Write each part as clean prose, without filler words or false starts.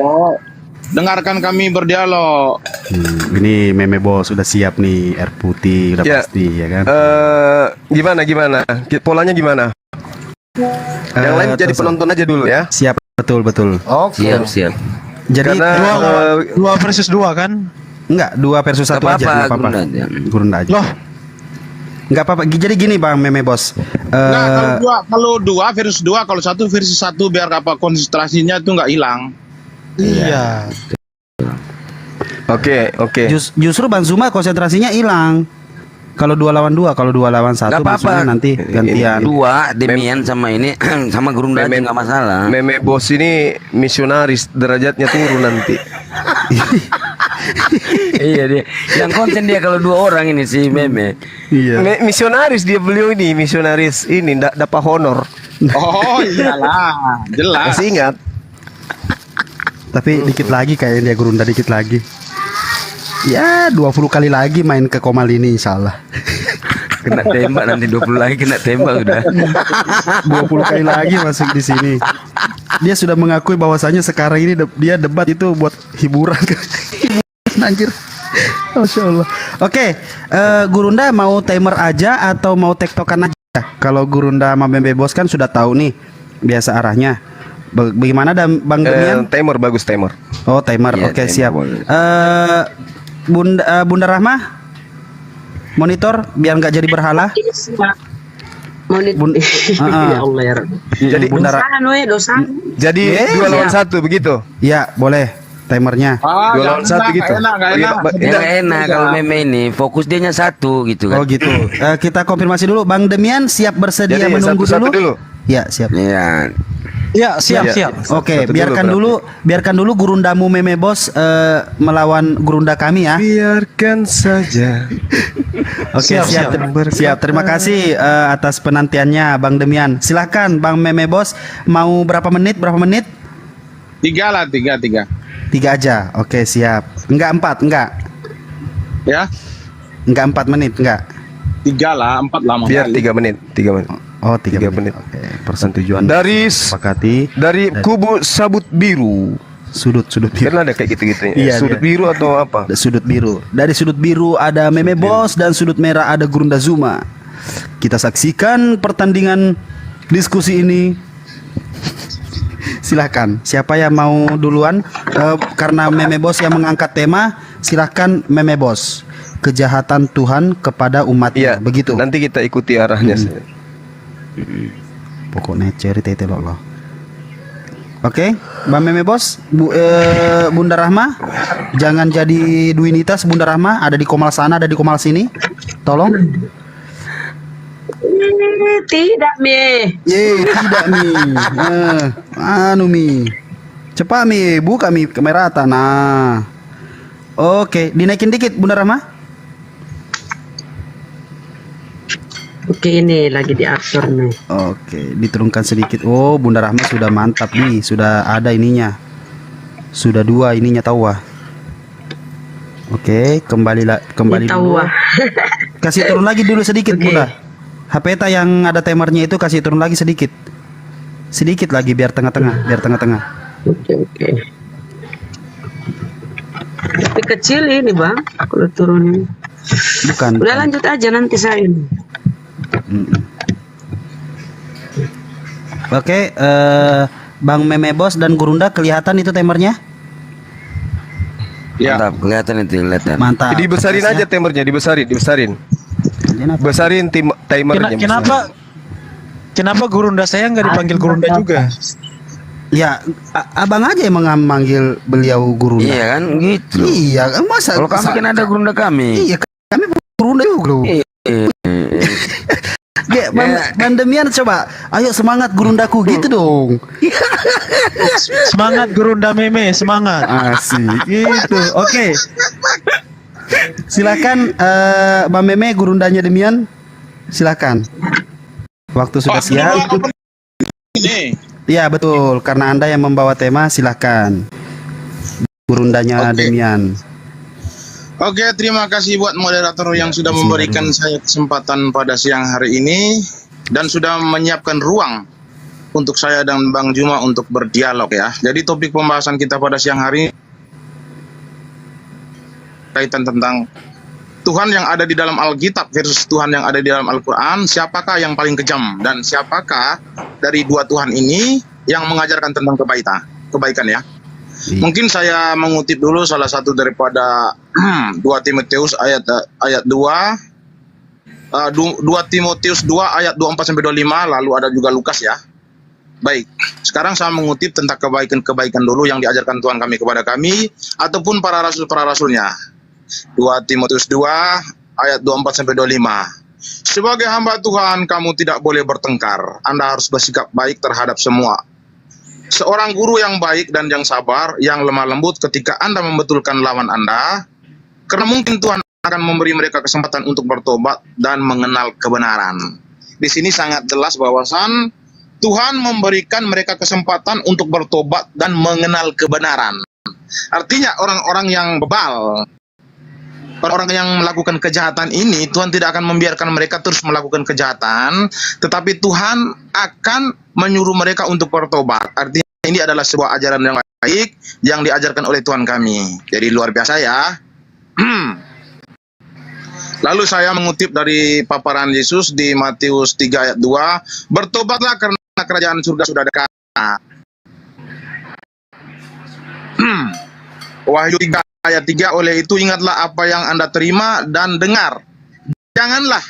Oh, dengarkan kami berdialog. Ini meme bos sudah siap nih, air putih udah Ya. pasti ya kan. Gimana? Polanya gimana? Yang lain jadi terus- penonton aja dulu ya. Siap, betul. Oke. Siap. Jadi Karena 2 versus 2 kan? enggak 2 versus 1 aja, enggak apa-apa. Gurunda aja. Loh, Enggak apa-apa. Jadi gini Bang Meme Bos. Nah, kalau dua versus dua, kalau satu versus satu, biar apa konsentrasinya tuh nggak hilang. iya. Oke. Justru Bang Zuma konsentrasinya hilang. Kalau 2 lawan 2, kalau 2 lawan 1 Nggak apa-apa. maksudnya nanti gantian. Dua Demian sama ini sama Gerunda aja nggak masalah. Meme bos ini misionaris, derajatnya turun nanti. Iya dia. Yang konten dia kalau 2 orang ini si Meme. Iya. Misionaris beliau ini, misionaris ini dapat honor. Oh iyalah, jelas. Masih ingat? Tapi dikit lagi kayaknya dia Gurunda dikit lagi. Ya 20 kali lagi main ke Komal ini insyaallah. Kena tembak nanti 20 lagi kena tembak sudah. 20 kali lagi masuk di sini. Dia sudah mengakui bahwasanya sekarang ini dia debat itu buat hiburan. Anjir. Masya Allah. Oke, Gurunda mau timer aja atau mau tektokan aja? Kalau Gurunda sama Meme Bos kan sudah tahu nih biasa arahnya. Bagaimana Bang Demian? Timer bagus timer. Oh timer, Iya, oke timer siap. boleh. Bunda Rahma, monitor biar nggak jadi berhala. Ya Allah ya Rabbi. Jadi Bunda Dosa. Jadi 2 lawan 1 begitu. Ya boleh timernya. Dua lawan satu gitu. Nggak enak. Yang enak kalau Meme ini fokus dia nya satu gitu kan. Oh gitu. Kita konfirmasi dulu, Bang Demian siap bersedia Jadi menunggu satu-satu dulu. Ya siap. Iya. Ya, siap. Oke, Satu biarkan dulu Gurundamu Meme Bos melawan Gurunda kami ya. Biarkan saja. Oke, siap. Siap. Terima kasih atas penantiannya Bang Demian. Silahkan Bang Meme Bos, mau berapa menit? 3 3 aja. Oke, siap. Enggak 4, enggak. ya. Enggak 4 menit, enggak. 3 lah, 4 lama. Biar 3 menit. Oh, 3 3 menit. menit. Oke, persetujuan. Dari sepakati dari kubu sabut biru. sudut biru. Kan ada kayak gitu-gitu. Iya, Sudut iya. biru atau apa? Sudut biru. Dari sudut biru ada Meme Bos dan sudut merah ada Gurunda Zuma. Kita saksikan pertandingan diskusi ini. Silahkan. Siapa yang mau duluan? Karena Meme Bos yang mengangkat tema, silahkan Meme Bos. Kejahatan Tuhan kepada umatnya. Iya, Begitu. Nanti kita ikuti arahnya. Pokoknya cerita itu loh. Oke, Bang Meme Bos, Bunda Rahma, jangan jadi Duinitas. Bunda Rahma ada di Komal sana, ada di Komal sini. Tolong. Tidak, Mi. Tidak Mi. Mi. Cepat Mi, buka Mi kamera tanah. Oke, dinaikin dikit Bunda Rahma. Oke, ini lagi diatur nih. Oke, diturunkan sedikit. Oh, Bunda Rahma sudah mantap nih, sudah ada ininya. Sudah 2 ininya tahu wah. Oke, kembali dulu. Tahu wah. Kasih turun lagi dulu sedikit, Oke. Bunda. HP yang ada timernya itu kasih turun lagi sedikit. Sedikit lagi biar tengah-tengah, Oke. Tapi kecil ini, Bang. Kalau turunin. Bukan. Udah lanjut aja nanti saya. Oke, Bang Meme Bos dan Gurunda kelihatan itu timernya? Ya. Mantap, kelihatan itu kelihatan. Mantap. Dibesarin aja timernya, dibesarin. Besarin timernya. Kenapa Gurunda saya nggak dipanggil Gurunda juga? Ya, abang aja yang manggil beliau Gurunda. Iya kan gitu. Iya, masa Kalau kami kan ada Gerunda kami. Iya, kami Gurunda juga loh. Bang Demian coba, ayo semangat Gurundaku gitu dong. Semangat Gurunda Meme, semangat. Asik gitu. Oke. Silakan Bang Meme Gurundanya Demian. Silakan. Waktu sudah siap. Ini. Iya betul, karena Anda yang membawa tema silakan. Gurundanya Oke. Demian. Oke, terima kasih buat moderator yang sudah memberikan saya kesempatan pada siang hari ini dan sudah menyiapkan ruang untuk saya dan Bang Juma untuk berdialog ya. Jadi topik pembahasan kita pada siang hari kaitan tentang Tuhan yang ada di dalam Alkitab versus Tuhan yang ada di dalam Al-Quran. Siapakah yang paling kejam dan siapakah dari dua Tuhan ini yang mengajarkan tentang kebaikan ya. Mungkin saya mengutip dulu salah satu daripada 2 Timotius ayat 2 Timotius 2 ayat 24-25, lalu ada juga Lukas ya. Baik, sekarang saya mengutip tentang kebaikan-kebaikan dulu yang diajarkan Tuhan kami kepada kami ataupun para rasulnya. 2 Timotius 2 ayat 24-25. Sebagai hamba Tuhan, kamu tidak boleh bertengkar. Anda harus bersikap baik terhadap semua. Seorang guru yang baik dan yang sabar, yang lemah lembut ketika Anda membetulkan lawan Anda, karena mungkin Tuhan akan memberi mereka kesempatan untuk bertobat dan mengenal kebenaran. Di sini sangat jelas bahwasan Tuhan memberikan mereka kesempatan untuk bertobat dan mengenal kebenaran. Artinya orang-orang yang bebal, orang-orang yang melakukan kejahatan ini, Tuhan tidak akan membiarkan mereka terus melakukan kejahatan, tetapi Tuhan akan menyuruh mereka untuk bertobat. Artinya ini adalah sebuah ajaran yang baik yang diajarkan oleh Tuhan kami. Jadi luar biasa ya. Lalu saya mengutip dari paparan Yesus di Matius 3 ayat 2, bertobatlah karena kerajaan surga sudah dekat. Wahyu 3 ayat 3, oleh itu ingatlah apa yang Anda terima dan dengar. Janganlah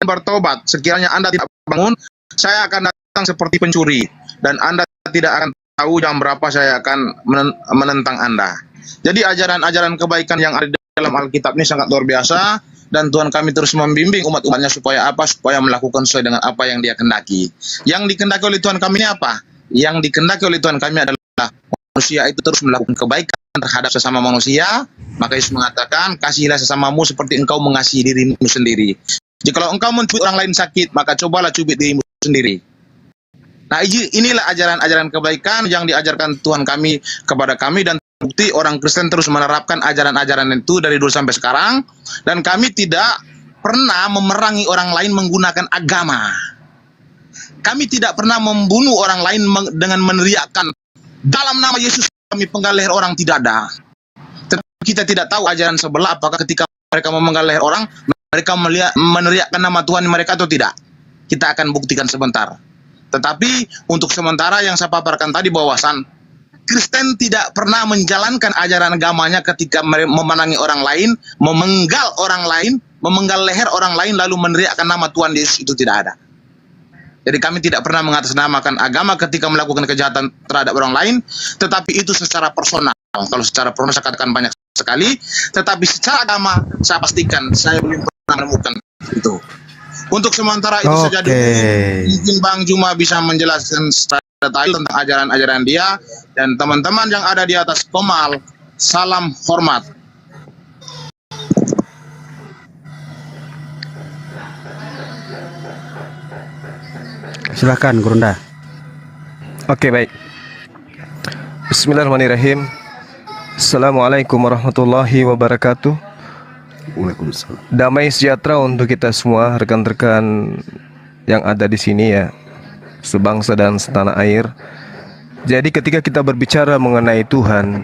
bertobat, sekiranya Anda tidak bangun, saya akan datang seperti pencuri, dan Anda tidak akan tahu jam berapa saya akan menentang Anda. Jadi ajaran-ajaran kebaikan yang ada di dalam Alkitab ini sangat luar biasa, dan Tuhan kami terus membimbing umat-umatnya supaya apa? Supaya melakukan sesuai dengan apa yang Dia kehendaki. Yang dikehendaki oleh Tuhan kami ini apa? Yang dikehendaki oleh Tuhan kami adalah manusia itu terus melakukan kebaikan terhadap sesama manusia. Maka Yesus mengatakan, kasihilah sesamamu seperti engkau mengasihi dirimu sendiri. Jadi kalau engkau mencubit orang lain sakit, maka cobalah cubit dirimu sendiri. Nah, inilah ajaran-ajaran kebaikan yang diajarkan Tuhan kami kepada kami, dan bukti orang Kristen terus menerapkan ajaran-ajaran itu dari dulu sampai sekarang, dan kami tidak pernah memerangi orang lain menggunakan agama. Kami tidak pernah membunuh orang lain dengan meneriakkan dalam nama Yesus kami penggal leher orang, tidak ada. Tetapi kita tidak tahu ajaran sebelah apakah ketika mereka memenggal leher orang, mereka meneriakkan nama Tuhan mereka atau tidak. Kita akan buktikan sebentar. Tetapi untuk sementara yang saya paparkan tadi bahwasan Kristen tidak pernah menjalankan ajaran agamanya ketika memenangi orang lain, memenggal orang lain, memenggal leher orang lain lalu meneriakkan nama Tuhan Yesus, itu tidak ada. Jadi kami tidak pernah mengatasnamakan agama ketika melakukan kejahatan terhadap orang lain, tetapi itu secara personal. Kalau secara personal saya katakan banyak sekali, tetapi secara agama saya pastikan saya belum pernah menemukan itu. Untuk sementara itu saja dulu. Mungkin Bang Juma bisa menjelaskan secara detail tentang ajaran-ajaran dia, dan teman-teman yang ada di atas komal, salam hormat. Silakan Gurunda. Oke, baik. Bismillahirrahmanirrahim. Assalamualaikum warahmatullahi wabarakatuh. Waalaikumsalam. Damai sejahtera untuk kita semua, rekan-rekan yang ada di sini ya, sebangsa dan setanah air. Jadi ketika kita berbicara mengenai Tuhan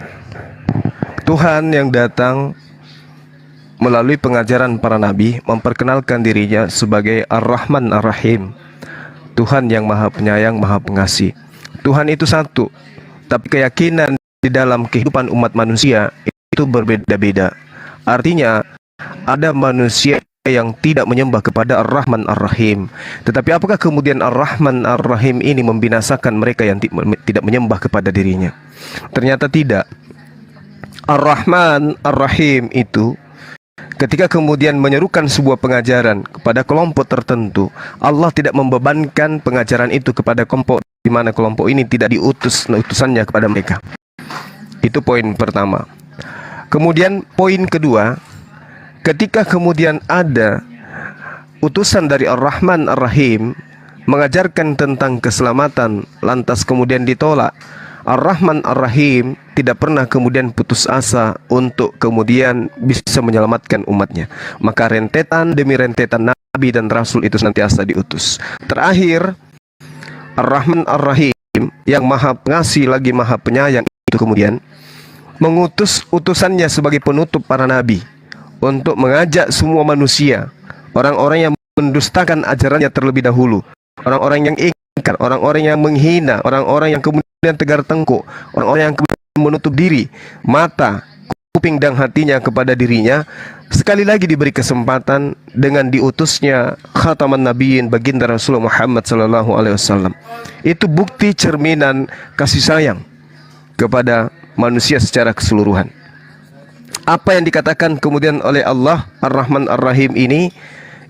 yang datang melalui pengajaran para nabi, memperkenalkan dirinya sebagai Ar-Rahman Ar-Rahim, Tuhan yang maha penyayang, maha pengasih. Tuhan itu satu, tapi keyakinan di dalam kehidupan umat manusia itu berbeda-beda. Artinya ada manusia yang tidak menyembah kepada Ar-Rahman Ar-Rahim. Tetapi apakah kemudian Ar-Rahman Ar-Rahim ini membinasakan mereka yang tidak menyembah kepada dirinya? Ternyata tidak. Ar-Rahman Ar-Rahim itu ketika kemudian menyerukan sebuah pengajaran kepada kelompok tertentu, Allah tidak membebankan pengajaran itu kepada kelompok di mana kelompok ini tidak diutus utusannya kepada mereka. Itu poin pertama. Kemudian poin kedua, ketika kemudian ada utusan dari Ar-Rahman Ar-Rahim mengajarkan tentang keselamatan, lantas kemudian ditolak, Ar-Rahman Ar-Rahim tidak pernah kemudian putus asa untuk kemudian bisa menyelamatkan umatnya. Maka rentetan demi rentetan Nabi dan Rasul itu senantiasa diutus. Terakhir, Ar-Rahman Ar-Rahim, yang maha pengasih lagi maha penyayang itu kemudian mengutus utusannya sebagai penutup para nabi untuk mengajak semua manusia, orang-orang yang mendustakan ajarannya terlebih dahulu, orang-orang yang ingkar, orang-orang yang menghina, orang-orang yang kemudian tegar tengkuk, orang-orang yang kemudian menutup diri, mata, kuping dan hatinya kepada dirinya, sekali lagi diberi kesempatan dengan diutusnya khataman nabiyyin baginda Rasulullah Muhammad sallallahu alaihi wasallam. Itu bukti cerminan kasih sayang kepada manusia secara keseluruhan. Apa yang dikatakan kemudian oleh Allah Ar-Rahman Ar-Rahim ini,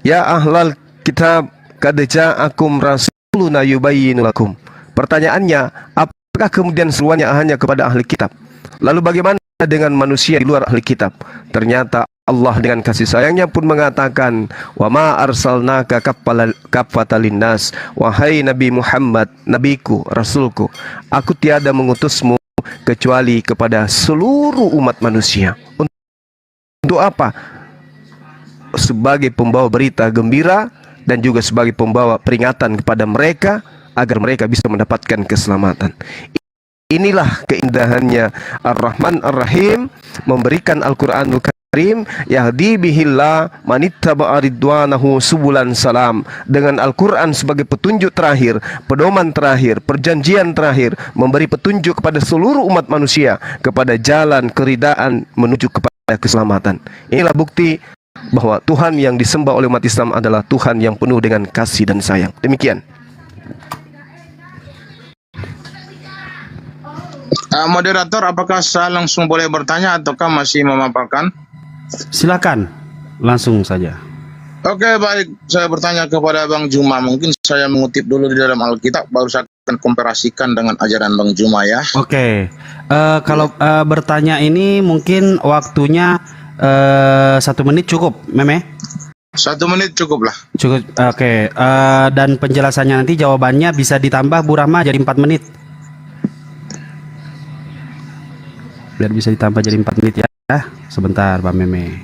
ya ahlal kitab qad ja'akum rasuluna yubayyinu lakum. Pertanyaannya, apakah kemudian seruannya hanya kepada ahli kitab? Lalu bagaimana dengan manusia di luar ahli kitab? Ternyata Allah dengan kasih sayangnya pun mengatakan, wa ma arsalnaka kaffatan linnas, wahai Nabi Muhammad, nabiku, rasulku, aku tiada mengutusmu kecuali kepada seluruh umat manusia. Untuk apa? Sebagai pembawa berita gembira dan juga sebagai pembawa peringatan kepada mereka agar mereka bisa mendapatkan keselamatan. Inilah keindahannya Ar-Rahman Ar-Rahim, memberikan Al-Quranul Karim, yahdi bihillah manittaba'a ridwanahu subulan salam. Dengan Al-Quran sebagai petunjuk terakhir, pedoman terakhir, perjanjian terakhir, memberi petunjuk kepada seluruh umat manusia kepada jalan keridaan menuju kepada keselamatan. Inilah bukti bahwa Tuhan yang disembah oleh umat Islam adalah Tuhan yang penuh dengan kasih dan sayang. Demikian. Moderator, apakah saya langsung boleh bertanya ataukah masih memaparkan? Silakan, langsung saja. Oke, baik. Saya bertanya kepada Bang Juma. Mungkin saya mengutip dulu di dalam Alkitab, baru saya akan komparasikan dengan ajaran Bang Juma ya. Oke, kalau bertanya ini mungkin waktunya 1 menit cukup, Meme? 1 menit cukup lah. Cukup, oke. Dan penjelasannya nanti jawabannya bisa ditambah Bu Rahma jadi 4 menit. Biar bisa ditambah jadi 4 menit ya. Sebentar Pak Meme.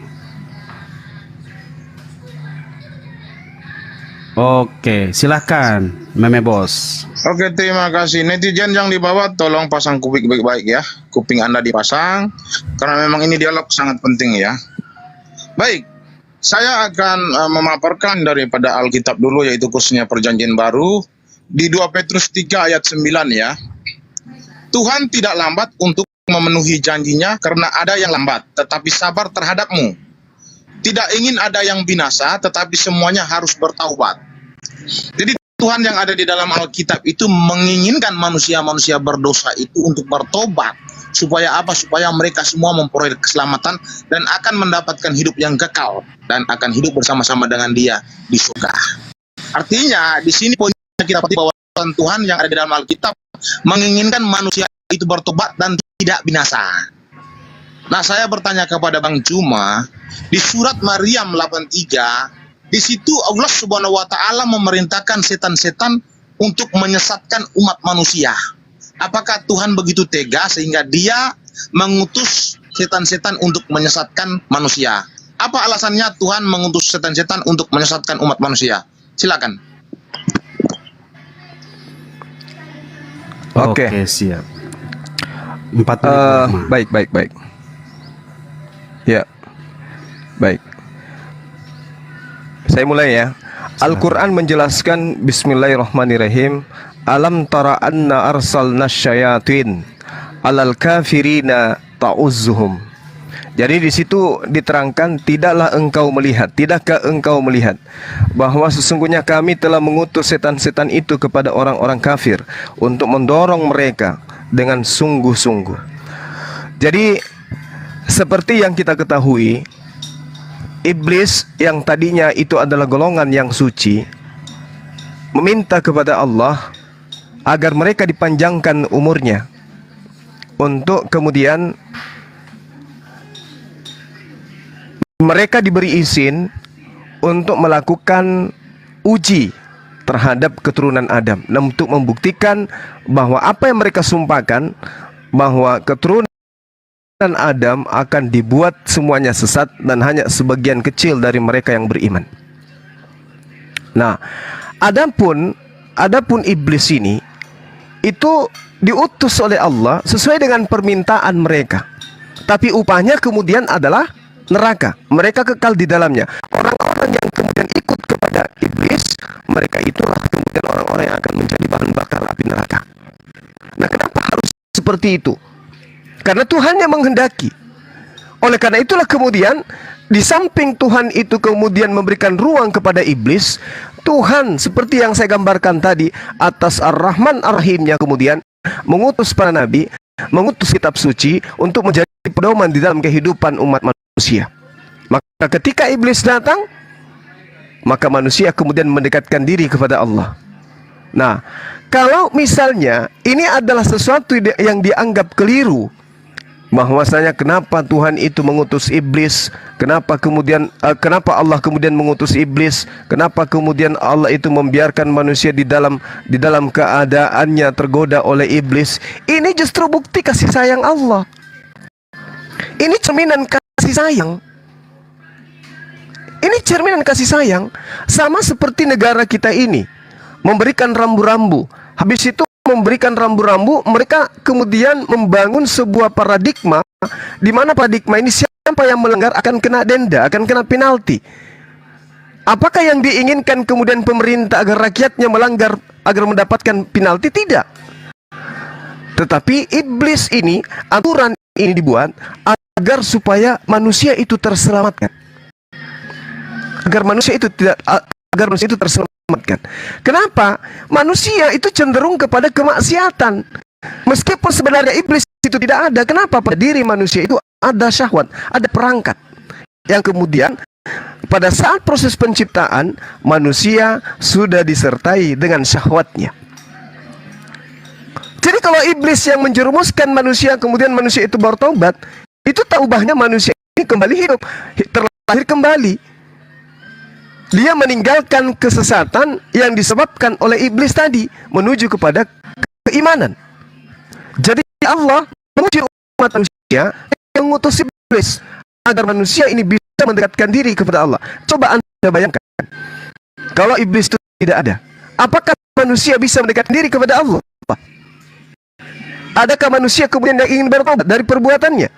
Oke, silahkan Meme Bos. Oke, terima kasih. Netizen yang di bawah tolong pasang kuping baik-baik ya. Kuping Anda dipasang karena memang ini dialog sangat penting ya. Baik, saya akan memaparkan daripada Alkitab dulu, yaitu khususnya Perjanjian Baru di 2 Petrus 3 ayat 9 ya. Tuhan tidak lambat untuk memenuhi janjinya karena ada yang lambat, tetapi sabar terhadapmu. Tidak ingin ada yang binasa, tetapi semuanya harus bertaubat. Jadi Tuhan yang ada di dalam Alkitab itu menginginkan manusia-manusia berdosa itu untuk bertobat. Supaya apa? Supaya mereka semua memperoleh keselamatan dan akan mendapatkan hidup yang kekal dan akan hidup bersama-sama dengan Dia di surga. Artinya di sini poinnya kita pasti bahwa Tuhan yang ada di dalam Alkitab menginginkan manusia itu bertobat dan tidak binasa. Nah, saya bertanya kepada Bang Juma, di surat Maryam 83, di situ Allah Subhanahu wa taala memerintahkan setan-setan untuk menyesatkan umat manusia. Apakah Tuhan begitu tega sehingga Dia mengutus setan-setan untuk menyesatkan manusia? Apa alasannya Tuhan mengutus setan-setan untuk menyesatkan umat manusia? Silakan. Oke, siap. 4 menit. Baik. Ya, baik. Saya mulai ya. Al-Quran menjelaskan, Bismillahirrahmanirrahim, Alam tara anna arsalna syayatin alal kafirina ta'uzzuhum. Jadi di situ diterangkan, tidakkah engkau melihat bahwa sesungguhnya kami telah mengutus setan-setan itu kepada orang-orang kafir untuk mendorong mereka dengan sungguh-sungguh. Jadi seperti yang kita ketahui, iblis yang tadinya itu adalah golongan yang suci meminta kepada Allah agar mereka dipanjangkan umurnya untuk kemudian mereka diberi izin untuk melakukan uji terhadap keturunan Adam, untuk membuktikan bahwa apa yang mereka sumpahkan, bahwa keturunan Adam akan dibuat semuanya sesat dan hanya sebagian kecil dari mereka yang beriman. Nah, adapun adapun iblis ini itu diutus oleh Allah sesuai dengan permintaan mereka. Tapi upahnya kemudian adalah neraka. Mereka kekal di dalamnya. Orang-orang yang kemudian ikut kepada iblis, mereka itulah kemudian orang-orang yang akan menjadi bahan bakar api neraka. Nah, kenapa harus seperti itu? Karena Tuhan yang menghendaki. Oleh karena itulah kemudian di samping Tuhan itu kemudian memberikan ruang kepada iblis, Tuhan seperti yang saya gambarkan tadi atas Ar-Rahman Ar-Rahimnya kemudian mengutus para nabi, mengutus kitab suci untuk menjadi pedoman di dalam kehidupan umat manusia. Maka ketika iblis datang, maka manusia kemudian mendekatkan diri kepada Allah. Nah, kalau misalnya ini adalah sesuatu yang dianggap keliru, bahwasanya kenapa Tuhan itu mengutus iblis, kenapa Allah kemudian mengutus iblis, kenapa kemudian Allah itu membiarkan manusia di dalam keadaannya tergoda oleh iblis. Ini justru bukti kasih sayang Allah. Ini cerminan kasih sayang. Ini cerminan kasih sayang. Sama seperti negara kita ini memberikan rambu-rambu, habis itu memberikan rambu-rambu, mereka kemudian membangun sebuah paradigma di mana paradigma ini siapa yang melanggar akan kena denda, akan kena penalti. Apakah yang diinginkan kemudian pemerintah agar rakyatnya melanggar agar mendapatkan penalti? Tidak. Tetapi iblis ini, aturan ini dibuat agar supaya manusia itu terselamatkan. Agar manusia itu terselamatkan. Kenapa? Manusia itu cenderung kepada kemaksiatan. Meskipun sebenarnya iblis itu tidak ada. Kenapa? Pada diri manusia itu ada syahwat, ada perangkat. Yang kemudian pada saat proses penciptaan, manusia sudah disertai dengan syahwatnya. Jadi kalau iblis yang menjerumuskan manusia, kemudian manusia itu bertobat, itu tak ubahnya manusia ini kembali hidup, terlahir kembali. Dia meninggalkan kesesatan yang disebabkan oleh iblis tadi, menuju kepada keimanan. Jadi Allah menguji umat manusia yang mengutus iblis agar manusia ini bisa mendekatkan diri kepada Allah. Coba Anda bayangkan, kalau iblis itu tidak ada, apakah manusia bisa mendekatkan diri kepada Allah? Adakah manusia kemudian yang ingin bertobat dari perbuatannya?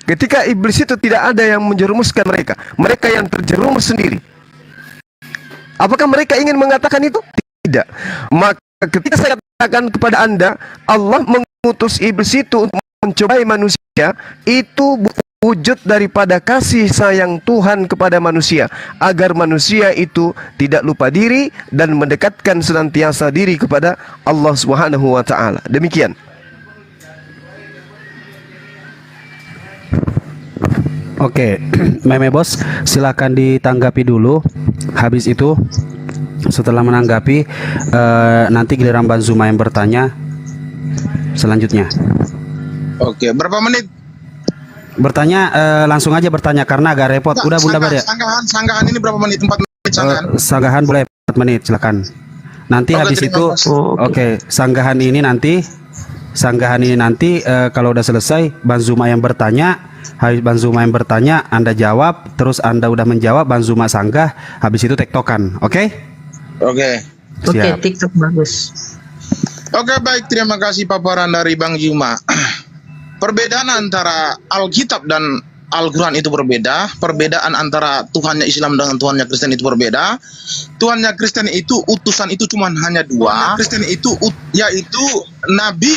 Ketika iblis itu tidak ada yang menjerumuskan mereka, mereka yang terjerumus sendiri. Apakah mereka ingin mengatakan itu? Tidak. Maka ketika saya katakan kepada Anda, Allah mengutus iblis itu untuk mencobai manusia, itu wujud daripada kasih sayang Tuhan kepada manusia, agar manusia itu tidak lupa diri dan mendekatkan senantiasa diri kepada Allah Subhanahu wa taala. Demikian. Oke, Meme Bos, silakan ditanggapi dulu. Habis itu, setelah menanggapi, nanti giliran Bang Zuma yang bertanya selanjutnya. Oke, berapa menit? Bertanya langsung aja bertanya karena agak repot. Udah Bunda Bar ya? Sanggahan ini berapa menit? 4 menit sanggahan. Sanggahan boleh 4 menit, silakan. Nanti Oke, habis itu, oke, sanggahan ini nanti kalau udah selesai, Bang Zuma yang bertanya. Habis Bang Zuma yang bertanya, Anda jawab, terus Anda udah menjawab, Bang Zuma sanggah, habis itu tektokan, oke? Oke. Oke, Siap. TikTok bagus. Oke, baik, terima kasih paparan dari Bang Zuma. Perbedaan antara Alkitab dan Al-Quran itu berbeda. Perbedaan antara Tuhannya Islam dengan Tuhannya Kristen itu berbeda. Tuhannya Kristen itu utusan itu cuma hanya 2. Kristen itu yaitu nabi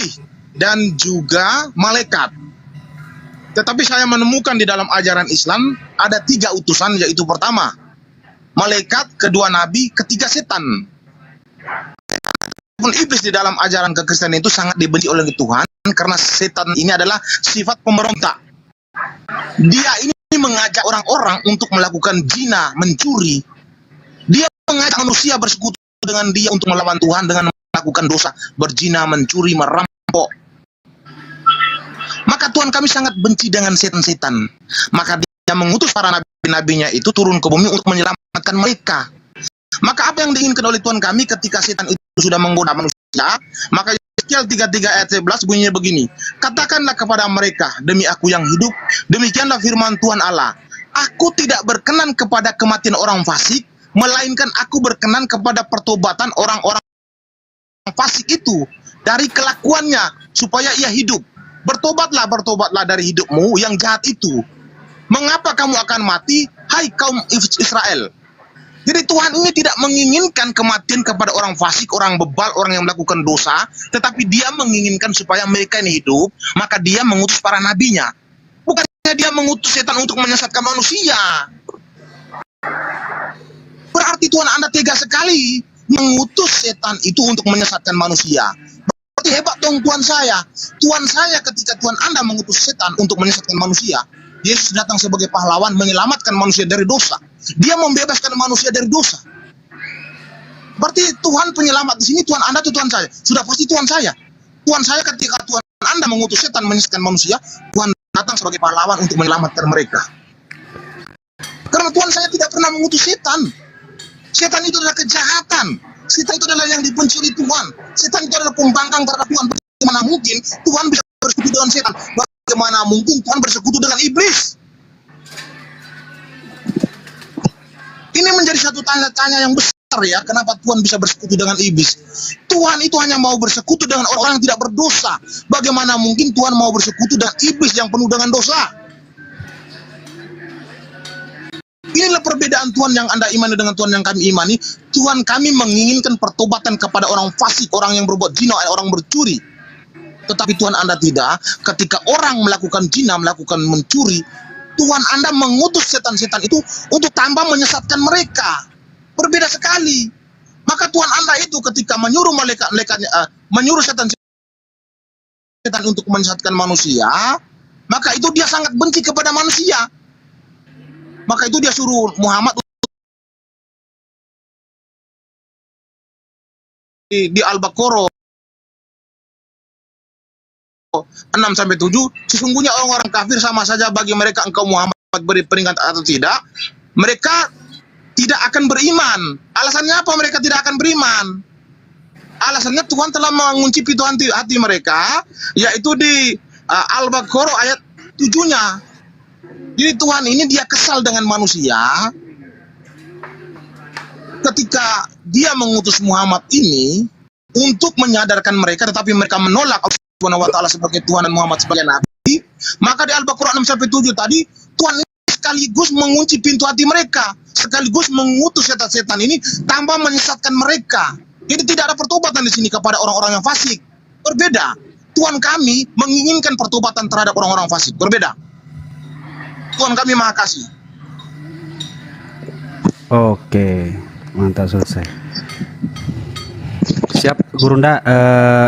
dan juga malaikat. Tetapi saya menemukan di dalam ajaran Islam ada 3 utusan, yaitu pertama malaikat, kedua nabi, ketiga setan. Pun iblis di dalam ajaran kekristen itu sangat dibenci oleh Tuhan karena setan ini adalah sifat pemberontak. Dia ini mengajak orang-orang untuk melakukan zina, mencuri. Dia mengajak manusia bersekutu dengan dia untuk melawan Tuhan dengan melakukan dosa, berzina, mencuri, merampok. Maka Tuhan kami sangat benci dengan setan-setan. Maka dia mengutus para nabi-nabinya itu turun ke bumi untuk menyelamatkan mereka. Maka apa yang diinginkan oleh Tuhan kami ketika setan itu sudah menggoda manusia? Maka Yeskiel 33 ayat 11 bunyinya begini. Katakanlah kepada mereka, demi aku yang hidup, demikianlah firman Tuhan Allah. Aku tidak berkenan kepada kematian orang fasik, melainkan aku berkenan kepada pertobatan orang-orang fasik itu dari kelakuannya supaya ia hidup. Bertobatlah dari hidupmu yang jahat itu. Mengapa kamu akan mati, hai kaum Israel? Jadi Tuhan ini tidak menginginkan kematian kepada orang fasik, orang bebal, orang yang melakukan dosa, tetapi Dia menginginkan supaya mereka ini hidup, maka Dia mengutus para nabinya. Bukannya Dia mengutus setan untuk menyesatkan manusia. Berarti Tuhan Anda tega sekali mengutus setan itu untuk menyesatkan manusia. Berarti hebat dong Tuhan saya. Tuhan saya ketika Tuhan Anda mengutus setan untuk menyesatkan manusia, Yesus datang sebagai pahlawan menyelamatkan manusia dari dosa. Dia membebaskan manusia dari dosa. Berarti Tuhan penyelamat di sini, Tuhan Anda itu Tuhan saya. Sudah pasti Tuhan saya. Tuhan saya ketika Tuhan Anda mengutus setan menyesatkan manusia, Tuhan datang sebagai pahlawan untuk menyelamatkan mereka. Karena Tuhan saya tidak pernah mengutus setan. Setan itu adalah kejahatan. Setan itu adalah yang dibenci oleh Tuhan. Setan itu adalah pembangkang terhadap Tuhan. Bagaimana mungkin Tuhan bisa bersekutu dengan setan? Bagaimana mungkin Tuhan bersekutu dengan iblis? Ini menjadi satu tanya-tanya yang besar ya, kenapa Tuhan bisa bersekutu dengan iblis? Tuhan itu hanya mau bersekutu dengan orang-orang yang tidak berdosa. Bagaimana mungkin Tuhan mau bersekutu dengan iblis yang penuh dengan dosa? Inilah perbedaan Tuhan yang Anda imani dengan Tuhan yang kami imani. Tuhan kami menginginkan pertobatan kepada orang fasik, orang yang berbuat zina, orang bercuri. Tetapi Tuhan Anda tidak. Ketika orang melakukan zina, melakukan mencuri, Tuhan Anda mengutus setan-setan itu untuk tambah menyesatkan mereka. Berbeda sekali. Maka Tuhan Anda itu ketika menyuruh menyuruh setan-setan untuk menyesatkan manusia, maka itu dia sangat benci kepada manusia. Maka itu dia suruh Muhammad di Al-Baqarah 6-7, sesungguhnya orang-orang kafir sama saja bagi mereka engkau Muhammad beri peringatan atau tidak, mereka tidak akan beriman. Alasannya apa mereka tidak akan beriman? Alasannya Tuhan telah mengunci pintu hati mereka, yaitu di Al-Baqarah ayat 7-nya. Jadi Tuhan ini dia kesal dengan manusia ketika dia mengutus Muhammad ini untuk menyadarkan mereka, tetapi mereka menolak Allah Subhanahu wa Ta'ala sebagai Tuhan dan Muhammad sebagai Nabi. Maka di Al-Baqarah 6-7 tadi Tuhan sekaligus mengunci pintu hati mereka, sekaligus mengutus setan-setan ini tanpa menyesatkan mereka. Jadi tidak ada pertobatan di sini kepada orang-orang yang fasik. Berbeda. Tuhan kami menginginkan pertobatan terhadap orang-orang fasik. Berbeda. Tuhan kami Maha Kasih. Oke, mantap, selesai. Siap, Gurunda,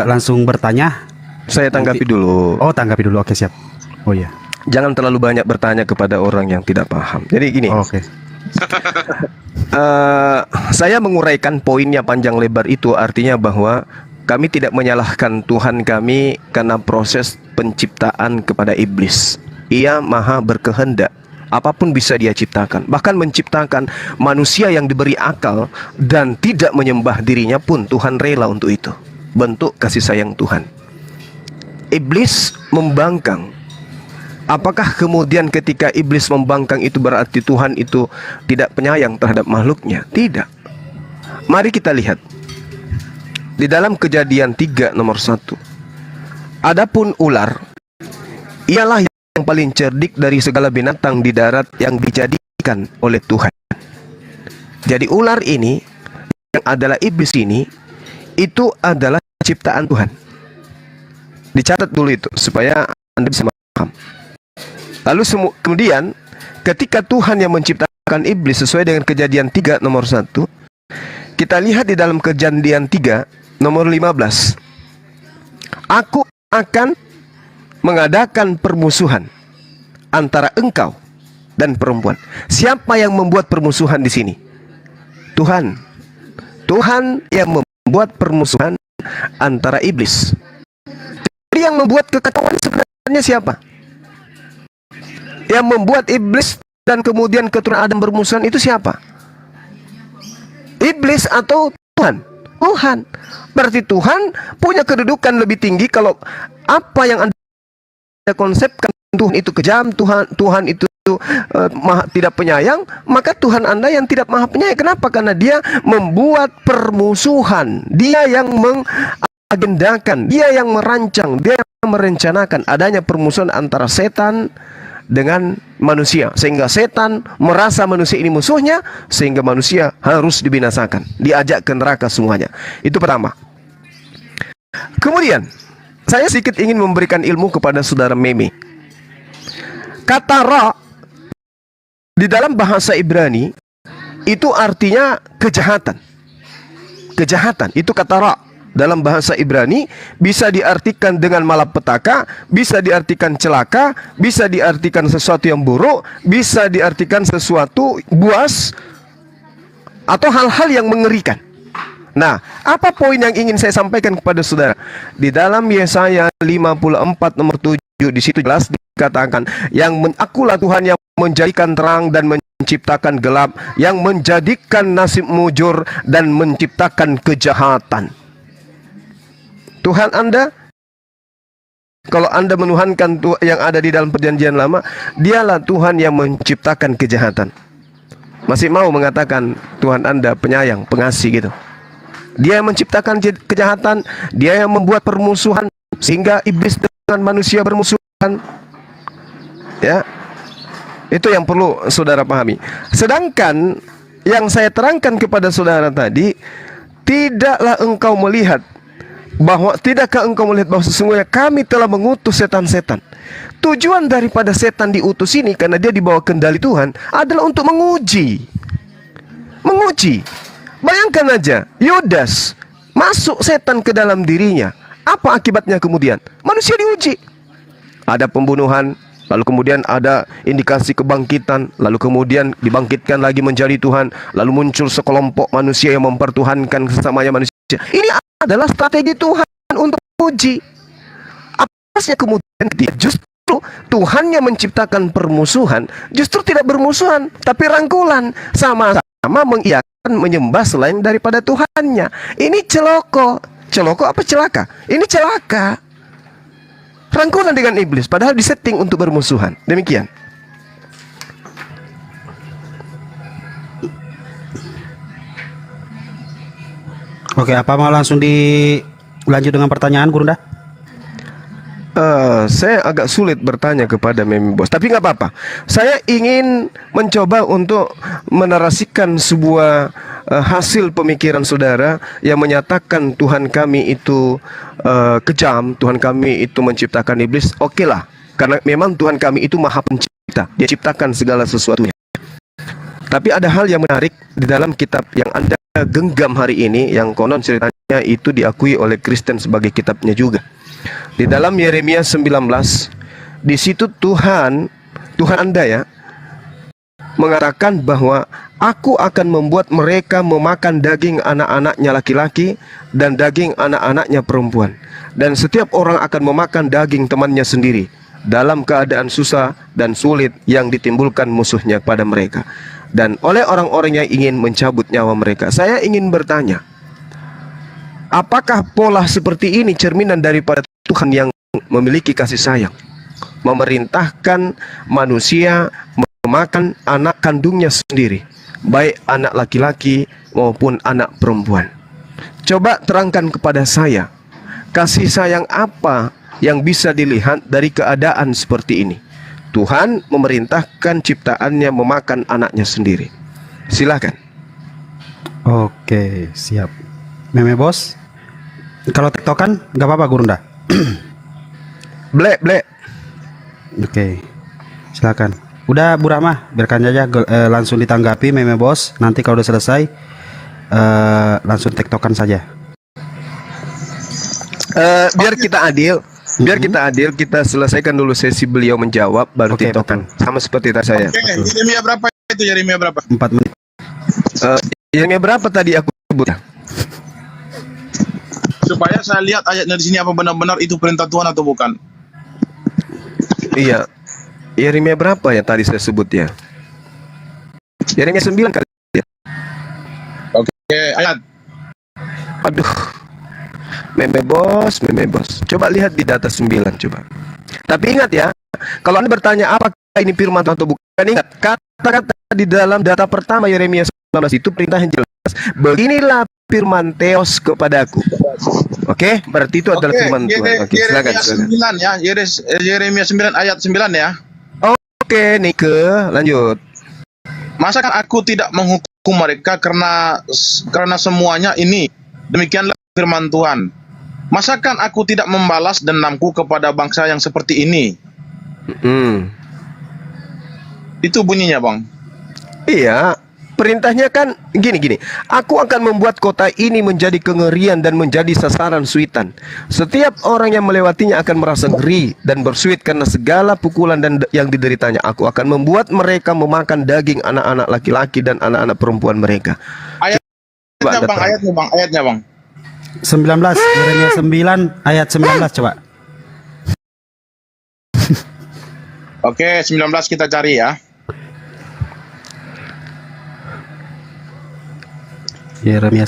langsung bertanya. Saya tanggapi dulu. Oh, tanggapi dulu. Oke, siap. Oh iya. Jangan terlalu banyak bertanya kepada orang yang tidak paham. Jadi gini. Oke. Saya menguraikan poinnya panjang lebar itu artinya bahwa kami tidak menyalahkan Tuhan kami karena proses penciptaan kepada iblis. Ia maha berkehendak. Apapun bisa dia ciptakan. Bahkan menciptakan manusia yang diberi akal dan tidak menyembah dirinya pun Tuhan rela untuk itu. Bentuk kasih sayang Tuhan. Iblis membangkang. Apakah kemudian ketika iblis membangkang itu berarti Tuhan itu tidak penyayang terhadap makhluknya? Tidak. Mari kita lihat. Di dalam Kejadian 3 nomor 1. Adapun ular, ialah yang paling cerdik dari segala binatang di darat yang dijadikan oleh Tuhan. Jadi ular ini, yang adalah iblis ini, itu adalah ciptaan Tuhan. Dicatat dulu itu, supaya Anda bisa paham. Lalu kemudian, ketika Tuhan yang menciptakan iblis sesuai dengan Kejadian 3 nomor 1, kita lihat di dalam Kejadian 3 nomor 15. Aku akan mengadakan permusuhan antara engkau dan perempuan. Siapa yang membuat permusuhan di sini? Tuhan. Tuhan yang membuat permusuhan antara iblis. Jadi yang membuat kekacauan sebenarnya siapa? Yang membuat iblis dan kemudian keturunan Adam bermusuhan itu siapa? Iblis atau Tuhan? Tuhan. Berarti Tuhan punya kedudukan lebih tinggi kalau apa yang Anda konsepkan Tuhan itu kejam, Tuhan itu itu tidak penyayang, maka Tuhan Anda yang tidak maha penyayang. Kenapa? Karena dia membuat permusuhan. Dia yang mengagendakan, dia yang merancang, dia yang merencanakan adanya permusuhan antara setan dengan manusia, sehingga setan merasa manusia ini musuhnya, sehingga manusia harus dibinasakan, diajak ke neraka semuanya. Itu pertama. Kemudian saya sedikit ingin memberikan ilmu kepada saudara Meme. Kata ra di dalam bahasa Ibrani itu artinya kejahatan. Kejahatan itu kata ra. Dalam bahasa Ibrani bisa diartikan dengan malapetaka, bisa diartikan celaka, bisa diartikan sesuatu yang buruk, bisa diartikan sesuatu buas, atau hal-hal yang mengerikan. Nah, apa poin yang ingin saya sampaikan kepada saudara? Di dalam Yesaya 54 nomor 7, di situ jelas dikatakan, akulah Tuhan yang menjadikan terang dan menciptakan gelap, yang menjadikan nasib mujur dan menciptakan kejahatan. Tuhan Anda, kalau Anda menuhankan yang ada di dalam perjanjian lama, dialah Tuhan yang menciptakan kejahatan. Masih mau mengatakan Tuhan Anda penyayang, pengasih gitu? Dia yang menciptakan kejahatan, dia yang membuat permusuhan, sehingga iblis dengan manusia bermusuhan. Ya, itu yang perlu saudara pahami. Sedangkan yang saya terangkan kepada saudara tadi, tidakkah engkau melihat bahwa sesungguhnya kami telah mengutus setan-setan. Tujuan daripada setan diutus ini, karena dia dibawa kendali Tuhan, adalah untuk menguji. Bayangkan aja, Yudas masuk setan ke dalam dirinya. Apa akibatnya kemudian? Manusia diuji. Ada pembunuhan, lalu kemudian ada indikasi kebangkitan, lalu kemudian dibangkitkan lagi menjadi Tuhan, lalu muncul sekelompok manusia yang mempertuhankan sesamanya manusia. Ini adalah strategi Tuhan untuk uji. Apasnya kemudian justru Tuhan yang menciptakan permusuhan, justru tidak bermusuhan, tapi rangkulan, sama-sama mengiyakan menyembah selain daripada Tuhannya. Ini celoko. Celoko apa celaka? Ini celaka. Rangkulan dengan iblis, padahal disetting untuk bermusuhan. Demikian. Oke, apa mau langsung dilanjut dengan pertanyaan, Gurunda? Saya agak sulit bertanya kepada Meme Bos, tapi nggak apa-apa. Saya ingin mencoba untuk menarasikan sebuah hasil pemikiran saudara yang menyatakan Tuhan kami itu kejam, Tuhan kami itu menciptakan iblis. Oke lah, karena memang Tuhan kami itu maha pencipta, dia ciptakan segala sesuatunya. Tapi ada hal yang menarik di dalam kitab yang Anda genggam hari ini, yang konon ceritanya itu diakui oleh Kristen sebagai kitabnya juga. Di dalam Yeremia 19, di situ Tuhan Anda ya, mengatakan bahwa aku akan membuat mereka memakan daging anak-anaknya laki-laki dan daging anak-anaknya perempuan. Dan setiap orang akan memakan daging temannya sendiri dalam keadaan susah dan sulit yang ditimbulkan musuhnya pada mereka, dan oleh orang-orang yang ingin mencabut nyawa mereka. Saya ingin bertanya, apakah pola seperti ini cerminan daripada Tuhan yang memiliki kasih sayang, memerintahkan manusia memakan anak kandungnya sendiri, baik anak laki-laki maupun anak perempuan? Coba terangkan kepada saya, kasih sayang apa yang bisa dilihat dari keadaan seperti ini? Tuhan memerintahkan ciptaannya memakan anaknya sendiri. Silakan. Oke, siap. Meme Bos, kalau tiktokan nggak apa-apa, Gurunda? Blek. Oke, silakan. Udah Bu Rahmah, biarkan aja langsung ditanggapi Meme Bos. Nanti kalau udah selesai langsung tiktokan saja. Biar kita adil, kita selesaikan dulu sesi beliau menjawab, baru Oke, tiktokan. Sama seperti tadi saya. Oke, Yeremia berapa itu? Yeremia berapa? 4 menit. Yeremia berapa tadi aku sebut? Supaya saya lihat ayatnya di sini apa benar-benar itu perintah Tuhan atau bukan. Iya. Yeremia berapa ya tadi saya sebut ya? Yeremia 9 kali ya? Oke, ayat. Aduh. Meme bos. Coba lihat di data 9 coba. Tapi ingat ya, kalau Anda bertanya apakah ini firman Tuhan atau bukan, ingat kata-kata di dalam data pertama Yeremia 19 itu perintah yang jelas. Beginilah firman Theos kepadaku. Oke, berarti itu adalah firman Tuhan. Oke, silakan. Yeremia 9 ya, Yeremia 9 ayat 9 ya. Oke, Nike, lanjut. Masakan aku tidak menghukum mereka karena semuanya ini? Demikianlah firman Tuhan. Masakan aku tidak membalas dendamku kepada bangsa yang seperti ini? Itu bunyinya, Bang. Iya, perintahnya kan gini. Aku akan membuat kota ini menjadi kengerian dan menjadi sasaran suitan. Setiap orang yang melewatinya akan merasa ngeri dan bersuit karena segala pukulan dan yang dideritanya. Aku akan membuat mereka memakan daging anak-anak laki-laki dan anak-anak perempuan mereka. Ayatnya, Bang. 19, Yeremia 9 ayat 19 coba. Oke, 19 kita cari ya. Yeremia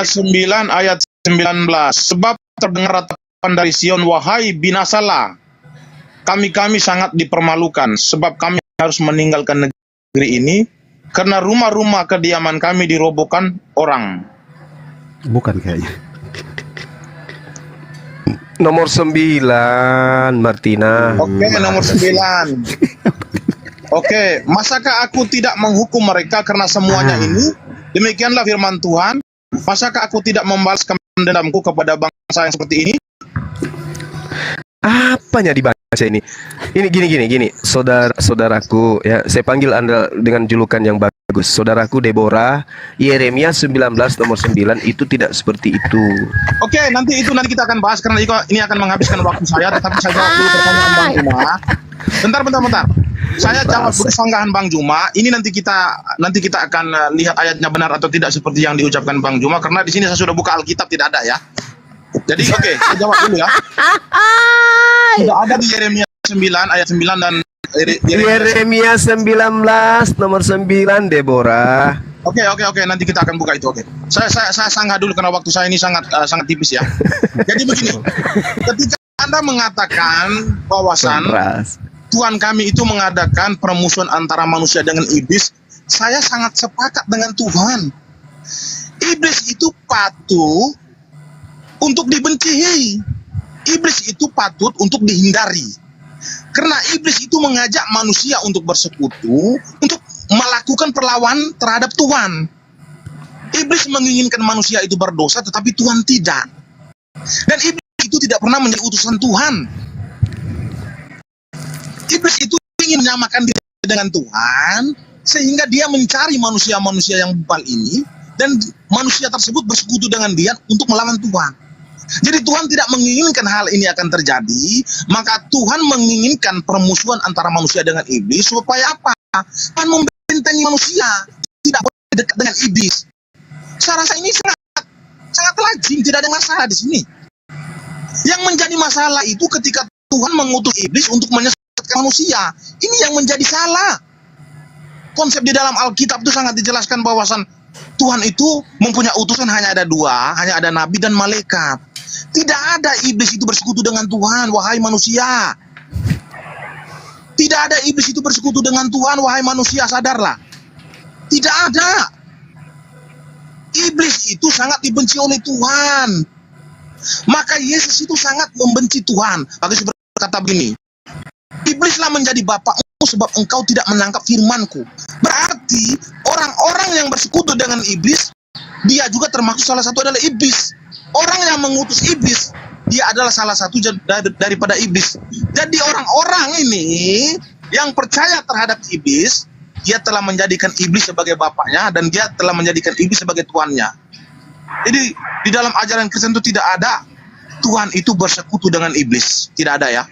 9 ayat 19. Sebab terdengar ratapan dari Sion, wahai binasalah. Kami sangat dipermalukan, sebab kami harus meninggalkan negeri ini, karena rumah-rumah kediaman kami dirobohkan orang. Bukan kayaknya. Nomor 9, Martina. Oke, nomor 9. Oke, masakah aku tidak menghukum mereka karena semuanya ini? Demikianlah firman Tuhan. Masakah aku tidak membalaskan dendamku kepada bangsa yang seperti ini? Apanya dibaca ini? Ini gini, saudaraku ya, saya panggil Anda dengan julukan yang bagus. Saudaraku Deborah, Yeremia 19 nomor 9 itu tidak seperti itu. Oke, nanti kita akan bahas karena ini akan menghabiskan waktu saya, tetapi saya jawab dulu pertanyaan Bang Juma. Bentar. Saya jawab dulu sanggahan Bang Juma. Ini nanti kita akan lihat ayatnya benar atau tidak seperti yang diucapkan Bang Juma, karena di sini saya sudah buka Alkitab, tidak ada ya. Jadi saya jawab dulu ya. Tidak ada di Yeremia 9 ayat 9 dan Yeremia 19 nomor 9, Deborah. Oke, nanti kita akan buka itu. Oke. Saya sanggah dulu karena waktu saya ini sangat tipis ya. Jadi begini. Ketika Anda mengatakan bahwasan Tuhan kami itu mengadakan permusuhan antara manusia dengan iblis, saya sangat sepakat dengan Tuhan. Iblis itu patut untuk dibenci. Iblis itu patut untuk dihindari. Karena iblis itu mengajak manusia untuk bersekutu, untuk melakukan perlawanan terhadap Tuhan. Iblis menginginkan manusia itu berdosa, tetapi Tuhan tidak. Dan iblis itu tidak pernah menjadi utusan Tuhan. Iblis itu ingin menyamakan diri dengan Tuhan, sehingga dia mencari manusia-manusia yang bebal ini, dan manusia tersebut bersekutu dengan dia untuk melawan Tuhan. Jadi Tuhan tidak menginginkan hal ini akan terjadi, maka Tuhan menginginkan permusuhan antara manusia dengan iblis supaya apa? Tuhan membentengi manusia, tidak boleh dekat dengan iblis. Saya rasa ini sangat lazim, tidak ada masalah di sini. Yang menjadi masalah itu ketika Tuhan mengutus iblis untuk menyesatkan manusia. Ini yang menjadi salah. Konsep di dalam Alkitab itu sangat dijelaskan bahwasan Tuhan itu mempunyai utusan hanya ada 2, hanya ada nabi dan malaikat. Tidak ada iblis itu bersekutu dengan Tuhan, wahai manusia. Tidak ada iblis itu bersekutu dengan Tuhan, wahai manusia, sadarlah. Tidak ada. Iblis itu sangat dibenci oleh Tuhan. Maka Yesus itu sangat membenci Tuhan. Maka seperti berkata begini, iblislah menjadi bapakmu sebab engkau tidak menangkap firmanku. Berarti orang-orang yang bersekutu dengan iblis, dia juga termasuk salah satu adalah iblis. Orang yang mengutus iblis, dia adalah salah satu daripada iblis. Jadi orang-orang ini yang percaya terhadap iblis, dia telah menjadikan iblis sebagai bapaknya, dan dia telah menjadikan iblis sebagai tuannya. Jadi di dalam ajaran Kristen itu tidak ada Tuhan itu bersekutu dengan iblis. Tidak ada ya.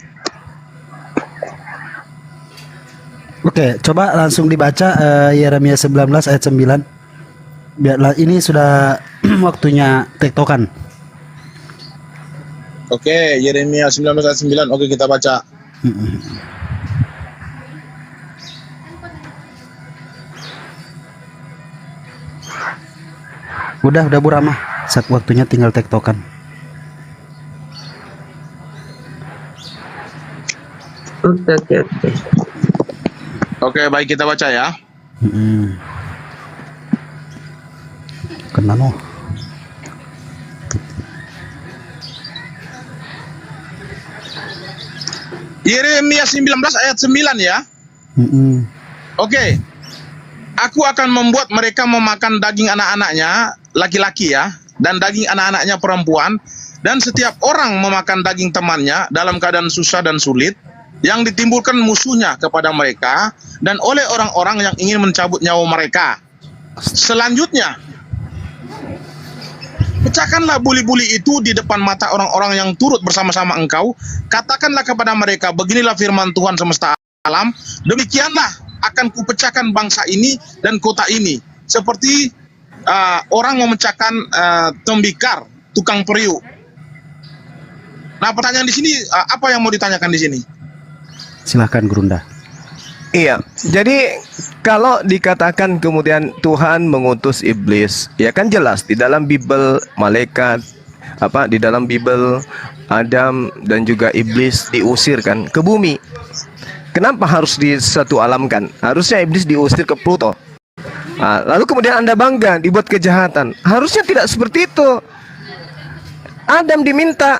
Oke, coba langsung dibaca Yeremia 19 ayat 9. Biarlah, ini sudah waktunya tektokan. Oke, Yeremia 19 ayat 9. Oke, kita baca. Udah Bu Rama. Saat waktunya tinggal tektokan. Oke. Oke, baik kita baca ya. Kena no. Yeremia 19 ayat 9 ya. Oke. Aku akan membuat mereka memakan daging anak-anaknya laki-laki ya, dan daging anak-anaknya perempuan, dan setiap orang memakan daging temannya dalam keadaan susah dan sulit yang ditimbulkan musuhnya kepada mereka dan oleh orang-orang yang ingin mencabut nyawa mereka. Selanjutnya, pecahkanlah buli-buli itu di depan mata orang-orang yang turut bersama-sama engkau. Katakanlah kepada mereka, beginilah firman Tuhan semesta alam, demikianlah akan kupecahkan bangsa ini dan kota ini, seperti orang memecahkan tembikar, tukang periuk. Nah, pertanyaan di sini, apa yang mau ditanyakan di sini? Silahkan Gurunda. Iya, jadi kalau dikatakan kemudian Tuhan mengutus iblis, ya kan jelas di dalam Bible malaikat di dalam Bible Adam dan juga iblis diusir kan ke bumi. Kenapa harus di satu alam kan? Harusnya iblis diusir ke Pluto. Lalu kemudian Anda bangga dibuat kejahatan. Harusnya tidak seperti itu.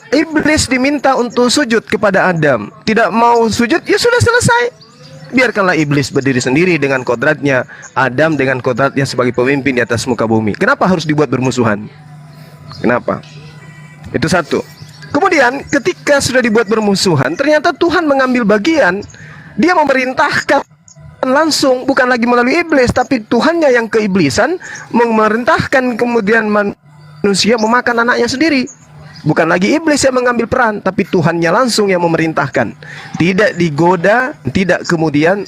Iblis diminta untuk sujud kepada Adam. Tidak mau sujud, ya sudah selesai. Biarkanlah iblis berdiri sendiri dengan kodratnya, Adam dengan kodratnya sebagai pemimpin di atas muka bumi. Kenapa harus dibuat bermusuhan? Kenapa? Itu satu. Kemudian ketika sudah dibuat bermusuhan, ternyata Tuhan mengambil bagian. Dia memerintahkan langsung, bukan lagi melalui iblis, tapi Tuhannya yang keiblisan memerintahkan kemudian manusia memakan anaknya sendiri. Bukan lagi iblis yang mengambil peran, tapi Tuhannya langsung yang memerintahkan. Tidak digoda, tidak kemudian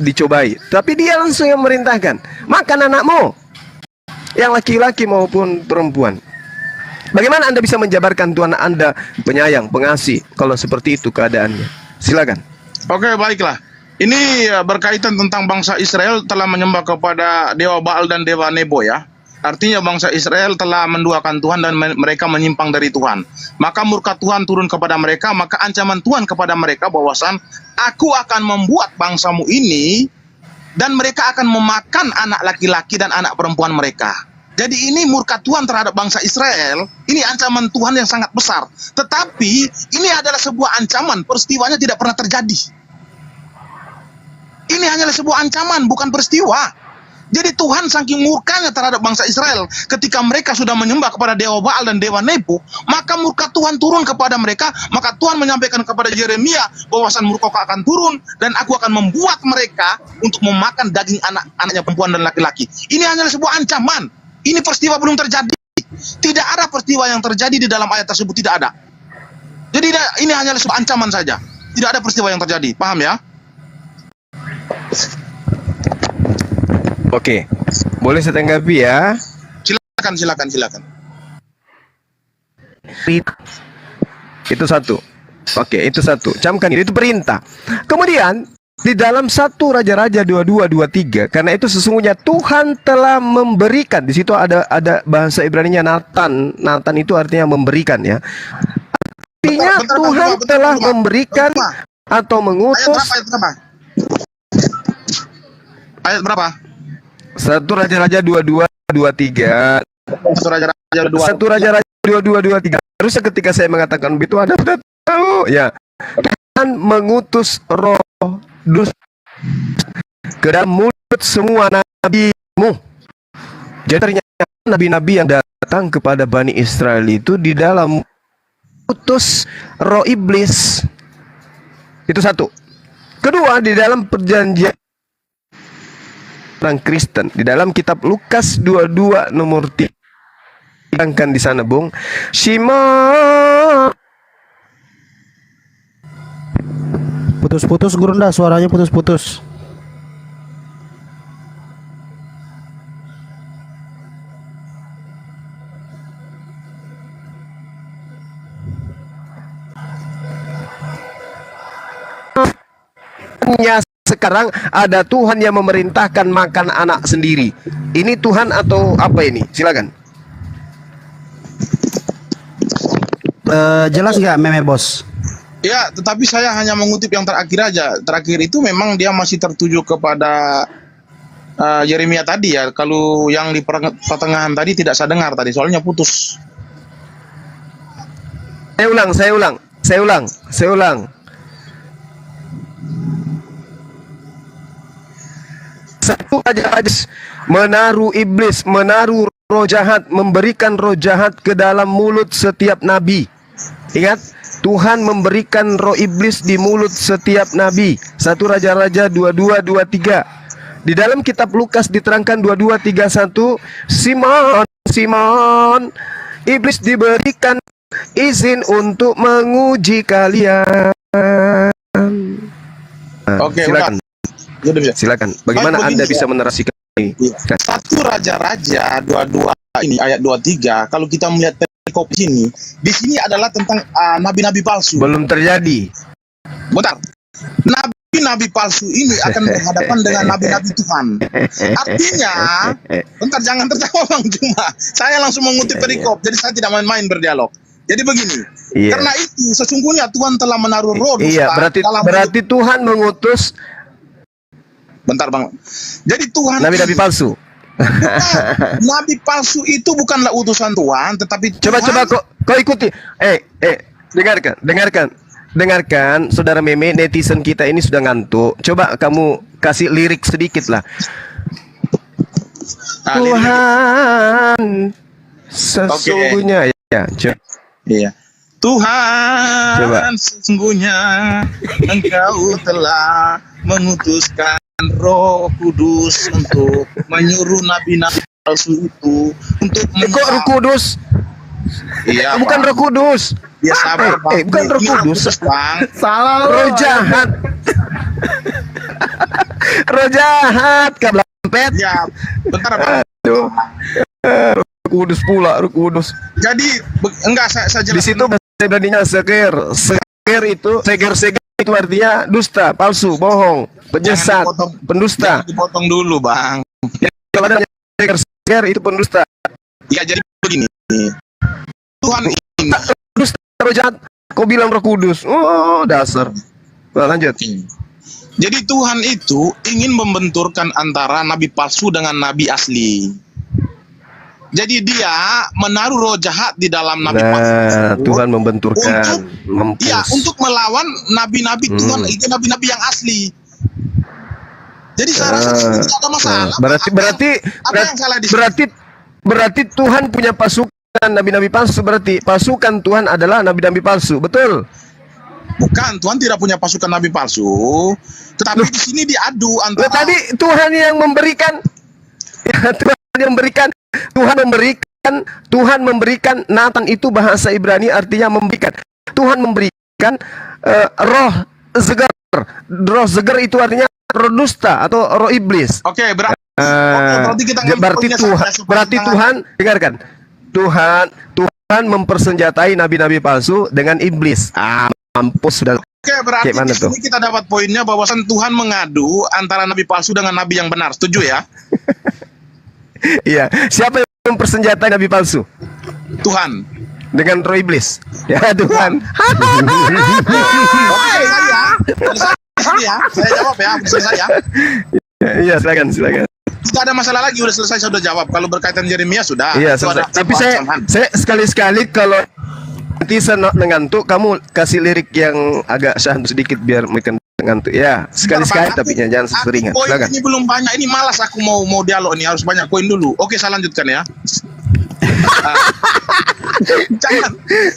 dicobai, tapi dia langsung yang memerintahkan. Makan anakmu, yang laki-laki maupun perempuan. Bagaimana Anda bisa menjabarkan Tuhan Anda penyayang, pengasih, kalau seperti itu keadaannya? Silakan. Oke, baiklah. Ini berkaitan tentang bangsa Israel telah menyembah kepada dewa Baal dan dewa Nebo ya. Artinya bangsa Israel telah menduakan Tuhan dan mereka menyimpang dari Tuhan. Maka murka Tuhan turun kepada mereka, maka ancaman Tuhan kepada mereka bahwasan aku akan membuat bangsamu ini dan mereka akan memakan anak laki-laki dan anak perempuan mereka. Jadi ini murka Tuhan terhadap bangsa Israel. Ini ancaman Tuhan yang sangat besar. Tetapi ini adalah sebuah ancaman, peristiwanya tidak pernah terjadi. Ini hanyalah sebuah ancaman, bukan peristiwa. Jadi Tuhan saking murkanya terhadap bangsa Israel, ketika mereka sudah menyembah kepada dewa Baal dan dewa Nebo, maka murka Tuhan turun kepada mereka. Maka Tuhan menyampaikan kepada Yeremia bahwasan murka akan turun dan aku akan membuat mereka untuk memakan daging anak-anaknya perempuan dan laki-laki. Ini hanyalah sebuah ancaman. Ini peristiwa belum terjadi. Tidak ada peristiwa yang terjadi di dalam ayat tersebut, tidak ada. Jadi ini hanyalah sebuah ancaman saja. Tidak ada peristiwa yang terjadi. Paham ya? Oke, boleh saya tanggapi ya? Silakan. Itu satu. Oke, itu satu. Camkan itu perintah. Kemudian di dalam 1 Raja-Raja 22:23, karena itu sesungguhnya Tuhan telah memberikan. Di situ ada bahasa Ibrani-nya Nathan. Nathan itu artinya memberikan ya. Artinya Tuhan telah memberikan atau mengutus. Ayat berapa? 1 Raja-Raja 22:23. 1 Raja-Raja 22:23. Harusnya ketika saya mengatakan begitu Anda sudah tahu ya. Tuhan mengutus roh dusta ke dalam mulut semua nabimu. Jadi ternyata nabi-nabi yang datang kepada Bani Israel itu di dalam utus roh iblis. Itu satu. Kedua, di dalam perjanjian orang Kristen di dalam kitab Lukas 22 nomor 3 dikatakan di sana, Bung, Shima. Putus-putus Gurunda, suaranya putus-putus. Sekarang ada Tuhan yang memerintahkan makan anak sendiri. Ini Tuhan atau apa ini? Silakan. Jelas nggak Meme Bos? Ya, tetapi saya hanya mengutip yang terakhir aja. Terakhir itu memang dia masih tertuju kepada Yeremia tadi ya. Kalau yang di pertengahan tadi tidak saya dengar tadi, soalnya putus. Saya ulang. Satu raja menaruh iblis, menaruh roh jahat, memberikan roh jahat ke dalam mulut setiap nabi. Ingat, Tuhan memberikan roh iblis di mulut setiap nabi. 1 Raja-Raja 22:23. Di dalam kitab Lukas diterangkan 22:31, Simon, iblis diberikan izin untuk menguji kalian. Oke, silakan. Silakan. Bagaimana Baik, Anda begini, bisa menerasikan ini? Iya. 1 Raja-Raja 22 ini ayat 23. Kalau kita melihat perikop di sini adalah tentang nabi-nabi palsu. Belum terjadi. Bentar. Nabi-nabi palsu ini akan berhadapan dengan nabi-nabi Tuhan. Artinya, bentar, jangan tertawa Bang Cuma. Saya langsung mengutip perikop, jadi saya tidak main-main berdialog. Jadi begini, Iya. karena itu sesungguhnya Tuhan telah menaruh roh Iya, berarti Tuhan mengutus bentar Bang. Jadi Tuhan nabi-nabi palsu. nabi palsu itu bukanlah utusan Tuhan, tetapi Coba Tuhan, kau ikuti. Dengarkan, saudara Meme, netizen kita ini sudah ngantuk. Coba kamu kasih lirik sedikit lah. Tuhan sesungguhnya ya. Coba. Iya. Tuhan, Coba. sesungguhnya Engkau telah mengutuskan Roh Kudus untuk menyuruh nabi-nabi palsu itu untuk Kok Roh Kudus? Iya, Bukan Bang. Roh Kudus. Ya sabar, Bang. bukan Roh Ini Kudus. Bang. Salah. Roh jahat. Roh jahat, kablampet. Ya, bentar, Bang. Aduh. Roh Kudus pula, Roh Kudus. Jadi enggak saya Di jelaskan. situ bahasa Ibraninya seger itu artinya dusta, palsu, bohong, penyesat, Jangan dipotong. pendusta. Jangan dipotong dulu, Bang. Kalau ada seger itu pendusta. Ya, jadi begini. Tuhan ini Dusta, roh jahat. Kau bilang Roh Kudus. Oh, dasar. Nah, lanjut. Jadi Tuhan itu ingin membenturkan antara nabi palsu dengan nabi asli. Jadi dia menaruh roh jahat di dalam nabi palsu. Nah, Tuhan membenturkan, Iya, mampus. untuk melawan nabi-nabi Tuhan, itu nabi-nabi yang asli. Jadi saya rasa tidak ada masalah. Apa yang salah di sini? Berarti Tuhan punya pasukan nabi-nabi palsu. Berarti pasukan Tuhan adalah nabi-nabi palsu, betul? Bukan, Tuhan tidak punya pasukan nabi palsu. Tetapi di sini diadu antara Tadi Tuhan yang memberikan, ya, Tuhan memberikan Nathan itu bahasa Ibrani artinya memberikan. Tuhan memberikan roh zegar. Roh zegar itu artinya roh dusta atau roh iblis. Oke, berarti kita ngambil Berarti poinnya Tuhan, saja supaya berarti jangan- Tuhan, dengarkan. Tuhan mempersenjatai nabi-nabi palsu dengan iblis. Mampus sudah. Oke, berarti Kayak mana di sini kita dapat poinnya bahwasan Tuhan mengadu antara nabi palsu dengan nabi yang benar. Setuju ya? Iya. Siapa yang mempersenjatai nabi palsu? Tuhan. Dengan roh iblis. Ya Tuhan. Oke, saya jawab ya, selesai ya. Iya, silakan. Tidak ada masalah lagi, udah selesai, saya sudah jawab. Kalau berkaitan Yeremia sudah. Iya, Itu ada selesai. Tapi saya sekali-sekali kalau nanti saya ngantuk, kamu kasih lirik yang agak syahdu sedikit biar mereka ngantuk. Ya, sekali-sekali tapi jangan seseringan. Poin Silakan. ini belum banyak, ini malas aku mau dialog ini, harus banyak koin dulu. Oke, saya lanjutkan ya. Jangan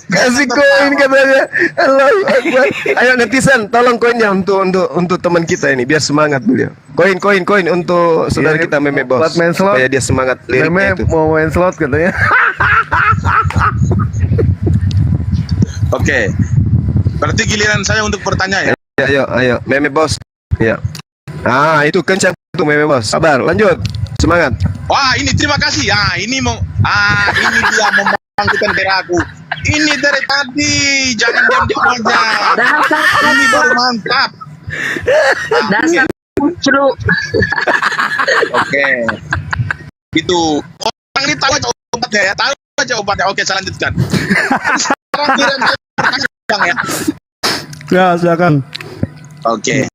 Kasih koin katanya. Allahu Akbar. Ayo netizen, tolong koinnya untuk teman kita ini biar semangat beliau. Koin untuk saudara Iya, kita Meme Bos buat main slot. supaya dia semangat liriknya Meme itu. mau main slot katanya. Oke. Berarti giliran saya untuk bertanya ya. Ayo, Meme Bos. Ya. Itu kencang tuh Meme Bos. Sabar, lanjut. Semangat. Wah, ini terima kasih. Ini ini dia membangkitkan aku. Ini dari tadi, jangan diam-diam aja. Dasar Ini baru mantap. dasar lucu. Oke. Itu orang ini tahu aja obatnya ya, tahu aja obatnya. Oke, saya lanjutkan. Sekarang giliran saya bertanya, Bang, ya. Ya, silakan. Oke.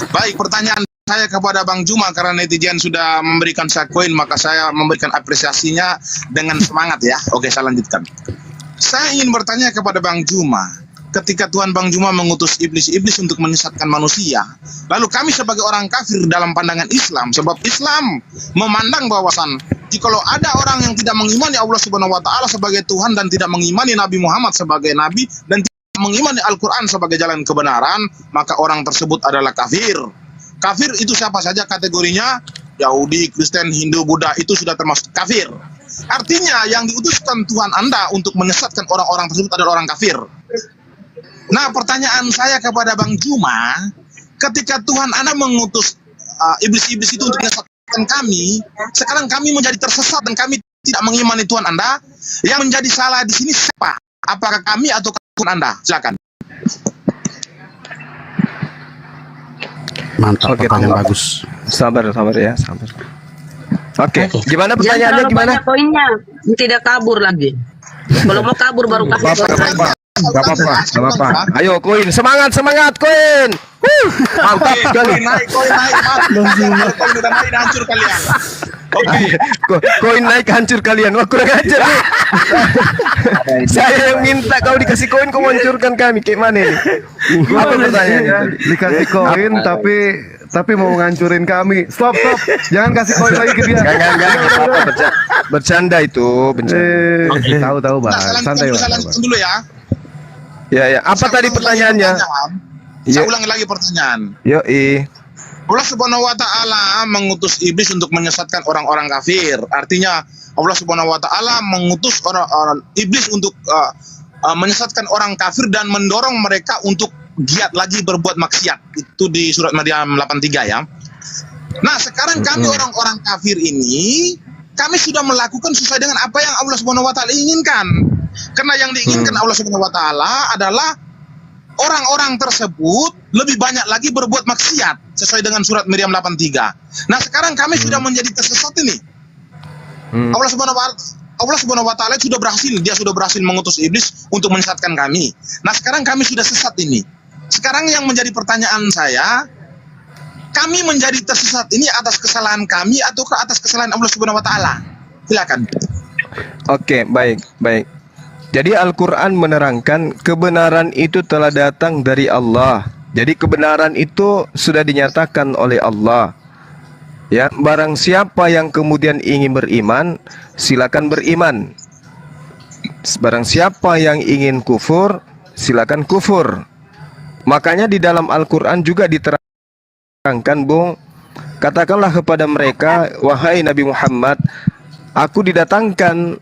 Baik, pertanyaan saya kepada Bang Juma, karena netizen sudah memberikan saya koin, maka saya memberikan apresiasinya dengan semangat ya. Oke, saya lanjutkan. Saya ingin bertanya kepada Bang Juma, ketika Tuhan Bang Juma mengutus iblis-iblis untuk menyesatkan manusia, lalu kami sebagai orang kafir dalam pandangan Islam, sebab Islam memandang bahwasan jikalau ada orang yang tidak mengimani Allah Subhanahu wa taala sebagai Tuhan dan tidak mengimani Nabi Muhammad sebagai nabi dan tidak mengimani Al-Qur'an sebagai jalan kebenaran, maka orang tersebut adalah kafir. Kafir itu siapa saja kategorinya? Yahudi, Kristen, Hindu, Buddha, itu sudah termasuk kafir. Artinya yang diutuskan Tuhan Anda untuk menyesatkan orang-orang tersebut adalah orang kafir. Nah, pertanyaan saya kepada Bang Juma, ketika Tuhan Anda mengutus iblis-iblis itu untuk menyesatkan kami, sekarang kami menjadi tersesat dan kami tidak mengimani Tuhan Anda, yang menjadi salah di sini siapa? Apakah kami atau Tuhan Anda? Silakan. Mantap, Oke, pertanyaan tanggapan. bagus. Sabar ya, sabar. Oke, gimana Jangan pertanyaannya terlalu gimana? banyak koinnya, tidak kabur lagi. Kalau mau kabur baru kabur. Gak apa-apa. Ayo koin, semangat koin. Mantap sekali. Koin naik, Mas. Koin udah naik, hancur kalian. Oke. Koin naik hancur kalian. Wah, kurang ajar nih. Saya yang minta kau dikasih koin, kau hancurkan kami. Kayak mana ini? Apa pertanyaannya? Dikasih koin tapi mau ngancurin kami. Stop. Jangan kasih koin lagi ke dia. Enggak. Bercanda itu, bercanda. Tahu, Bang. Nah, Santai, saya Bang. lanjutkan dulu ya. Ya. Apa tadi pertanyaannya? Saya Ya. ulangi lagi pertanyaan. Yoi. Allah Subhanahu wa taala mengutus iblis untuk menyesatkan orang-orang kafir. Artinya Allah Subhanahu wa taala mengutus orang iblis untuk menyesatkan orang kafir dan mendorong mereka untuk giat lagi berbuat maksiat. Itu di surat Maryam 83 ya. Nah, sekarang kami orang-orang kafir ini, kami sudah melakukan sesuai dengan apa yang Allah Subhanahu wa taala inginkan. Karena yang diinginkan Allah Subhanahu wa taala adalah orang-orang tersebut lebih banyak lagi berbuat maksiat sesuai dengan surat Maryam 83. Nah, sekarang kami sudah menjadi tersesat ini. Allah Subhanahu wa taala sudah berhasil mengutus iblis untuk menyesatkan kami. Nah, sekarang kami sudah sesat ini. Sekarang yang menjadi pertanyaan saya, kami menjadi tersesat ini atas kesalahan kami ataukah atas kesalahan Allah Subhanahu wa taala? Silakan. Oke, baik. Jadi Al-Quran menerangkan kebenaran itu telah datang dari Allah. Jadi kebenaran itu sudah dinyatakan oleh Allah. Ya, barang siapa yang kemudian ingin beriman, silakan beriman. Barang siapa yang ingin kufur, silakan kufur. Makanya di dalam Al-Quran juga diterangkan, Bung, katakanlah kepada mereka, wahai Nabi Muhammad, aku didatangkan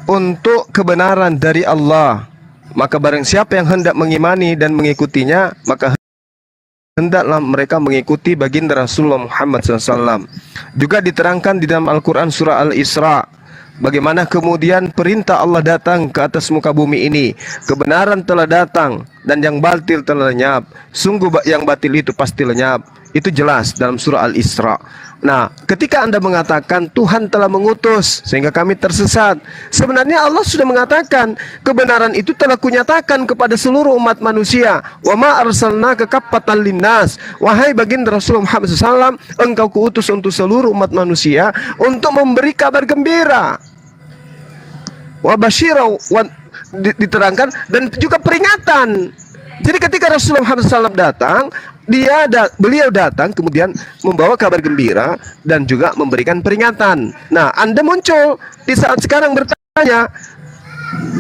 untuk kebenaran dari Allah. Maka barang siapa yang hendak mengimani dan mengikutinya, maka hendaklah mereka mengikuti baginda Rasulullah Muhammad SAW. Juga diterangkan di dalam Al-Quran surah Al-Isra, bagaimana kemudian perintah Allah datang ke atas muka bumi ini. Kebenaran telah datang dan yang batil telah lenyap. Sungguh yang batil itu pasti lenyap. Itu jelas dalam surah Al-Isra. Nah, ketika Anda mengatakan Tuhan telah mengutus sehingga kami tersesat, sebenarnya Allah sudah mengatakan kebenaran itu telah kunyatakan kepada seluruh umat manusia. Wa ma arsalnaka kaffatan linnas. Wahai baginda Rasulullah Muhammad SAW, engkau kuutus untuk seluruh umat manusia untuk memberi kabar gembira. Wa basyira, diterangkan, dan juga peringatan. Jadi ketika Rasulullah Muhammad SAW datang, beliau datang kemudian membawa kabar gembira dan juga memberikan peringatan. Nah, Anda muncul di saat sekarang bertanya,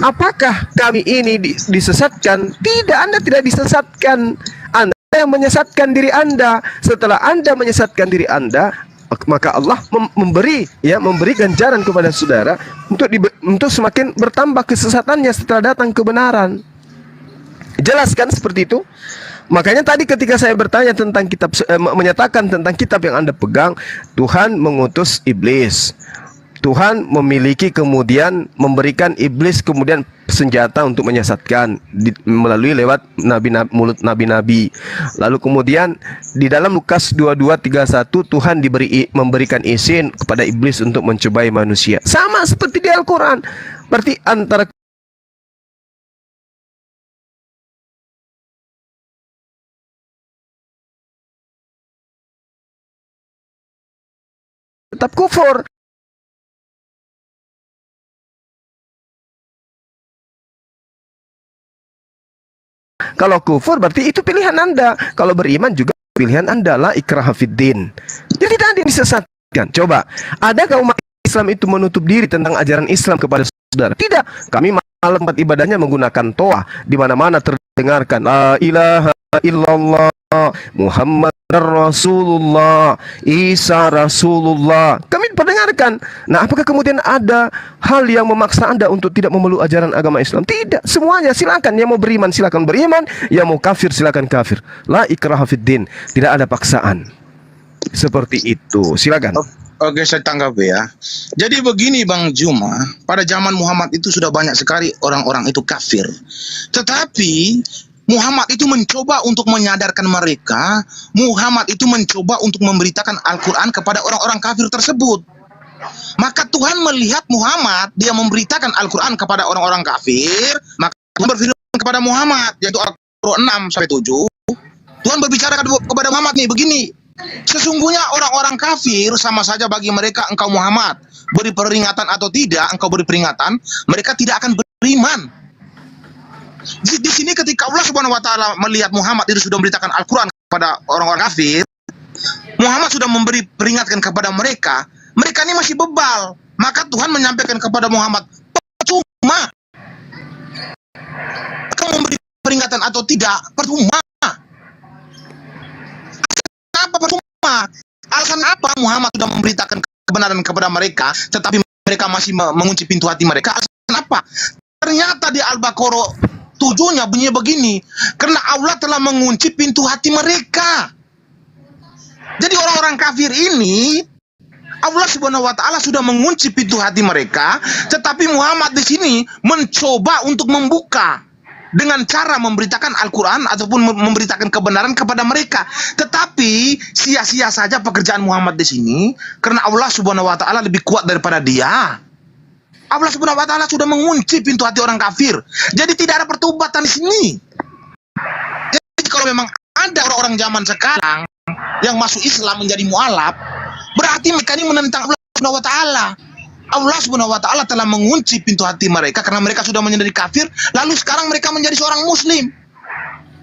apakah kami ini disesatkan? Tidak, Anda tidak disesatkan. Anda yang menyesatkan diri Anda. Setelah Anda menyesatkan diri Anda, maka Allah memberi ganjaran kepada saudara untuk semakin bertambah kesesatannya setelah datang kebenaran. Jelaskan seperti itu. Makanya tadi ketika saya bertanya tentang kitab, menyatakan tentang kitab yang Anda pegang, Tuhan mengutus iblis. Tuhan memiliki kemudian memberikan iblis kemudian senjata untuk menyesatkan melalui lewat mulut nabi-nabi. Lalu kemudian di dalam Lukas 22:31 Tuhan memberikan izin kepada iblis untuk mencobai manusia. Sama seperti di Al-Quran. Berarti antara tetap kufur. Kalau kufur berarti itu pilihan Anda. Kalau beriman juga pilihan Anda. La ikraha fiddin. Jadi tidak ada yang disesatkan. Coba, adakah umat Islam itu menutup diri tentang ajaran Islam kepada saudara? Tidak. Kami malam tempat ibadahnya menggunakan toa, di mana-mana terdengarkan la ilaha illallah Muhammad Rasulullah, Isa Rasulullah. Kami perdengarkan. Nah, apakah kemudian ada hal yang memaksa Anda untuk tidak memeluk ajaran agama Islam? Tidak. Semuanya silakan. Yang mau beriman silakan beriman, yang mau kafir silakan kafir. La ikraha fiddin. Tidak ada paksaan. Seperti itu. Silakan. Oke, saya tanggapi ya. Jadi begini Bang Juma, pada zaman Muhammad itu sudah banyak sekali orang-orang itu kafir. Tetapi Muhammad itu mencoba untuk menyadarkan mereka, Muhammad itu mencoba untuk memberitakan Al-Quran kepada orang-orang kafir tersebut. Maka Tuhan melihat Muhammad, dia memberitakan Al-Quran kepada orang-orang kafir, maka Tuhan berfirman kepada Muhammad, yaitu Al-Quran 6-7, Tuhan berbicara kepada Muhammad nih, begini, sesungguhnya orang-orang kafir sama saja bagi mereka engkau Muhammad, beri peringatan atau tidak, engkau beri peringatan, mereka tidak akan beriman. Di sini ketika Allah Subhanahu wa taala melihat Muhammad itu sudah memberitakan Al-Qur'an kepada orang-orang kafir, Muhammad sudah memberi peringatan kepada mereka, mereka ini masih bebal. Maka Tuhan menyampaikan kepada Muhammad, percuma kamu memberi peringatan atau tidak, percuma. Apa percuma? Alasan apa Muhammad sudah memberitakan kebenaran kepada mereka, tetapi mereka masih mengunci pintu hati mereka? Alasan apa? Ternyata di Al-Baqarah 7-nya bunyinya begini, karena Allah telah mengunci pintu hati mereka. Jadi orang-orang kafir ini, Allah Subhanahu wa taala sudah mengunci pintu hati mereka, tetapi Muhammad di sini mencoba untuk membuka dengan cara memberitakan Al-Quran ataupun memberitakan kebenaran kepada mereka. Tetapi sia-sia saja pekerjaan Muhammad di sini, karena Allah Subhanahu wa taala lebih kuat daripada dia. Allah Subhanahu wa taala sudah mengunci pintu hati orang kafir. Jadi tidak ada pertobatan di sini. Jadi kalau memang ada orang-orang zaman sekarang yang masuk Islam menjadi mualaf, berarti mereka ini menentang Allah Subhanahu wa taala. Allah Subhanahu wa taala telah mengunci pintu hati mereka karena mereka sudah menjadi kafir, lalu sekarang mereka menjadi seorang muslim.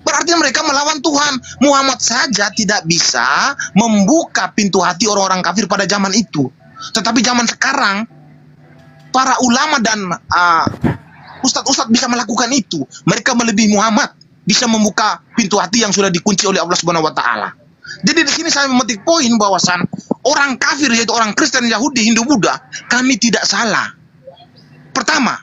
Berarti mereka melawan Tuhan. Muhammad saja tidak bisa membuka pintu hati orang-orang kafir pada zaman itu. Tetapi zaman sekarang para ulama dan ustadz-ustadz bisa melakukan itu. Mereka melebihi Muhammad, bisa membuka pintu hati yang sudah dikunci oleh Allah Subhanahu wa taala. Jadi di sini saya memetik poin bahwasan orang kafir yaitu orang Kristen, Yahudi, Hindu, Buddha, kami tidak salah. Pertama,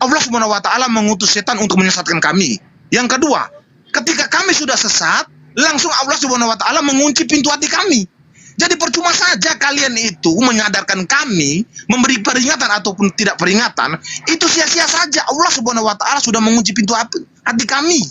Allah Subhanahu wa taala mengutus setan untuk menyesatkan kami. Yang kedua, ketika kami sudah sesat, langsung Allah Subhanahu wa taala mengunci pintu hati kami. Jadi percuma saja kalian itu menyadarkan kami, memberi peringatan ataupun tidak peringatan, itu sia-sia saja. Allah Subhanahu wa taala sudah mengunci pintu hati kami.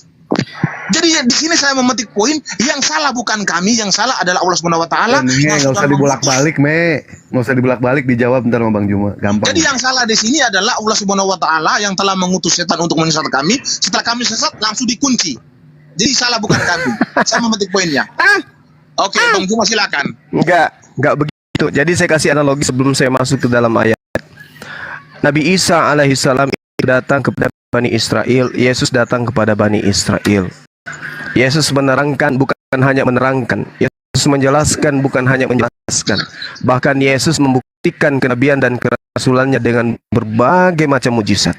Jadi di sini saya memetik poin, yang salah bukan kami, yang salah adalah Allah Subhanahu wa taala. Nggak usah dibolak-balik, nggak usah dibolak-balik, dijawab bentar sama Bang Juma, gampang. Jadi yang salah di sini adalah Allah Subhanahu wa taala yang telah mengutus setan untuk menyesatkan kami. Setelah kami sesat langsung dikunci. Jadi salah bukan kami. Saya memetik poinnya. Oke, Bang Juma silakan. Enggak begitu. Jadi saya kasih analogi sebelum saya masuk ke dalam ayat. Nabi Isa alaihissalam datang kepada Bani Israel, Yesus datang kepada Bani Israel. Yesus menerangkan, bukan hanya menerangkan. Yesus menjelaskan, bukan hanya menjelaskan. Bahkan Yesus membuktikan kenabian dan kerasulannya dengan berbagai macam mujizat.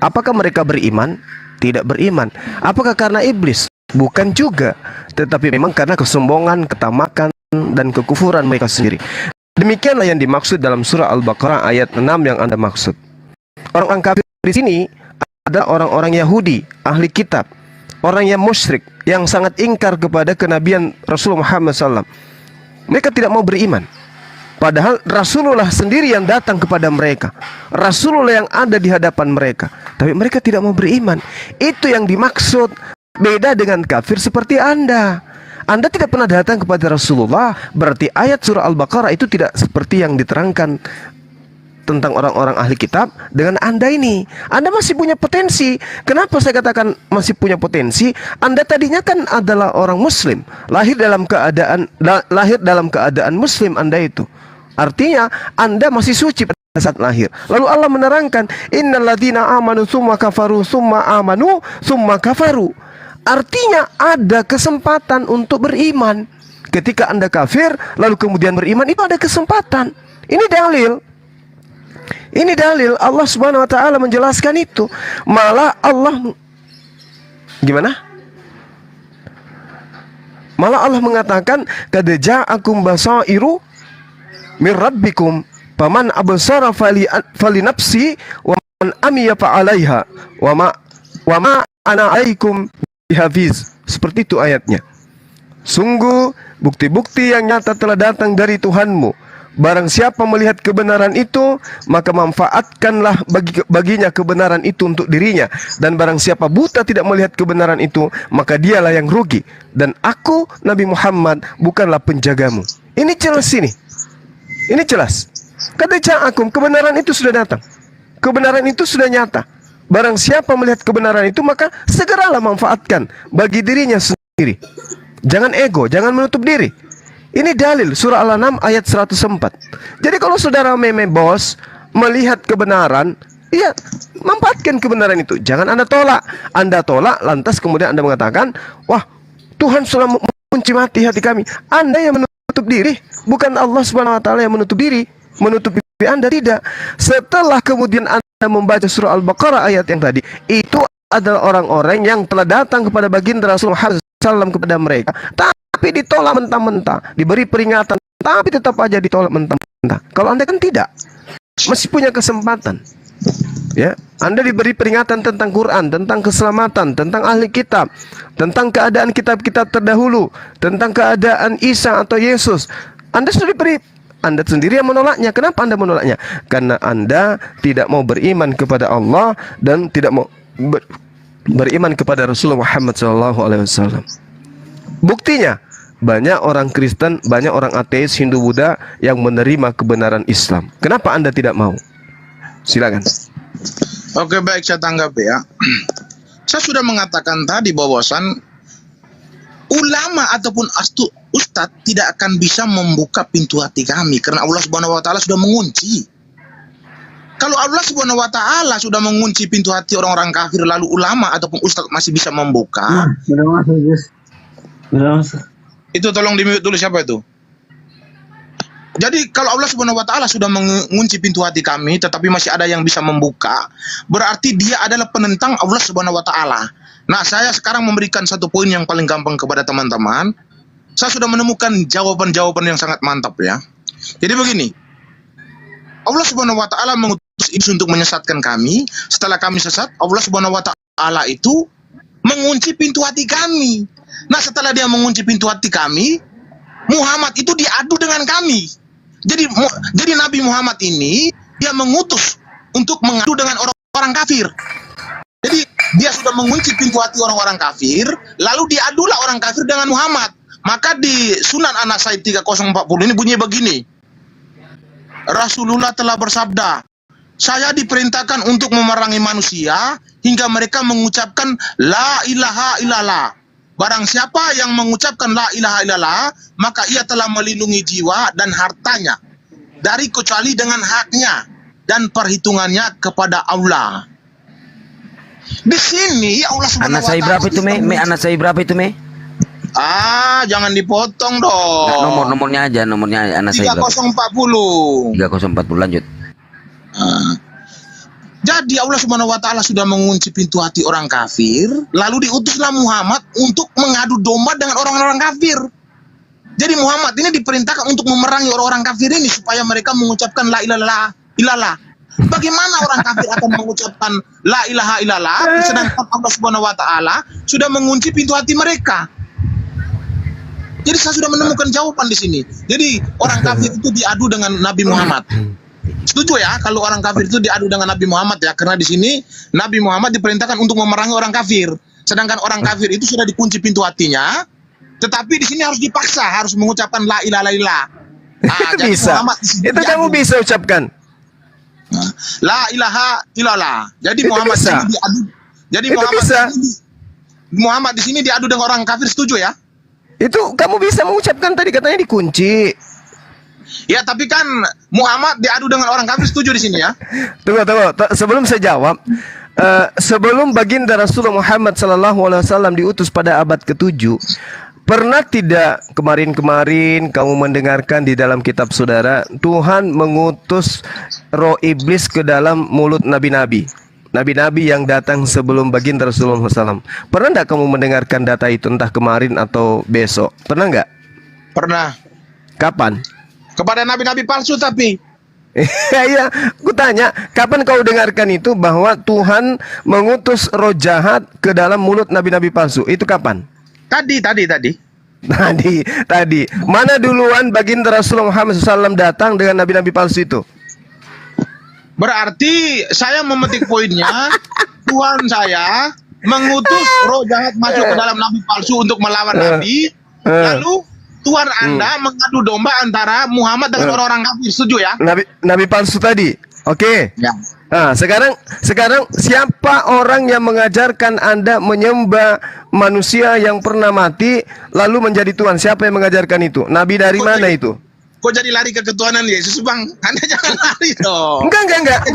Apakah mereka beriman? Tidak beriman. Apakah karena iblis? Bukan juga. Tetapi memang karena kesombongan, ketamakan, dan kekufuran mereka sendiri. Demikianlah yang dimaksud dalam surah Al-Baqarah ayat 6 yang Anda maksud. Orang-orang kafir di sini adalah orang-orang Yahudi, ahli kitab, orang yang musyrik, yang sangat ingkar kepada kenabian Rasulullah Muhammad SAW. Mereka tidak mau beriman. Padahal Rasulullah sendiri yang datang kepada mereka, Rasulullah yang ada di hadapan mereka, tapi mereka tidak mau beriman. Itu yang dimaksud. Beda dengan kafir seperti Anda. Anda tidak pernah datang kepada Rasulullah, berarti ayat surah Al-Baqarah itu tidak seperti yang diterangkan tentang orang-orang ahli kitab dengan Anda ini. Anda masih punya potensi. Kenapa saya katakan masih punya potensi? Anda tadinya kan adalah orang muslim, lahir dalam keadaan muslim Anda itu. Artinya Anda masih suci pada saat lahir. Lalu Allah menerangkan, innalladzina amanu summa kafaru summa amanu summa kafaru. Artinya ada kesempatan untuk beriman. Ketika Anda kafir lalu kemudian beriman, itu ada kesempatan. Ini dalil. Ini dalil Allah Subhanahu wa taala menjelaskan itu. Malah Allah gimana? Malah Allah mengatakan, qad ja'akum basairu mir rabbikum faman absara fali nafsi wa man amiya fa 'alaiha wa ma ana 'alaikum bihafiz. Seperti itu ayatnya. Sungguh bukti-bukti yang nyata telah datang dari Tuhanmu. Barang siapa melihat kebenaran itu, maka manfaatkanlah baginya kebenaran itu untuk dirinya. Dan barang siapa buta tidak melihat kebenaran itu, maka dialah yang rugi. Dan aku, Nabi Muhammad, bukanlah penjagamu. Ini jelas ini. Ini jelas. Kata ja'akum, kebenaran itu sudah datang. Kebenaran itu sudah nyata. Barang siapa melihat kebenaran itu, maka segeralah manfaatkan bagi dirinya sendiri. Jangan ego, jangan menutup diri. Ini dalil surah Al-An'am ayat 104. Jadi kalau saudara bos melihat kebenaran, ya manfaatkan kebenaran itu. Jangan Anda tolak. Anda tolak lantas kemudian Anda mengatakan, wah Tuhan sudah mengunci hati kami. Anda yang menutup diri, bukan Allah Subhanahu wa taala yang menutup diri. Menutup diri Anda tidak. Setelah kemudian Anda membaca surah Al-Baqarah ayat yang tadi, itu adalah orang-orang yang telah datang kepada baginda Rasulullah SAW kepada mereka, tapi ditolak mentah-mentah, diberi peringatan, tapi tetap aja ditolak mentah-mentah. Kalau Anda kan tidak, masih punya kesempatan. Ya, Anda diberi peringatan tentang Quran, tentang keselamatan, tentang ahli kitab, tentang keadaan kitab-kitab terdahulu, tentang keadaan Isa atau Yesus. Anda sudah diberi, Anda sendiri yang menolaknya. Kenapa Anda menolaknya? Karena Anda tidak mau beriman kepada Allah dan tidak mau beriman kepada Rasulullah Muhammad SAW. Buktinya, banyak orang Kristen, banyak orang ateis, Hindu, Buddha yang menerima kebenaran Islam. Kenapa Anda tidak mau? Silakan. Oke, baik, saya tanggapi ya. Saya sudah mengatakan tadi bahwasan ulama ataupun ustadz tidak akan bisa membuka pintu hati kami karena Allah Subhanahu wa taala sudah mengunci. Kalau Allah Subhanahu wa taala sudah mengunci pintu hati orang-orang kafir, lalu ulama ataupun ustadz masih bisa membuka. Itu tolong di-mute dulu, siapa itu? Jadi kalau Allah Subhanahu wa taala sudah mengunci pintu hati kami tetapi masih ada yang bisa membuka, berarti dia adalah penentang Allah Subhanahu wa taala. Nah, saya sekarang memberikan satu poin yang paling gampang kepada teman-teman. Saya sudah menemukan jawaban-jawaban yang sangat mantap ya. Jadi begini. Allah Subhanahu wa taala mengutus iblis untuk menyesatkan kami. Setelah kami sesat, Allah Subhanahu wa taala itu mengunci pintu hati kami. Nah, setelah dia mengunci pintu hati kami, Muhammad itu diadu dengan kami. Jadi Nabi Muhammad ini dia mengutus untuk mengadu dengan orang-orang kafir. Jadi dia sudah mengunci pintu hati orang-orang kafir, lalu diadulah orang kafir dengan Muhammad. Maka di Sunan An-Nasai 3040 ini bunyi begini. Rasulullah telah bersabda, saya diperintahkan untuk memerangi manusia hingga mereka mengucapkan la ilaha illallah. Barang siapa yang mengucapkan la ilaha illallah, maka ia telah melindungi jiwa dan hartanya dari kecuali dengan haknya dan perhitungannya kepada Allah. Di sini Allah Subhanahu wa taala. Anak saya berapa itu, Me? Anak saya berapa itu, Me? Jangan dipotong dong. Nah, nomornya aja anak saya berapa? 3040. 3040, lanjut. Jadi Allah Subhanahu wa taala sudah mengunci pintu hati orang kafir, lalu diutuslah Muhammad untuk mengadu domba dengan orang-orang kafir. Jadi Muhammad ini diperintahkan untuk memerangi orang-orang kafir ini supaya mereka mengucapkan la ilaha illallah. Bagaimana orang kafir akan mengucapkan la ilaha illallah sedangkan Allah Subhanahu wa taala sudah mengunci pintu hati mereka? Jadi saya sudah menemukan jawaban di sini. Jadi orang kafir itu diadu dengan Nabi Muhammad. Setuju ya kalau orang kafir itu diadu dengan Nabi Muhammad ya, karena di sini Nabi Muhammad diperintahkan untuk memerangi orang kafir, sedangkan orang kafir itu sudah dikunci pintu hatinya, tetapi di sini harus dipaksa, harus mengucapkan la ilaha illallah. Itu bisa. Itu kamu bisa ucapkan. La ilaha illallah. Jadi itu Muhammad bisa. Ini diadu. Jadi itu Muhammad di sini diadu dengan orang kafir, setuju ya? Itu kamu bisa mengucapkan, tadi katanya dikunci. Ya, tapi kan Muhammad diadu dengan orang kafir, setuju di sini ya? Tunggu. Sebelum saya jawab, sebelum baginda Rasulullah Muhammad SAW diutus pada abad ke-7, pernah tidak kemarin-kemarin kamu mendengarkan di dalam kitab saudara, Tuhan mengutus roh iblis ke dalam mulut nabi-nabi? Nabi-nabi yang datang sebelum baginda Rasulullah SAW. Pernah enggak kamu mendengarkan data itu, entah kemarin atau besok? Pernah enggak? Pernah. Kapan? Kepada nabi-nabi palsu tapi. Iya, aku tanya, kapan kau dengarkan itu bahwa Tuhan mengutus roh jahat ke dalam mulut nabi-nabi palsu? Itu kapan? Tadi. Tadi. Mana duluan baginda Rasulullah Muhammad SAW datang dengan nabi-nabi palsu itu? Berarti saya memetik poinnya, Tuhan saya mengutus roh jahat masuk ke dalam nabi palsu untuk melawan nabi, lalu Tuhan Anda mengadu domba antara Muhammad dengan orang-orang kafir, setuju ya? Nabi palsu tadi. Oke. Ya. Nah, sekarang siapa orang yang mengajarkan Anda menyembah manusia yang pernah mati lalu menjadi Tuhan? Siapa yang mengajarkan itu? Nabi dari mana itu? Kok jadi lari ke ketuhanan Yesus, Bang? Anda jangan lari dong. Enggak,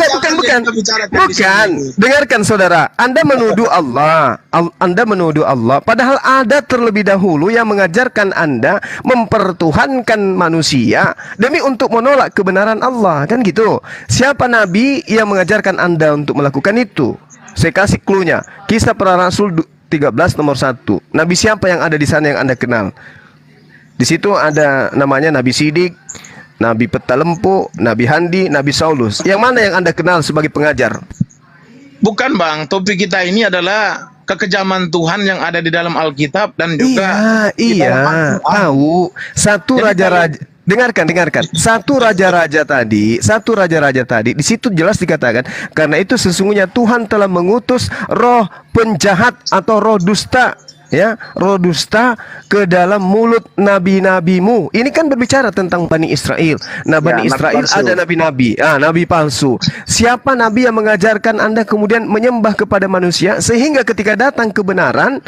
bukan. Dengarkan saudara, Anda menuduh Allah. Anda menuduh Allah, padahal ada terlebih dahulu yang mengajarkan Anda mempertuhankan manusia demi untuk menolak kebenaran Allah, kan gitu. Siapa nabi yang mengajarkan Anda untuk melakukan itu? Saya kasih clue-nya. Kisah Para Rasul 13 nomor 1. Nabi siapa yang ada di sana yang Anda kenal? Di situ ada namanya Nabi Sidik, Nabi Petalempu, Nabi Handi, Nabi Saulus. Yang mana yang Anda kenal sebagai pengajar? Bukan, Bang. Topik kita ini adalah kekejaman Tuhan yang ada di dalam Alkitab dan juga Iya, tahu. Satu raja-raja. Dengarkan. Satu raja-raja tadi, di situ jelas dikatakan, karena itu sesungguhnya Tuhan telah mengutus roh penjahat atau roh dusta, ya, roh dusta ke dalam mulut nabi-nabimu. Ini kan berbicara tentang Bani Israel. Nah, Bani Israel ada nabi-nabi, nabi palsu. Siapa nabi yang mengajarkan Anda kemudian menyembah kepada manusia sehingga ketika datang kebenaran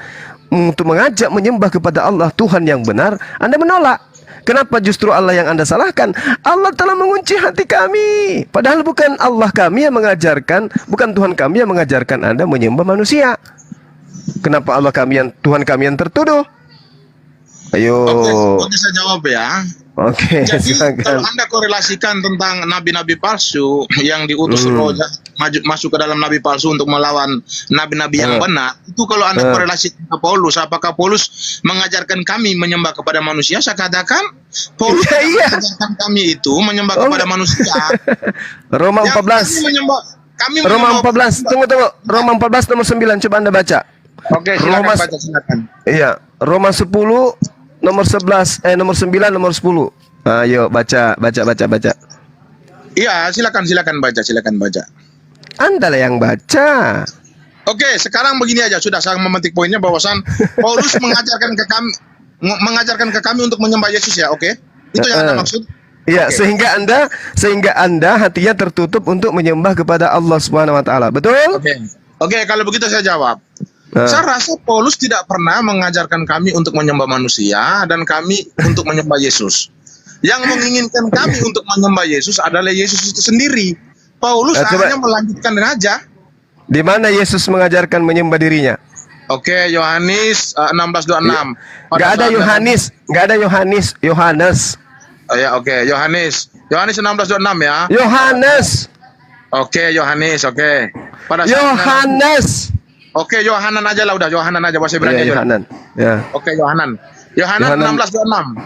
untuk mengajak menyembah kepada Allah Tuhan yang benar, Anda menolak? Kenapa justru Allah yang Anda salahkan? Allah telah mengunci hati kami. Padahal bukan Allah kami yang mengajarkan, bukan Tuhan kami yang mengajarkan Anda menyembah manusia. Kenapa Tuhan kami yang tertuduh? Ayo. Oke, saya jawab ya. Oke, Jadi silakan. kalau Anda korelasikan tentang nabi-nabi palsu yang diutus roh masuk ke dalam nabi palsu untuk melawan nabi-nabi yang benar, itu kalau Anda korelasikan ke Paulus, apakah Paulus mengajarkan kami menyembah kepada manusia? Saya katakan Paulus mengajarkan kami itu menyembah kepada manusia. Roma 14. Roma 14. Tunggu. Roma 14 nomor 9, coba Anda baca. Oke, silakan. Iya, Roma 10 nomor 11, nomor 9, nomor 10. Ayo baca. Iya, silakan baca. Anda lah yang baca. Oke, sekarang begini aja, sudah saya memetik poinnya bahwasan Paulus mengajarkan ke kami untuk menyembah Yesus ya, oke? Itu yang Anda maksud? Iya, sehingga Anda hatinya tertutup untuk menyembah kepada Allah Subhanahu wa taala. Betul? Oke, kalau begitu saya jawab. Saya rasa Paulus tidak pernah mengajarkan kami untuk menyembah manusia dan kami untuk menyembah Yesus. Yang menginginkan kami untuk menyembah Yesus adalah Yesus itu sendiri. Paulus hanya melanjutkan aja. Di mana Yesus mengajarkan menyembah dirinya? Oke, Yohanes 16:26. Enggak ada Yohanes. Oh ya, oke, Yohanes 16:26 ya. Yohanes. Oke, Yohanes, oke. Yohanes. Oke, Yohanan aja lah, udah Yohanan aja, bahasa Ibrani aja. Yohanan. Ya. Oke, Yohanan 16:26.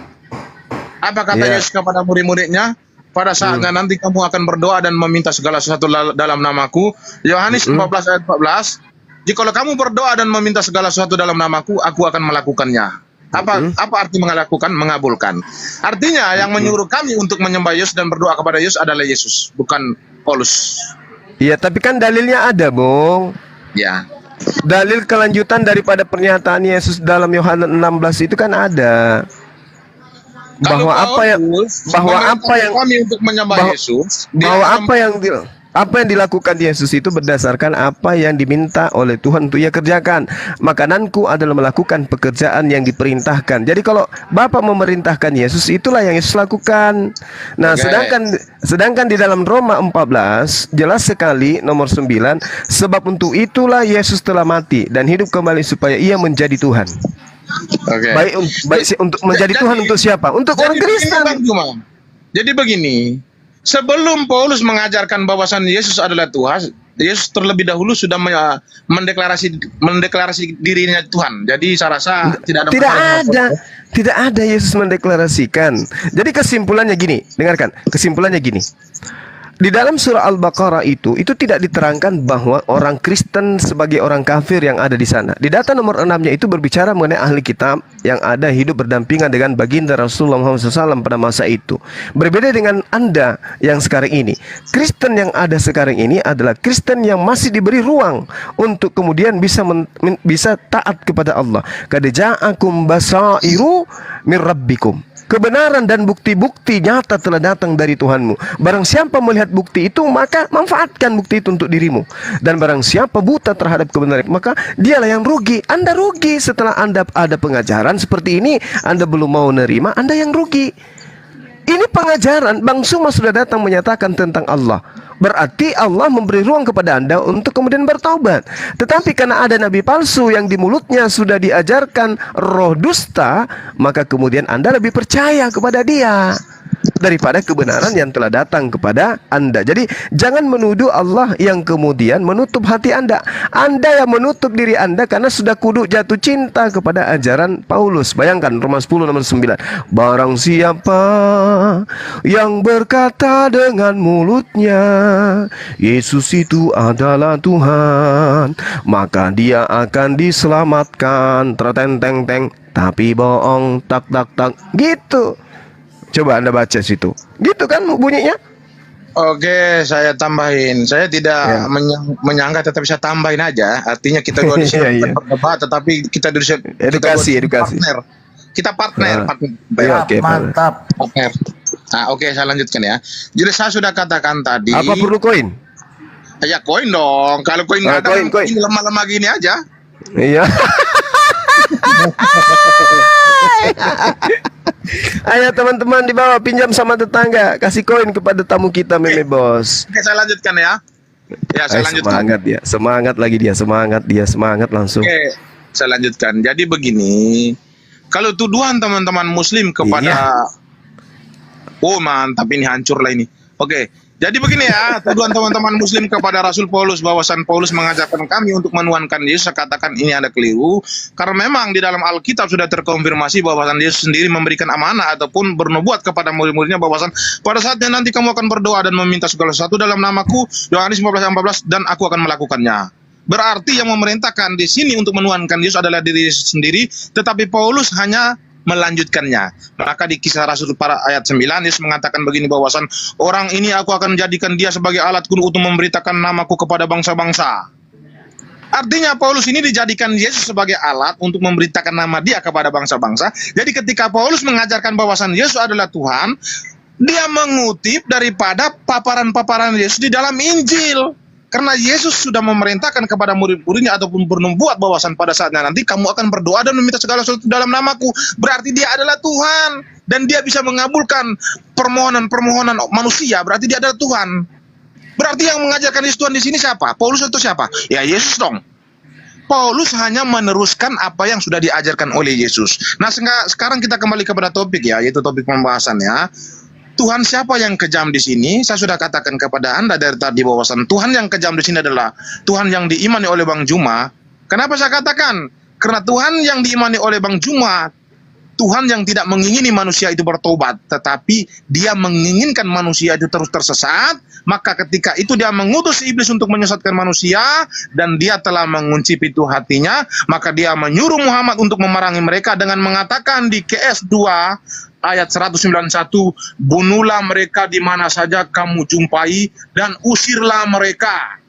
Apa kata Yesus kepada murid-muridnya? Pada saatnya nanti kamu akan berdoa dan meminta segala sesuatu dalam namaku. Yohanes 14 ayat 14. Jikalau kamu berdoa dan meminta segala sesuatu dalam namaku, aku akan melakukannya. Apa arti melakukan? Mengabulkan. Artinya yang menyuruh kami untuk menyembah Yesus dan berdoa kepada Yesus adalah Yesus, bukan Paulus. Iya, tapi kan dalilnya ada, Bung. Ya. Dalil kelanjutan daripada pernyataan Yesus dalam Yohanes 16 itu kan ada. Bahwa apa yang kami untuk menyembah Yesus, Apa yang dilakukan Yesus itu berdasarkan apa yang diminta oleh Tuhan untuk ia kerjakan. Makananku adalah melakukan pekerjaan yang diperintahkan. Jadi kalau Bapa memerintahkan Yesus, itulah yang Yesus lakukan. Nah, sedangkan di dalam Roma 14 jelas sekali nomor 9, sebab untuk itulah Yesus telah mati dan hidup kembali supaya ia menjadi Tuhan. Baik untuk menjadi Tuhan untuk siapa? Untuk orang Kristen. Jadi begini, sebelum Paulus mengajarkan bahwasan Yesus adalah Tuhan, Yesus terlebih dahulu sudah mendeklarasi dirinya Tuhan. Jadi saya rasa tidak ada Yesus mendeklarasikan. Jadi kesimpulannya gini, dengarkan. Kesimpulannya gini. Di dalam surah Al-Baqarah itu tidak diterangkan bahwa orang Kristen sebagai orang kafir yang ada di sana. Di data nomor 6-nya itu berbicara mengenai ahli kitab yang ada hidup berdampingan dengan baginda Rasulullah Muhammad SAW pada masa itu. Berbeda dengan Anda yang sekarang ini. Kristen yang ada sekarang ini adalah Kristen yang masih diberi ruang untuk kemudian bisa taat kepada Allah. Qad ja'akum basairu mir rabbikum. Kebenaran dan bukti-bukti nyata telah datang dari Tuhanmu. Barang siapa melihat bukti itu, maka manfaatkan bukti itu untuk dirimu. Dan barang siapa buta terhadap kebenaran, maka dialah yang rugi. Anda rugi setelah Anda ada pengajaran seperti ini, Anda belum mau nerima, Anda yang rugi. Ini pengajaran, Bang Suma sudah datang menyatakan tentang Allah. Berarti Allah memberi ruang kepada Anda untuk kemudian bertaubat. Tetapi karena ada nabi palsu yang di mulutnya sudah diajarkan roh dusta, maka kemudian Anda lebih percaya kepada dia daripada kebenaran yang telah datang kepada Anda. Jadi jangan menuduh Allah yang kemudian menutup hati Anda. Anda yang menutup diri Anda karena sudah kudu jatuh cinta kepada ajaran Paulus. Bayangkan Roma 10 nomor 9. Barang siapa yang berkata dengan mulutnya Yesus itu adalah Tuhan, maka dia akan diselamatkan. Teng. Tapi bohong, tak gitu. Coba Anda baca situ. Gitu kan bunyinya? Oke, saya tambahin. Saya tidak menyangka, tetapi saya tambahin aja. Artinya kita dua di sini bukan berdebat, tetapi kita di sini edukasi. Partner. Kita partner. Oke, mantap. Partner. Nah, oke, saya lanjutkan ya. Jadi saya sudah katakan tadi. Apa perlu koin? Ya koin dong. Kalau koin nggak ada, ini lemah-lemah gini aja. Iya. Ayo teman-teman di bawah pinjam sama tetangga, kasih koin kepada tamu kita Meme Bos. Oke, saya lanjutkan ya. Ya, saya lanjutkan. Semangat dia, semangat langsung. Oke, saya lanjutkan. Jadi begini, kalau tuduhan teman-teman Muslim kepada, oh mantap ini hancur lah ini. Oke. Jadi begini ya, tuduhan teman-teman Muslim kepada Rasul Paulus bahwasan Paulus mengajarkan kami untuk menuhankan Yesus, saya katakan ini ada keliru. Karena memang di dalam Alkitab sudah terkonfirmasi bahwasan Yesus sendiri memberikan amanah ataupun bernubuat kepada murid-muridnya bahwasan pada saatnya nanti kamu akan berdoa dan meminta segala sesuatu dalam namaku, Yohanes 15:14, dan aku akan melakukannya. Berarti yang memerintahkan di sini untuk menuhankan Yesus adalah diri Yesus sendiri, tetapi Paulus hanya melanjutkannya. Maka di Kisah Rasul para ayat 9 Yesus mengatakan begini bahwasan orang ini aku akan jadikan dia sebagai alatku untuk memberitakan namaku kepada bangsa-bangsa. Artinya Paulus ini dijadikan Yesus sebagai alat untuk memberitakan nama dia kepada bangsa-bangsa. Jadi ketika Paulus mengajarkan bahwasan Yesus adalah Tuhan, dia mengutip daripada paparan-paparan Yesus di dalam Injil. Karena Yesus sudah memerintahkan kepada murid-muridnya ataupun bernubuat bahwasan pada saatnya nanti kamu akan berdoa dan meminta segala sesuatu dalam namaku. Berarti dia adalah Tuhan. Dan dia bisa mengabulkan permohonan-permohonan manusia. Berarti dia adalah Tuhan. Berarti yang mengajarkan Yesus Tuhan di sini siapa? Paulus atau siapa? Ya Yesus dong. Paulus hanya meneruskan apa yang sudah diajarkan oleh Yesus. Nah sekarang kita kembali kepada topik ya, yaitu topik pembahasannya. Tuhan siapa yang kejam di sini? Saya sudah katakan kepada Anda dari tadi bahwasan Tuhan yang kejam di sini adalah Tuhan yang diimani oleh Bang Juma. Kenapa saya katakan? Karena Tuhan yang diimani oleh Bang Juma, Tuhan yang tidak mengingini manusia itu bertobat, tetapi dia menginginkan manusia itu terus tersesat. Maka ketika itu dia mengutus iblis untuk menyesatkan manusia, dan dia telah mengunci pintu hatinya, maka dia menyuruh Muhammad untuk memerangi mereka dengan mengatakan di KS 2 ayat 191, bunuhlah mereka di mana saja kamu jumpai dan usirlah mereka.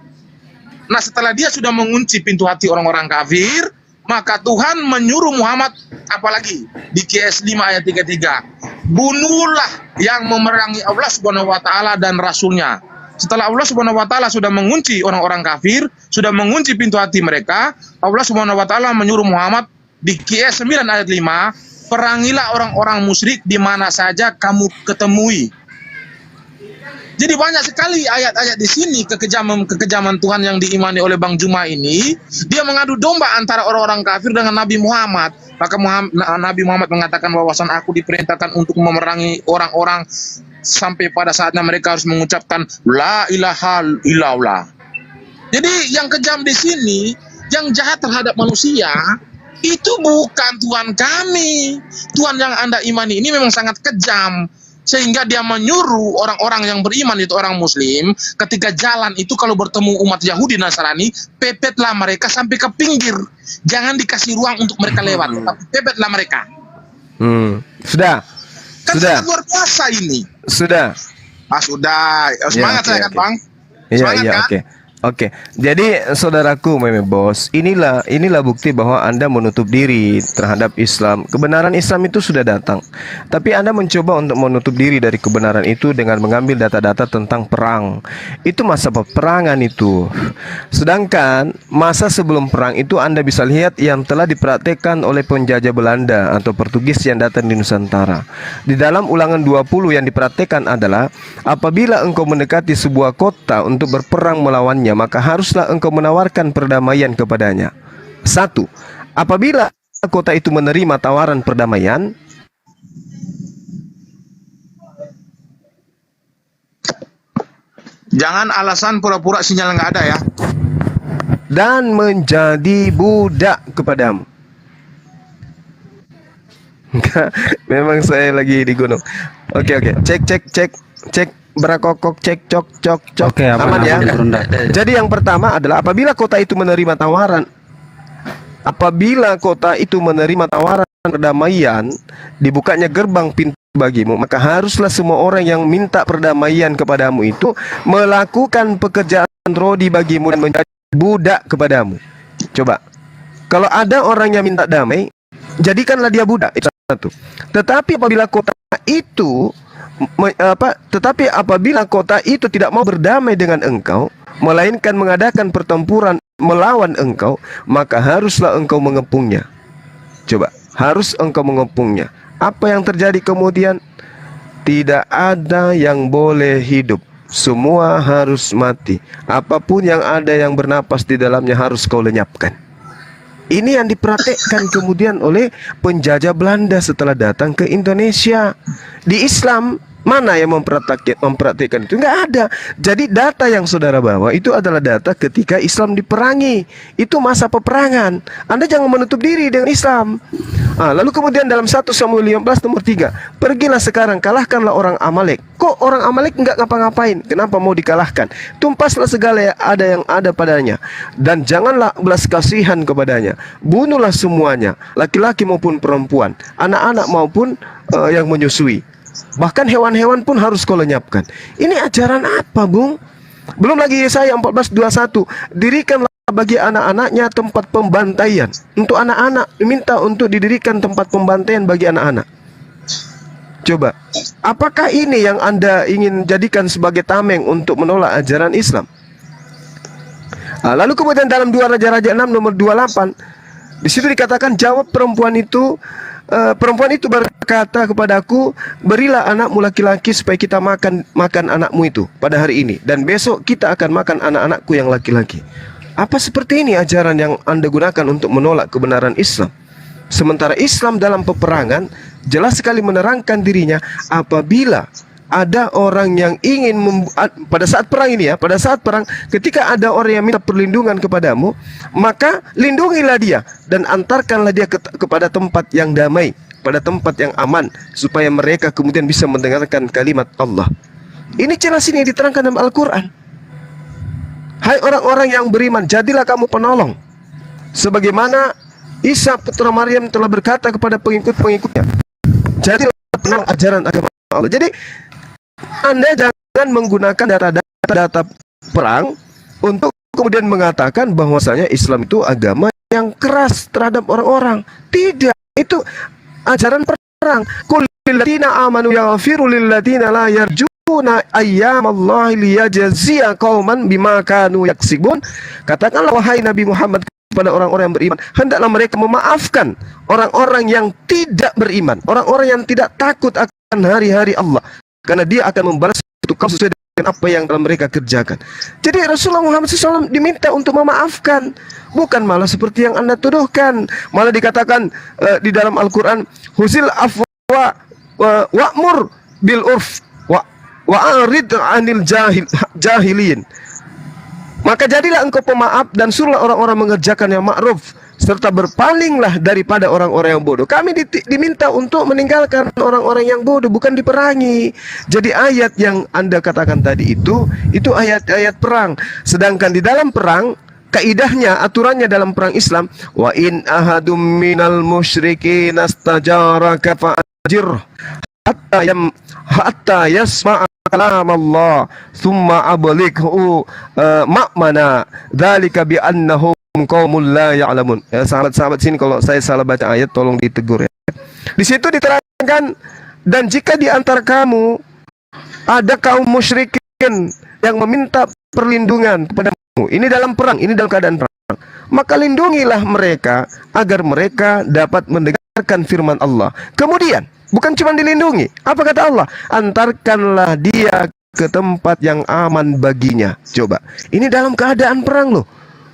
Nah setelah dia sudah mengunci pintu hati orang-orang kafir, maka Tuhan menyuruh Muhammad apalagi di KS 5 ayat 33, bunuhlah yang memerangi Allah Subhanahu wa taala dan rasulnya. Setelah Allah Subhanahu wa taala sudah mengunci orang-orang kafir, sudah mengunci pintu hati mereka, Allah Subhanahu wa taala menyuruh Muhammad di QS 9 ayat 5, perangilah orang-orang musyrik di mana saja kamu ketemui. Jadi banyak sekali ayat-ayat di sini kekejaman Tuhan yang diimani oleh Bang Juma ini. Dia mengadu domba antara orang-orang kafir dengan Nabi Muhammad. Maka Nabi Muhammad mengatakan bahwasan aku diperintahkan untuk memerangi orang-orang sampai pada saatnya mereka harus mengucapkan la ilaha illallah. Jadi yang kejam di sini, yang jahat terhadap manusia itu bukan Tuhan kami. Tuhan yang Anda imani ini memang sangat kejam. Sehingga dia menyuruh orang-orang yang beriman, itu orang muslim, ketika jalan itu kalau bertemu umat Yahudi Nasrani, pepetlah mereka sampai ke pinggir. Jangan dikasih ruang untuk mereka lewat, tapi pepetlah mereka. Sudah. Kan Sudah. sangat luar biasa ini. Sudah. Sudah. Semangat saya kan, Bang. Iya, Semangat iya, kan? oke. Oke, jadi saudaraku Meme Bos, inilah bukti bahwa Anda menutup diri terhadap Islam. Kebenaran Islam itu sudah datang, tapi Anda mencoba untuk menutup diri dari kebenaran itu dengan mengambil data-data tentang perang. Itu masa peperangan itu. Sedangkan masa sebelum perang itu Anda bisa lihat yang telah dipraktekkan oleh penjajah Belanda atau Portugis yang datang di Nusantara. Di dalam Ulangan 20 yang dipraktekkan adalah apabila engkau mendekati sebuah kota untuk berperang melawannya, maka haruslah engkau menawarkan perdamaian kepadanya. 1. Apabila kota itu menerima tawaran perdamaian, Jangan alasan pura-pura sinyal nggak ada ya. dan menjadi budak kepadamu. Memang saya lagi di gunung. Oke. Cek berakokok, cek cok. Oke, Aman ya. Gurunda? Jadi yang pertama adalah apabila kota itu menerima tawaran perdamaian, dibukanya gerbang pintu bagimu, maka haruslah semua orang yang minta perdamaian kepadamu itu melakukan pekerjaan rodi bagimu dan menjadi budak kepadamu. Coba, kalau ada orang yang minta damai, jadikanlah dia budak. Itu satu. Tetapi apabila kota itu tidak mau berdamai dengan engkau, melainkan mengadakan pertempuran melawan engkau, maka haruslah engkau mengepungnya. Coba, harus engkau mengepungnya. Apa yang terjadi kemudian? Tidak ada yang boleh hidup, semua harus mati. Apapun yang ada yang bernapas di dalamnya harus kau lenyapkan. Ini yang dipraktekkan kemudian oleh penjajah Belanda setelah datang ke Indonesia. Di Islam, mana yang mempraktekkan itu? Enggak ada. Jadi data yang saudara bawa itu adalah data ketika Islam diperangi. Itu masa peperangan. Anda jangan menutup diri dengan Islam. Lalu kemudian dalam 1 Samuel 15 nomor 3, pergilah sekarang, kalahkanlah orang Amalek. Kok orang Amalek enggak ngapa-ngapain? Kenapa mau dikalahkan? Tumpaslah segala yang ada padanya, dan janganlah belas kasihan kepadanya. Bunuhlah semuanya, laki-laki maupun perempuan, anak-anak maupun yang menyusui. Bahkan hewan-hewan pun harus kau lenyapkan. Ini ajaran apa, Bung? Belum lagi Yesaya 14:21, dirikanlah bagi anak-anaknya tempat pembantaian. Untuk anak-anak, diminta untuk didirikan tempat pembantaian bagi anak-anak. Coba, apakah ini yang Anda ingin jadikan sebagai tameng untuk menolak ajaran Islam? Lalu kemudian dalam 2 Raja-Raja 6 nomor 28, di situ dikatakan, jawab perempuan itu berkata kepadaku, berilah anakmu laki-laki supaya kita makan anakmu itu pada hari ini, dan besok kita akan makan anak-anakku yang laki-laki. Apa seperti ini ajaran yang Anda gunakan untuk menolak kebenaran Islam? Sementara Islam dalam peperangan jelas sekali menerangkan dirinya apabila ada orang yang ingin pada saat perang ini ya, pada saat perang, ketika ada orang yang minta perlindungan kepadamu, maka lindungilah dia dan antarkanlah dia kepada tempat yang damai, pada tempat yang aman, supaya mereka kemudian bisa mendengarkan kalimat Allah. Ini jelas ini diterangkan dalam Al-Quran. Hai orang-orang yang beriman, jadilah kamu penolong, sebagaimana Isa putra Maryam telah berkata kepada pengikut-pengikutnya, jadilah penolong ajaran agama Allah. Jadi Anda jangan menggunakan data perang untuk kemudian mengatakan bahwasanya Islam itu agama yang keras terhadap orang-orang. Tidak, itu ajaran perang. Qul lil ladzina amanu yaghfiru lil ladzina la yarjuna ayyamallahi liyajziya qauman bima kanu yaksibun. Katakanlah wahai Nabi Muhammad kepada orang-orang yang beriman, hendaklah mereka memaafkan orang-orang yang tidak beriman, orang-orang yang tidak takut akan hari-hari Allah, karena dia akan membalas untuk kaum sesuai dengan apa yang telah mereka kerjakan. Jadi Rasulullah Muhammad SAW diminta untuk memaafkan, bukan malah seperti yang Anda tuduhkan. Malah dikatakan di dalam Al-Quran, husil afwa wa'mur bil urf wa'arid anil jahilin. Maka jadilah engkau pemaaf dan suruhlah orang-orang mengerjakan yang ma'ruf, serta berpalinglah daripada orang-orang yang bodoh. Kami diminta untuk meninggalkan orang-orang yang bodoh, bukan diperangi. Jadi ayat yang Anda katakan tadi itu ayat-ayat perang. Sedangkan di dalam perang, kaidahnya, aturannya dalam perang Islam, wa in ahadum minal musyrikin astajaraka fa'ajir hatta yasma'a kalam Allah thumma ablighu ma'mana dzalika bi annahum qaumul la ya'lamun. Ya, sahabat-sahabat sini kalau saya salah baca ayat tolong ditegur ya. Di situ diterangkan, dan jika di antara kamu ada kaum musyrikin yang meminta perlindungan kepadamu, ini dalam perang, ini dalam keadaan perang, maka lindungilah mereka agar mereka dapat mendengarkan firman Allah. Kemudian bukan cuma dilindungi, apa kata Allah? Antarkanlah dia ke tempat yang aman baginya. Coba, ini dalam keadaan perang loh.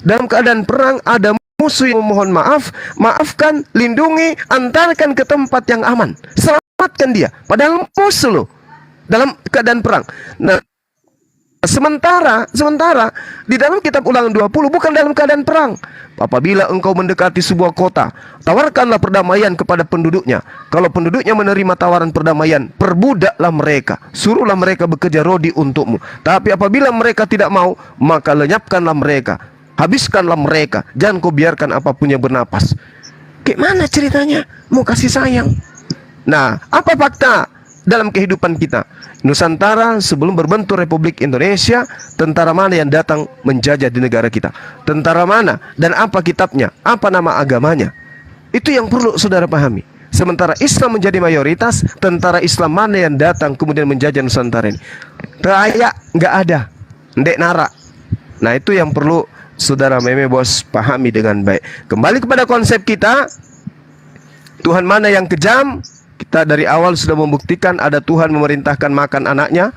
Dalam keadaan perang ada musuh yang memohon maaf, maafkan, lindungi, antarkan ke tempat yang aman, selamatkan dia. Padahal musuh loh, dalam keadaan perang. Nah, sementara di dalam kitab Ulangan 20 bukan dalam keadaan perang. Apabila engkau mendekati sebuah kota, tawarkanlah perdamaian kepada penduduknya. Kalau penduduknya menerima tawaran perdamaian, perbudaklah mereka, suruhlah mereka bekerja rodi untukmu. Tapi apabila mereka tidak mau, maka lenyapkanlah mereka, habiskanlah mereka. Jangan kau biarkan apapun yang bernapas. Gimana ceritanya mau kasih sayang? Nah, apa fakta dalam kehidupan kita? Nusantara sebelum berbentuk Republik Indonesia, tentara mana yang datang menjajah di negara kita? Tentara mana dan apa kitabnya? Apa nama agamanya? Itu yang perlu saudara pahami. Sementara Islam menjadi mayoritas, tentara Islam mana yang datang kemudian menjajah Nusantara ini? Raya nggak ada, ndek nara. Nah, itu yang perlu saudara Meme Bos pahami dengan baik. Kembali kepada konsep kita, Tuhan mana yang kejam? Kita dari awal sudah membuktikan ada Tuhan memerintahkan makan anaknya.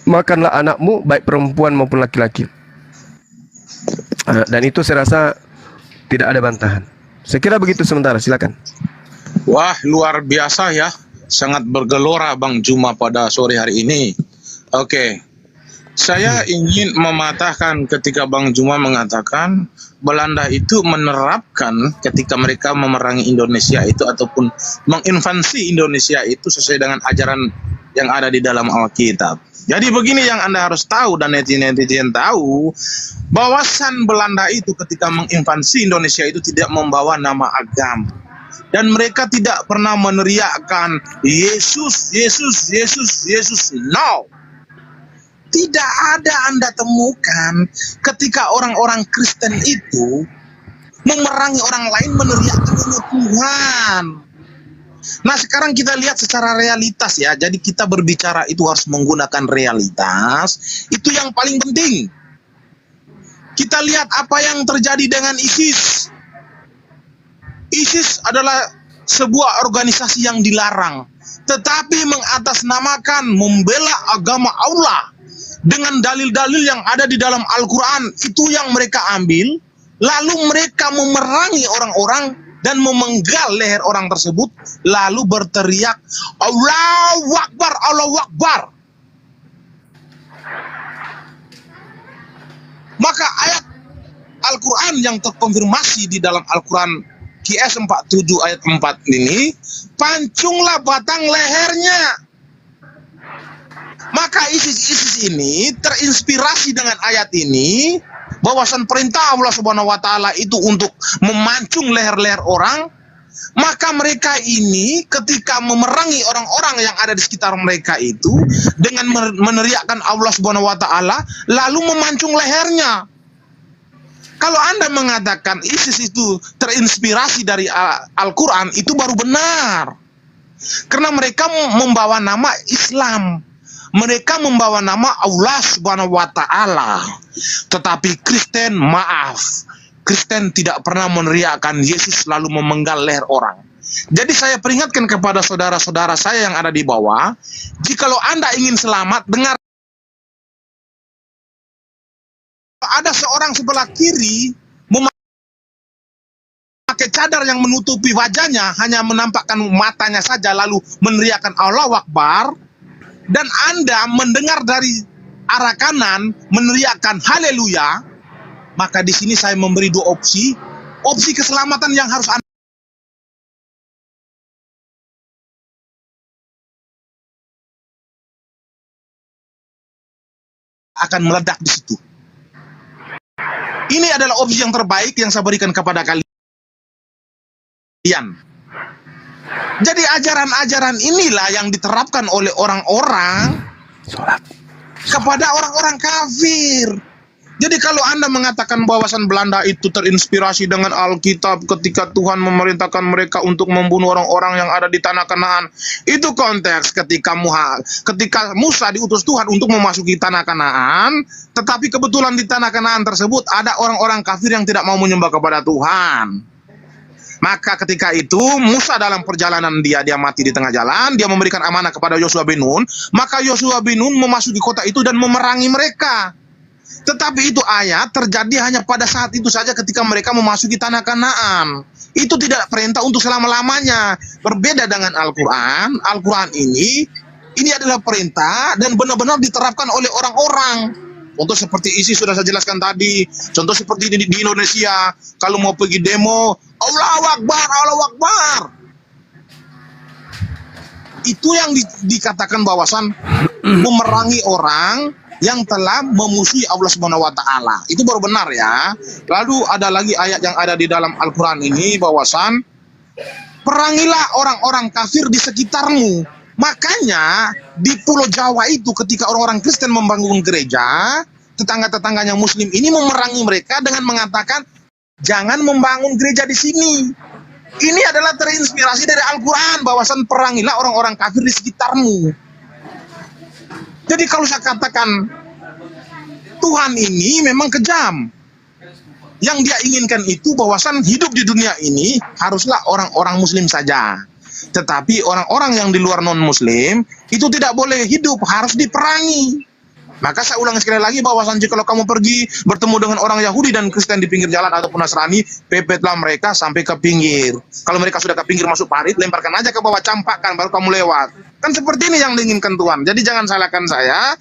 Makanlah anakmu, baik perempuan maupun laki-laki. Dan itu saya rasa tidak ada bantahan. Saya kira begitu sementara, silakan. Wah, luar biasa ya. Sangat bergelora Bang Juma pada sore hari ini. Oke. Saya ingin mematahkan ketika Bang Juma mengatakan Belanda itu menerapkan ketika mereka memerangi Indonesia itu ataupun menginvasi Indonesia itu sesuai dengan ajaran yang ada di dalam Alkitab. Jadi begini yang Anda harus tahu dan netizen tahu, bahwasan Belanda itu ketika menginvasi Indonesia itu tidak membawa nama agama. Dan mereka tidak pernah meneriakkan Yesus, Yesus, Yesus, Yesus. No. Tidak ada Anda temukan ketika orang-orang Kristen itu memerangi orang lain meneriakkan nama Tuhan. Nah, sekarang kita lihat secara realitas ya. Jadi kita berbicara itu harus menggunakan realitas. Itu yang paling penting. Kita lihat apa yang terjadi dengan ISIS. ISIS adalah sebuah organisasi yang dilarang, tetapi mengatasnamakan membela agama Allah dengan dalil-dalil yang ada di dalam Al-Quran. Itu yang mereka ambil, lalu mereka memerangi orang-orang dan memenggal leher orang tersebut, lalu berteriak Allahu Akbar, Allahu Akbar. Maka ayat Al-Quran yang terkonfirmasi di dalam Al-Quran QS 47 ayat 4 ini, pancunglah batang lehernya. Maka ISIS ini terinspirasi dengan ayat ini, bahwasan perintah Allah Subhanahu wa taala itu untuk memancung leher-leher orang. Maka mereka ini ketika memerangi orang-orang yang ada di sekitar mereka itu dengan meneriakkan Allah Subhanahu wa taala, lalu memancung lehernya. Kalau Anda mengatakan ISIS itu terinspirasi dari Al-Quran, itu baru benar. Karena mereka membawa nama Islam. mereka membawa nama Allah Subhanahu wa taala. Tetapi Kristen, maaf, Kristen tidak pernah meneriakkan Yesus lalu memenggal leher orang. Jadi saya peringatkan kepada saudara-saudara saya yang ada di bawah, jikalau Anda ingin selamat, dengar, ada seorang sebelah kiri memakai cadar yang menutupi wajahnya, hanya menampakkan matanya saja lalu meneriakkan Allahu Akbar, dan Anda mendengar dari arah kanan meneriakkan haleluya, maka di sini saya memberi dua opsi keselamatan yang harus Anda akan meledak di situ. Ini adalah opsi yang terbaik yang saya berikan kepada kalian. Jadi ajaran-ajaran inilah yang diterapkan oleh orang-orang kepada orang-orang kafir. Jadi kalau Anda mengatakan bahwasan Belanda itu terinspirasi dengan Alkitab ketika Tuhan memerintahkan mereka untuk membunuh orang-orang yang ada di tanah Kanaan, itu konteks ketika Musa diutus Tuhan untuk memasuki tanah Kanaan, tetapi kebetulan di tanah Kanaan tersebut ada orang-orang kafir yang tidak mau menyembah kepada Tuhan. Maka ketika itu Musa dalam perjalanan dia mati di tengah jalan, dia memberikan amanah kepada Yosua bin Nun, maka Yosua bin Nun memasuki kota itu dan memerangi mereka. Tetapi itu ayat terjadi hanya pada saat itu saja ketika mereka memasuki tanah Kanaan. Itu tidak perintah untuk selama-lamanya. Berbeda dengan Al-Quran. Al-Quran ini adalah perintah dan benar-benar diterapkan oleh orang-orang. Contoh seperti isi sudah saya jelaskan tadi. Contoh seperti di Indonesia, kalau mau pergi demo, Allahu Akbar, Allahu Akbar. Itu yang dikatakan bahwasan memerangi orang yang telah memusuhi Allah Subhanahu wa taala. Itu baru benar ya. Lalu ada lagi ayat yang ada di dalam Al-Qur'an ini bahwasan perangilah orang-orang kafir di sekitarmu. Makanya di Pulau Jawa itu ketika orang-orang Kristen membangun gereja, tetangga-tetangganya Muslim ini memerangi mereka dengan mengatakan jangan membangun gereja di sini. Ini adalah terinspirasi dari Al-Qur'an bahwasan perangilah orang-orang kafir di sekitarmu. Jadi kalau saya katakan Tuhan ini memang kejam. Yang dia inginkan itu bahwasan hidup di dunia ini haruslah orang-orang Muslim saja. Tetapi orang-orang yang di luar non-Muslim itu tidak boleh hidup, harus diperangi. Maka saya ulangi sekali lagi bahwasan jika kamu pergi bertemu dengan orang Yahudi dan Kristen di pinggir jalan ataupun Nasrani, pepetlah mereka sampai ke pinggir. Kalau mereka sudah ke pinggir masuk parit, lemparkan aja ke bawah, campakkan, baru kamu lewat. Kan seperti ini yang diinginkan Tuhan. Jadi jangan salahkan saya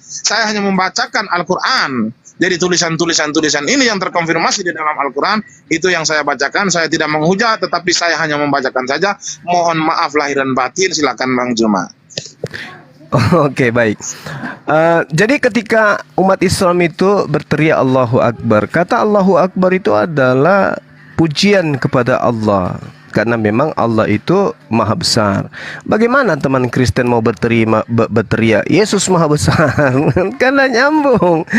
hanya membacakan Al-Quran. Jadi tulisan-tulisan ini yang terkonfirmasi di dalam Al-Quran, itu yang saya bacakan. Saya tidak menghujat, tetapi saya hanya membacakan saja. Mohon maaf lahir dan batin, silakan Bang Juma. Oke, baik. Jadi ketika umat Islam itu berteriak Allahu Akbar, kata Allahu Akbar itu adalah pujian kepada Allah, karena memang Allah itu maha besar. Bagaimana teman Kristen mau berteriak Yesus maha besar? Karena nyambung.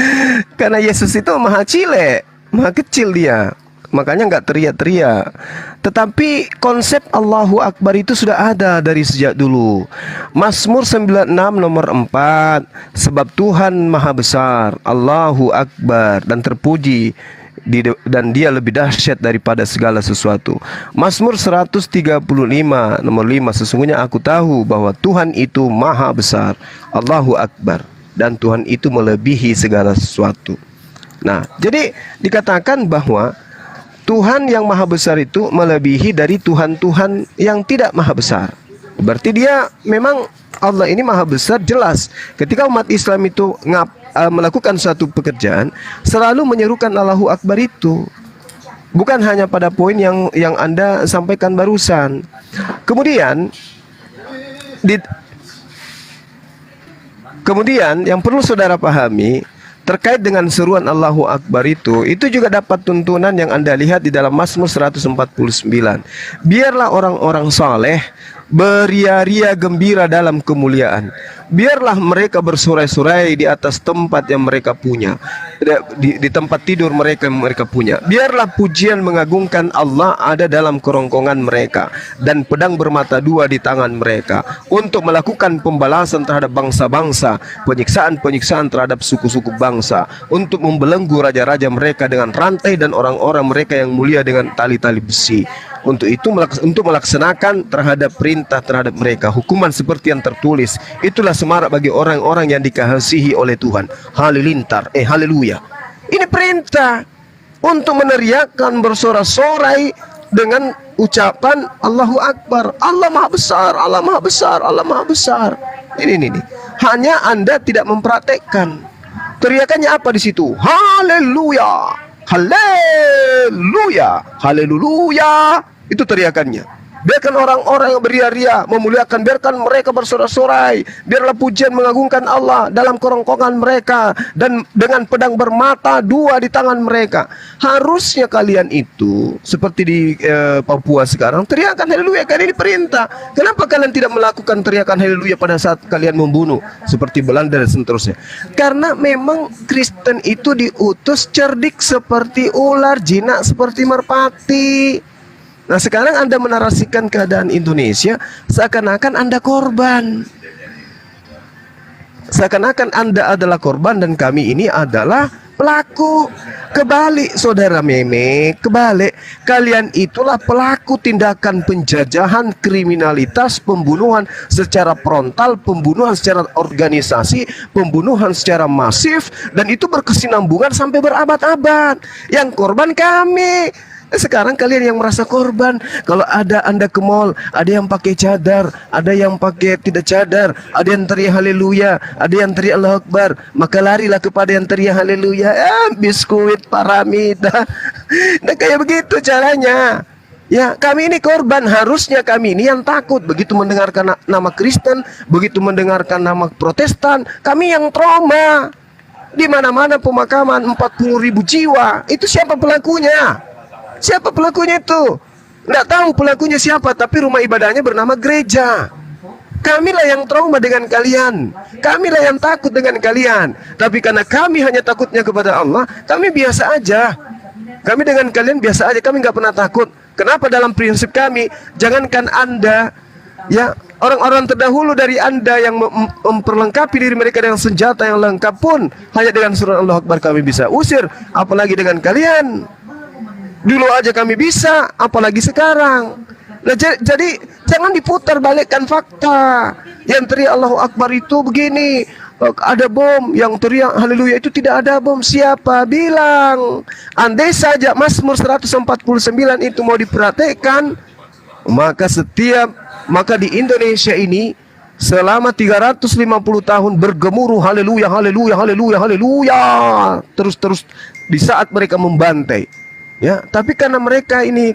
Karena Yesus itu maha cilik, maha kecil dia. Makanya nggak teriak-teriak. Tetapi konsep Allahu Akbar itu sudah ada dari sejak dulu. Mazmur 96 nomor 4, sebab Tuhan maha besar, Allahu Akbar, dan terpuji dan dia lebih dahsyat daripada segala sesuatu. Mazmur 135 nomor 5, sesungguhnya aku tahu bahwa Tuhan itu maha besar, Allahu Akbar, dan Tuhan itu melebihi segala sesuatu. Nah, jadi dikatakan bahwa Tuhan yang maha besar itu melebihi dari Tuhan-Tuhan yang tidak maha besar. Berarti dia memang Allah ini maha besar, jelas. Ketika umat Islam itu melakukan suatu pekerjaan, selalu menyerukan Allahu Akbar itu. Bukan hanya pada poin yang Anda sampaikan barusan. Kemudian yang perlu saudara pahami terkait dengan seruan Allahu Akbar itu juga dapat tuntunan yang Anda lihat di dalam Mazmur 149. Biarlah orang-orang saleh beria-ria gembira dalam kemuliaan. biarlah mereka bersorai-sorai di atas tempat yang mereka punya, di tempat tidur mereka yang mereka punya. Biarlah pujian mengagungkan Allah ada dalam kerongkongan mereka, dan pedang bermata dua di tangan mereka, untuk melakukan pembalasan terhadap bangsa-bangsa, penyiksaan-penyiksaan terhadap suku-suku bangsa, untuk membelenggu raja-raja mereka dengan rantai dan orang-orang mereka yang mulia dengan tali-tali besi. Untuk itu, untuk melaksanakan terhadap perintah terhadap mereka, hukuman seperti yang tertulis. Itulah semarak bagi orang-orang yang dikasihi oleh Tuhan. Haleluya. Ini perintah untuk meneriakkan bersorak-sorai dengan ucapan Allahu Akbar. Allah Maha Besar, Allah Maha Besar, Allah Maha Besar. Ini. Hanya Anda tidak mempraktekkan. Teriakannya apa di situ? Haleluya. Haleluya, haleluya. Itu teriakannya. Biarkan orang-orang yang beria-ria memuliakan, biarkan mereka bersorak-sorai. Biarlah pujian mengagungkan Allah dalam kerongkongan mereka, dan dengan pedang bermata dua di tangan mereka. Harusnya kalian itu seperti di Papua sekarang, teriakan haleluya, karena ini perintah. Kenapa kalian tidak melakukan teriakan haleluya pada saat kalian membunuh seperti Belanda dan seterusnya? Karena memang Kristen itu diutus cerdik seperti ular, jinak seperti merpati. Nah, sekarang Anda menarasikan keadaan Indonesia seakan-akan Anda korban. Seakan-akan Anda adalah korban dan kami ini adalah pelaku. Kebalik, saudara Meme, kebalik. Kalian itulah pelaku tindakan penjajahan, kriminalitas, pembunuhan secara frontal, pembunuhan secara organisasi, pembunuhan secara masif, dan itu berkesinambungan sampai berabad-abad. Yang korban kami. Sekarang kalian yang merasa korban. Kalau ada Anda ke mall, ada yang pakai cadar, ada yang pakai tidak cadar, ada yang teriak haleluya, ada yang teriak Allahu Akbar, maka larilah kepada yang teriak haleluya. Biskuit Paramita. Nah, kayak begitu caranya. Ya, kami ini korban. Harusnya kami ini yang takut. Begitu mendengarkan nama Kristen, begitu mendengarkan nama Protestan, kami yang trauma. Di mana-mana pemakaman 40.000 jiwa. Itu siapa pelakunya? Siapa pelakunya itu? Nggak tahu pelakunya siapa, tapi rumah ibadahnya bernama gereja. Kamilah yang trauma dengan kalian. Kamilah yang takut dengan kalian. Tapi karena kami hanya takutnya kepada Allah, kami biasa aja. Kami dengan kalian biasa aja, kami nggak pernah takut. Kenapa? Dalam prinsip kami, jangankan Anda, ya, orang-orang terdahulu dari Anda yang memperlengkapi diri mereka dengan senjata yang lengkap pun, hanya dengan surah Allahu Akbar kami bisa usir. Apalagi dengan kalian. Dulu aja kami bisa, apalagi sekarang. Nah, jadi jangan diputar balikkan fakta. Yang teriak Allahu Akbar itu begini, ada bom. Yang teriak haleluya itu tidak ada bom. Siapa bilang? Andai saja Mazmur 149 itu mau diperhatikan, maka di Indonesia ini selama 350 tahun bergemuruh haleluya, haleluya, haleluya, haleluya, terus di saat mereka membantai. Ya, tapi karena mereka ini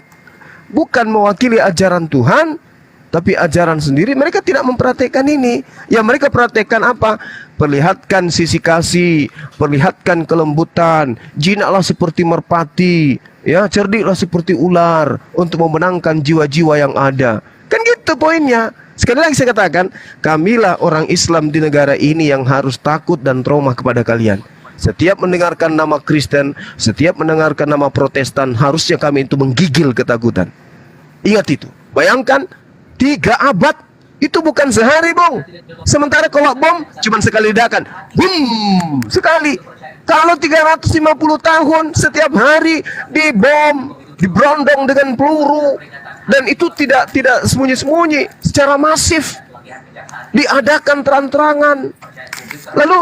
bukan mewakili ajaran Tuhan, tapi ajaran sendiri, mereka tidak memperhatikan ini. Yang mereka perhatikan apa? Perlihatkan sisi kasih, perlihatkan kelembutan, jinaklah seperti merpati, ya, cerdiklah seperti ular untuk memenangkan jiwa-jiwa yang ada. Kan gitu poinnya. Sekali lagi saya katakan, kamilah orang Islam di negara ini yang harus takut dan trauma kepada kalian. Setiap mendengarkan nama Kristen, setiap mendengarkan nama Protestan, harusnya kami itu menggigil ketakutan. Ingat itu. Bayangkan 3 abad itu bukan sehari, Bung. Sementara kalau bom cuma sekali ledakan. Boom, sekali. Kalau 350 tahun setiap hari dibom, diberondong dengan peluru, dan itu tidak sembunyi-sembunyi, secara masif diadakan terang-terangan. Lalu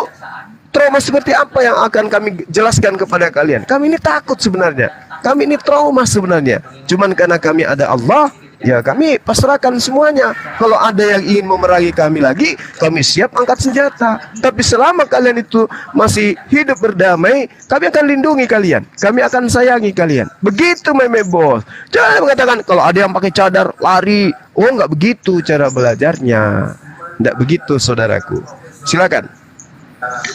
trauma seperti apa yang akan kami jelaskan kepada kalian? Kami ini takut sebenarnya. Kami ini trauma sebenarnya. Cuman karena kami ada Allah, ya kami pasrahkan semuanya. Kalau ada yang ingin memerangi kami lagi, kami siap angkat senjata. Tapi selama kalian itu masih hidup berdamai, kami akan lindungi kalian. Kami akan sayangi kalian. Begitu Meme Bos. Jangan mengatakan kalau ada yang pakai cadar lari. Oh, nggak begitu cara belajarnya. Nggak begitu, saudaraku. Silakan.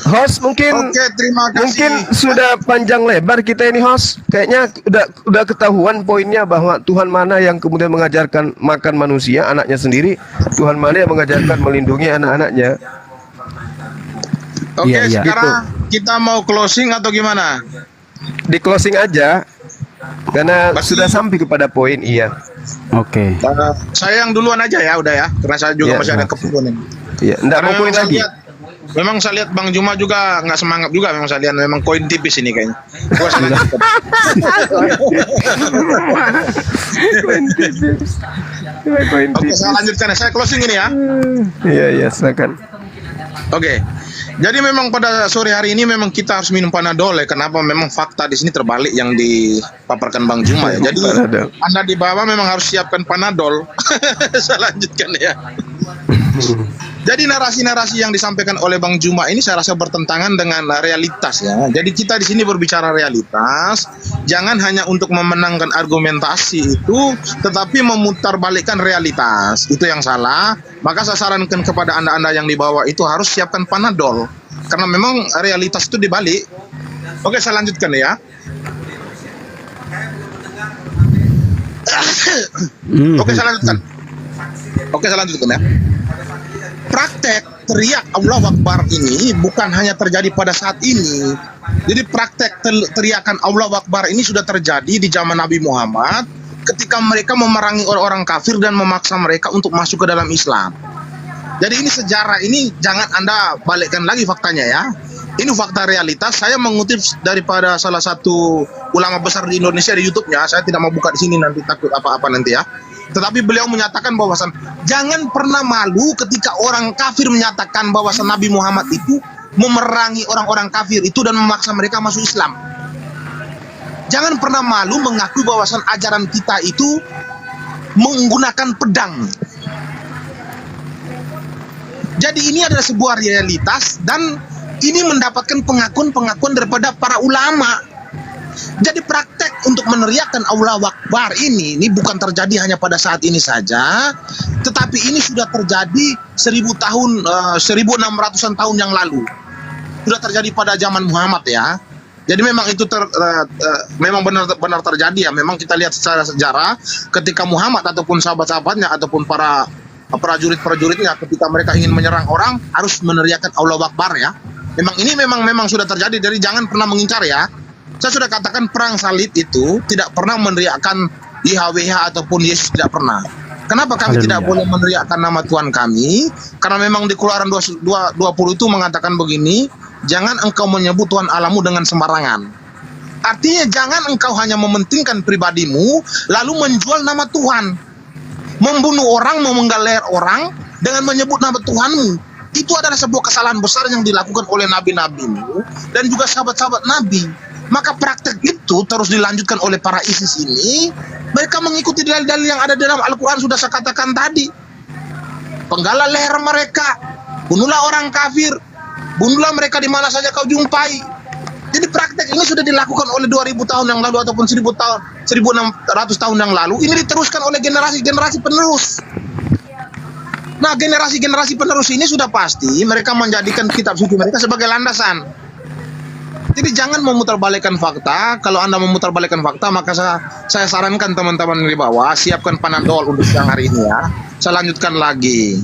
Host, mungkin Oke, terima kasih. mungkin sudah panjang lebar kita ini, host. Kayaknya udah ketahuan poinnya bahwa Tuhan mana yang kemudian mengajarkan makan manusia, anaknya sendiri. Tuhan mana yang mengajarkan melindungi anak-anaknya. Oke, Iya, iya. sekarang kita mau closing atau gimana? Di closing aja karena Berarti- sudah sampai kepada poin iya. Oke. Saya yang duluan aja ya, udah ya, karena saya juga Iya, masih ada nah. keperluan ini. Iya, enggak mau poin lagi. Memang saya lihat Bang Juma juga nggak semangat juga, memang saya lihat memang koin tipis ini kayaknya. Gua saya lanjutkan. Oke, saya lanjutkan ya. Saya closing ini ya. Iya, iya, silakan. Oke. Jadi memang pada sore hari ini memang kita harus minum Panadol ya. Kenapa? Memang fakta di sini terbalik yang dipaparkan Bang Juma ya. Jadi Panadol. Anda di bawah memang harus siapkan Panadol. Saya lanjutkan ya. Jadi narasi-narasi yang disampaikan oleh Bang Juma ini saya rasa bertentangan dengan realitas ya. Jadi kita di sini berbicara realitas, jangan hanya untuk memenangkan argumentasi itu, tetapi memutarbalikkan realitas. Itu yang salah. Maka saya sarankan kepada anda-anda yang di bawah itu harus siapkan Panadol, karena memang realitas itu dibalik. Oke, saya lanjutkan ya. Oke, saya lanjutkan. Oke, saya lanjutkan ya. Praktek teriak Allahu Akbar ini bukan hanya terjadi pada saat ini. Jadi praktek teriakan Allahu Akbar ini sudah terjadi di zaman Nabi Muhammad ketika mereka memerangi orang-orang kafir dan memaksa mereka untuk masuk ke dalam Islam. Jadi ini sejarah ini jangan Anda balikkan lagi faktanya ya. Ini fakta realitas. Saya mengutip daripada salah satu ulama besar di Indonesia di YouTube-nya. Saya tidak mau buka di sini nanti takut apa-apa nanti ya. Tetapi beliau menyatakan bahwasan jangan pernah malu ketika orang kafir menyatakan bahwasan Nabi Muhammad itu memerangi orang-orang kafir itu dan memaksa mereka masuk Islam. Jangan pernah malu mengakui bahwasan ajaran kita itu menggunakan pedang. Jadi ini adalah sebuah realitas dan ini mendapatkan pengakuan-pengakuan daripada para ulama. Jadi praktek untuk meneriakkan Allahu Akbar ini bukan terjadi hanya pada saat ini saja, tetapi ini sudah terjadi 1600-an tahun yang lalu. Sudah terjadi pada zaman Muhammad ya. Jadi memang itu memang benar terjadi ya. Memang kita lihat secara sejarah ketika Muhammad ataupun sahabat-sahabatnya ataupun para prajurit-prajuritnya ketika mereka ingin menyerang orang harus meneriakkan Allahu Akbar ya. Memang sudah terjadi. Jadi jangan pernah mengincar ya. Saya sudah katakan perang salib itu tidak pernah meneriakkan YHWH ataupun Yesus, tidak pernah. Kenapa kami tidak boleh meneriakkan nama Tuhan kami? Karena memang di Keluaran 20 itu mengatakan begini, jangan engkau menyebut Tuhan Allahmu dengan sembarangan. Artinya jangan engkau hanya mementingkan pribadimu lalu menjual nama Tuhan. Membunuh orang, memenggal leher orang dengan menyebut nama Tuhanmu. Itu adalah sebuah kesalahan besar yang dilakukan oleh nabi-nabimu dan juga sahabat-sahabat Nabi. Maka praktek itu terus dilanjutkan oleh para ISIS ini. Mereka mengikuti dalil-dalil yang ada dalam Al-Quran sudah saya katakan tadi. Penggalah leher mereka, bunuhlah orang kafir, bunuhlah mereka di mana saja kau jumpai. Jadi praktek ini sudah dilakukan oleh 2000 tahun yang lalu ataupun 1600 tahun yang lalu. Ini diteruskan oleh generasi-generasi penerus. Nah, generasi-generasi penerus ini sudah pasti mereka menjadikan kitab suci mereka sebagai landasan. Jadi jangan memutarbalikkan fakta. Kalau Anda memutarbalikkan fakta, maka saya sarankan teman-teman di bawah siapkan Panadol untuk siang hari ini ya. Saya lanjutkan lagi.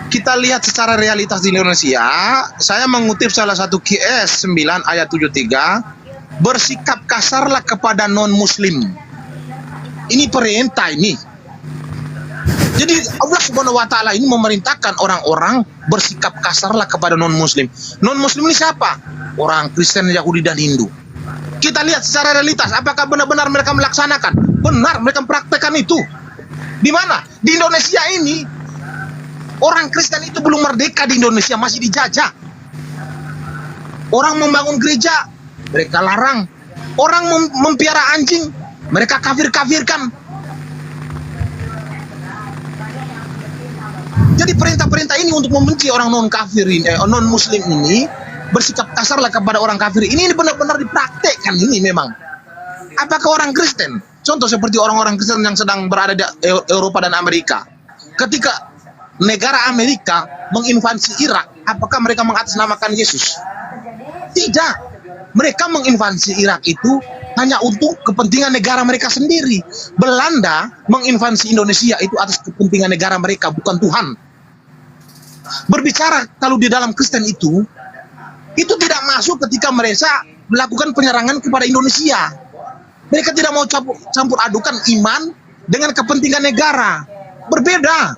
Kita lihat secara realitas di Indonesia. Saya mengutip salah satu QS 9 ayat 73, bersikap kasarlah kepada non-muslim. Ini perintah ini. Jadi Allah Subhanahu wa taala ini memerintahkan orang-orang bersikap kasarlah kepada non-muslim. Non-muslim ini siapa? Orang Kristen, Yahudi dan Hindu. Kita lihat secara realitas apakah benar-benar mereka melaksanakan? Benar, mereka mempraktekkan itu. Di mana? Di Indonesia ini orang Kristen itu belum merdeka di Indonesia, masih dijajah. Orang membangun gereja, mereka larang. Orang mempiara anjing, mereka kafir-kafirkan. Jadi perintah-perintah ini untuk membenci orang non-kafir ini, non-muslim ini, bersikap kasarlah kepada orang kafir. Ini benar-benar dipraktekkan ini memang. Apakah orang Kristen? Contoh seperti orang-orang Kristen yang sedang berada di Eropa dan Amerika. Ketika negara Amerika menginvasi Irak, apakah mereka mengatasnamakan Yesus? Tidak. Mereka menginvasi Irak itu hanya untuk kepentingan negara mereka sendiri. Belanda menginvasi Indonesia itu atas kepentingan negara mereka, bukan Tuhan. berbicara kalau di dalam Kristen itu tidak masuk ketika mereka melakukan penyerangan kepada Indonesia. Mereka tidak mau campur adukan iman dengan kepentingan negara. Berbeda.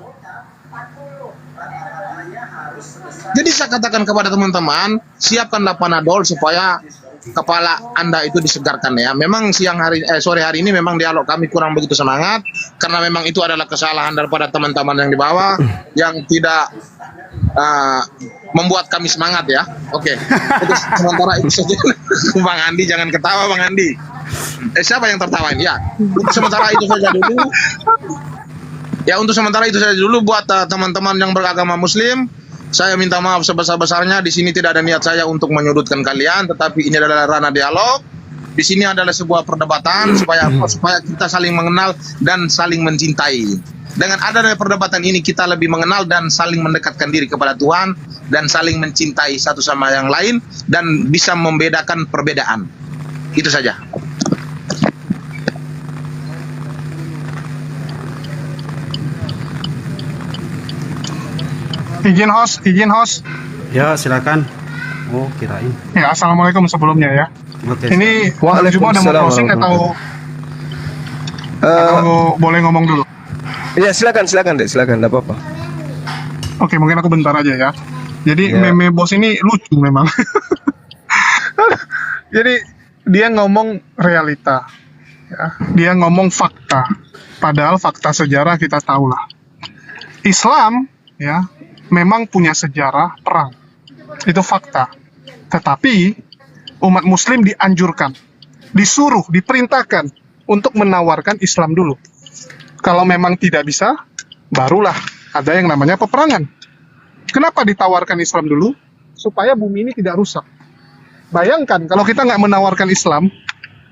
Jadi saya katakan kepada teman-teman, siapkanlah Panadol supaya kepala Anda itu disegarkan ya. Memang sore hari ini memang dialog kami kurang begitu semangat karena memang itu adalah kesalahan daripada teman-teman yang di bawah yang tidak membuat kami semangat ya. Oke. Untuk sementara itu saja. Bang Andi jangan ketawa Bang Andi. Siapa yang tertawain? Ya. Untuk sementara itu saja dulu. Ya, untuk sementara itu saja dulu buat teman-teman yang beragama Muslim. Saya minta maaf sebesar-besarnya. Di sini tidak ada niat saya untuk menyudutkan kalian, tetapi ini adalah ranah dialog. Di sini adalah sebuah perdebatan supaya kita saling mengenal dan saling mencintai. Dengan adanya perdebatan ini kita lebih mengenal dan saling mendekatkan diri kepada Tuhan dan saling mencintai satu sama yang lain dan bisa membedakan perbedaan. Itu saja. Izin host. Ya, silakan. Oh, kirain. Ya, assalamualaikum sebelumnya ya. Oke. Ini cuma ada mau closing atau boleh ngomong dulu? Ya silakan Dek, silakan, enggak apa-apa. Oke, mungkin aku bentar aja ya. Jadi Ya. meme bos ini lucu memang. Jadi dia ngomong realita, ya. Dia ngomong fakta. Padahal fakta sejarah kita tahu lah. Islam ya memang punya sejarah perang. Itu fakta. Tetapi umat muslim dianjurkan, disuruh, diperintahkan untuk menawarkan Islam dulu. Kalau memang tidak bisa, barulah ada yang namanya peperangan. Kenapa ditawarkan Islam dulu? Supaya bumi ini tidak rusak. Bayangkan kalau kita nggak menawarkan Islam,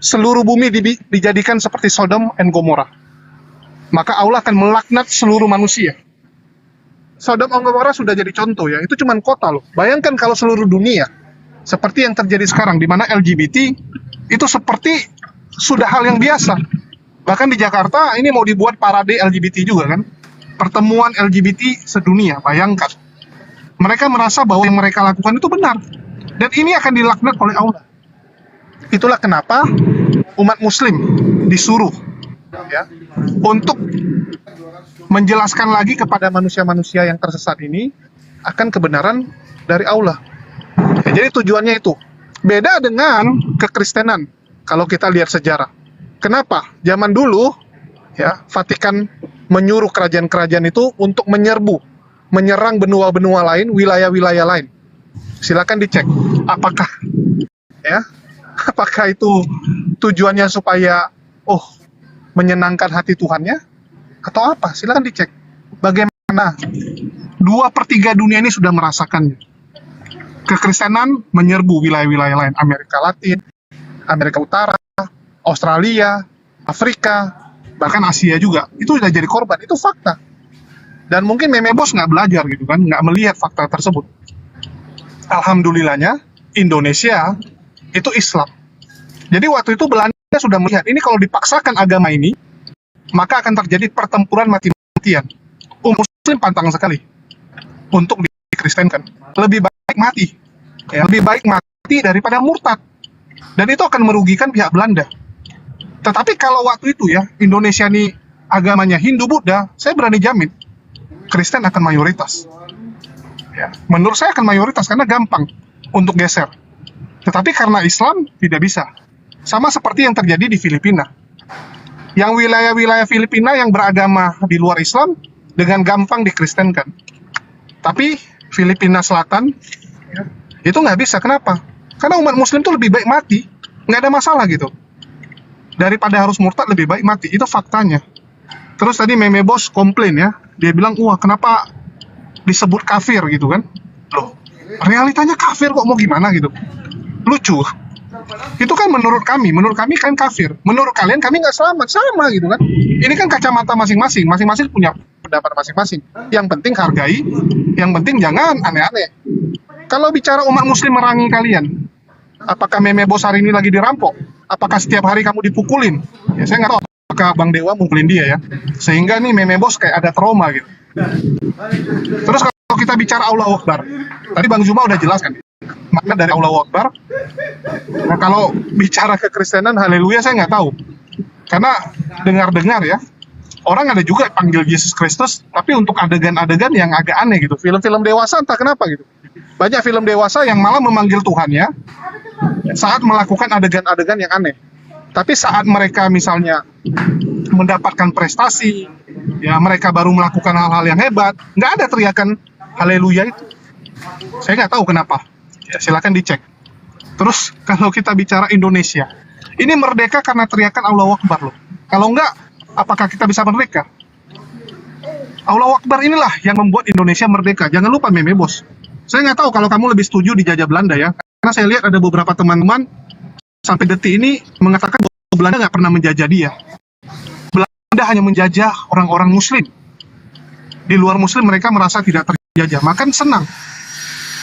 seluruh bumi dijadikan seperti Sodom and Gomora. Maka Allah akan melaknat seluruh manusia. Sodom and Gomora sudah jadi contoh ya, itu cuma kota loh. Bayangkan kalau seluruh dunia, seperti yang terjadi sekarang, di mana LGBT itu seperti sudah hal yang biasa. Bahkan di Jakarta ini mau dibuat parade LGBT juga kan, pertemuan LGBT sedunia. Bayangkan, mereka merasa bahwa yang mereka lakukan itu benar, dan ini akan dilaknat oleh Allah. Itulah kenapa umat muslim disuruh ya untuk menjelaskan lagi kepada manusia-manusia yang tersesat ini akan kebenaran dari Allah. Ya, jadi tujuannya itu beda dengan kekristenan. Kalau kita lihat sejarah, kenapa zaman dulu ya Vatikan menyuruh kerajaan-kerajaan itu untuk menyerang benua-benua lain, wilayah-wilayah lain. Silakan dicek apakah itu tujuannya supaya menyenangkan hati Tuhannya atau apa? Silakan dicek. Bagaimana 2/3 dunia ini sudah merasakannya. Kekristenan menyerbu wilayah-wilayah lain, Amerika Latin, Amerika Utara, Australia, Afrika, bahkan Asia juga. Itu sudah jadi korban, itu fakta. Dan mungkin meme bos nggak belajar gitu kan, nggak melihat fakta tersebut. Alhamdulillahnya Indonesia itu Islam. Jadi waktu itu Belanda sudah melihat ini kalau dipaksakan agama ini, maka akan terjadi pertempuran mati-matian. Muslim pantang sekali untuk dikristenkan. Lebih baik mati, ya, lebih baik mati daripada murtad. Dan itu akan merugikan pihak Belanda. Tetapi kalau waktu itu ya Indonesia ini agamanya Hindu Buddha, saya berani jamin Kristen akan mayoritas. Ya, menurut saya akan mayoritas karena gampang untuk geser. Tetapi karena Islam tidak bisa. Sama seperti yang terjadi di Filipina. Yang wilayah-wilayah Filipina yang beragama di luar Islam dengan gampang dikristenkan. Tapi Filipina Selatan ya, itu nggak bisa. Kenapa? Karena umat Muslim itu lebih baik mati, nggak ada masalah gitu. Daripada harus murtad lebih baik mati, itu faktanya. Terus tadi meme bos komplain ya, dia bilang, wah kenapa disebut kafir gitu kan? Loh, realitanya kafir kok, mau gimana gitu? Lucu. Itu kan menurut kami kan kafir. Menurut kalian kami nggak selamat, sama gitu kan? Ini kan kacamata masing-masing punya pendapat masing-masing. Yang penting hargai, yang penting jangan aneh-aneh. Kalau bicara umat Muslim merangi kalian, apakah meme bos hari ini lagi dirampok? Apakah setiap hari kamu dipukulin? Ya saya nggak tahu apakah Bang Dewa mukulin dia ya. Sehingga nih meme bos kayak ada trauma gitu. Terus kalau kita bicara Allahu Akbar, tadi Bang Zuma udah jelaskan makna dari Allahu Akbar. Nah, kalau bicara kekristenan, haleluya saya nggak tahu. Karena dengar-dengar ya, orang ada juga panggil Yesus Kristus, tapi untuk adegan-adegan yang agak aneh gitu. Film-film dewasa entah kenapa gitu. Banyak film dewasa yang malah memanggil Tuhannya saat melakukan adegan-adegan yang aneh. Tapi saat mereka misalnya mendapatkan prestasi, ya mereka baru melakukan hal-hal yang hebat, nggak ada teriakan haleluya itu. Saya nggak tahu kenapa. Ya, silakan dicek. Terus kalau kita bicara Indonesia, ini merdeka karena teriakan Allahu Akbar loh. Kalau enggak, apakah kita bisa merdeka? Allahu Akbar inilah yang membuat Indonesia merdeka. Jangan lupa Meme Bos. Saya nggak tahu kalau kamu lebih setuju dijajah Belanda ya. Karena saya lihat ada beberapa teman-teman sampai detik ini mengatakan bahwa Belanda nggak pernah menjajah dia. Belanda hanya menjajah orang-orang Muslim. Di luar Muslim mereka merasa tidak terjajah. Maka senang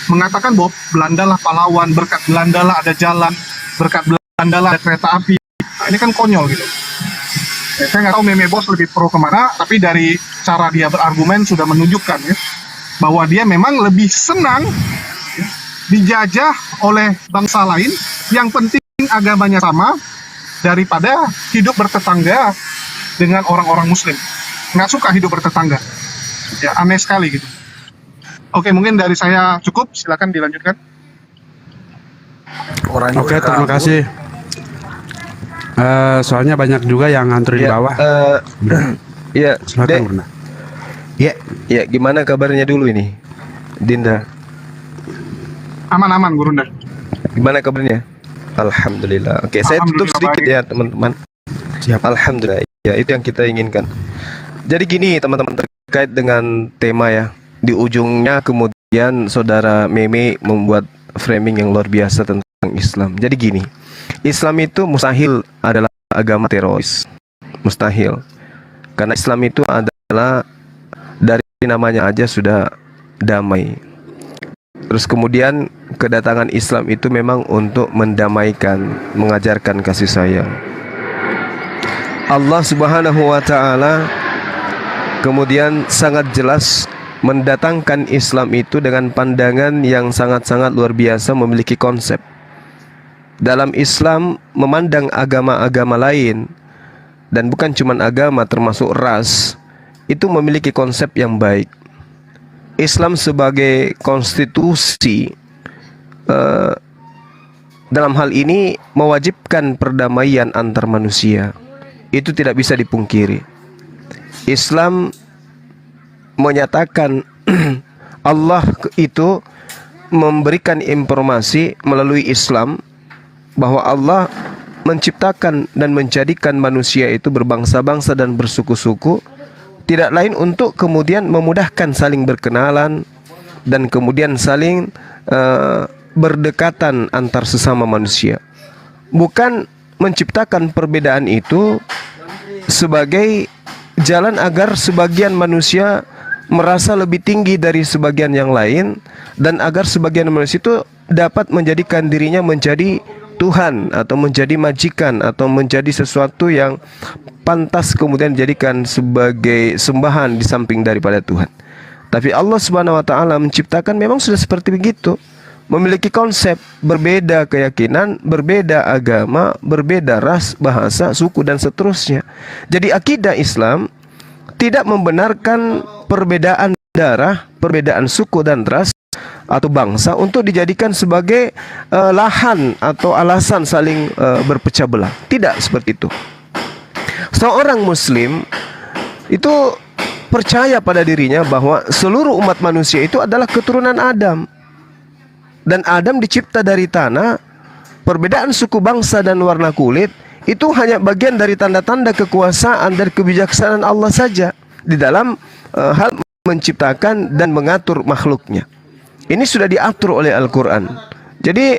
mengatakan bahwa Belanda lah pahlawan, berkat Belanda lah ada jalan, berkat Belanda lah ada kereta api. Nah, ini kan konyol gitu. Ya, saya nggak tahu Meme Bos lebih pro kemana, tapi dari cara dia berargumen sudah menunjukkan ya, bahwa dia memang lebih senang ya, dijajah oleh bangsa lain yang penting agamanya sama daripada hidup bertetangga dengan orang-orang Muslim. Nggak suka hidup bertetangga. Ya, aneh sekali gitu. Oke, mungkin dari saya cukup. Silakan dilanjutkan. Oke, terima kasih. Soalnya banyak juga yang ngantri di bawah. Iya, Silakan, Dek. Bruna. Ya, Ya, gimana kabarnya dulu ini, Dinda? Aman-aman, Gurunda. Gimana kabarnya? Alhamdulillah. Oke, saya tutup Alhamdulillah, sedikit baik. ya, teman-teman. siap. Alhamdulillah. Ya, itu yang kita inginkan. Jadi gini, teman-teman, terkait dengan tema ya. Di ujungnya kemudian saudara Meme membuat framing yang luar biasa tentang Islam. Jadi gini, Islam itu mustahil adalah agama teroris. Mustahil. Karena Islam itu adalah dari namanya aja sudah damai. Terus kemudian kedatangan Islam itu memang untuk mendamaikan, mengajarkan kasih sayang. Allah Subhanahu wa taala kemudian sangat jelas mendatangkan Islam itu dengan pandangan yang sangat-sangat luar biasa, memiliki konsep. Dalam Islam memandang agama-agama lain, dan bukan cuma agama termasuk ras, itu memiliki konsep yang baik. Islam sebagai konstitusi dalam hal ini mewajibkan perdamaian antar manusia. Itu tidak bisa dipungkiri. Islam menyatakan Allah itu memberikan informasi melalui Islam bahwa Allah menciptakan dan menjadikan manusia itu berbangsa-bangsa dan bersuku-suku, tidak lain untuk kemudian memudahkan saling berkenalan dan kemudian saling berdekatan antar sesama manusia. Bukan menciptakan perbedaan itu sebagai jalan agar sebagian manusia merasa lebih tinggi dari sebagian yang lain, dan agar sebagian manusia itu dapat menjadikan dirinya menjadi Tuhan atau menjadi majikan atau menjadi sesuatu yang pantas kemudian dijadikan sebagai sembahan di samping daripada Tuhan. Tapi Allah Subhanahu wa taala menciptakan memang sudah seperti begitu. Memiliki konsep, berbeda keyakinan, berbeda agama, berbeda ras, bahasa, suku dan seterusnya. Jadi akidah Islam tidak membenarkan perbedaan darah, perbedaan suku dan ras atau bangsa untuk dijadikan sebagai lahan atau alasan saling berpecah belah. Tidak seperti itu. Seorang Muslim itu percaya pada dirinya bahwa seluruh umat manusia itu adalah keturunan Adam. Dan Adam dicipta dari tanah. Perbedaan suku, bangsa dan warna kulit itu hanya bagian dari tanda-tanda kekuasaan dan kebijaksanaan Allah saja di dalam hal menciptakan dan mengatur makhluknya. Ini sudah diatur oleh Al-Quran. Jadi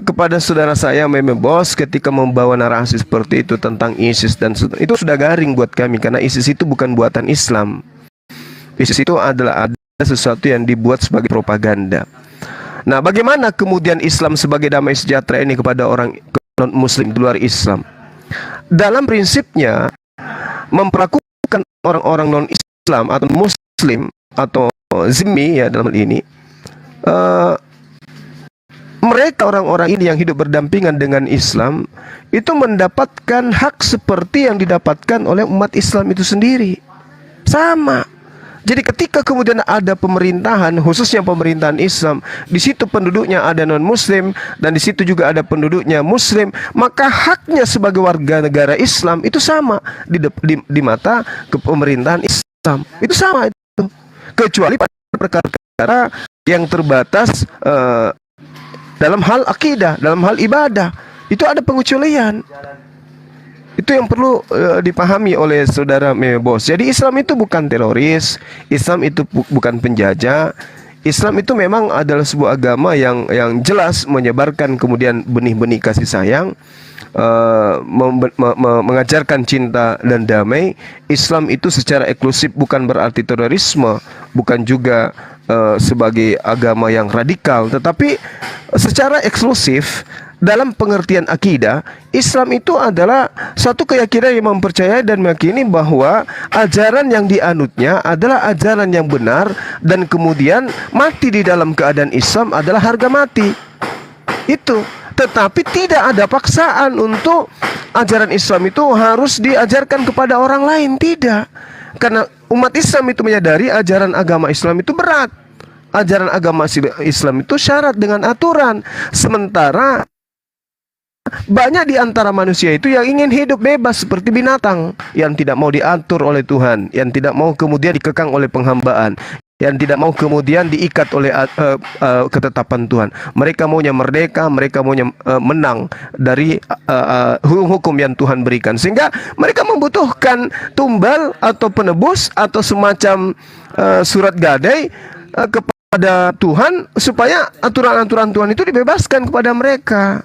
kepada saudara saya Meme Bos ketika membawa narasi seperti itu tentang ISIS dan itu sudah garing buat kami, karena ISIS itu bukan buatan Islam. ISIS itu adalah sesuatu yang dibuat sebagai propaganda. Nah, bagaimana kemudian Islam sebagai damai sejahtera ini kepada orang non-Muslim di luar Islam? Dalam prinsipnya memperlakukan orang-orang non-Islam atau Muslim atau zimmi ya dalam hal ini, mereka orang-orang ini yang hidup berdampingan dengan Islam itu mendapatkan hak seperti yang didapatkan oleh umat Islam itu sendiri. Sama. Jadi ketika kemudian ada pemerintahan, khususnya pemerintahan Islam, di situ penduduknya ada non-Muslim dan di situ juga ada penduduknya Muslim, maka haknya sebagai warga negara Islam itu sama di mata pemerintahan Islam. Itu sama itu. Kecuali pada perkara-perkara yang terbatas dalam hal akidah, dalam hal ibadah, itu ada pengecualian. Itu yang perlu dipahami oleh saudara Mebos. Jadi Islam itu bukan teroris, Islam itu bukan penjajah. Islam itu memang adalah sebuah agama yang jelas menyebarkan kemudian benih-benih kasih sayang, mengajarkan cinta dan damai. Islam itu secara eksklusif bukan berarti terorisme, bukan juga sebagai agama yang radikal, tetapi secara eksklusif dalam pengertian akidah, Islam itu adalah suatu keyakinan yang mempercayai dan meyakini bahwa ajaran yang dianutnya adalah ajaran yang benar, dan kemudian mati di dalam keadaan Islam adalah harga mati. Itu. Tetapi tidak ada paksaan untuk ajaran Islam itu harus diajarkan kepada orang lain, tidak. Karena umat Islam itu menyadari ajaran agama Islam itu berat. Ajaran agama Islam itu syarat dengan aturan. Sementara banyak di antara manusia itu yang ingin hidup bebas seperti binatang, yang tidak mau diatur oleh Tuhan, yang tidak mau kemudian dikekang oleh penghambaan, yang tidak mau kemudian diikat oleh ketetapan Tuhan. Mereka maunya merdeka, mereka maunya menang dari hukum yang Tuhan berikan. Sehingga mereka membutuhkan tumbal atau penebus atau semacam surat gadai kepada Tuhan, supaya aturan-aturan Tuhan itu dibebaskan kepada mereka.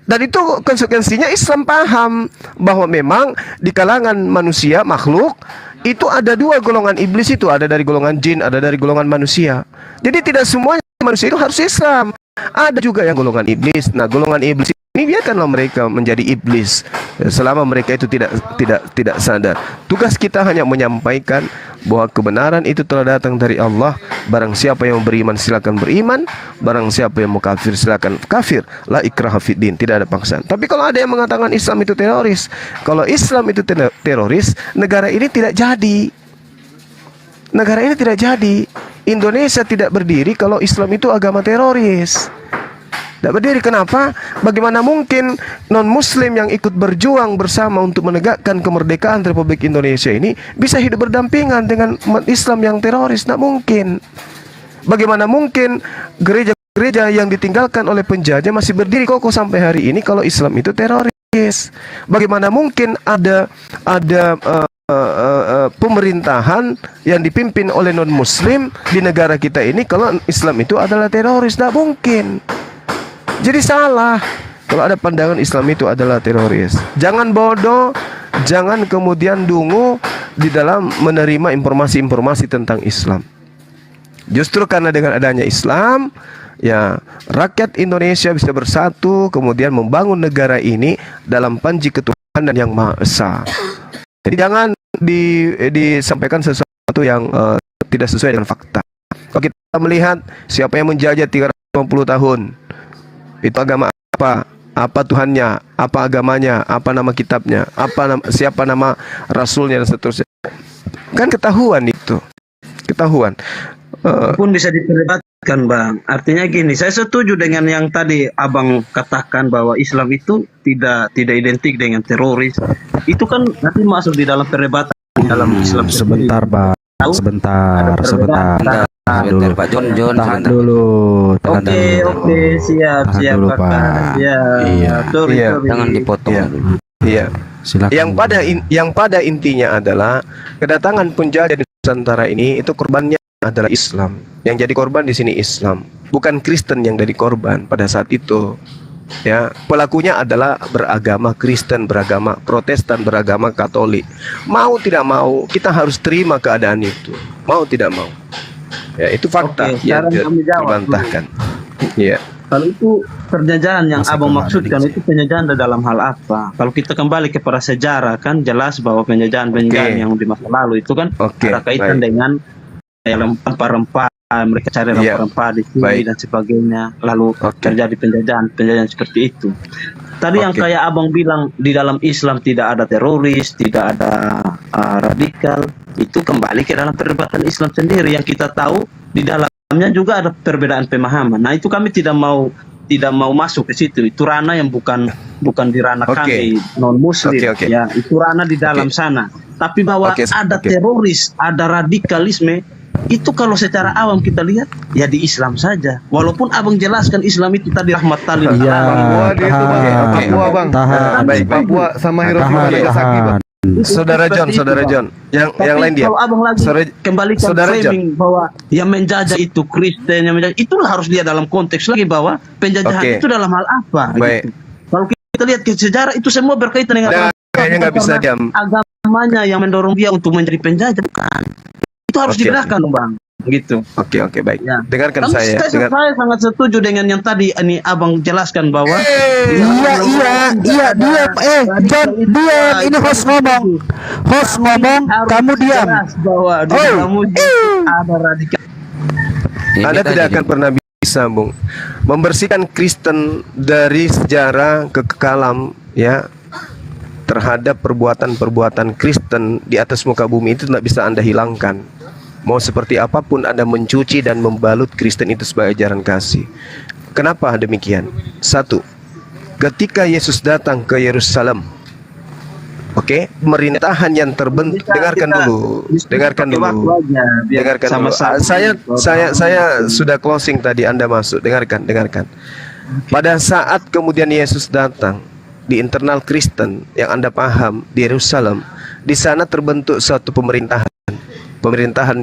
Dan itu konsekuensinya Islam paham bahwa memang di kalangan manusia, makhluk, itu ada dua golongan iblis, itu ada dari golongan jin, ada dari golongan manusia. Jadi tidak semuanya manusia itu harus Islam. Ada juga yang golongan iblis. Nah, golongan iblis ini biarkanlah mereka menjadi iblis selama mereka itu tidak sadar. Tugas kita hanya menyampaikan bahwa kebenaran itu telah datang dari Allah. Barang siapa yang beriman silakan beriman, barang siapa yang mau kafir silakan kafir. La ikraha fiddin, tidak ada paksaan. Tapi kalau ada yang mengatakan Islam itu teroris, kalau Islam itu teroris, negara ini tidak jadi. Negara ini tidak jadi. Indonesia tidak berdiri kalau Islam itu agama teroris. Tidak berdiri. Kenapa? Bagaimana mungkin non-muslim yang ikut berjuang bersama untuk menegakkan kemerdekaan Republik Indonesia ini bisa hidup berdampingan dengan umat Islam yang teroris? Tidak mungkin. Bagaimana mungkin gereja-gereja yang ditinggalkan oleh penjajah masih berdiri kokoh sampai hari ini kalau Islam itu teroris? Bagaimana mungkin ada pemerintahan yang dipimpin oleh non-muslim di negara kita ini kalau Islam itu adalah teroris? Tidak mungkin. Jadi salah kalau ada pandangan Islam itu adalah teroris. Jangan bodoh, jangan kemudian dungu di dalam menerima informasi-informasi tentang Islam. Justru karena dengan adanya Islam, ya, rakyat Indonesia bisa bersatu kemudian membangun negara ini dalam panji ketuhanan yang Maha Esa. Jadi jangan disampaikan sesuatu yang tidak sesuai dengan fakta. Kalau kita melihat siapa yang menjajah 350 tahun, itu agama apa Tuhannya, apa agamanya, apa nama kitabnya, siapa nama rasulnya dan seterusnya, kan ketahuan itu, ketahuan. Pun bisa diperdebatkan, Bang. Artinya gini, saya setuju dengan yang tadi Abang katakan bahwa Islam itu tidak identik dengan teroris. Itu kan nanti masuk di dalam perdebatan dalam Islam. Sebentar, Bang. Sebentar. Sebentar, Pak John. Tahan dulu. Oke, siap, dulu, Kakak. Pak. Iya. Sorry. Jangan dipotong dulu. Iya. Silakan. Yang pada intinya adalah kedatangan penjajah di Nusantara ini itu korbannya adalah Islam. Yang jadi korban di sini Islam, bukan Kristen yang jadi korban pada saat itu. Ya, pelakunya adalah beragama Kristen, beragama Protestan, beragama Katolik. Mau tidak mau, kita harus terima keadaan itu. Mau tidak mau. Ya, itu fakta yang dibantahkan. Iya. Kalau itu penjajahan yang Abang maksudkan itu penjajahan dalam hal apa? Kalau kita kembali kepada sejarah kan jelas bahwa penjajahan yang di masa lalu itu kan ada kaitan dengan rempah-rempah, mereka cari Iya. rempah-rempah di sini Baik. dan sebagainya, lalu Oke. terjadi penjajahan seperti itu. Tadi yang Oke. kayak abang bilang di dalam Islam tidak ada teroris, tidak ada radikal, itu kembali ke dalam perdebatan Islam sendiri yang kita tahu di dalamnya juga ada perbedaan pemahaman. Nah itu kami tidak mau masuk ke situ. Itu ranah yang bukan di ranah Oke. kami non Muslim. Oke, oke. Ya itu ranah di dalam sana. Tapi bahwa Oke, ada oke. teroris, ada radikalisme, itu kalau secara awam kita lihat ya di Islam saja. Walaupun abang jelaskan Islam itu tadi rahmatan lil Iya, alamin. Papua di itu bang, tahan, Papua bang. tahan, Baik, baik. Papua sama Hiroshima tahan, Nagasaki bang. tahan. Saudara John, saudara John, yang Tapi lain dia. kalau abang lagi Saudara- kembalikan saudara John. framing bahwa yang menjajah itu Kristen, yang menjajah itulah harus lihat dalam konteks lagi bahwa penjajahan Oke. itu dalam hal apa. Baik. Gitu. Kalau kita lihat ke sejarah itu semua berkaitan dengan Nah, kayaknya nggak bisa karena diam. agamanya yang mendorong dia untuk menjadi penjajah, bukan. Itu harus Oke, dibedakan dong bang. Gitu. Oke, baik. Ya. Dengarkan Tapi saya. saya sangat setuju dengan yang tadi ini abang jelaskan bahwa Iya, diam. John, diam. Ini host ngomong. Host ngomong, harus kamu diam. jelas bahwa di Oh. dalam wujud ada radikal. Anda tidak akan pernah bisa, Bung, membersihkan Kristen dari sejarah kekekalan ya terhadap perbuatan-perbuatan Kristen di atas muka bumi itu tidak bisa Anda hilangkan. Mau seperti apapun Anda mencuci dan membalut Kristen itu sebagai ajaran kasih. Kenapa demikian? Satu, ketika Yesus datang ke Yerusalem, oke, pemerintahan yang terbentuk, dengarkan dulu, dengarkan dulu. Dengarkan dulu. Saya sudah closing tadi, Anda masuk. Dengarkan. Pada saat kemudian Yesus datang di internal Kristen yang Anda paham di Yerusalem, di sana terbentuk suatu pemerintahan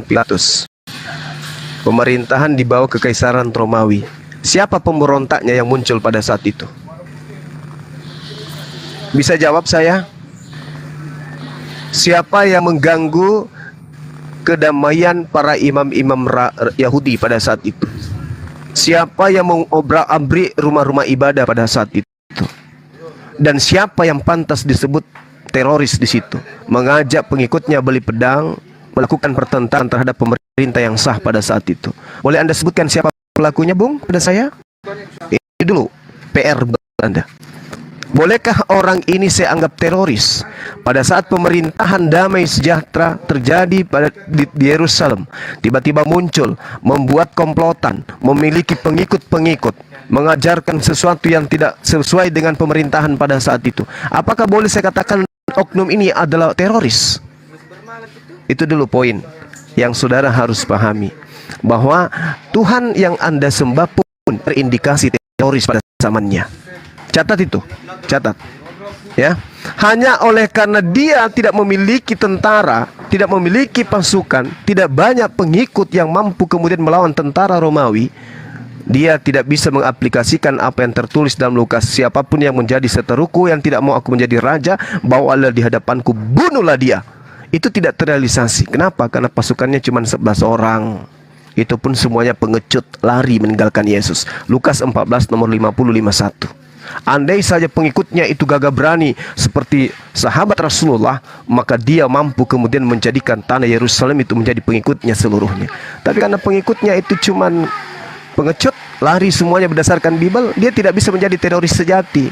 Pilatus. Pemerintahan dibawa ke Kekaisaran Romawi. Siapa pemberontaknya yang muncul pada saat itu? Bisa jawab saya? Siapa yang mengganggu kedamaian para imam-imam Yahudi pada saat itu? Siapa yang mengobrak-abrik rumah-rumah ibadah pada saat itu? Dan siapa yang pantas disebut teroris di situ? Mengajak pengikutnya beli pedang, melakukan pertentangan terhadap pemerintah yang sah pada saat itu. Boleh Anda sebutkan siapa pelakunya, Bung, pada saya? Ini dulu PR buat Anda. Bolehkah orang ini saya anggap teroris pada saat pemerintahan damai sejahtera terjadi di Yerusalem? Tiba-tiba muncul, membuat komplotan, memiliki pengikut-pengikut, mengajarkan sesuatu yang tidak sesuai dengan pemerintahan pada saat itu. Apakah boleh saya katakan oknum ini adalah teroris? Itu dulu poin yang saudara harus pahami, bahwa Tuhan yang Anda sembah pun terindikasi teroris pada zamannya. Catat itu, catat. Ya, hanya oleh karena dia tidak memiliki tentara, tidak memiliki pasukan, tidak banyak pengikut yang mampu kemudian melawan tentara Romawi, dia tidak bisa mengaplikasikan apa yang tertulis dalam Lukas. Siapapun yang menjadi seteruku, yang tidak mau aku menjadi raja, bawalah di hadapanku, bunuhlah dia. Itu tidak terrealisasi. Kenapa? Karena pasukannya cuma 11 orang. Itu pun semuanya pengecut, lari meninggalkan Yesus. Lukas 14 nomor 50-51. Andai saja pengikutnya itu gagah berani seperti sahabat Rasulullah, maka dia mampu kemudian menjadikan tanah Yerusalem itu menjadi pengikutnya seluruhnya. Tapi karena pengikutnya itu cuman pengecut, lari semuanya berdasarkan Bible, dia tidak bisa menjadi teroris sejati.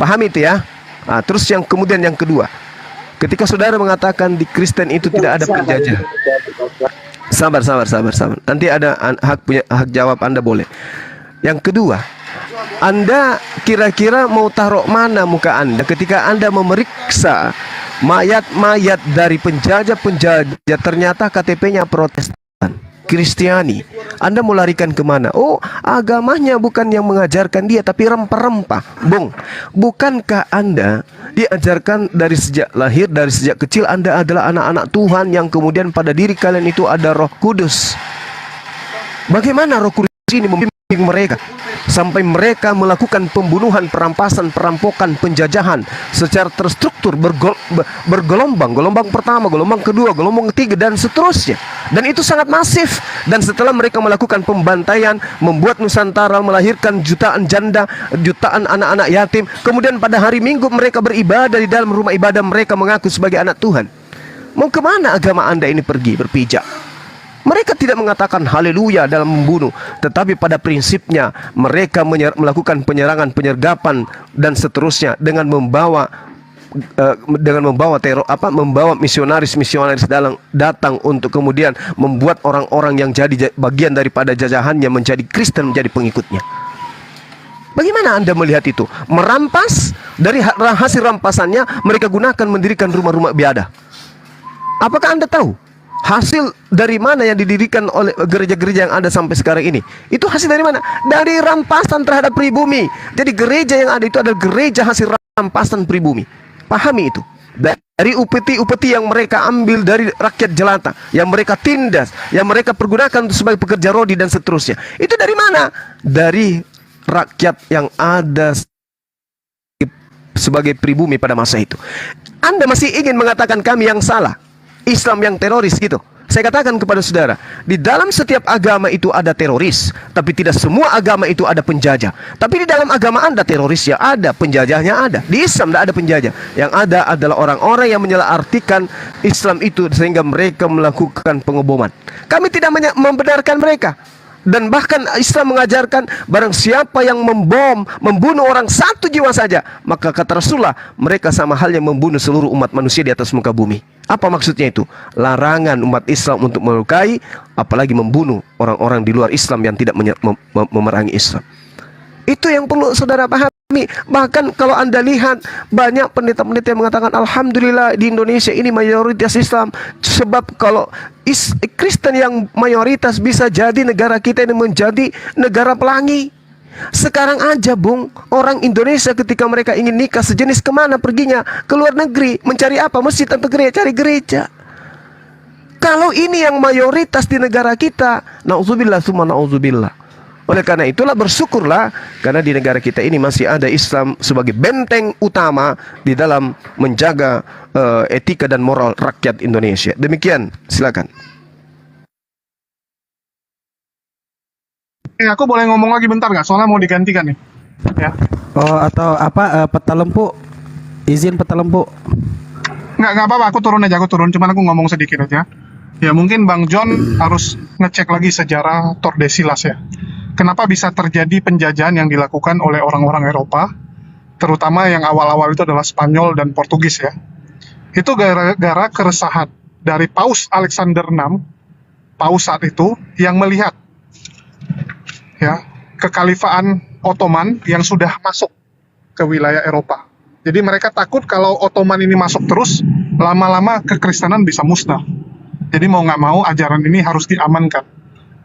Paham itu ya? Nah, terus yang kemudian yang kedua, ketika saudara mengatakan di Kristen itu tidak ada penjajah. Sabar. Nanti ada hak jawab Anda, boleh. Yang kedua, Anda kira-kira mau taruh mana muka Anda ketika Anda memeriksa mayat-mayat dari penjajah ternyata KTP-nya Protestan, Kristiani. Anda mau larikan kemana? Oh, agamanya bukan yang mengajarkan dia, tapi rempah-rempah. Bung, bukankah Anda diajarkan dari sejak lahir, dari sejak kecil Anda adalah anak-anak Tuhan yang kemudian pada diri kalian itu ada Roh Kudus? Bagaimana Roh Kudus ini membimbing mereka sampai mereka melakukan pembunuhan, perampasan, perampokan, penjajahan secara terstruktur, bergelombang, gelombang pertama, gelombang kedua, gelombang ketiga, dan seterusnya. Dan itu sangat masif. Dan setelah mereka melakukan pembantaian, membuat Nusantara melahirkan jutaan janda, jutaan anak-anak yatim, kemudian pada hari Minggu mereka beribadah di dalam rumah ibadah mereka, mengaku sebagai anak Tuhan. Mau kemana agama Anda ini pergi berpijak? Mereka Mereka tidak mengatakan haleluya dalam membunuh, tetapi pada prinsipnya mereka melakukan penyerangan, penyergapan dan seterusnya dengan membawa membawa misionaris datang untuk kemudian membuat orang-orang yang jadi bagian daripada jajahannya menjadi Kristen, menjadi pengikutnya. Bagaimana Anda melihat itu? Merampas, dari hasil rampasannya mereka gunakan mendirikan rumah-rumah biada. Apakah Anda tahu hasil dari mana yang didirikan oleh gereja-gereja yang ada sampai sekarang ini? Itu hasil dari mana? Dari rampasan terhadap pribumi. Jadi gereja yang ada itu adalah gereja hasil rampasan pribumi. Pahami itu. Dari upeti-upeti yang mereka ambil dari rakyat jelata, yang mereka tindas, yang mereka pergunakan sebagai pekerja rodi dan seterusnya. Itu dari mana? Dari rakyat yang ada sebagai pribumi pada masa itu. Anda masih ingin mengatakan kami yang salah, Islam yang teroris gitu? Saya katakan kepada saudara, di dalam setiap agama itu ada teroris, tapi tidak semua agama itu ada penjajah. Tapi di dalam agama Anda terorisnya ada, penjajahnya ada. Di Islam tidak ada penjajah. Yang ada adalah orang-orang yang menyalahartikan Islam itu sehingga mereka melakukan pengeboman. Kami tidak membenarkan mereka. Dan bahkan Islam mengajarkan barang siapa yang membunuh orang satu jiwa saja, maka kata Rasulullah, mereka sama halnya membunuh seluruh umat manusia di atas muka bumi. Apa maksudnya itu? Larangan umat Islam untuk melukai, apalagi membunuh orang-orang di luar Islam yang tidak memerangi Islam. Itu yang perlu saudara pahami. Bahkan kalau Anda lihat, banyak pendeta-pendeta yang mengatakan alhamdulillah di Indonesia ini mayoritas Islam. Sebab kalau Kristen yang mayoritas, bisa jadi negara kita ini menjadi negara pelangi. Sekarang aja Bung, orang Indonesia ketika mereka ingin nikah sejenis kemana perginya? Ke luar negeri. Mencari apa? Masjid atau gereja? Cari gereja. Kalau ini yang mayoritas di negara kita, na'udzubillah summa na'udzubillah. Oleh karena itulah bersyukurlah, karena di negara kita ini masih ada Islam sebagai benteng utama di dalam menjaga etika dan moral rakyat Indonesia. Demikian, silakan. Aku boleh ngomong lagi bentar nggak? Soalnya mau digantikan nih. Ya. Oh, atau apa, peta lempu? Izin peta lempu. Nggak apa-apa, aku turun aja, cuman aku ngomong sedikit aja. Ya mungkin Bang John harus ngecek lagi sejarah Tordesillas ya. Kenapa bisa terjadi penjajahan yang dilakukan oleh orang-orang Eropa, terutama yang awal-awal itu adalah Spanyol dan Portugis ya. Itu gara-gara keresahan dari Paus Alexander VI, Paus saat itu, yang melihat ya kekhalifaan Ottoman yang sudah masuk ke wilayah Eropa. Jadi mereka takut kalau Ottoman ini masuk terus, lama-lama kekristenan bisa musnah. Jadi mau nggak mau ajaran ini harus diamankan.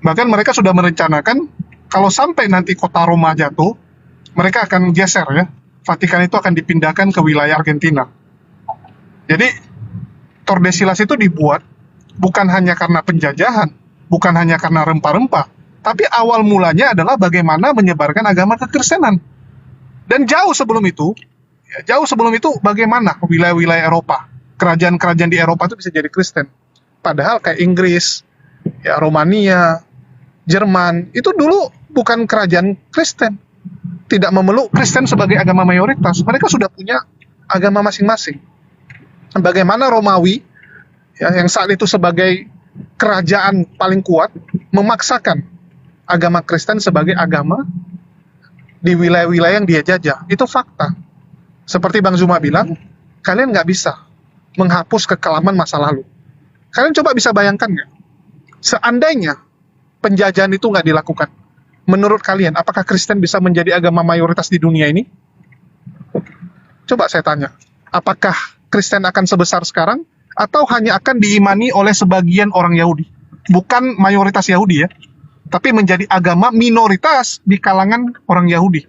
Bahkan mereka sudah merencanakan kalau sampai nanti kota Roma jatuh, mereka akan geser ya. Vatikan itu akan dipindahkan ke wilayah Argentina. Jadi Tordesillas itu dibuat bukan hanya karena penjajahan, bukan hanya karena rempah-rempah, tapi awal mulanya adalah bagaimana menyebarkan agama kekristenan. Dan jauh sebelum itu bagaimana wilayah-wilayah Eropa, kerajaan-kerajaan di Eropa itu bisa jadi Kristen. Padahal kayak Inggris, ya Romania, Jerman, itu dulu bukan kerajaan Kristen. Tidak memeluk Kristen sebagai agama mayoritas. Mereka sudah punya agama masing-masing. Bagaimana Romawi, ya, yang saat itu sebagai kerajaan paling kuat, memaksakan agama Kristen sebagai agama di wilayah-wilayah yang dia jajah. Itu fakta. Seperti Bang Zuma bilang, kalian nggak bisa menghapus kekelaman masa lalu. Kalian coba bisa bayangkan nggak? Seandainya penjajahan itu nggak dilakukan, menurut kalian, apakah Kristen bisa menjadi agama mayoritas di dunia ini? Coba saya tanya, apakah Kristen akan sebesar sekarang, atau hanya akan diimani oleh sebagian orang Yahudi? Bukan mayoritas Yahudi ya, tapi menjadi agama minoritas di kalangan orang Yahudi.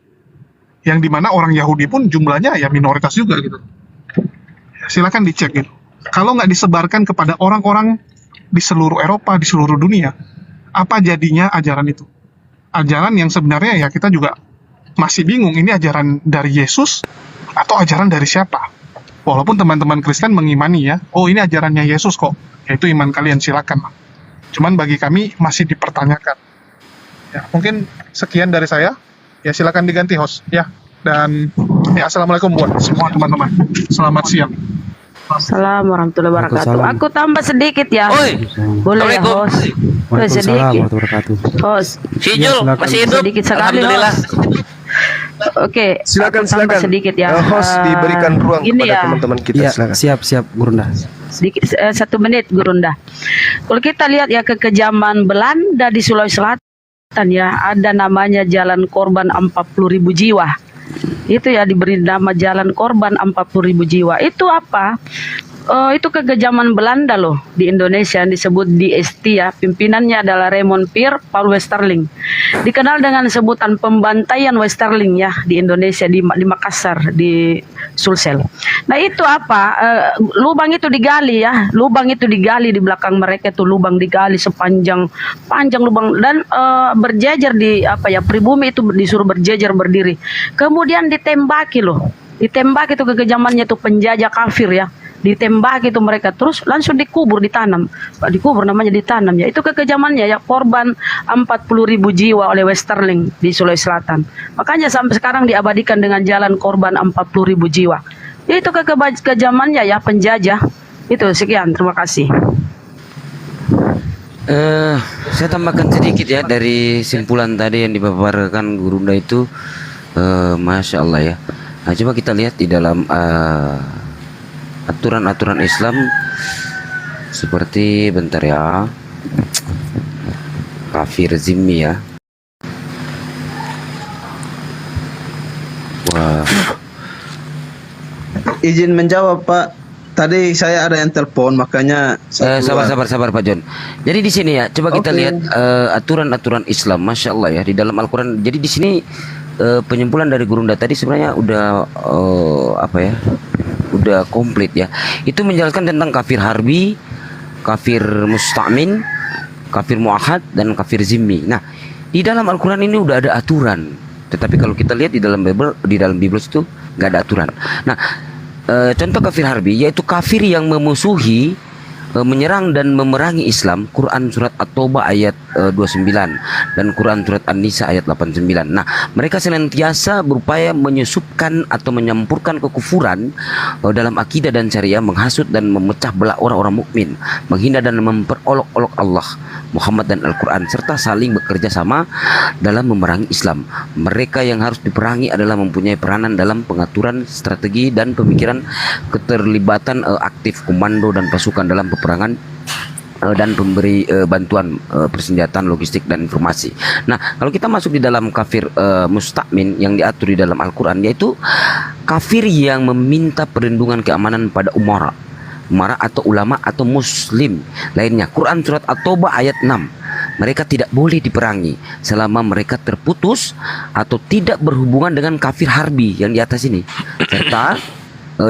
Yang dimana orang Yahudi pun jumlahnya ya minoritas juga gitu. Silakan dicek gitu. Kalau nggak disebarkan kepada orang-orang di seluruh Eropa, di seluruh dunia, apa jadinya ajaran itu? Ajaran yang sebenarnya ya kita juga masih bingung, ini ajaran dari Yesus atau ajaran dari siapa? Walaupun teman-teman Kristen mengimani ya, oh ini ajarannya Yesus kok, yaitu iman kalian, silakan. Cuman bagi kami masih dipertanyakan. Ya, mungkin sekian dari saya. Ya silakan diganti host ya. Dan ya assalamualaikum buat semua teman-teman. Selamat siang. Assalamualaikum warahmatullahi wabarakatuh. Waalaikumsalam. Aku tambah sedikit ya. Oi, Boleh ya, Assalamualaikum. host? Boleh Waalaikumsalam sedikit. warahmatullahi wabarakatuh. Host, Si Iya, Jul silakan. masih hidup. sedikit sekali, Alhamdulillah. host. Oke, Silakan aku tambah silakan. sedikit ya. Host diberikan ruang Gini kepada ya, teman-teman kita. Iya, Silakan. siap Gurunda. sedikit 1 menit Gurunda. Kalau kita lihat ya kekejaman Belanda di Sulawesi Selatan ya, ada namanya Jalan Korban 40.000 jiwa. Itu ya diberi nama Jalan Korban 40.000 jiwa. Itu apa? Itu kekejaman Belanda loh di Indonesia yang disebut DST ya. Pimpinannya adalah Raymond Peer, Paul Westerling. Dikenal dengan sebutan pembantaian Westerling ya di Indonesia, di Makassar, di Sulsel. Nah itu apa? Lubang itu digali ya. Lubang itu digali di belakang mereka tuh, lubang digali sepanjang lubang dan berjejer di apa ya, pribumi itu disuruh berjejer berdiri. Kemudian ditembaki loh. Ditembak itu kekejamannya tuh penjajah kafir ya. Ditembak itu mereka terus langsung dikubur, ditanam. Dikubur namanya ditanam ya. Itu kekejamannya ya, korban 40.000 jiwa oleh Westerling di Sulawesi Selatan. Makanya sampai sekarang diabadikan dengan Jalan Korban 40.000 jiwa. Ya, itu kekejamannya ya penjajah. Itu sekian, terima kasih. Saya tambahkan sedikit ya dari simpulan tadi yang dipaparkan Gurunda itu, masya Allah ya. Nah, coba kita lihat di dalam aturan-aturan Islam seperti bentar ya, kafir zimmi ya. Wah, Izin menjawab Pak. Tadi saya ada yang telepon, makanya saya keluar. sabar Pak John. Jadi di sini ya, coba kita Oke. lihat aturan-aturan Islam, masya Allah ya, di dalam Al-Quran. Jadi di sini penyimpulan dari Gurunda tadi sebenarnya udah apa ya, udah komplit ya. Itu menjelaskan tentang kafir harbi, kafir musta'min, kafir muahad, dan kafir zimmi. Nah, di dalam Al-Quran ini udah ada aturan. Tetapi kalau kita lihat di dalam Bible itu nggak ada aturan. Nah, contoh kafir harbi yaitu kafir yang memusuhi, menyerang dan memerangi Islam. Quran surat At-Taubah ayat 29 dan Quran surat An-Nisa ayat 89. Nah, mereka senantiasa berupaya menyusupkan atau menyampurkan kekufuran dalam akidah dan syariah, menghasut dan memecah belah orang-orang mukmin, menghina dan memperolok-olok Allah, Muhammad dan Al-Quran, serta saling bekerja sama dalam memerangi Islam. Mereka yang harus diperangi adalah mempunyai peranan dalam pengaturan strategi dan pemikiran, keterlibatan aktif komando dan pasukan dalam peperangan, dan pemberi bantuan persenjataan, logistik dan informasi. Nah, kalau kita masuk di dalam kafir musta'min yang diatur di dalam Al-Quran, yaitu kafir yang meminta perlindungan keamanan pada umara atau ulama atau muslim lainnya. Quran surat At-Taubah ayat 6. Mereka tidak boleh diperangi selama mereka terputus atau tidak berhubungan dengan kafir harbi yang di atas ini, serta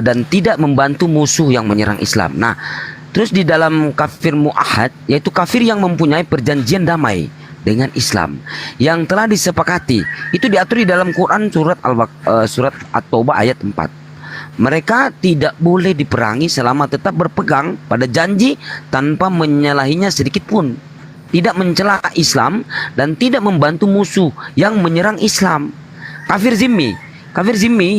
dan tidak membantu musuh yang menyerang Islam. Nah, terus di dalam kafir mu'ahad, yaitu kafir yang mempunyai perjanjian damai dengan Islam yang telah disepakati, itu diatur di dalam Quran surat At-Taubah ayat 4. Mereka tidak boleh diperangi selama tetap berpegang pada janji tanpa menyalahinya sedikit pun, tidak mencela Islam dan tidak membantu musuh yang menyerang Islam. Kafir zimmi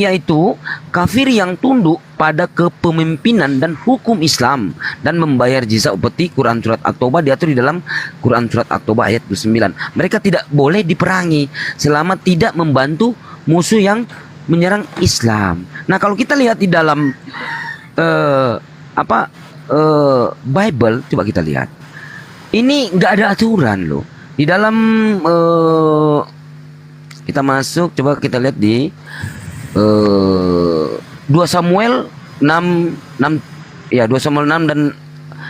yaitu kafir yang tunduk pada kepemimpinan dan hukum Islam dan membayar jizya upeti. Quran surat At-Taubah diatur di dalam Quran surat At-Taubah ayat 29. Mereka tidak boleh diperangi selama tidak membantu musuh yang menyerang Islam. Nah, kalau kita lihat di dalam Bible, coba kita lihat. Ini nggak ada aturan loh. Di dalam kita masuk, coba kita lihat di 2 Samuel 6 ya, 2 Samuel 6 dan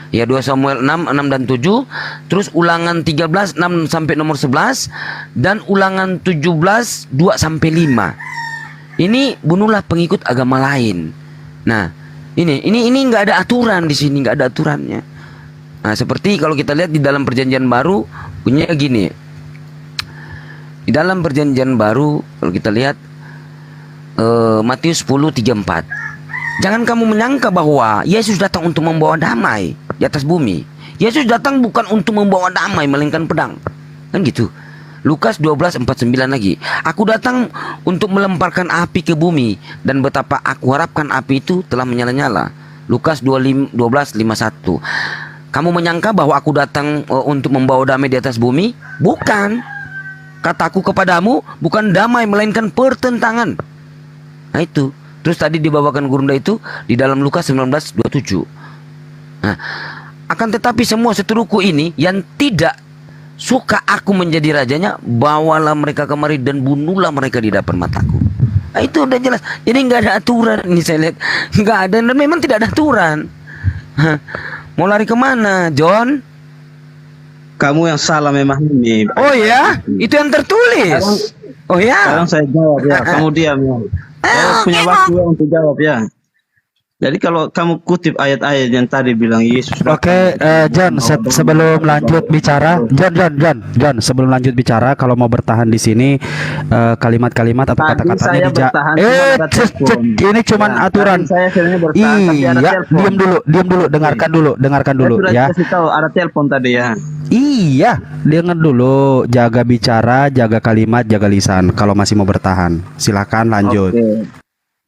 ya 2 Samuel 6 dan 7, terus Ulangan 13 6 sampai nomor 11 dan Ulangan 17 2 sampai 5. Ini bunuhlah pengikut agama lain. Nah, ini nggak ada aturan di sini, nggak ada aturannya. Nah, seperti kalau kita lihat di dalam Perjanjian Baru punya gini. Di dalam Perjanjian Baru kalau kita lihat Matius 10:34. Jangan kamu menyangka bahwa Yesus datang untuk membawa damai di atas bumi. Yesus datang bukan untuk membawa damai melainkan pedang. Kan gitu. Lukas 12:49 lagi. Aku datang untuk melemparkan api ke bumi, dan betapa aku harapkan api itu telah menyala-nyala. Lukas 12:51. Kamu menyangka bahwa aku datang untuk membawa damai di atas bumi? Bukan. Kataku kepadamu bukan damai melainkan pertentangan. Nah itu. Terus tadi dibawakan Gurunda itu di dalam Lukas 19:27. Nah, akan tetapi semua seteruku ini yang tidak suka aku menjadi rajanya, bawalah mereka kemari dan bunuhlah mereka di depan mataku. Nah, itu udah jelas. Jadi nggak ada aturan ini saya lihat, nggak ada, dan memang tidak ada aturan. Hah. Mau lari kemana, John? Kamu yang salah memahami. Oh ya, itu yang tertulis. Oh ya. Sekarang saya jawab ya, kamu diam ya. Saya punya waktu ya untuk jawab ya. Jadi kalau kamu kutip ayat-ayat yang tadi bilang Yesus. Oke, John, sebelum lanjut bicara, John, sebelum lanjut bicara, kalau mau bertahan di sini, kalimat-kalimat atau kata-katanya ini cuman Ya, aturan. saya sebenarnya bertahan, tapi ada Iya, telepon. diam dulu, dengarkan dulu Saya sudah ya. kasih tahu ada telepon tadi ya. Iya, dengar dulu, jaga bicara, jaga kalimat, jaga lisan. Kalau masih mau bertahan, silakan lanjut.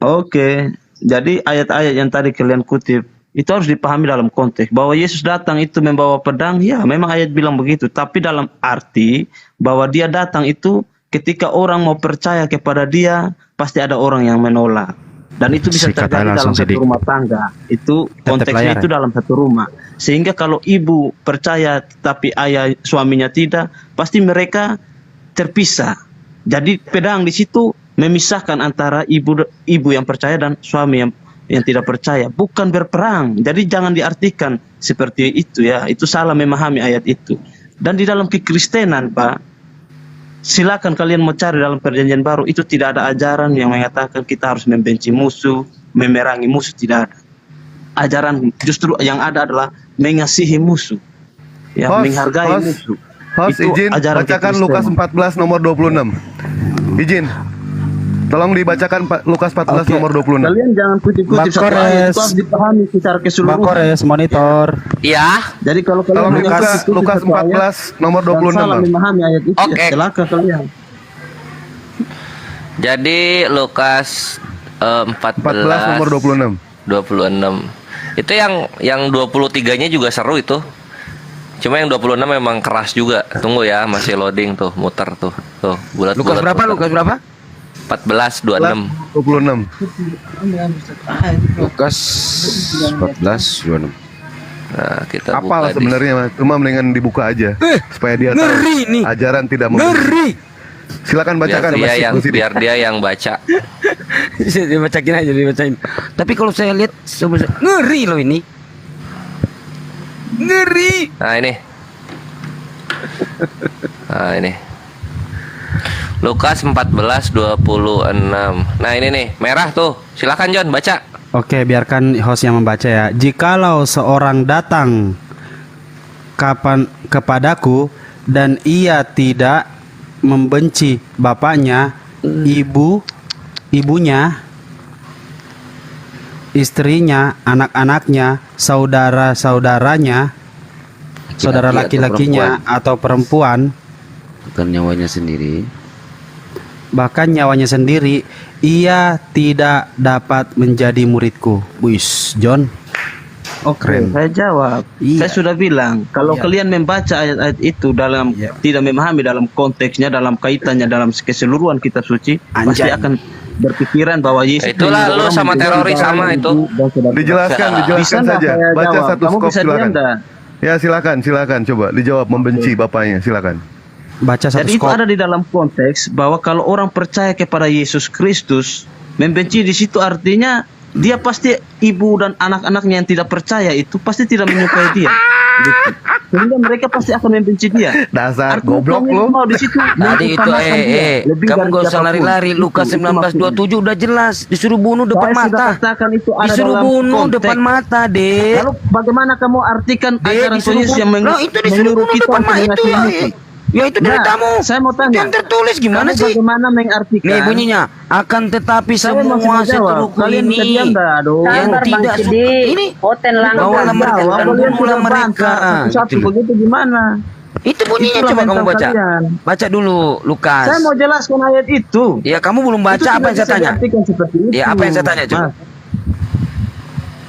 Oke. Jadi ayat-ayat yang tadi kalian kutip itu harus dipahami dalam konteks bahwa Yesus datang itu membawa pedang. Ya, memang ayat bilang begitu. Tapi dalam arti bahwa dia datang itu ketika orang mau percaya kepada dia, pasti ada orang yang menolak. Dan itu bisa terjadi dalam satu rumah tangga. Itu konteksnya itu dalam satu rumah. Sehingga kalau ibu percaya tapi ayah suaminya tidak, pasti mereka terpisah. Jadi pedang di situ memisahkan antara ibu yang percaya dan suami yang tidak percaya, bukan berperang. Jadi jangan diartikan seperti itu ya. Itu salah memahami ayat itu. Dan di dalam kekristenan, Pak, silakan kalian mau cari dalam Perjanjian Baru, itu tidak ada ajaran yang mengatakan kita harus membenci musuh, memerangi musuh, tidak ada. Ajaran justru yang ada adalah mengasihi musuh, ya, menghargai musuh. Host, Itu izin ajaran bacakan kekristenan. Lukas 14 nomor 26. Izin. Tolong dibacakan Lukas 14 nomor 26. Kalian jangan kutip-kutip satu ayat, itu harus dipahami secara keseluruhan. Bang Kores, monitor. Ya. Jadi kalau Tolong kalian buka Lukas 14 nomor 26. salah memahami ayat itu, Oke. ya silakan kalian. Jadi Lukas 14 nomor 26. Itu yang 23-nya juga seru itu. Cuma yang 26 memang keras juga. Tunggu ya, masih loading tuh, muter tuh. Tuh, bulat-bulat. Lukas berapa? 14 26. 26. Lukas 14 26. Nah, kita Apalah buka sebenarnya, Mas. Cuma mendingan dibuka aja supaya dia tahu nih. ajaran tidak membenci. Silakan bacakan biar dia yang baca. Dibacain aja, dibacain. Tapi kalau saya lihat ngeri loh ini. Ngeri. Nah, ini. Lukas 14:26. Nah, ini nih, merah tuh. Silakan John baca. Oke, biarkan host yang membaca ya. Jikalau seorang datang kepadaku dan ia tidak membenci bapaknya, ibunya, istrinya, anak-anaknya, saudara-saudaranya, saudara laki-lakinya atau perempuan, bukan nyawanya sendiri, bahkan nyawanya sendiri, ia tidak dapat menjadi muridku. Wis, John. Oke, saya jawab. Iya. Saya sudah bilang, kalau kalian membaca ayat-ayat itu dalam tidak memahami dalam konteksnya, dalam kaitannya, dalam keseluruhan kitab suci, pasti akan berpikiran bahwa Yesus Itulah lu sama teroris sama itu. Dijelaskan saja. Baca satu skop silakan. Ya, silakan coba dijawab membenci bapaknya, silakan. Baca satu Jadi itu skop. ada di dalam konteks bahwa kalau orang percaya kepada Yesus Kristus, membenci di situ artinya dia pasti ibu dan anak-anaknya yang tidak percaya itu pasti tidak menyukai dia. Gitu. Sehingga mereka pasti akan membenci dia. Dasar Artinya goblok lu. mau di situ Tadi itu kamu gak usah lari-lari. Lukas 19:27 udah jelas, disuruh bunuh depan mata. Disuruh bunuh depan mata, Dek. Lalu bagaimana kamu artikan ajaran Yesus yang menyuruh kita mengasihi musuh? Ya itu dari kamu. Saya mau tanya. Yang tertulis gimana sih? Bagaimana mengartikan? Nih bunyinya, akan tetapi semua seteruku ini yang tidak suka ini Hotel bawalah mereka dan bunuhlah mereka. Satu begitu gimana? Itu bunyinya, coba kamu baca. Baca dulu Lukas. Saya mau jelaskan ayat itu. Ya kamu belum baca, apa yang saya tanya? Ya apa yang saya tanya coba?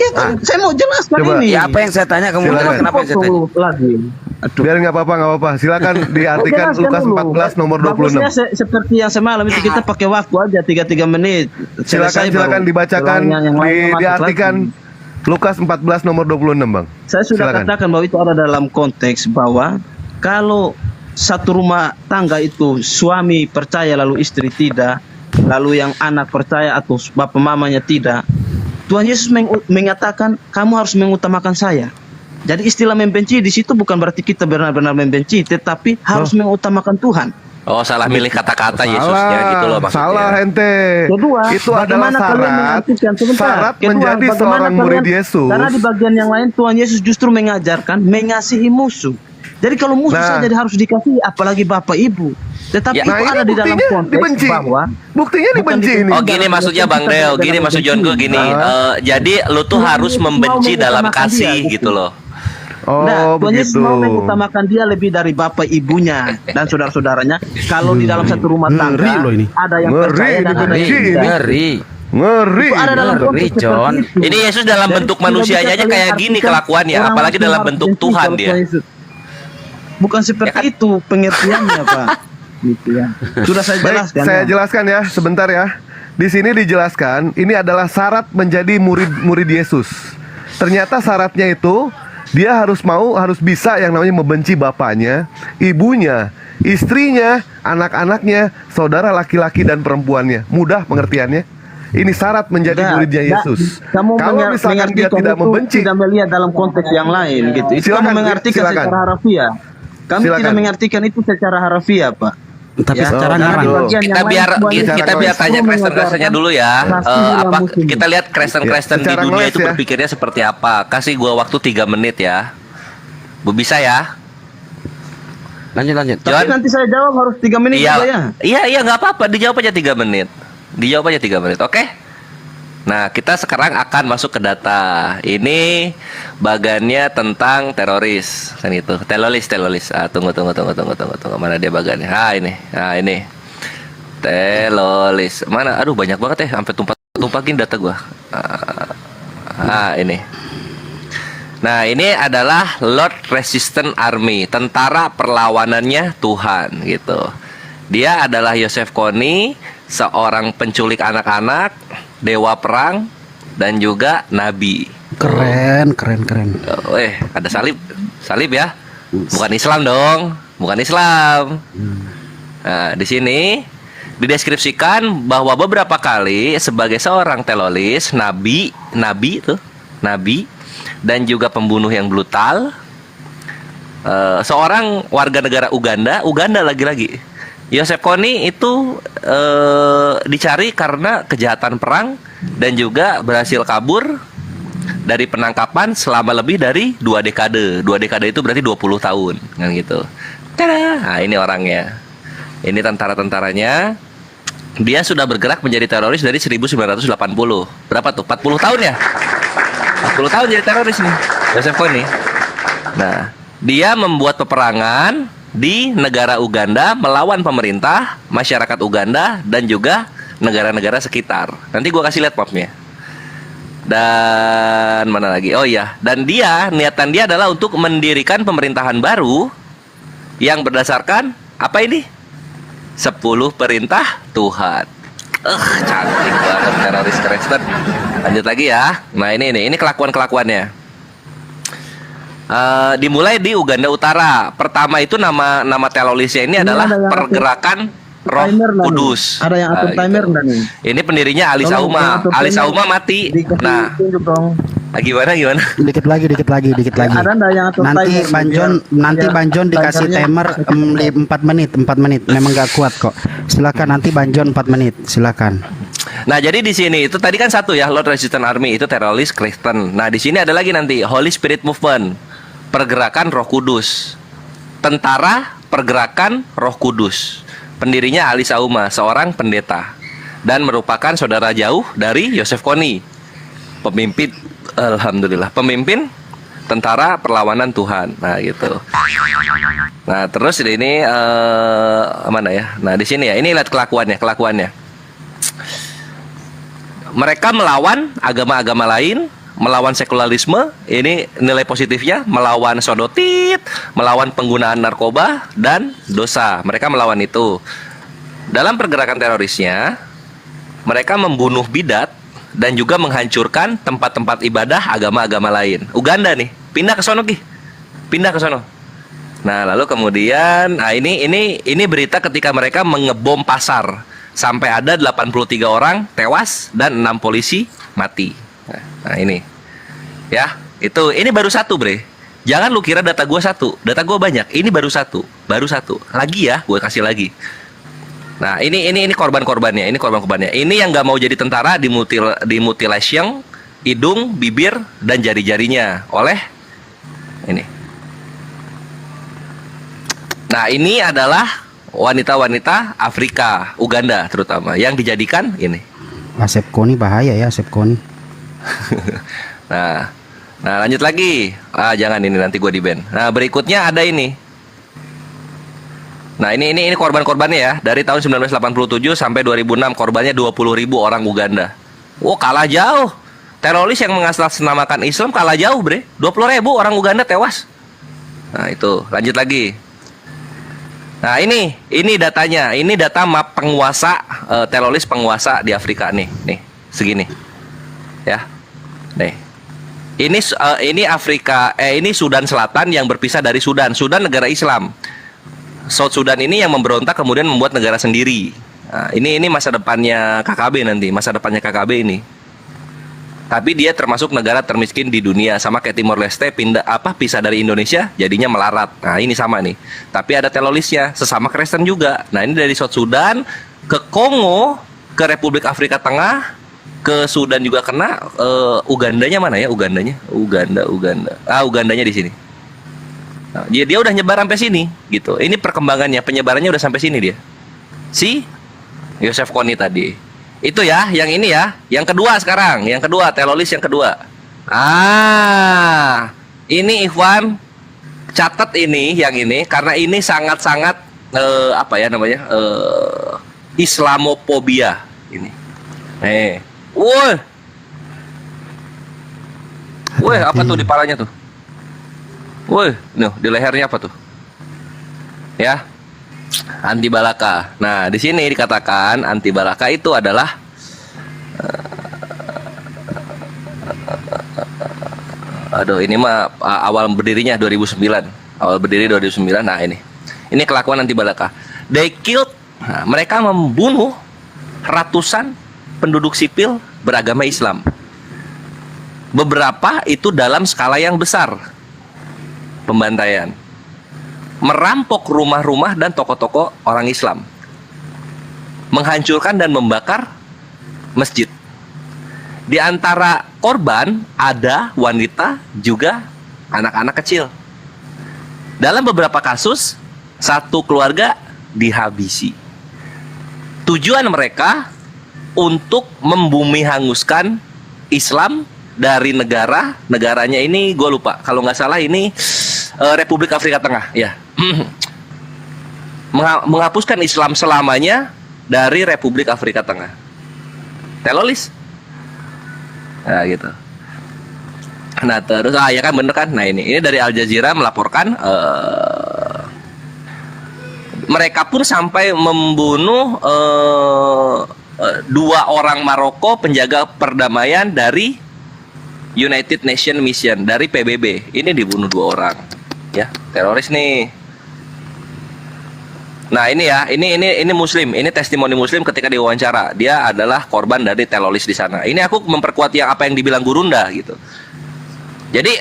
Ya kan, saya mau jelaskan Coba. ini. Ya apa yang saya tanya kamu Silakan. jawab, kenapa yang saya tanya? Lagi. Aduh. Biar nggak apa-apa. Silakan diartikan Jelaskan Lukas dulu. 14 nomor 26. Bagusnya seperti yang semalam itu kita pakai waktu aja 3 menit. Selesai Silakan baru. dibacakan, Yang lainnya masuk diartikan lagi. Lukas 14 nomor 26, Bang. Saya sudah Silakan. katakan bahwa itu ada dalam konteks bahwa kalau satu rumah tangga itu suami percaya lalu istri tidak, lalu yang anak percaya atau bapak mamanya tidak, Tuhan Yesus mengatakan kamu harus mengutamakan saya. Jadi istilah membenci di situ bukan berarti kita benar-benar membenci, tetapi harus mengutamakan Tuhan. Oh, salah milih kata-kata Yesusnya gitu loh maksudnya. Salah ente. Kedua, Itu adalah bagaimana kalian mengartikan syarat Kedua, menjadi bagaimana seorang murid kalian- Yesus. Karena di bagian yang lain Tuhan Yesus justru mengajarkan mengasihi musuh. Jadi kalau musuh Nah. saja harus dikasihi, apalagi bapak ibu. Tetapi Ya. itu Nah, ini ada di dalam buktinya konteks dibenci. bahwa Buktinya bukan dibenci ini. Oh gini maksudnya Bang Deo, gini maksud John gue gini. Jadi lu tuh Tuhan harus Yesus mau membenci dalam mengutamakan kasih dia, gitu loh. Oh, Tuhan Yesus begitu. mau mengutamakan dia lebih dari bapak ibunya dan saudara-saudaranya. Kalau di dalam satu rumah Ngeri tangga loh ini. ada yang Ngeri, percaya dan ada yang dibenci ini. tidak. Ngeri. Ngeri. Itu ada dalam Ngeri, konteks John. seperti itu. Ini Yesus dalam Jadi bentuk tidak manusianya bisa aja kalian kayak gini artikan kelakuannya, orang apalagi langsung dalam harus bentuk benci Tuhan kalau dia. Tuhan Yesus. Bukan seperti Ya kan? itu pengertiannya, Pak. Gitu ya. Sudah saya Baik, jelaskan. saya ya. jelaskan ya, sebentar ya. Di sini dijelaskan, ini adalah syarat menjadi murid Yesus. Ternyata syaratnya itu dia harus bisa yang namanya membenci bapaknya, ibunya, istrinya, anak-anaknya, saudara laki-laki dan perempuannya. Mudah pengertiannya. Ini syarat menjadi Nah, muridnya Yesus. Kamu Kalau misalkan dia mengartikan tidak itu membenci, tidak melihat dalam konteks yang lain gitu. Itu Silakan, kamu mengartikan silakan. secara harfiah. Kami Silakan. tidak mengartikan itu secara harfiah, Pak. Tapi secara karena ngarang. di bagian Kita yang lain biar Tuhan Yesus kita biar justru tanya Kristen-Kristennya mengajarkan dulu ya. kasihilah Apa musuhmu. kita lihat Kristen-Kristen Ya, di secara dunia ngeles itu ya. berpikirnya seperti apa? Kasih gua waktu 3 menit ya. Bu bisa ya? Lanjut. Tapi John? nanti saya jawab harus 3 menit juga ya. Iya nggak apa-apa. Dijawab aja 3 menit. Dijawab aja 3 menit. Oke? Nah, kita sekarang akan masuk ke data. Ini bagannya tentang teroris, kan itu. Teroris. Ah, tunggu. Mana dia bagannya? Ini. Teroris. Mana? Aduh, banyak banget ya, sampai tumpahin data gua. Ini. Nah, ini adalah Lord Resistance Army, tentara perlawanannya Tuhan gitu. Dia adalah Joseph Kony, seorang penculik anak-anak, dewa perang, dan juga nabi. Keren. Ada salib ya? Bukan Islam dong, bukan Islam. Nah, di sini dideskripsikan bahwa beberapa kali sebagai seorang teroris, nabi, dan juga pembunuh yang brutal. Seorang warga negara Uganda lagi-lagi. Joseph Kony itu dicari karena kejahatan perang dan juga berhasil kabur dari penangkapan selama lebih dari 2 dekade. 2 dekade itu berarti 20 tahun, kan gitu. Tada! Nah, ini orangnya. Ini tentara-tentaranya. Dia sudah bergerak menjadi teroris dari 1980. Berapa tuh? 40 tahun ya? 40 tahun jadi teroris nih, Joseph Kony. Nah, dia membuat peperangan di negara Uganda melawan pemerintah, masyarakat Uganda, dan juga negara-negara sekitar. Nanti gua kasih lihat mapnya. Dan mana lagi? Oh iya, dan niatan dia adalah untuk mendirikan pemerintahan baru yang berdasarkan apa ini? 10 perintah Tuhan. Cantik banget teroris Kristen. Lanjut lagi ya. Nah, ini kelakuan-kelakuannya. Dimulai di Uganda Utara. Pertama itu nama terorisnya ini adalah ada yang Pergerakan Roh timer nggak nih? Kudus. Ada yang atur timer nggak nih? Ini pendirinya Ali Tolong, Sauma. yang atur Ali timer Sauma mati. dikasih Nah, tunjuk dong. gimana? Dikit lagi. Ada nggak yang atur Nanti timer? Nanti Biar Banjon dikasih timernya- timer 4 menit. Memang gak kuat kok. Silakan nanti Banjon 4 menit. Silakan. Nah, jadi di sini itu tadi kan satu ya, Lord Resistance Army itu teroris Kristen. Nah, di sini ada lagi nanti Holy Spirit Movement, Pergerakan Roh Kudus. Tentara Pergerakan Roh Kudus. Pendirinya Ali Sauma, seorang pendeta dan merupakan saudara jauh dari Joseph Kony. Pemimpin pemimpin tentara perlawanan Tuhan. Nah, gitu. Nah, terus ini mana ya? Nah, di sini ya. Ini lihat kelakuannya. Mereka melawan agama-agama lain, melawan sekularisme, ini nilai positifnya, melawan sodotit, melawan penggunaan narkoba dan dosa. Mereka melawan itu. Dalam pergerakan terorisnya, mereka membunuh bidat dan juga menghancurkan tempat-tempat ibadah agama-agama lain. Uganda nih, pindah ke sono, pindah ke sono. Nah, lalu kemudian, nah ini berita ketika mereka mengebom pasar sampai ada 83 orang tewas dan 6 polisi mati. Nah ini, ya ini baru satu, bre. Jangan lu kira data gua satu, data gua banyak. Ini baru satu. Lagi ya, gue kasih lagi. Nah ini korban-korbannya, ini korban-korbannya. Ini yang nggak mau jadi tentara dimutilasi hidung, bibir dan jari-jarinya oleh ini. Nah ini adalah wanita-wanita Afrika, Uganda terutama yang dijadikan ini. Asep Koni bahaya ya, Asep Koni. Nah lanjut lagi. Jangan, ini nanti gue di ban. Nah berikutnya ada ini. Nah ini korban-korbannya ya. Dari tahun 1987 sampai 2006 korbannya 20.000 orang Uganda. Kalah jauh. Teroris yang mengatasnamakan Islam kalah jauh, bre. 20.000 orang Uganda tewas. Nah itu, lanjut lagi. Nah ini datanya. Ini data map penguasa, teroris penguasa di Afrika nih segini. Ya, nih. Ini Afrika, ini Sudan Selatan yang berpisah dari Sudan. Sudan negara Islam. South Sudan ini yang memberontak kemudian membuat negara sendiri. Nah, ini masa depannya KKB nanti, masa depannya KKB ini. Tapi dia termasuk negara termiskin di dunia, sama kayak Timor Leste pisah dari Indonesia jadinya melarat. Nah, ini sama nih. Tapi ada terorisnya, sesama Kristen juga. Nah, ini dari South Sudan ke Kongo, ke Republik Afrika Tengah, ke Sudan juga kena. Ugandanya mana ya? Uganda. Ugandanya di sini. Nah, dia udah nyebar sampai sini gitu. Ini perkembangannya, penyebarannya udah sampai sini dia. Si Yosef Kony tadi. Itu ya, yang ini ya. Yang kedua sekarang, yang kedua, teroris yang kedua. Ini Ikhwan catat ini, yang ini karena ini sangat-sangat Islamofobia ini. Woi, apa tuh di palanya tuh? Woi, di lehernya apa tuh? Ya, anti balaka. Nah, di sini dikatakan anti balaka itu adalah ini mah awal berdirinya 2009. Awal berdiri 2009. Nah, ini kelakuan anti balaka. They killed, mereka membunuh ratusan penduduk sipil beragama Islam. Beberapa itu dalam skala yang besar pembantaian, merampok rumah-rumah dan toko-toko orang Islam, menghancurkan dan membakar masjid. Di antara korban ada wanita juga anak-anak kecil. Dalam beberapa kasus satu keluarga dihabisi. Tujuan mereka untuk membumi hanguskan Islam dari negaranya ini, gue lupa, kalau nggak salah ini Republik Afrika Tengah ya. Menghapuskan Islam selamanya dari Republik Afrika Tengah. Teroris. Nah gitu. Nah terus ya kan bener kan. Nah ini dari Al Jazeera melaporkan mereka pun sampai membunuh 2 orang Maroko penjaga perdamaian dari United Nations Mission, dari PBB. Ini dibunuh 2 orang. Ya, teroris nih. Nah, ini ya, ini Muslim, ini testimoni Muslim ketika diwawancara. Dia adalah korban dari teroris di sana. Ini aku memperkuat apa yang dibilang Gurunda gitu. Jadi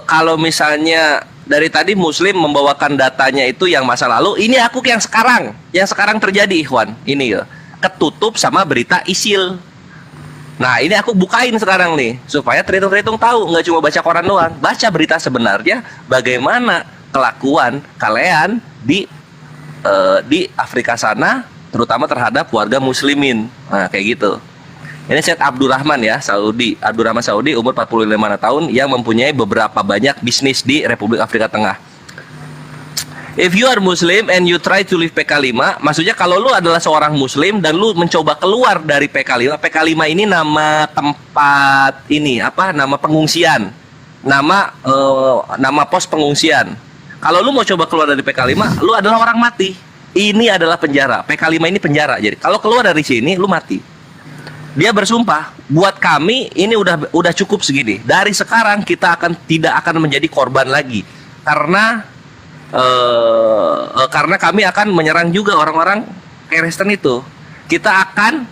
kalau misalnya dari tadi Muslim membawakan datanya itu yang masa lalu, ini aku yang sekarang terjadi, Ikhwan. Ini ya, ketutup sama berita ISIL. Nah, ini aku bukain sekarang nih supaya terhitung tahu, nggak cuma baca koran doang, baca berita sebenarnya bagaimana kelakuan kalian di Afrika sana, terutama terhadap warga muslimin. Nah, kayak gitu. Ini Syed Abdurrahman ya, Abdurrahman Saudi, umur 45 tahun, yang mempunyai beberapa banyak bisnis di Republik Afrika Tengah. If you are Muslim and you try to leave PK5, maksudnya kalau lu adalah seorang Muslim dan lu mencoba keluar dari PK5, PK5 ini nama tempat ini apa? Nama pengungsian, nama pos pengungsian. Kalau lu mau coba keluar dari PK5, lu adalah orang mati. Ini adalah penjara. PK5 ini penjara. Jadi kalau keluar dari sini, lu mati. Dia bersumpah, buat kami ini udah cukup segini. Dari sekarang kita tidak akan menjadi korban lagi, karena kami akan menyerang juga orang-orang Kristen itu. Kita akan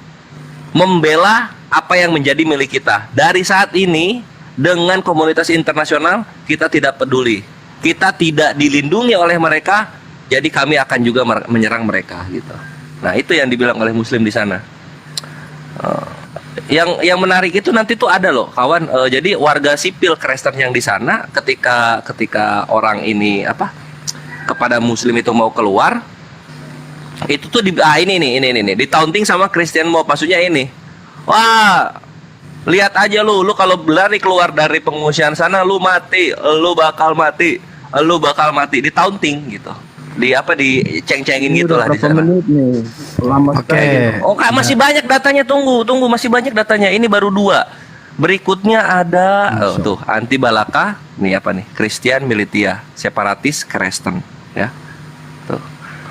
membela apa yang menjadi milik kita. Dari saat ini dengan komunitas internasional kita tidak peduli. Kita tidak dilindungi oleh mereka, jadi kami akan juga menyerang mereka gitu. Nah, itu yang dibilang oleh Muslim di sana. Yang menarik itu nanti tuh ada loh kawan. Jadi warga sipil Kristen yang di sana ketika orang ini kepada Muslim itu mau keluar, itu tuh ini di-taunting sama Christian mob. Maksudnya ini, wah, lihat aja lu kalau berlari keluar dari pengungsian sana, lu mati, lu bakal mati, di-taunting gitu, diceng-cengin gitulah di sana. Oke. Oh, masih banyak datanya, tunggu, masih banyak datanya. Ini baru 2. Berikutnya ada tuh anti balaka, nih Christian Militia, separatis Kristen, ya. Tuh.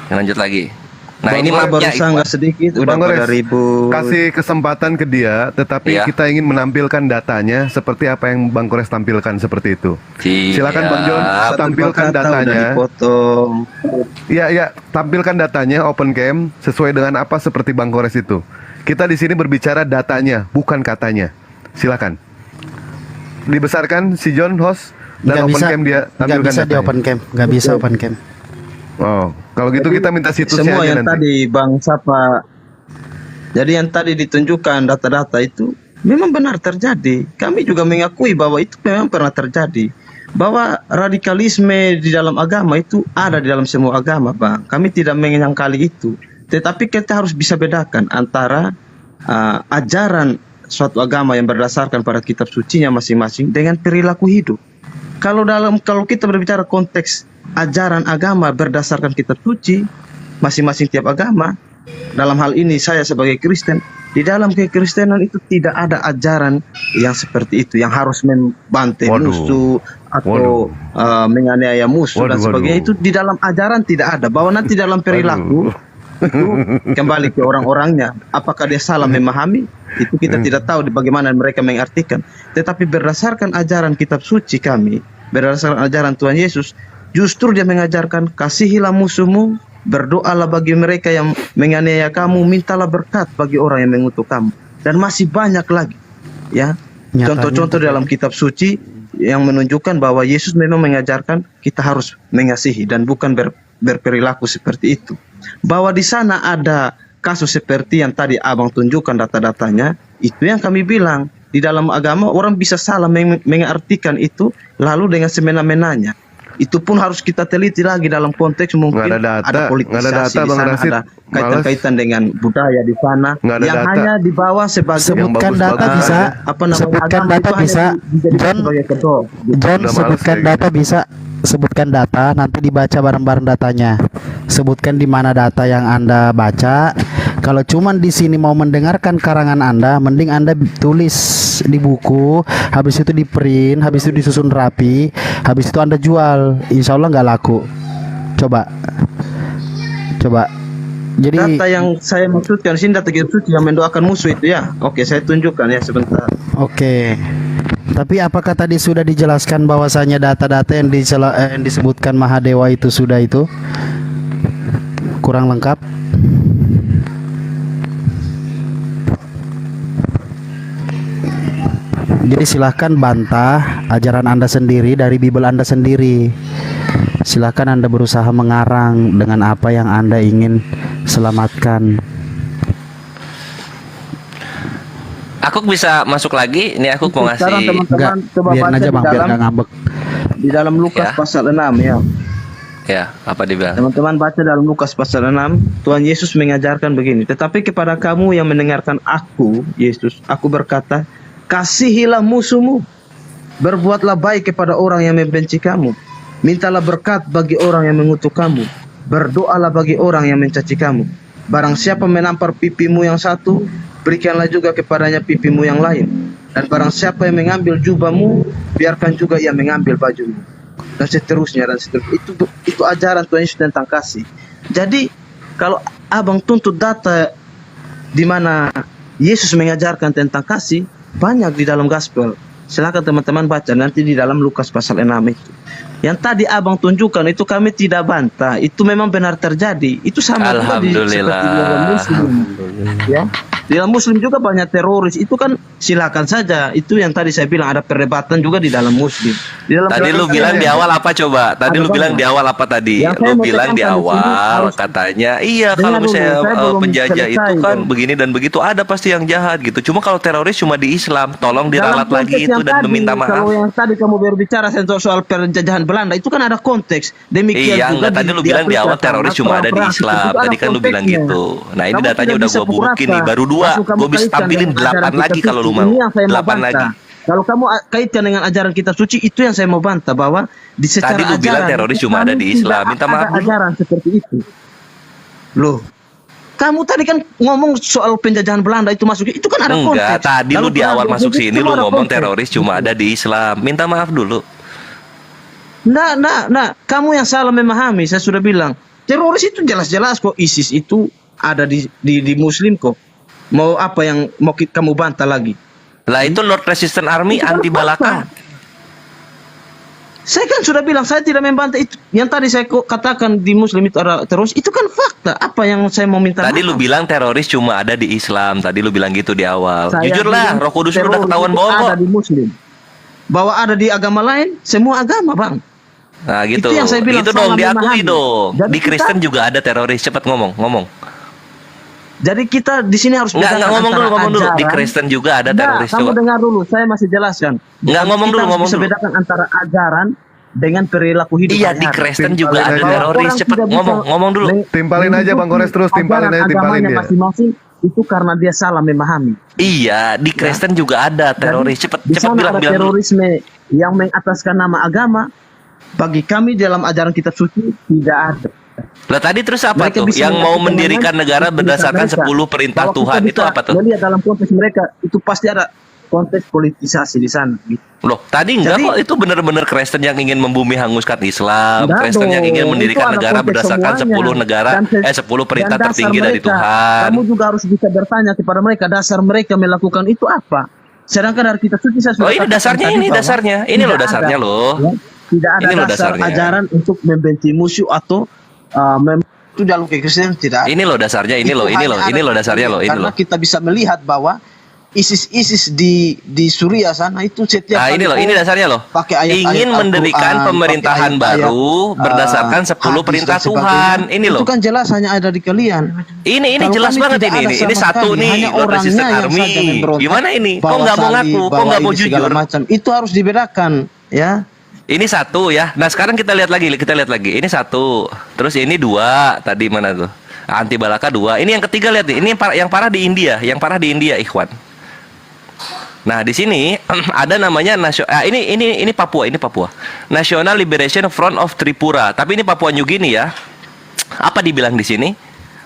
Lanjut lagi. Nah, ini mapnya nggak sedikit udah Bang Gores, pada ribu. kasih kesempatan ke dia, tetapi Iya. kita ingin menampilkan datanya seperti apa yang Bang Gores tampilkan seperti itu. Silakan Bang John, tampilkan datanya. Potong. Iya, tampilkan datanya open cam sesuai dengan apa seperti Bang Gores itu. Kita di sini berbicara datanya, bukan katanya. Silakan. Dibesarkan si John host dan open cam dia nggak tampilkan bisa di datanya. open cam, nggak bisa open cam. Oh, kalau gitu kita minta situsnya Semua aja yang nanti. tadi Bang Sapa, jadi yang tadi ditunjukkan data-data itu memang benar terjadi. Kami juga mengakui bahwa itu memang pernah terjadi. Bahwa radikalisme di dalam agama itu ada di dalam semua agama, Bang. Kami tidak menyangkali itu. Tetapi kita harus bisa bedakan antara ajaran suatu agama yang berdasarkan pada kitab sucinya masing-masing dengan perilaku hidup. Kalau kita berbicara konteks ajaran agama berdasarkan kitab suci masing-masing tiap agama, dalam hal ini saya sebagai Kristen, di dalam kekristenan itu tidak ada ajaran yang seperti itu, yang harus membantai musuh atau menganiaya musuh dan sebagainya. Itu di dalam ajaran tidak ada. Bahwa nanti dalam perilaku itu kembali ke orang-orangnya, apakah dia salah memahami, itu kita tidak tahu bagaimana mereka mengartikan. Tetapi berdasarkan ajaran kitab suci kami, berdasarkan ajaran Tuhan Yesus, justru dia mengajarkan kasihilah musuhmu, berdoalah bagi mereka yang menganiaya kamu, mintalah berkat bagi orang yang mengutuk kamu, dan masih banyak lagi, ya. Contoh-contoh dalam kitab suci yang menunjukkan bahwa Yesus memang mengajarkan kita harus mengasihi dan bukan berperilaku seperti itu. Bahwa di sana ada kasus seperti yang tadi Abang tunjukkan data-datanya, itu yang kami bilang di dalam agama orang bisa salah mengartikan itu lalu dengan semena-menanya. Itu pun harus kita teliti lagi dalam konteks mungkin ada politisasi di sana, ada kaitan-kaitan dengan budaya di sana yang hanya dibawa sebagai sebutkan data bisa, sebutkan data bisa, John sebutkan data bisa, sebutkan data, nanti dibaca bareng-bareng datanya. Sebutkan di mana data yang Anda baca. Kalau cuman di sini mau mendengarkan karangan Anda, mending Anda tulis di buku, habis itu di print, habis itu disusun rapi, habis itu Anda jual. Insya Allah nggak laku. Coba. Jadi data yang saya maksudkan sini data kitab suci yang mendoakan musuh itu ya. Oke, saya tunjukkan ya sebentar. Oke. Tapi apakah tadi sudah dijelaskan bahwasanya data-data yang disebutkan Mahadewa itu sudah itu kurang lengkap? Jadi silahkan bantah ajaran Anda sendiri dari Bible Anda sendiri. Silahkan Anda berusaha mengarang dengan apa yang Anda ingin selamatkan. Aku bisa masuk lagi. Ini aku mau ngasih. Sekarang teman-teman coba biar baca aja Bang, biar nggak ngambek. di dalam Lukas Ya. pasal 6 ya. Ya, apa dibilang? Teman-teman baca dalam Lukas pasal 6, Tuhan Yesus mengajarkan begini, tetapi kepada kamu yang mendengarkan aku, Yesus, aku berkata, kasihilah musuhmu, berbuatlah baik kepada orang yang membenci kamu, Mintalah berkat bagi orang yang mengutuk kamu. Berdoalah bagi orang yang mencaci kamu. Barang siapa menampar pipimu yang satu, berikanlah juga kepadanya pipimu yang lain. Dan barang siapa yang mengambil jubahmu, biarkan juga ia mengambil bajumu. Dan seterusnya dan seterusnya. Itu ajaran Tuhan Yesus tentang kasih. Jadi kalau abang tuntut data di mana Yesus mengajarkan tentang kasih, banyak di dalam gospel. Silakan teman-teman baca nanti di dalam Lukas pasal 6 itu. Yang tadi abang tunjukkan itu kami tidak bantah, itu memang benar terjadi. Itu sama juga seperti di dalam Muslim. Ya. Di dalam Muslim juga banyak teroris. Itu kan silakan saja. Itu yang tadi saya bilang ada perdebatan juga di dalam Muslim. Di dalam tadi lu bilang di awal apa coba? Tadi lu bilang di awal apa tadi? Lu bilang di awal katanya iya kalau misalnya penjajah itu kan begini dan begitu ada pasti yang jahat gitu. Cuma kalau teroris cuma di Islam, tolong diralat lagi itu dan meminta maaf. Kalau yang tadi kamu berbicara soal penjajahan Belanda itu kan ada konteks. Demikian iya, juga enggak tadi lu bilang di awal teroris cuma ada di Islam. Tadi kan lu bilang gitu. Nah, ini datanya udah gua bubukin nih, baru 2. Gue bisa tampilin 8 lagi kalau lu mau. 8 lagi. Kalau kamu kaitkan dengan ajaran kitab suci, itu yang saya mau bantah bahwa di secara tadi lu bilang teroris cuma ada di Islam. Minta maaf dulu. Ajaran seperti itu. Loh, kamu tadi kan ngomong soal penjajahan Belanda itu masuk, itu kan ada konteks. Enggak, tadi lu di awal masuk sini lu ngomong teroris cuma ada di Islam. Minta maaf dulu. Nah, kamu yang salah memahami. Saya sudah bilang, teroris itu jelas-jelas kok ISIS itu ada di Muslim kok. Mau apa yang mau kamu bantah lagi? Lah itu Lord Resistance Army anti balaka. Saya kan sudah bilang saya tidak membantah itu. Yang tadi saya katakan di Muslim itu ada teroris, itu kan fakta. Apa yang saya mau minta Tadi lu bilang teroris cuma ada di Islam. Tadi lu bilang gitu di awal. Jujurlah, Roh Kudus lu udah ketahuan bohong kok. Ada di Muslim. Bahwa ada di agama lain, semua agama, Bang. Nah gitu. Itu yang saya bilang, itu dong diakui memahami. dong. Jadi Di Kristen juga ada teroris. Cepat ngomong. Jadi kita di sini harus Nggak ngomong dulu. Di Kristen juga ada teroris. Kamu dengar dulu, saya masih jelaskan. Nggak ngomong dulu. Bisa bedakan antara ajaran dengan perilaku hidup. Iya, di Kristen juga ada teroris. Cepat ngomong dulu. Timpalin aja Bang Kores terus, timpalin dia. Masing-masing itu karena dia salah memahami. Iya, di Kristen juga ada teroris. Cepat bilang. Terorisme yang mengataskan nama agama bagi kami dalam ajaran kitab suci tidak ada. Lah tadi terus apa tuh? Yang mau mendirikan negara berdasarkan 10 perintah Tuhan itu apa tuh? Melihat dalam konteks mereka itu pasti ada konteks politisasi di sana. Loh, tadi enggak kok itu benar-benar Kristen yang ingin membumi hanguskan Islam, Kristen yang ingin mendirikan negara berdasarkan 10 negara 10 perintah tertinggi dari Tuhan. Kamu juga harus bisa bertanya kepada mereka dasar mereka melakukan itu apa. Sedangkan dari kitab suci saya sudah ini dasarnya. Ini loh dasarnya loh. Tidak ada dasar ajaran untuk membenci musuh atau itu jalur Kristen tidak. Ini loh dasarnya, ini loh dasarnya loh. Karena kita bisa melihat bahwa ISIS di Suriah sana itu setiap ini dasarnya loh. Ingin mendirikan pemerintahan baru berdasarkan 10 perintah Tuhan. Ini loh. Itu kan jelas hanya ada di kalian. Ini jelas banget ini. Ini satu nih, Lord Resistance Army. Gimana ini? Kok nggak mau ngaku? Kok nggak mau jujur? Itu harus dibedakan, ya. Ini satu ya. Nah sekarang kita lihat lagi. Ini satu. Terus ini 2. Tadi mana tuh? Anti balaka 2. Ini yang ketiga lihat nih. Ini yang parah di India. Ikhwan. Nah di sini ada namanya ini Papua. National Liberation Front of Tripura. Tapi ini Papua New Guinea ya. Apa dibilang di sini?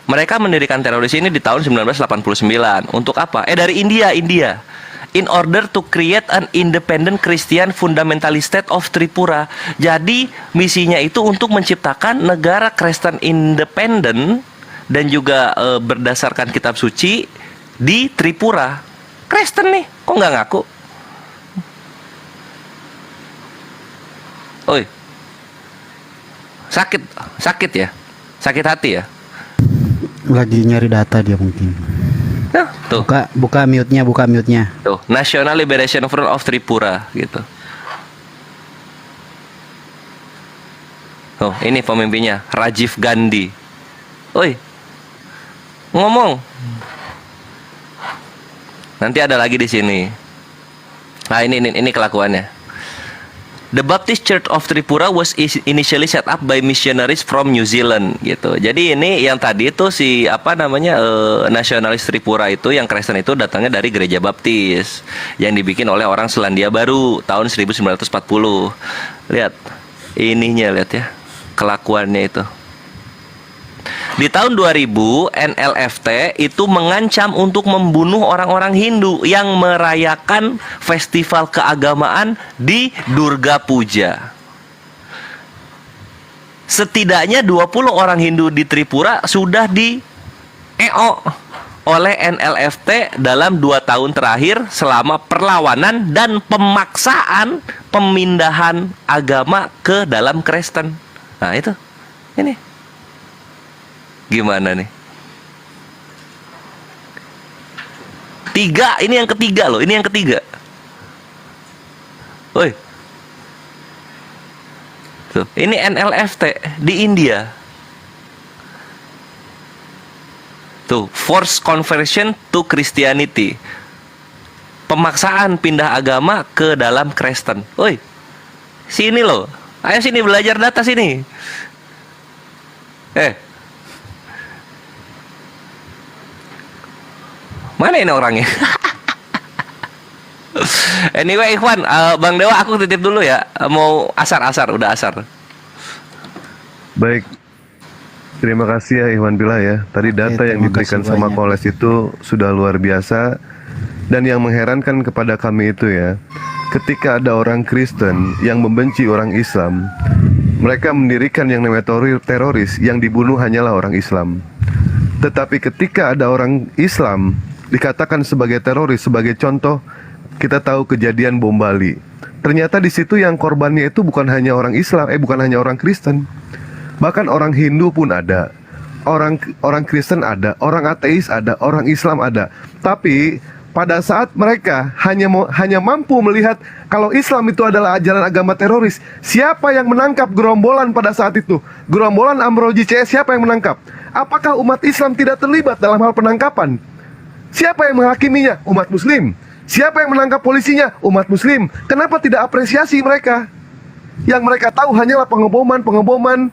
Mereka mendirikan teroris ini di tahun 1989. Untuk apa? Dari India. In order to create an independent Christian fundamentalist state of Tripura. Jadi misinya itu untuk menciptakan negara Kristen independen dan juga berdasarkan kitab suci di Tripura. Kristen nih, kok nggak ngaku? Oi, sakit ya, sakit hati ya. Lagi nyari data dia mungkin. Nah, tuh. Buka mute-nya. Tuh, National Liberation Front of Tripura gitu. Tuh, ini pemimpinnya, Rajiv Gandhi. Oi. Ngomong. Nanti ada lagi di sini. Nah, ini kelakuannya. The Baptist Church of Tripura was initially set up by missionaries from New Zealand gitu. Jadi ini yang tadi itu nasionalis Tripura itu yang Kristen itu datangnya dari gereja Baptis yang dibikin oleh orang Selandia Baru tahun 1940. Lihat. ininya, lihat ya kelakuannya itu. Di tahun 2000 NLFT itu mengancam untuk membunuh orang-orang Hindu yang merayakan festival keagamaan di Durga Puja. Setidaknya 20 orang Hindu di Tripura sudah di-EO oleh NLFT dalam 2 tahun terakhir selama perlawanan dan pemaksaan pemindahan agama ke dalam Kristen. Nah itu, ini gimana nih? 3, ini yang ketiga loh, ini yang ketiga. Woi, tuh, ini NLFT di India. Tuh, forced conversion to Christianity. Pemaksaan pindah agama ke dalam Kristen. Woi, sini loh. Ayo sini belajar data sini. Mana ini orangnya? Anyway, Ikhwan, Bang Dewa aku titip dulu ya. Mau asar-asar, udah asar. Baik. Terima kasih ya Ikhwan Billah ya. Tadi data yang terima diberikan kasih sama banyak. Koles itu sudah luar biasa. Dan yang mengherankan kepada kami itu ya, ketika ada orang Kristen yang membenci orang Islam, mereka mendirikan yang namanya teroris, yang dibunuh hanyalah orang Islam. Tetapi ketika ada orang Islam dikatakan sebagai teroris, sebagai contoh, kita tahu kejadian bom Bali. Ternyata di situ yang korbannya itu bukan hanya orang Islam, bukan hanya orang Kristen. Bahkan orang Hindu pun ada, orang Kristen ada, orang ateis ada, orang Islam ada. Tapi pada saat mereka hanya mampu melihat kalau Islam itu adalah ajaran agama teroris, siapa yang menangkap gerombolan pada saat itu? Gerombolan Amroji CS, siapa yang menangkap? Apakah umat Islam tidak terlibat dalam hal penangkapan? Siapa yang menghakiminya? Umat Muslim. Siapa yang menangkap polisinya? Umat Muslim. Kenapa tidak apresiasi mereka? Yang mereka tahu hanyalah pengeboman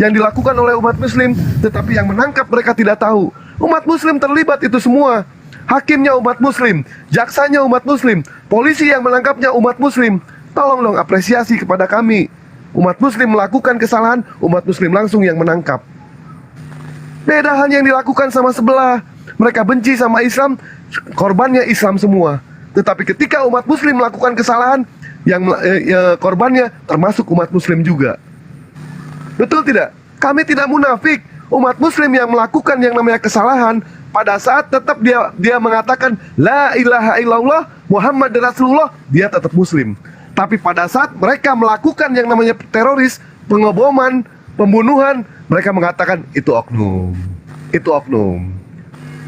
yang dilakukan oleh umat Muslim, tetapi yang menangkap mereka tidak tahu. Umat Muslim terlibat itu semua. Hakimnya umat Muslim, jaksanya umat Muslim, polisi yang menangkapnya umat Muslim. Tolong dong apresiasi kepada kami. Umat Muslim melakukan kesalahan, umat Muslim langsung yang menangkap. Beda halnya yang dilakukan sama sebelah. Mereka benci sama Islam, korbannya Islam semua. Tetapi ketika umat Muslim melakukan kesalahan, yang korbannya termasuk umat Muslim juga. Betul tidak? Kami tidak munafik. Umat Muslim yang melakukan yang namanya kesalahan, pada saat tetap dia mengatakan La ilaha illallah Muhammad Rasulullah, dia tetap Muslim. Tapi pada saat mereka melakukan yang namanya teroris, pengeboman, pembunuhan, mereka mengatakan itu oknum. Itu oknum.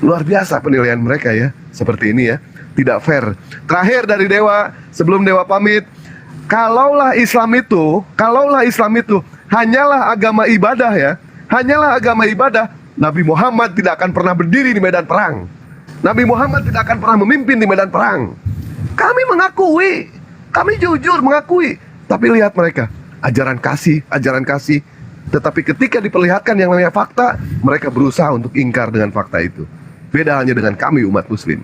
Luar biasa penilaian mereka ya. Seperti ini ya. Tidak fair. Terakhir dari Dewa, sebelum Dewa pamit, kalaulah Islam itu hanyalah agama ibadah ya, hanyalah agama ibadah, Nabi Muhammad tidak akan pernah berdiri di medan perang. Nabi Muhammad tidak akan pernah memimpin di medan perang. Kami mengakui, kami jujur mengakui. Tapi lihat mereka, ajaran kasih. Tetapi ketika diperlihatkan yang namanya fakta, mereka berusaha untuk ingkar dengan fakta itu. Beda halnya dengan kami umat Muslim.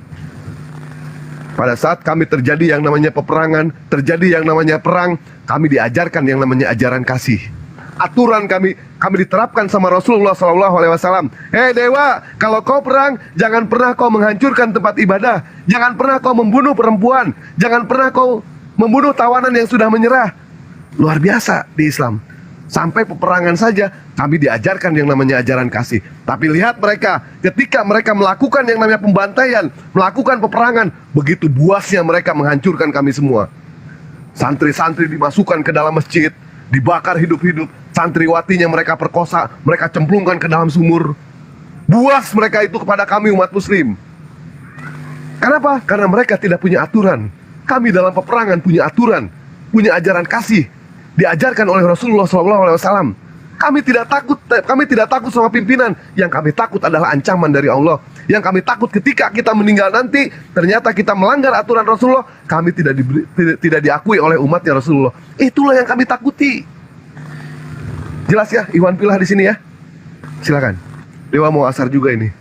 Pada saat kami terjadi yang namanya peperangan, terjadi yang namanya perang, kami diajarkan yang namanya ajaran kasih. Aturan kami diterapkan sama Rasulullah SAW. Dewa, kalau kau perang, jangan pernah kau menghancurkan tempat ibadah, jangan pernah kau membunuh perempuan, jangan pernah kau membunuh tawanan yang sudah menyerah. Luar biasa di Islam. Sampai peperangan saja kami diajarkan yang namanya ajaran kasih. Tapi lihat mereka, ketika mereka melakukan yang namanya pembantaian, melakukan peperangan, begitu buasnya mereka menghancurkan kami semua. Santri-santri dimasukkan ke dalam masjid, dibakar hidup-hidup, santriwatinya mereka perkosa, mereka cemplungkan ke dalam sumur. Buas mereka itu kepada kami umat Muslim. Kenapa? Karena mereka tidak punya aturan. Kami dalam peperangan punya aturan, punya ajaran kasih, diajarkan oleh Rasulullah SAW. Kami tidak takut sama pimpinan. Yang kami takut adalah ancaman dari Allah. Yang kami takut ketika kita meninggal nanti, ternyata kita melanggar aturan Rasulullah, kami tidak diakui oleh umatnya Rasulullah. Itulah yang kami takuti. Jelas ya, Iwan Pilah di sini ya. Silakan. Dewa mau asar juga ini.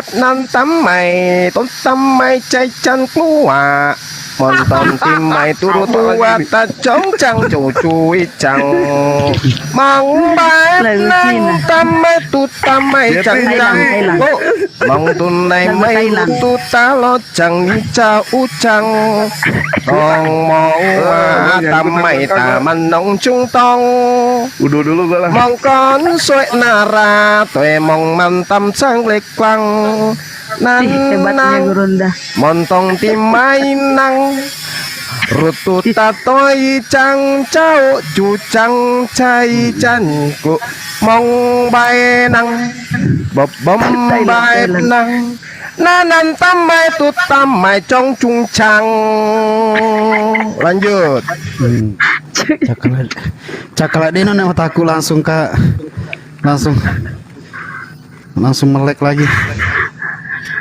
bẹp nan tắm mày tốn tâm mày chạy chân lúa mòn tòn tim mày tu tua ta chống trăng chủ chui chẳng mong bẹp nan tâm mày tu tâm mày chẳng chẳng mong tuần này mày tu ta lo chẳng cha u chẳng tong mau tâm mày ta man nong chung tong Udah dulu gue lah. mong con suy nara tuệ mong man tâm sang lệch quăng nan Hebatnya nang Gurunda. montong tim mai nang rutu ta tôi trăng cháu chu trăng chay chân cụ mong bay năng bập bấm bay năng na nan tam mai tu tam mai trong chung trăng lanjut. Cakala Deno nih otakku langsung melek lagi.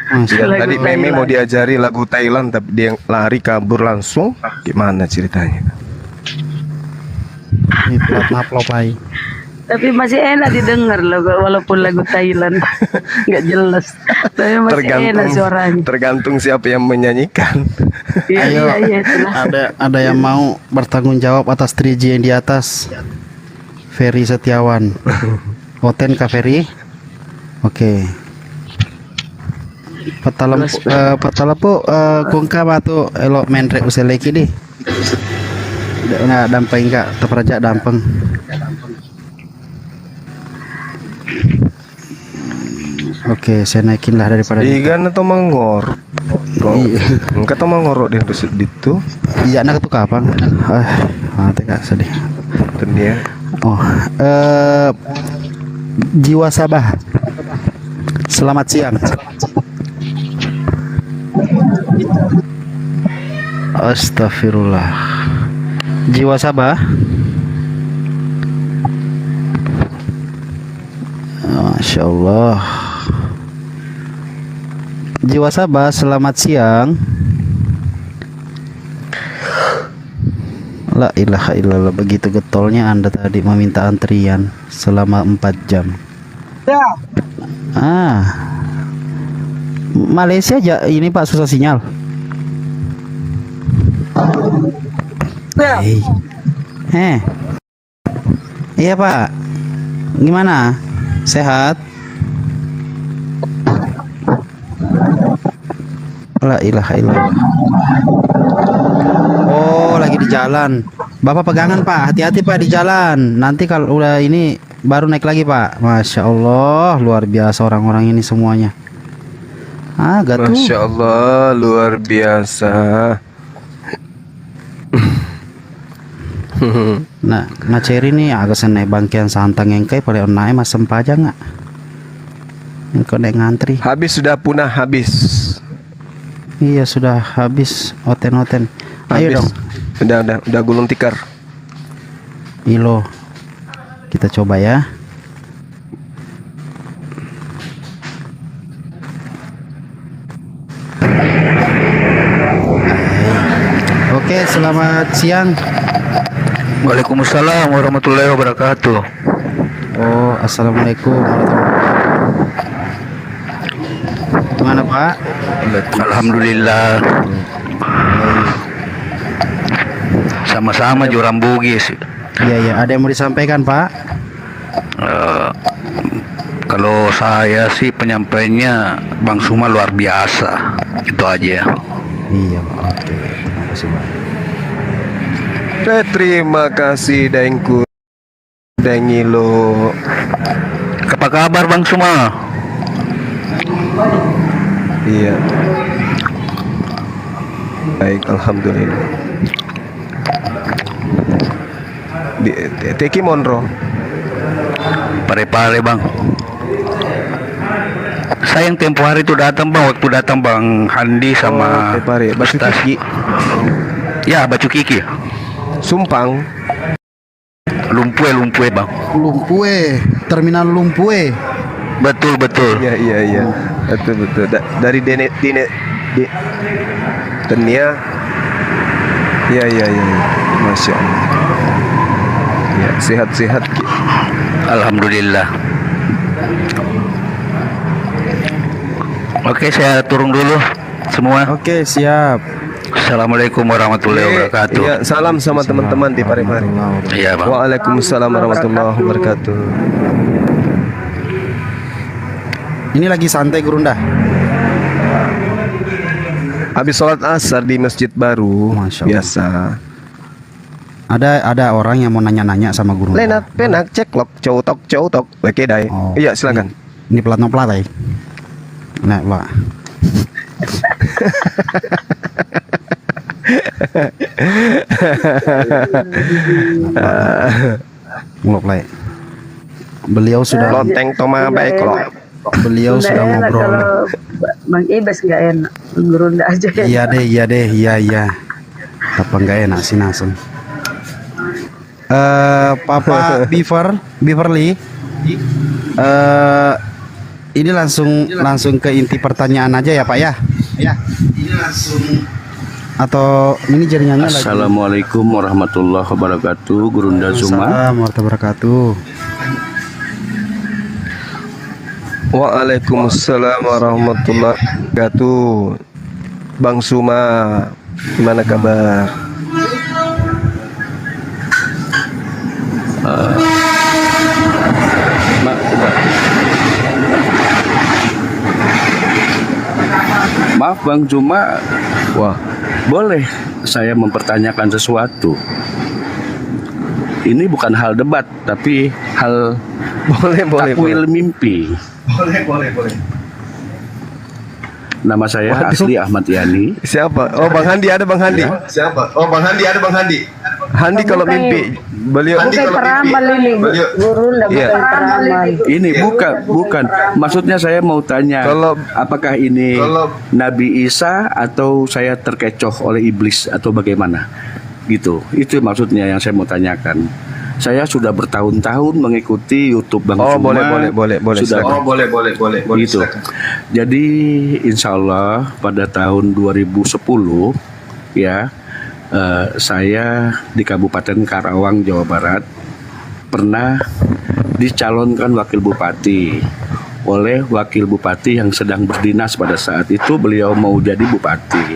Masya Allah. Tadi Memi mau diajari lagu Thailand tapi dia lari kabur langsung. Gimana ceritanya? Ini pelat naplopai. Tapi masih enak didengar loh walaupun lagu Thailand. Nggak jelas. Tapi masih enak suaranya. Tergantung siapa yang menyanyikan. Ayo, Iya, itulah. ada yang mau bertanggung jawab atas 3G yang di atas? Ferry Setiawan. Oten Kak Ferry? Oke. Patalapo kung ka ba to elok menrek useleki di. Na dampeng ka teperaja dampeng. Oke, saya naikin lah daripada Igan atau mangor? Enggak atau mangorok dia harus itu. Iya, nak itu kapan? Mati kak sedih. Dia. Oh, Jiwa Sabah. Selamat siang. Astagfirullah. Jiwa Sabah. Masya Allah. Jiwa Sabah, selamat siang. La ilaha illallah, begitu getolnya Anda tadi meminta antrian selama 4 jam. Ya. Malaysia aja ini Pak susah sinyal. Ya. Iya Pak. Gimana? Sehat? La ilaha illallah. Oh, lagi di jalan. Bapak pegangan Pak, hati-hati Pak di jalan. Nanti kalau udah ini baru naik lagi Pak. Masya Allah, luar biasa orang-orang ini semuanya. Gatul. Masya Allah, luar biasa. Nah ceri nih agak senai bangkian santang yang kayak pada naik mas sempaja nggak? Engkau naik ngantri. Habis sudah punah habis. Iya sudah habis oten. Ayo Habis. dong. Udah gulung tikar. Ilo. Kita coba ya. Oke, selamat siang. Waalaikumsalam warahmatullahi wabarakatuh. Oh, assalamualaikum warahmatullahi wabarakatuh. Gimana Pak? Alhamdulillah. Sama-sama Joram Bugis. Iya, ada yang mau disampaikan Pak? Kalau saya sih penyampaiannya Bang Suma luar biasa. Itu aja. Iya Pak. Oke. Terima kasih Pak. Terima kasih Daengku Dengilo. Apa kabar Bang Suma? Iya. Baik, alhamdulillah. Teki Monro. Pare-pare Bang. Saya yang tempo hari itu datang Bang, waktu datang Bang Handi sama Pare, Batu Kiki. Ya, Batu Kiki. Sumpang. Lumpue Bang. Lumpue, terminal Lumpue. Betul. Iya. Betul. Dari Tenia. Iya. Masya Allah. Ya, sehat-sehat. Alhamdulillah. Oke, saya turun dulu semua. Oke, siap. Assalamualaikum warahmatullahi wabarakatuh. Iya, salam sama teman-teman di Parepare. Iya, Bang. Waalaikumsalam warahmatullahi wabarakatuh. Ini lagi santai Gurunda. Habis sholat asar di masjid baru. Masya Allah. Biasa. Ada orang yang mau nanya-nanya sama Gurunda. Lenat penak ceklok cowok oke dai. Oh, Iya, silakan. Ini pelat ya. Nah, Pak. Mulai. Beliau sudah Lonteng toma baik kalau beliau sudah ngobrol. Bang Ibas nggak enak, Gurunda aja ya. Iya deh, iya. Apa nggak enak sih Nasem? Papa Beverly, ini langsung ke inti pertanyaan aja ya Pak ya? Ya, ini langsung. Atau ini jaringannya lagi? Assalamualaikum warahmatullahi wabarakatuh, Gurunda Zuma. Assalamualaikum warahmatullahi wabarakatuh. Waalaikumsalam warahmatullahi wabarakatuh. Bang Suma, gimana kabar? Maaf Bang Zuma, wah boleh saya mempertanyakan sesuatu? Ini bukan hal debat, tapi hal takwil mimpi. Boleh. Nama saya Waduh. Asli Ahmad Yani. Siapa? Oh, Bang Handi, ada Bang Handi. Siapa? Oh, Bang Handi, ada Bang Handi. Handi kalau mimpi, beliau Bukan peramal ini, Gurunda Iya. bukan peramal. Ini bukan. Maksudnya saya mau tanya, apakah ini Nabi Isa atau saya terkecoh oleh iblis atau bagaimana? Gitu. Itu maksudnya yang saya mau tanyakan. Saya sudah bertahun-tahun mengikuti YouTube Bang Oh, Zuma. boleh. Sudah. Silakan. Oh, boleh. Gitu. Jadi insya Allah pada tahun 2010 ya saya di Kabupaten Karawang Jawa Barat pernah dicalonkan wakil bupati oleh wakil bupati yang sedang berdinas pada saat itu. Beliau mau jadi bupati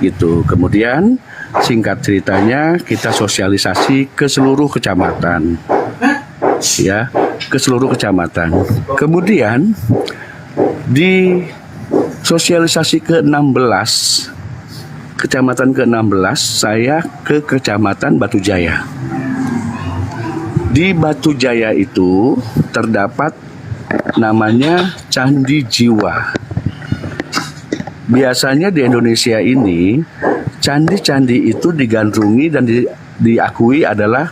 gitu. Kemudian singkat ceritanya kita sosialisasi ke seluruh kecamatan ya, ke seluruh kecamatan. Kemudian di sosialisasi ke-16 kecamatan ke-16 saya ke kecamatan Batu Jaya. Di Batu Jaya itu terdapat namanya Candi Jiwa. Biasanya di Indonesia ini candi-candi itu digandrungi dan diakui adalah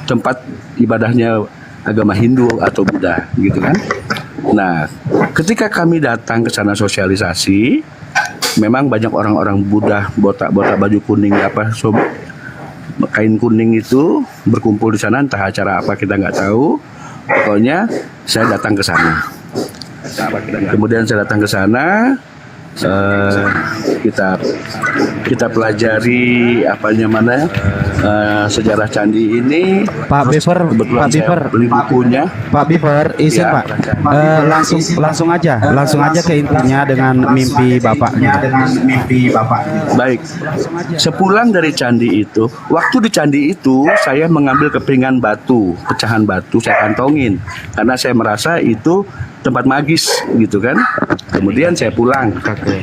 tempat ibadahnya agama Hindu atau Buddha gitu kan. Nah, ketika kami datang ke sana sosialisasi, memang banyak orang-orang Buddha botak-botak baju kuning kain kuning itu berkumpul di sana, entah acara apa kita nggak tahu. Pokoknya saya datang ke sana. Kemudian saya datang ke sana, kita pelajari sejarah candi ini. Pak Bever, beli bukunya. Pak Bever, izin Ya. Pak. Langsung aja ke intinya dengan mimpi bapaknya. Baik. Sepulang dari candi itu, waktu di candi itu saya mengambil kepingan batu, pecahan batu saya kantongin karena saya merasa itu tempat magis gitu kan. Kemudian saya pulang.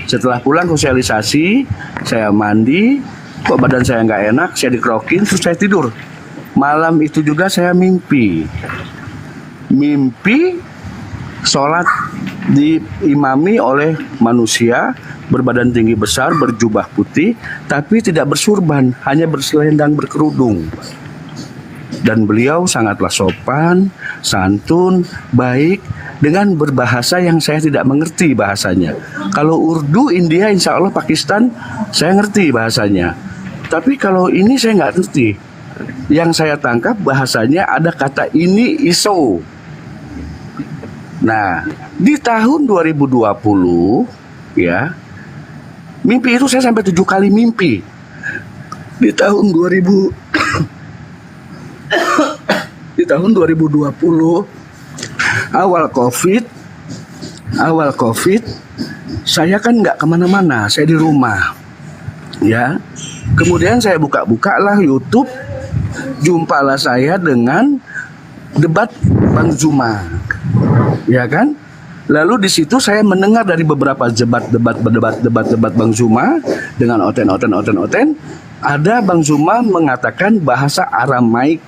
Setelah pulang sosialisasi, saya mandi, kok badan saya nggak enak, saya dikerokin, terus saya tidur. Malam itu juga saya mimpi sholat diimami oleh manusia berbadan tinggi besar, berjubah putih, tapi tidak bersurban, hanya berselendang berkerudung. Dan beliau sangatlah sopan, santun, baik, dengan berbahasa yang saya tidak mengerti bahasanya. Kalau Urdu, India, insya Allah Pakistan, saya ngerti bahasanya. Tapi kalau ini saya nggak ngerti. Yang saya tangkap bahasanya ada kata ini iso. Nah, di tahun 2020, ya, mimpi itu saya sampai 7 kali mimpi. Di tahun 2020 awal COVID, awal COVID, saya kan nggak kemana-mana, saya di rumah, ya. Kemudian saya buka-buka lah YouTube, jumpalah saya dengan debat Bang Zuma, ya kan? Lalu di situ saya mendengar dari beberapa debat Bang Zuma dengan oten. Ada Bang Zuma mengatakan bahasa Aramaik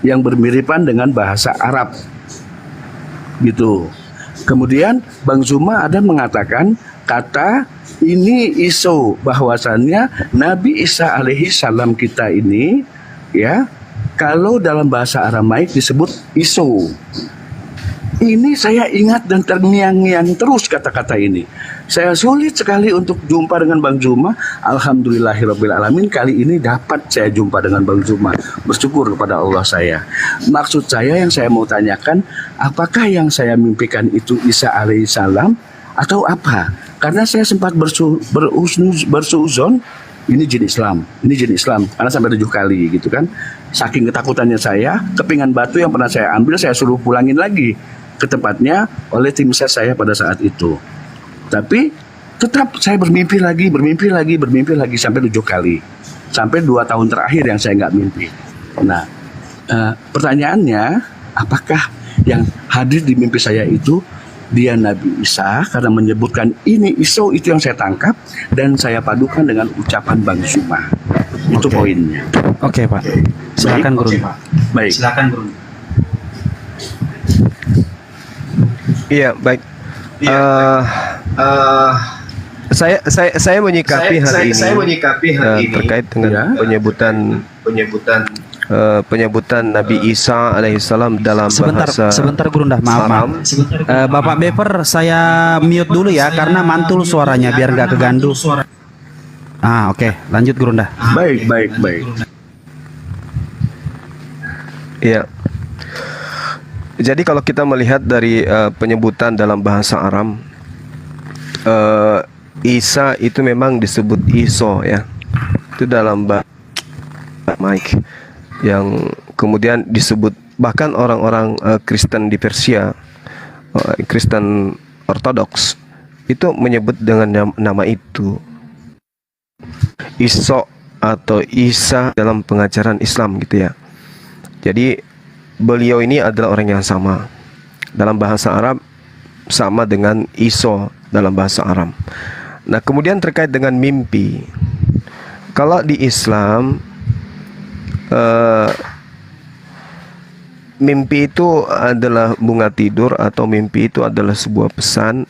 yang bermiripan dengan bahasa Arab, gitu. Kemudian Bang Zuma ada mengatakan kata ini iso, bahwasannya Nabi Isa alaihi salam kita ini, ya, kalau dalam bahasa Aramaik disebut iso. Ini saya ingat dan terngiang-ngiang terus kata-kata ini. Saya sulit sekali untuk jumpa dengan Bang Zuma. Alhamdulillahirabbil alamin, kali ini dapat saya jumpa dengan Bang Zuma. Bersyukur kepada Allah saya. Maksud saya yang saya mau tanyakan, apakah yang saya mimpikan itu Isa alaihissalam atau apa? Karena saya sempat bersuuzon, ini jin Islam, karena sampai 7 kali gitu kan. Saking ketakutannya saya, kepingan batu yang pernah saya ambil saya suruh pulangin lagi ke tempatnya oleh tim ses saya pada saat itu. Tapi tetap saya bermimpi lagi sampai 7 kali. Sampai 2 tahun terakhir yang saya nggak mimpi. Nah, pertanyaannya, apakah yang hadir di mimpi saya itu dia Nabi Isa, karena menyebutkan ini iso, itu yang saya tangkap dan saya padukan dengan ucapan Bang Zuma. Itu poinnya. Oke, Pak. Silakan Guru. Baik. Silakan Guru. Iya, baik. Saya menyikapi hal ini terkait dengan penyebutan Nabi Isa alaihissalam dalam bahasa. Sebentar Gurunda, maaf. Bapak Beper, saya mute dulu ya karena mantul suaranya biar nggak keganggu. Oke, lanjut Gurunda. Baik. Iya. Jadi kalau kita melihat dari penyebutan dalam bahasa Aram, Isa itu memang disebut Iso ya. Itu dalam bahasa Mike yang kemudian disebut bahkan orang-orang Kristen di Persia, Kristen Ortodoks itu menyebut dengan nama itu Iso atau Isa dalam pengajaran Islam gitu ya. Jadi beliau ini adalah orang yang sama dalam bahasa Arab, sama dengan Iso dalam bahasa Aram. Nah, kemudian terkait dengan mimpi, kalau di Islam mimpi itu adalah bunga tidur atau mimpi itu adalah sebuah pesan.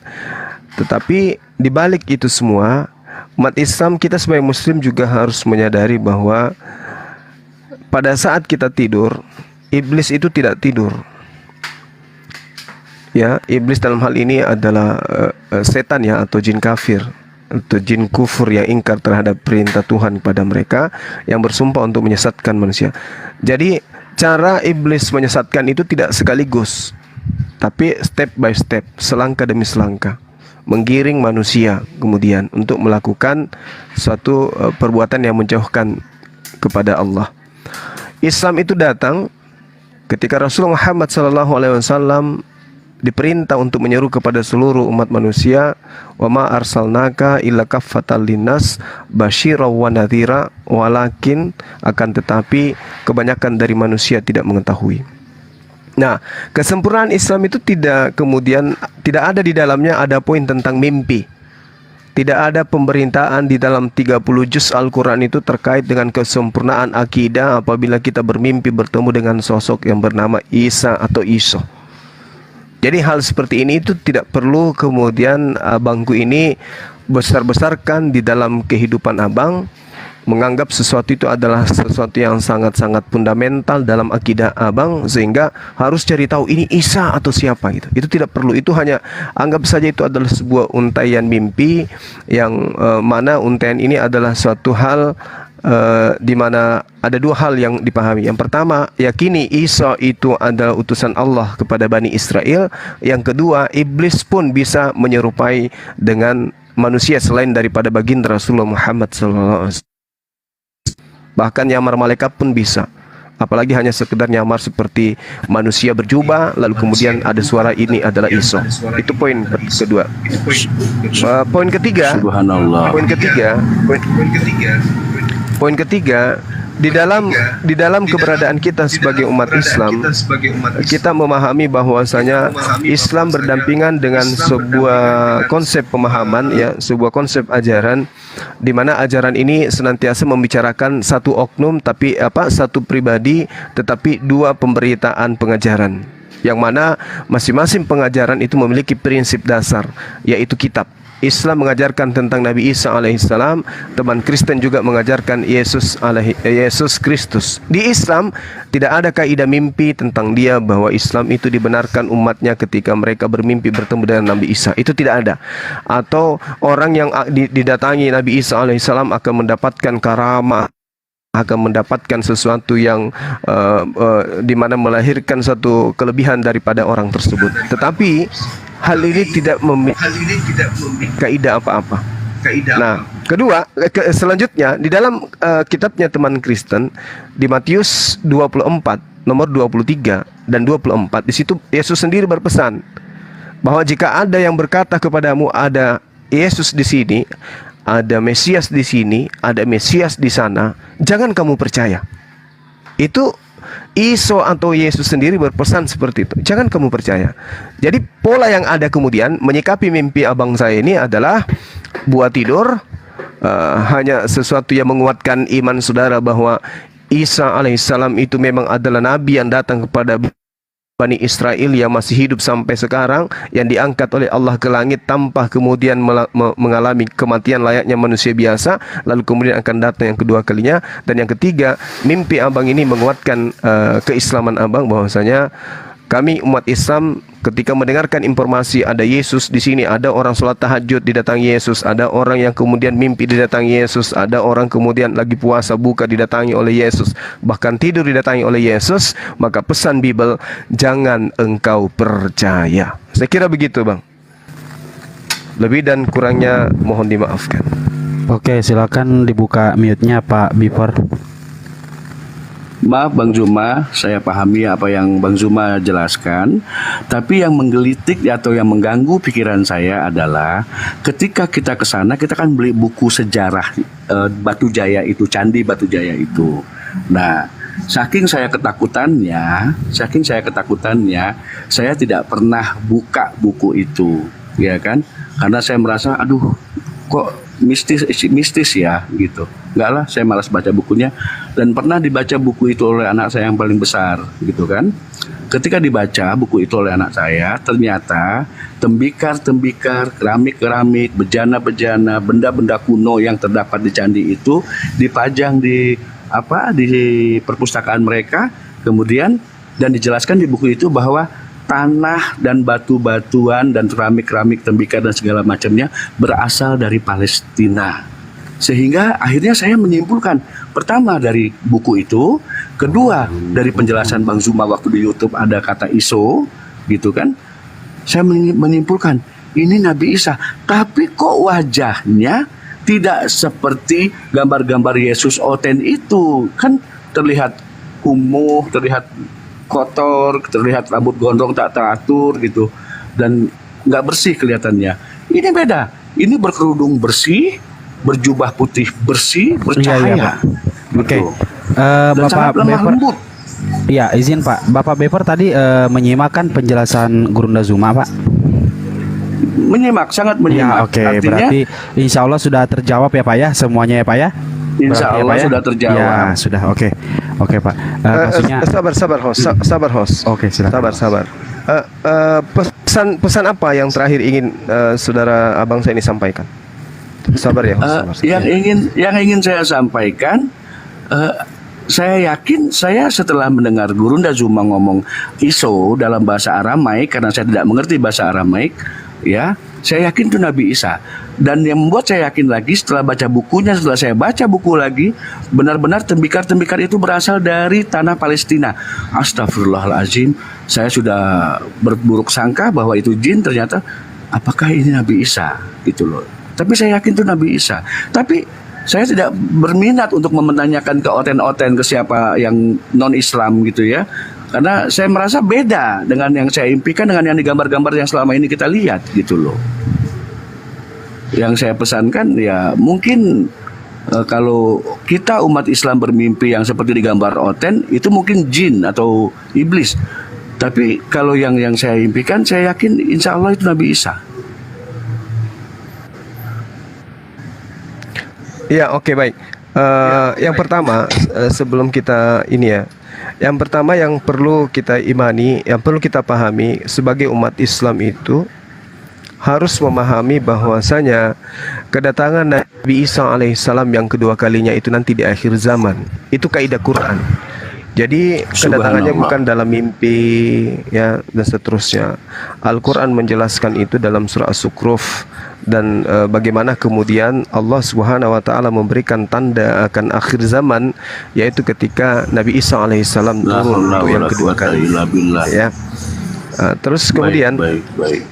Tetapi di balik itu semua, umat Islam, kita sebagai Muslim juga harus menyadari bahwa pada saat kita tidur, iblis itu tidak tidur. Ya, iblis dalam hal ini adalah setan ya, atau jin kafir, atau jin kufur yang ingkar terhadap perintah Tuhan kepada mereka, yang bersumpah untuk menyesatkan manusia. Jadi cara iblis menyesatkan itu tidak sekaligus, tapi step by step, selangkah demi selangkah, menggiring manusia kemudian untuk melakukan suatu perbuatan yang menjauhkan kepada Allah. Islam itu datang ketika Rasulullah Muhammad SAW diperintah untuk menyeru kepada seluruh umat manusia, wa ma arsalnaka illa kaffatan linnas basyira wa nadhira, walakin akan tetapi kebanyakan dari manusia tidak mengetahui. Nah, kesempurnaan Islam itu tidak ada di dalamnya ada poin tentang mimpi. Tidak ada pemberitaan di dalam 30 juz Al-Quran itu terkait dengan kesempurnaan akidah apabila kita bermimpi bertemu dengan sosok yang bernama Isa atau Iso. Jadi hal seperti ini itu tidak perlu kemudian abangku ini besar-besarkan di dalam kehidupan abang, menganggap sesuatu itu adalah sesuatu yang sangat-sangat fundamental dalam akidah abang, sehingga harus cari tahu ini Isa atau siapa gitu. Itu tidak perlu. Itu hanya anggap saja itu adalah sebuah untaian mimpi yang mana untaian ini adalah suatu hal di mana ada 2 hal yang dipahami. Yang pertama, yakini Isa itu adalah utusan Allah kepada Bani Israel. Yang kedua, iblis pun bisa menyerupai dengan manusia selain daripada baginda Rasulullah Muhammad SAW. Bahkan nyamar malaikat pun bisa. apalagi hanya sekedar nyamar seperti manusia berjubah, lalu kemudian ada suara ini adalah Isa. Itu poin kedua. Poin ketiga, Subhanallah. poin ketiga, di dalam keberadaan kita sebagai umat Islam, kita memahami bahwasanya Islam berdampingan dengan sebuah konsep pemahaman, ya, sebuah konsep ajaran, di mana ajaran ini senantiasa membicarakan satu oknum, tapi satu pribadi, tetapi dua pemberitaan pengajaran, yang mana masing-masing pengajaran itu memiliki prinsip dasar, yaitu kitab. Islam mengajarkan tentang Nabi Isa alaihissalam, teman Kristen juga mengajarkan Yesus Kristus. Di Islam tidak ada kaidah mimpi tentang dia, bahwa Islam itu dibenarkan umatnya ketika mereka bermimpi bertemu dengan Nabi Isa. Itu tidak ada. Atau orang yang didatangi Nabi Isa alaihissalam akan mendapatkan karamah, akan mendapatkan sesuatu yang di mana melahirkan satu kelebihan daripada orang tersebut. Tetapi hal ini tidak memiliki kaidah apa-apa. Nah, kedua, selanjutnya di dalam kitabnya teman Kristen di Matius 24 nomor 23 dan 24, di situ Yesus sendiri berpesan bahwa jika ada yang berkata kepadamu ada Yesus di sini, ada Mesias di sini, ada Mesias di sana, jangan kamu percaya. Itu Isa atau Yesus sendiri berpesan seperti itu. Jangan kamu percaya. Jadi pola yang ada kemudian menyikapi mimpi abang saya ini adalah buat tidur, hanya sesuatu yang menguatkan iman saudara bahwa Isa alaihissalam itu memang adalah nabi yang datang kepada Bani Israel yang masih hidup sampai sekarang, yang diangkat oleh Allah ke langit tanpa kemudian mengalami kematian layaknya manusia biasa, lalu kemudian akan datang yang kedua kalinya. Dan yang ketiga, mimpi abang ini menguatkan keislaman abang, bahwasanya kami umat Islam ketika mendengarkan informasi ada Yesus di sini, ada orang sholat tahajud didatangi Yesus, ada orang yang kemudian mimpi didatangi Yesus, ada orang kemudian lagi puasa buka didatangi oleh Yesus, bahkan tidur didatangi oleh Yesus, maka pesan Bible, jangan engkau percaya. Saya kira begitu bang. Lebih dan kurangnya mohon dimaafkan. Oke, silakan dibuka mute-nya Pak Bipor. Maaf Bang Zuma, saya pahami apa yang Bang Zuma jelaskan. Tapi yang menggelitik atau yang mengganggu pikiran saya adalah ketika kita ke sana, kita kan beli buku sejarah Batu Jaya itu, Candi Batu Jaya itu. Nah, saking saya ketakutannya, saya tidak pernah buka buku itu, ya kan? Karena saya merasa, aduh, kok mistis ya gitu. Enggak lah, saya malas baca bukunya. Dan pernah dibaca buku itu oleh anak saya yang paling besar gitu kan. Ketika dibaca buku itu oleh anak saya, ternyata tembikar-tembikar, keramik-keramik, bejana-bejana, benda-benda kuno yang terdapat di candi itu dipajang di perpustakaan mereka. Kemudian dan dijelaskan di buku itu bahwa tanah dan batu-batuan dan keramik-keramik, tembikar dan segala macamnya berasal dari Palestina. Sehingga akhirnya saya menyimpulkan, pertama dari buku itu, kedua dari penjelasan Bang Zuma waktu di YouTube ada kata Iso, gitu kan. Saya menyimpulkan, ini Nabi Isa, tapi kok wajahnya tidak seperti gambar-gambar Yesus Oten itu. Kan terlihat kumuh, terlihat kotor, terlihat rambut gondrong tak teratur gitu, dan nggak bersih kelihatannya. Ini beda, ini berkerudung bersih, berjubah putih bersih, bercahaya. Oke. Dan Bapak sangat lemah Beper, lembut. iya izin Pak. Bapak Beper tadi menyimakkan penjelasan Gurunda Zuma Pak. Menyimak, sangat Ya, menyimak. oke. Artinya, Berarti insya Allah sudah terjawab ya Pak ya, semuanya ya Pak ya. insya Berarti ya, Allah Pak ya? sudah terjawab. Ya sudah, oke. Oke Pak. Maksudnya Sabar host. Oke, silakan. Sabar. Pesan apa yang terakhir ingin saudara abang saya ini sampaikan? Sabar ya host. yang ingin saya sampaikan, saya yakin saya setelah mendengar Gurunda Zuma ngomong Iso dalam bahasa Aramaik, karena saya tidak mengerti bahasa Aramaik, ya, saya yakin itu Nabi Isa. Dan yang membuat saya yakin lagi setelah baca bukunya, setelah saya baca buku lagi, benar-benar tembikar-tembikar itu berasal dari tanah Palestina. Astagfirullahaladzim, saya sudah berburuk sangka bahwa itu jin, ternyata apakah ini Nabi Isa gitu loh. Tapi saya yakin itu Nabi Isa. Tapi Saya tidak berminat untuk mempertanyakan ke oten-oten ke siapa yang non-Islam gitu ya. Karena saya merasa beda dengan yang saya impikan dengan yang digambar-gambar yang selama ini kita lihat gitu loh. Yang saya pesankan ya mungkin kalau kita umat Islam bermimpi yang seperti digambar oten itu mungkin jin atau iblis. Tapi kalau yang saya impikan saya yakin insya Allah itu Nabi Isa. Ya, oke, baik. Yang pertama, sebelum kita ini ya, yang pertama yang perlu kita imani, yang perlu kita pahami sebagai umat Islam itu harus memahami bahwasanya kedatangan Nabi Isa alaihissalam yang kedua kalinya itu nanti di akhir zaman. Itu kaidah Quran. Jadi kedatangannya bukan dalam mimpi ya dan seterusnya. Al-Quran menjelaskan itu dalam surah As-Zukhruf dan bagaimana kemudian Allah Subhanahu wa taala memberikan tanda akan akhir zaman yaitu ketika Nabi Isa alaihissalam turun untuk yang kedua kali. Ya. Terus kemudian baik.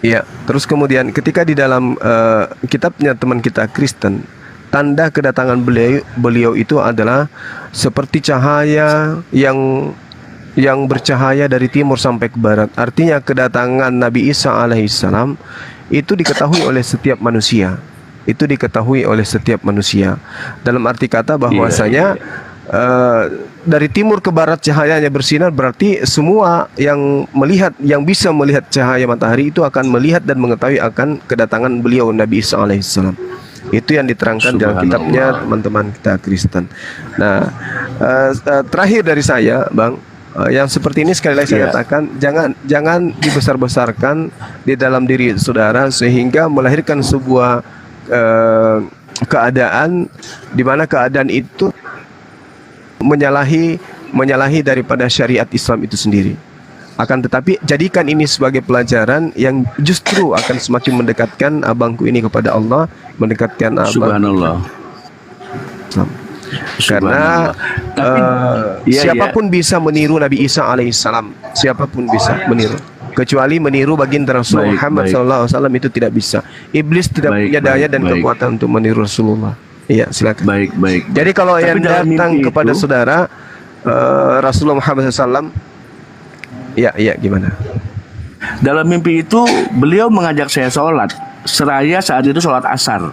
Ya, terus kemudian ketika di dalam kitabnya teman kita Kristen, tanda kedatangan beliau itu adalah seperti cahaya yang bercahaya dari timur sampai ke barat. Artinya kedatangan Nabi Isa alaihissalam itu diketahui oleh setiap manusia. Itu diketahui oleh setiap manusia. Dalam arti kata bahwasanya dari timur ke barat cahayanya bersinar, berarti semua yang bisa melihat cahaya matahari itu akan melihat dan mengetahui akan kedatangan beliau Nabi Isa alaihissalam. Itu yang diterangkan dalam kitabnya teman-teman kita Kristen. Nah, terakhir dari saya, Bang, yang seperti ini sekali lagi saya katakan, jangan dibesar-besarkan di dalam diri saudara sehingga melahirkan sebuah keadaan di mana keadaan itu menyalahi daripada syariat Islam itu sendiri. Akan tetapi jadikan ini sebagai pelajaran yang justru akan semakin mendekatkan abangku ini kepada Allah, mendekatkan abang. Subhanallah. Karena siapapun bisa meniru Nabi Isa alaihissalam, siapapun bisa meniru, kecuali meniru baginda Rasul Muhammad SAW itu tidak bisa. Iblis tidak punya daya dan kekuatan untuk meniru Rasulullah. Iya, silakan. Baik. Jadi kalau yang datang kepada saudara Rasulullah Muhammad SAW, ya gimana? Dalam mimpi itu beliau mengajak saya sholat, seraya saat itu sholat asar,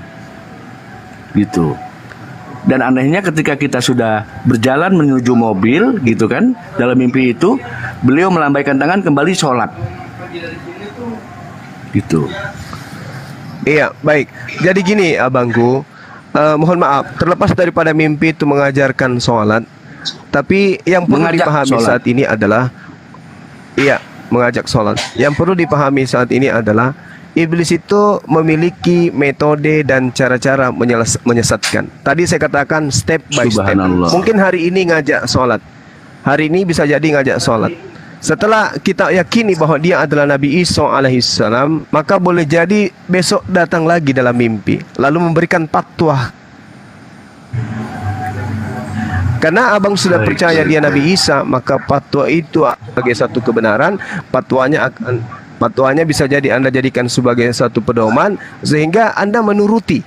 gitu. Dan anehnya ketika kita sudah berjalan menuju mobil, gitu kan, dalam mimpi itu beliau melambaikan tangan kembali sholat, gitu. Iya, baik. Jadi gini, abangku. Mohon maaf, terlepas daripada mimpi itu mengajarkan sholat, tapi yang perlu dipahami saat ini adalah mengajak sholat. Yang perlu dipahami saat ini adalah iblis itu memiliki metode dan cara-cara menyesatkan. Tadi saya katakan step by step. Mungkin hari ini ngajak sholat, hari ini bisa jadi ngajak sholat. Setelah kita yakini bahwa dia adalah Nabi Isa alaihissalam, maka boleh jadi besok datang lagi dalam mimpi, lalu memberikan fatwa. Karena abang sudah percaya dia Nabi Isa, maka fatwa itu sebagai satu kebenaran. Fatwanya bisa jadi Anda jadikan sebagai satu pedoman, sehingga Anda menuruti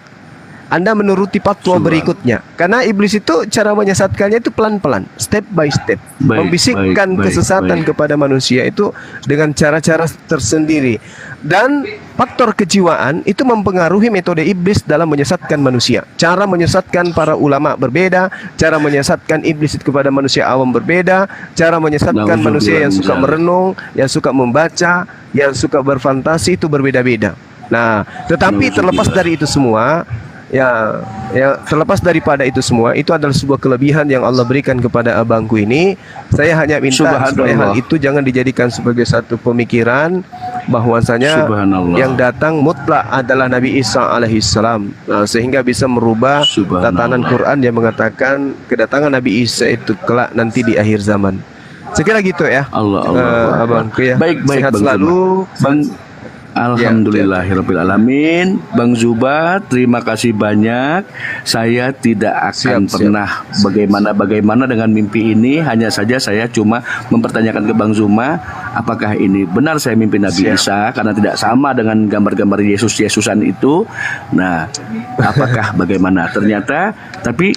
fatwa berikutnya. Karena iblis itu cara menyesatkannya itu pelan-pelan, step by step, membisikkan kesesatan kepada manusia itu dengan cara-cara tersendiri. Dan faktor kejiwaan itu mempengaruhi metode iblis dalam menyesatkan manusia. Cara menyesatkan para ulama berbeda, cara menyesatkan iblis itu kepada manusia awam berbeda, cara menyesatkan manusia yang suka merenung, yang suka membaca, yang suka berfantasi itu berbeda-beda. Nah, tetapi terlepas dari itu semua, terlepas daripada itu semua, itu adalah sebuah kelebihan yang Allah berikan kepada abangku ini. Saya hanya minta supaya hal itu jangan dijadikan sebagai satu pemikiran bahwasanya yang datang mutlak adalah Nabi Isa alaihissalam, sehingga bisa merubah tatanan Quran yang mengatakan kedatangan Nabi Isa itu kelak nanti di akhir zaman. Sekira gitu ya. Abangku ya. Baik, sehat selalu, Bang. Alhamdulillahirrabbilalamin. Bang Zuba, terima kasih banyak. Saya tidak akan pernah bagaimana dengan mimpi ini. Hanya saja saya cuma mempertanyakan ke Bang Zuma, apakah ini benar saya mimpi Nabi Isa karena tidak sama dengan gambar-gambar Yesusan itu. Nah, apakah bagaimana? Ternyata, tapi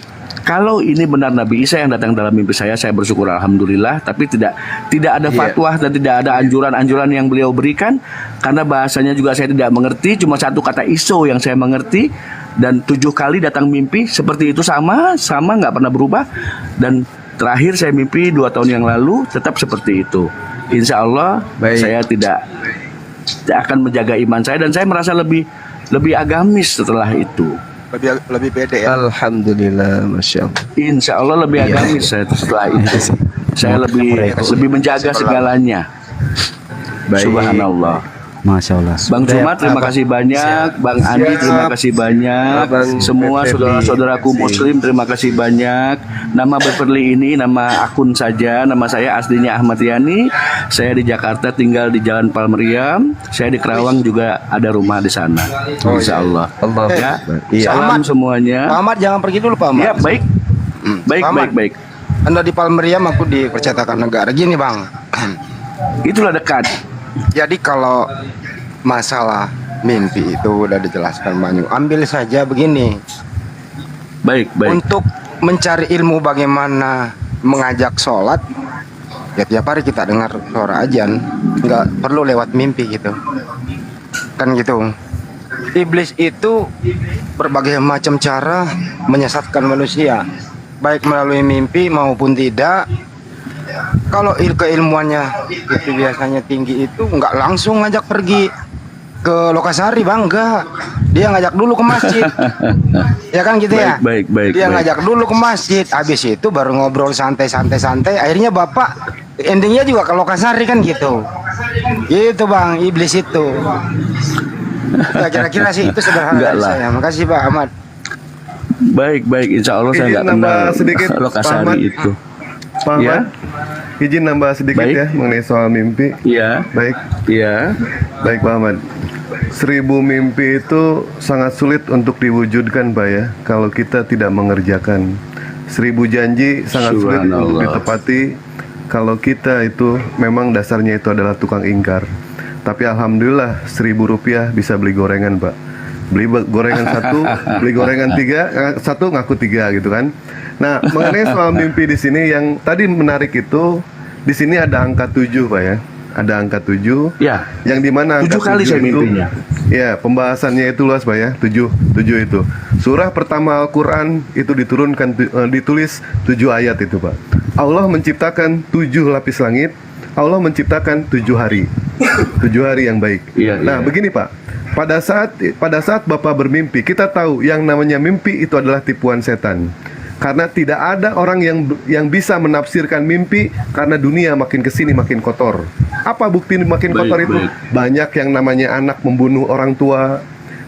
kalau ini benar Nabi Isa yang datang dalam mimpi saya bersyukur alhamdulillah. Tapi tidak ada fatwa dan tidak ada anjuran-anjuran yang beliau berikan karena bahasanya juga saya tidak mengerti. Cuma satu kata iso yang saya mengerti, dan 7 kali datang mimpi seperti itu sama nggak pernah berubah. Dan terakhir saya mimpi 2 tahun yang lalu tetap seperti itu. Insya Allah saya tidak akan menjaga iman saya, dan saya merasa lebih agamis setelah itu. Lebih beda ya. Alhamdulillah, masya Allah. Insya Allah lebih agamis saya setelah itu. Saya lebih menjaga segalanya. Subhanallah. Masya Allah. Bang Sumat terima kasih banyak, Bang Andi terima kasih banyak, semua saudara-saudaraku Muslim terima kasih banyak. Nama Beverly ini nama akun saja, nama saya aslinya Ahmad Yani. Saya di Jakarta tinggal di Jalan Palmeriam. Saya di Kerawang juga ada rumah di sana. Insya Allah. Ya. Salam semuanya. Pak Ahmad jangan pergi dulu Pak Ahmad. Ya baik. Baik. Anda di Palmeriam, aku di Percetakan Negara. Gini Bang, itulah dekat. Jadi kalau masalah mimpi itu udah dijelaskan banyak. Ambil saja begini. Baik. Untuk mencari ilmu bagaimana mengajak sholat, ya tiap hari kita dengar suara azan, nggak perlu lewat mimpi gitu. Kan gitu. Iblis itu berbagai macam cara menyesatkan manusia, baik melalui mimpi maupun tidak. Kalau keilmuannya itu biasanya tinggi, itu nggak langsung ngajak pergi ke Lokasari Bang, enggak. Dia ngajak dulu ke masjid. Ya kan gitu ya. Baik. Dia ngajak dulu ke masjid, habis itu baru ngobrol santai. Akhirnya Bapak endingnya juga ke Lokasari kan gitu. Gitu Bang, iblis itu. Ya, kira-kira sih itu sederhana dari saya. Makasih Pak Ahmad. Baik. Insya Allah saya nggak kenal sedikit Lokasari itu. Pak Ahmad, izin nambah sedikit ya mengenai soal mimpi. Iya. Baik. Iya. Baik Pak Ahmad. 1000 mimpi itu sangat sulit untuk diwujudkan Pak ya, kalau kita tidak mengerjakan. 1000 janji sangat sulit untuk ditepati kalau kita itu memang dasarnya itu adalah tukang ingkar. Tapi alhamdulillah 1000 rupiah bisa beli gorengan Pak. Beli gorengan 1, beli gorengan 3, 1 ngaku 3 gitu kan. Nah, mengenai soal mimpi di sini yang tadi menarik itu, di sini ada angka 7 Pak ya. Ada angka 7. Ya. Yang dimana angka 7 kali 7 saya itu, mimpinya. ya, pembahasannya itu luas Pak ya. 7 itu. Surah pertama Al-Qur'an itu ditulis 7 ayat itu Pak. Allah menciptakan 7 lapis langit. Allah menciptakan 7 hari. 7 hari yang baik. Nah, begini Pak. Pada saat Bapak bermimpi, kita tahu yang namanya mimpi itu adalah tipuan setan. Karena tidak ada orang yang bisa menafsirkan mimpi, karena dunia makin kesini makin kotor. Apa bukti makin kotor itu? Banyak yang namanya anak membunuh orang tua,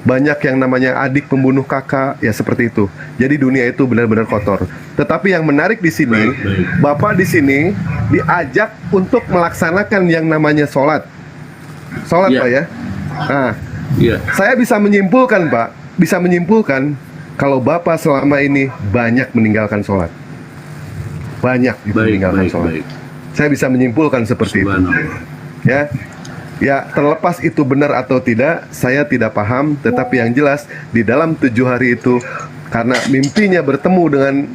banyak yang namanya adik membunuh kakak, ya seperti itu. Jadi dunia itu benar-benar kotor. Tetapi yang menarik di sini, Bapak di sini diajak untuk melaksanakan yang namanya sholat. Sholat Pak ya. Nah, saya bisa menyimpulkan Pak, kalau Bapak selama ini banyak meninggalkan sholat. Banyak meninggalkan sholat. Saya bisa menyimpulkan seperti itu. Ya, terlepas itu benar atau tidak, saya tidak paham. Tetapi yang jelas di dalam 7 hari itu, karena mimpinya bertemu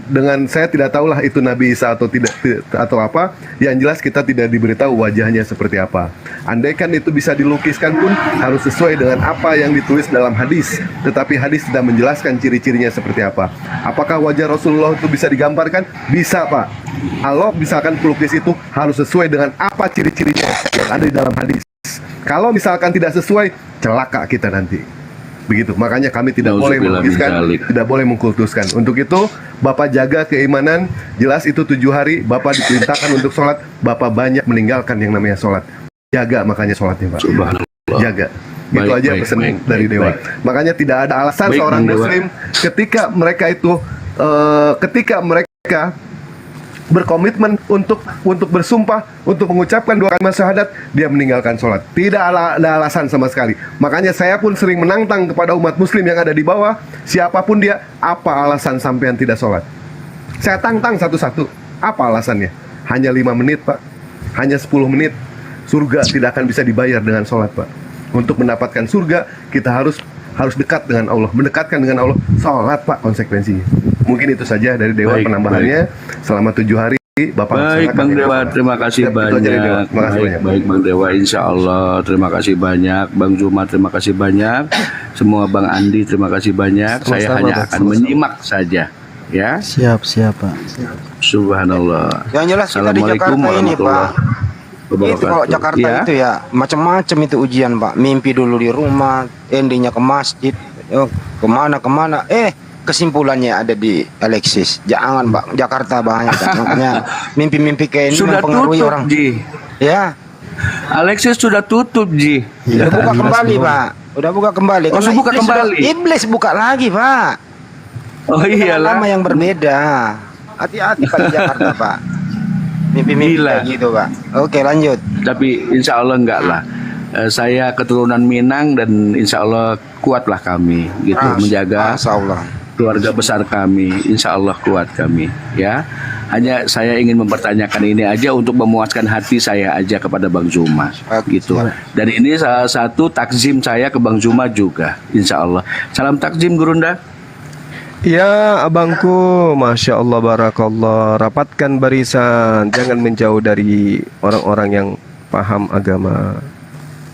dengan saya tidak tahulah itu Nabi Isa atau tidak atau apa. Yang jelas kita tidak diberitahu wajahnya seperti apa. Andaikan itu bisa dilukiskan pun harus sesuai dengan apa yang ditulis dalam hadis. Tetapi hadis tidak menjelaskan ciri-cirinya seperti apa. Apakah wajah Rasulullah itu bisa digambarkan? Bisa Pak. Allah misalkan pelukis itu harus sesuai dengan apa ciri-cirinya yang ada di dalam hadis. Kalau misalkan tidak sesuai, celaka kita nanti. Begitu, makanya kami tidak boleh melukiskan, tidak boleh mengkultuskan. Untuk itu, Bapak jaga keimanan. Jelas itu 7 hari, Bapak diperintahkan untuk sholat. Bapak banyak meninggalkan yang namanya sholat. Jaga makanya sholatnya Pak. Jaga. Itu aja pesan dari Dewa. Makanya tidak ada alasan seorang Muslim ketika mereka berkomitmen untuk bersumpah, untuk mengucapkan 2 kalimat syahadat, dia meninggalkan sholat. Tidak ada alasan sama sekali. Makanya saya pun sering menantang kepada umat muslim yang ada di bawah, siapapun dia, apa alasan sampean tidak sholat? Saya tantang satu-satu. Apa alasannya? Hanya 5 menit Pak, hanya 10 menit, Surga tidak akan bisa dibayar dengan sholat, Pak. Untuk mendapatkan surga, kita harus dekat dengan Allah, mendekatkan dengan Allah. Sholat, Pak, konsekuensinya. Mungkin itu saja dari Dewa Baik, penambahannya. Selama 7 hari Bapak Baik Bang Dewa, terima kasih banyak. Baik Bang Dewa, insya Allah terima kasih banyak. Bang Zuma terima kasih banyak. Semua Bang Andi terima kasih banyak. Saya Sama-sama, hanya Bang. akan Sama-sama. menyimak saja. Ya. Siap, Pak. Subhanallah. Yang jelas kita di Jakarta ini, Pak. Itu kalau Jakarta Ya. itu ya macam-macam itu ujian, Pak. Mimpi dulu di rumah, endingnya ke masjid, kemana, kesimpulannya ada di Alexis. Jangan, Pak, Jakarta banyak, Pak. Makanya mimpi-mimpi kayak ini Sudah mempengaruhi tutup, orang. Ji. Ya. Alexis sudah tutup, Ji. Udah buka kembali, Pak. Udah buka kembali. Oh, Karena buka iblis kembali. Iblis buka lagi, Pak. Oh iyalah. Nama yang berbeda. Hati-hati Pak di Jakarta, Pak. Mimpi-mimpi Gila. kayak gitu, Pak. Oke, lanjut. Tapi insya Allah enggak lah. Saya keturunan Minang dan insya Allah kuatlah kami gitu menjaga keluarga besar kami. Insya Allah kuat kami, ya. Hanya saya ingin mempertanyakan ini aja untuk memuaskan hati saya aja kepada Bang Zuma, gitu. Dan ini salah satu takzim saya ke Bang Zuma juga, insya Allah. Salam takzim Gurunda. Ya abangku, Masya Allah, Barakallah. Rapatkan barisan, jangan menjauh dari orang-orang yang paham agama.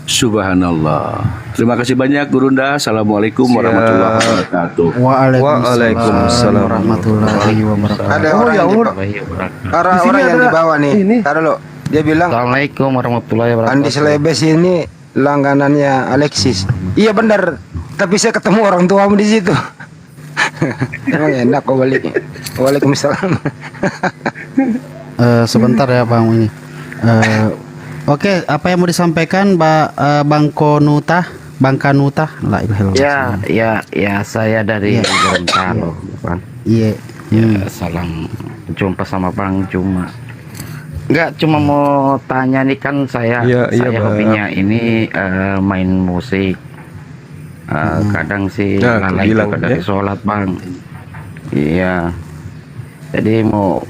Subhanallah. Terima kasih banyak Gurunda. Assalamualaikum warahmatullahi wabarakatuh. Waalaikumsalam warahmatullahi wabarakatuh. Ada orang yang orang yang di bawah nih. Taruh lo. Dia bilang Assalamualaikum warahmatullahi wabarakatuh. Andi Selebes ini langganannya Alexis. Iya benar. Tapi saya ketemu orang tuamu di situ. Emang enak kok baliknya. Waalaikumsalam. Sebentar ya Bang ini. Oke, apa yang mau disampaikan Bang Kanuta? La ilaha illallah. Ya, saya dari Gorontalo, Bang. Iya. Ya, salam jumpa sama Bang Zuma. Enggak, cuma mau tanya nih kan saya Bang. hobinya ini main musik. Kadang sih lalai juga dari sholat, Bang. Iya. Jadi mau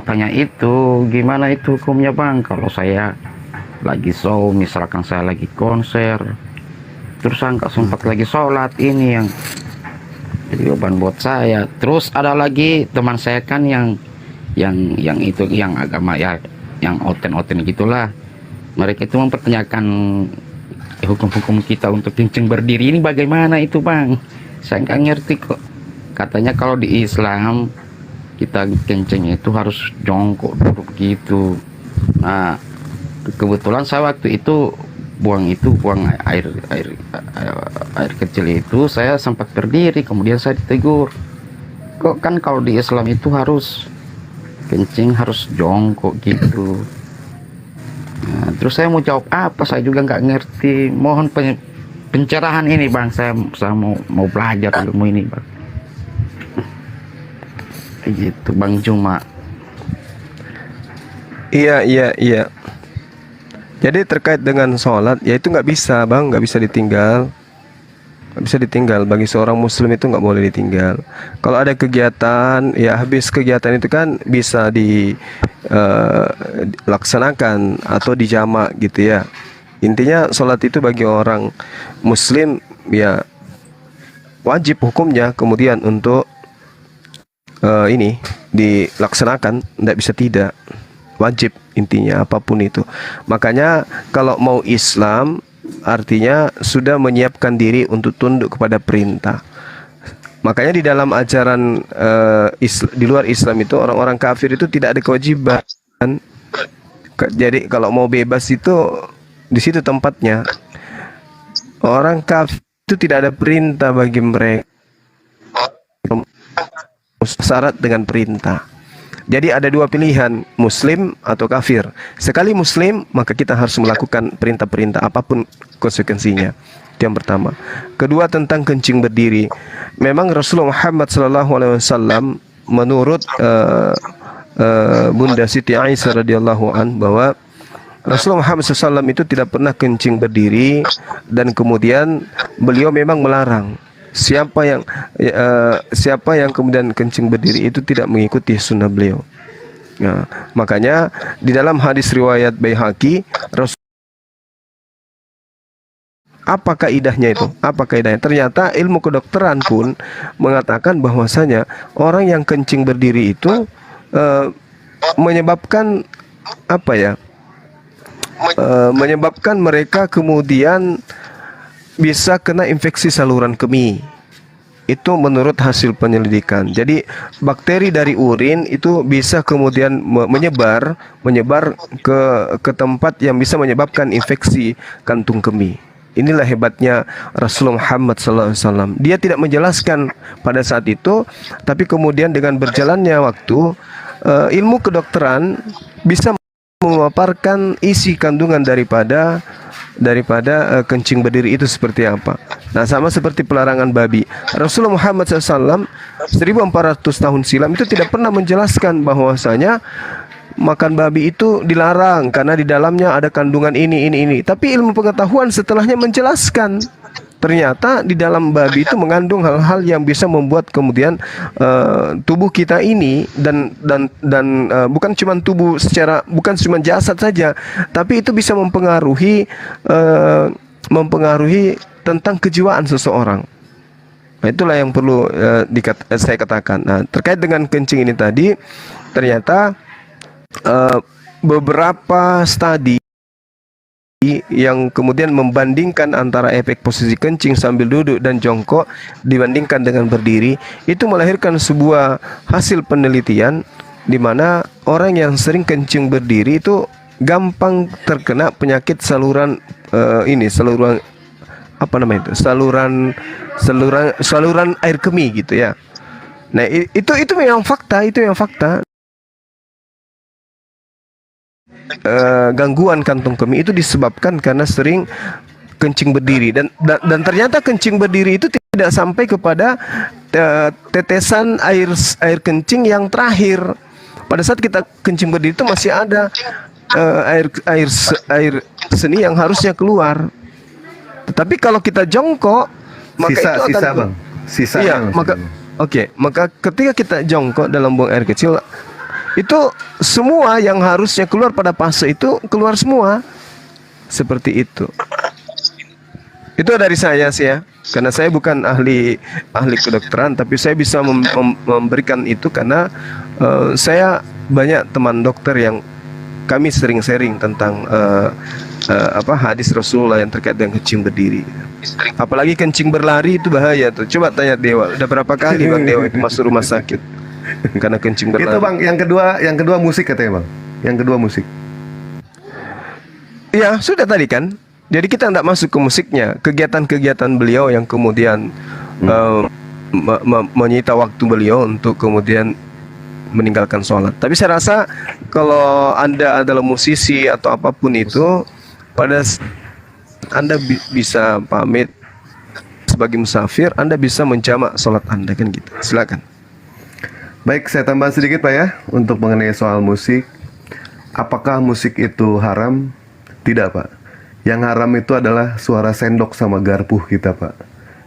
tanya itu gimana itu hukumnya, Bang? Kalau saya lagi show, misalkan saya lagi konser, terus saya nggak sempat lagi sholat, ini yang jadi beban buat saya. Terus ada lagi teman saya kan yang itu yang agama ya, yang oten gitulah. Mereka itu mempertanyakan hukum-hukum kita untuk kencing berdiri ini bagaimana itu, Bang? Saya nggak ngerti kok. Katanya kalau di Islam kita kencing itu harus jongkok duduk gitu. Nah, kebetulan saya waktu itu buang air kecil itu saya sempat berdiri, kemudian saya ditegur. Kok kan kalau di Islam itu harus kencing harus jongkok gitu. Nah, terus saya mau jawab apa? Saya juga nggak ngerti. Mohon pencerahan ini, Bang. Saya mau belajar ilmu ini, Bang. Gitu, Bang Zuma. Iya. Jadi terkait dengan sholat, ya itu nggak bisa, Bang, nggak bisa ditinggal. Nggak bisa ditinggal. Bagi seorang muslim itu nggak boleh ditinggal. Kalau ada kegiatan, ya habis kegiatan itu kan bisa dilaksanakan atau dijamak gitu ya. Intinya sholat itu bagi orang muslim ya wajib hukumnya, kemudian untuk ini dilaksanakan, tidak bisa tidak, wajib intinya apapun itu. Makanya kalau mau Islam artinya sudah menyiapkan diri untuk tunduk kepada perintah. Makanya di dalam ajaran di luar Islam itu orang-orang kafir itu tidak ada kewajiban. Jadi kalau mau bebas itu di situ tempatnya. Orang kafir itu tidak ada perintah bagi mereka. Syarat dengan perintah. Jadi ada dua pilihan, muslim atau kafir. Sekali muslim, maka kita harus melakukan perintah-perintah apapun konsekuensinya. Itu yang pertama. Kedua, tentang kencing berdiri. Memang Rasulullah Muhammad SAW menurut Bunda Siti Aisyah radhiyallahu an bahwa Rasulullah Muhammad SAW itu tidak pernah kencing berdiri, dan kemudian beliau memang melarang. Siapa yang kemudian kencing berdiri itu tidak mengikuti sunnah beliau. Nah, makanya di dalam hadis riwayat Baihaqi, Rasul Apa kaidahnya itu? Apa kaidahnya? Ternyata ilmu kedokteran pun mengatakan bahwasanya orang yang kencing berdiri itu menyebabkan apa ya? Menyebabkan mereka kemudian bisa kena infeksi saluran kemih. Itu menurut hasil penyelidikan. Jadi bakteri dari urin itu bisa kemudian menyebar ke tempat yang bisa menyebabkan infeksi kantung kemih. Inilah hebatnya Rasulullah Muhammad SAW. Dia tidak menjelaskan pada saat itu, tapi kemudian dengan berjalannya waktu, ilmu kedokteran bisa memaparkan isi kandungan daripada kencing berdiri itu seperti apa. Nah, sama seperti pelarangan babi. Rasulullah Muhammad SAW 1400 tahun silam itu tidak pernah menjelaskan bahwasanya makan babi itu dilarang karena di dalamnya ada kandungan ini. Tapi ilmu pengetahuan setelahnya menjelaskan ternyata di dalam babi itu mengandung hal-hal yang bisa membuat kemudian tubuh kita ini dan bukan cuma tubuh bukan cuma jasad saja, tapi itu bisa mempengaruhi tentang kejiwaan seseorang. Nah, itulah yang perlu saya katakan. Nah, terkait dengan kencing ini tadi, ternyata beberapa studi yang kemudian membandingkan antara efek posisi kencing sambil duduk dan jongkok dibandingkan dengan berdiri, itu melahirkan sebuah hasil penelitian di mana orang yang sering kencing berdiri itu gampang terkena penyakit saluran saluran air kemih gitu ya. Nah, itu memang fakta, gangguan kantung kemih itu disebabkan karena sering kencing berdiri dan ternyata kencing berdiri itu tidak sampai kepada tetesan air kencing yang terakhir. Pada saat kita kencing berdiri itu masih ada air seni yang harusnya keluar. Tetapi kalau kita jongkok, maka sisa iya, maka ketika kita jongkok dalam buang air kecil, itu semua yang harusnya keluar pada fase itu keluar semua. Seperti itu. Itu dari saya sih ya. Karena saya bukan ahli kedokteran, tapi saya bisa memberikan itu karena saya banyak teman dokter yang kami sering sharing tentang hadis Rasulullah yang terkait dengan kencing berdiri. Apalagi kencing berlari itu bahaya tuh. Coba tanya Dewa, udah berapa kali Bang Dewa itu masuk rumah sakit karena kencing berlari. Itu Bang, yang kedua musik katanya Bang. Yang kedua musik. Iya, sudah tadi kan. Jadi kita tidak masuk ke musiknya, kegiatan-kegiatan beliau yang kemudian menyita waktu beliau untuk kemudian meninggalkan sholat. Tapi saya rasa kalau Anda adalah musisi atau apapun itu, Anda bisa pamit sebagai musafir, Anda bisa menjamak sholat Anda kan gitu. Silakan. Baik, saya tambah sedikit Pak ya untuk mengenai soal musik. Apakah musik itu haram? Tidak Pak. Yang haram itu adalah suara sendok sama garpu kita Pak.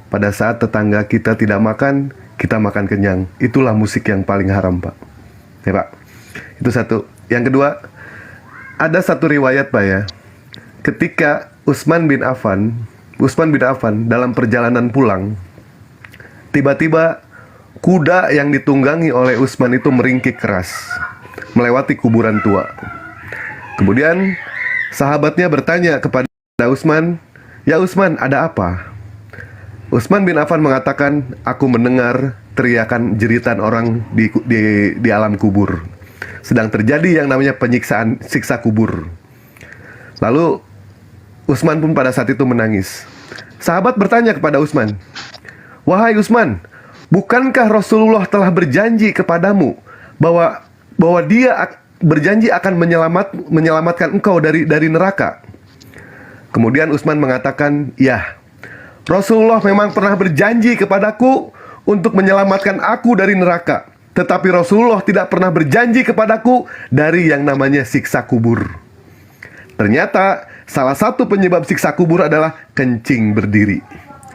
Pada saat tetangga kita tidak makan, kita makan kenyang. Itulah musik yang paling haram Pak. Ya Pak. Itu satu. Yang kedua, ada satu riwayat Pak ya. Ketika Utsman bin Affan dalam perjalanan pulang, tiba-tiba kuda yang ditunggangi oleh Utsman itu meringkik keras melewati kuburan tua. Kemudian sahabatnya bertanya kepada Utsman, "Ya Utsman, ada apa?" Utsman bin Affan mengatakan, "Aku mendengar teriakan jeritan orang di alam kubur. Sedang terjadi yang namanya penyiksaan, siksa kubur." Lalu Utsman pun pada saat itu menangis. Sahabat bertanya kepada Utsman, "Wahai Utsman, bukankah Rasulullah telah berjanji kepadamu bahwa dia berjanji akan menyelamatkan engkau dari neraka?" Kemudian Utsman mengatakan, "Ya, Rasulullah memang pernah berjanji kepadaku untuk menyelamatkan aku dari neraka. Tetapi Rasulullah tidak pernah berjanji kepadaku dari yang namanya siksa kubur." Ternyata salah satu penyebab siksa kubur adalah kencing berdiri.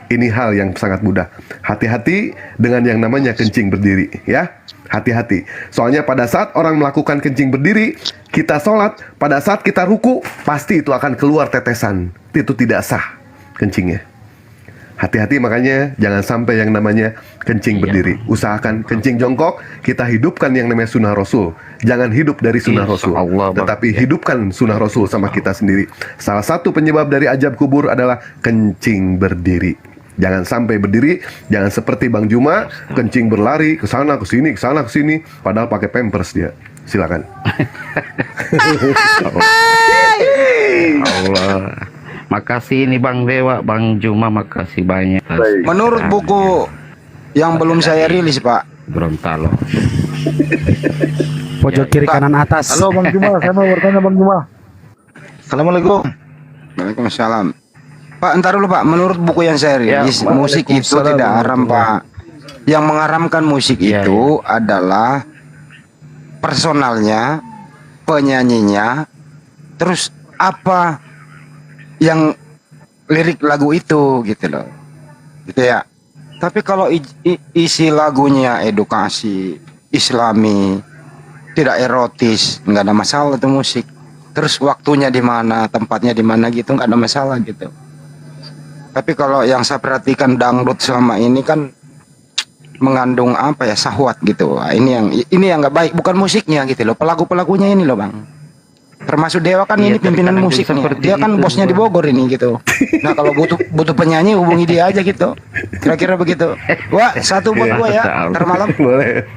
Ini hal yang sangat mudah. Hati-hati dengan yang namanya kencing berdiri ya. Hati-hati. Soalnya pada saat orang melakukan kencing berdiri, kita sholat, pada saat kita ruku, pasti itu akan keluar tetesan. Itu tidak sah. kencingnya. Hati-hati, makanya jangan sampai yang namanya kencing berdiri. Usahakan kencing jongkok, kita hidupkan yang namanya sunnah Rasul. Jangan hidup dari sunnah Rasul, tetapi hidupkan sunnah Rasul sama kita sendiri. Salah satu penyebab dari ajab kubur adalah kencing berdiri. Jangan sampai berdiri, jangan seperti Bang Juma, kencing berlari ke sana ke sini, padahal pakai pampers dia. Silakan. Allah. Makasih ini Bang Dewa, Bang Juma, makasih banyak. Menurut buku yang belum saya rilis, Pak, Gorontalo. Pojok kiri kanan atas. Halo Bang Juma, saya mau bertanya Bang Juma. Assalamualaikum. Waalaikumsalam. Pak, entar dulu Pak, menurut buku yang saya rilis, musik itu tidak haram, Pak. Yang mengharamkan musik itu adalah personalnya, penyanyinya, terus apa yang lirik lagu itu gitu loh, gitu ya. Tapi kalau isi lagunya edukasi, islami, tidak erotis, nggak ada masalah itu musik. Terus waktunya di mana, tempatnya di mana gitu, nggak ada masalah gitu. Tapi kalau yang saya perhatikan dangdut selama ini kan mengandung apa ya, syahwat gitu. Wah, ini yang nggak baik, bukan musiknya gitu loh, pelakunya ini loh Bang. Termasuk Dewa kan ini pimpinan musik nih. Dia kan bosnya di Bogor ini gitu. Nah kalau butuh penyanyi hubungi dia aja gitu. Kira-kira begitu. Wah, satu buat gua ya. Ntar malam. Boleh.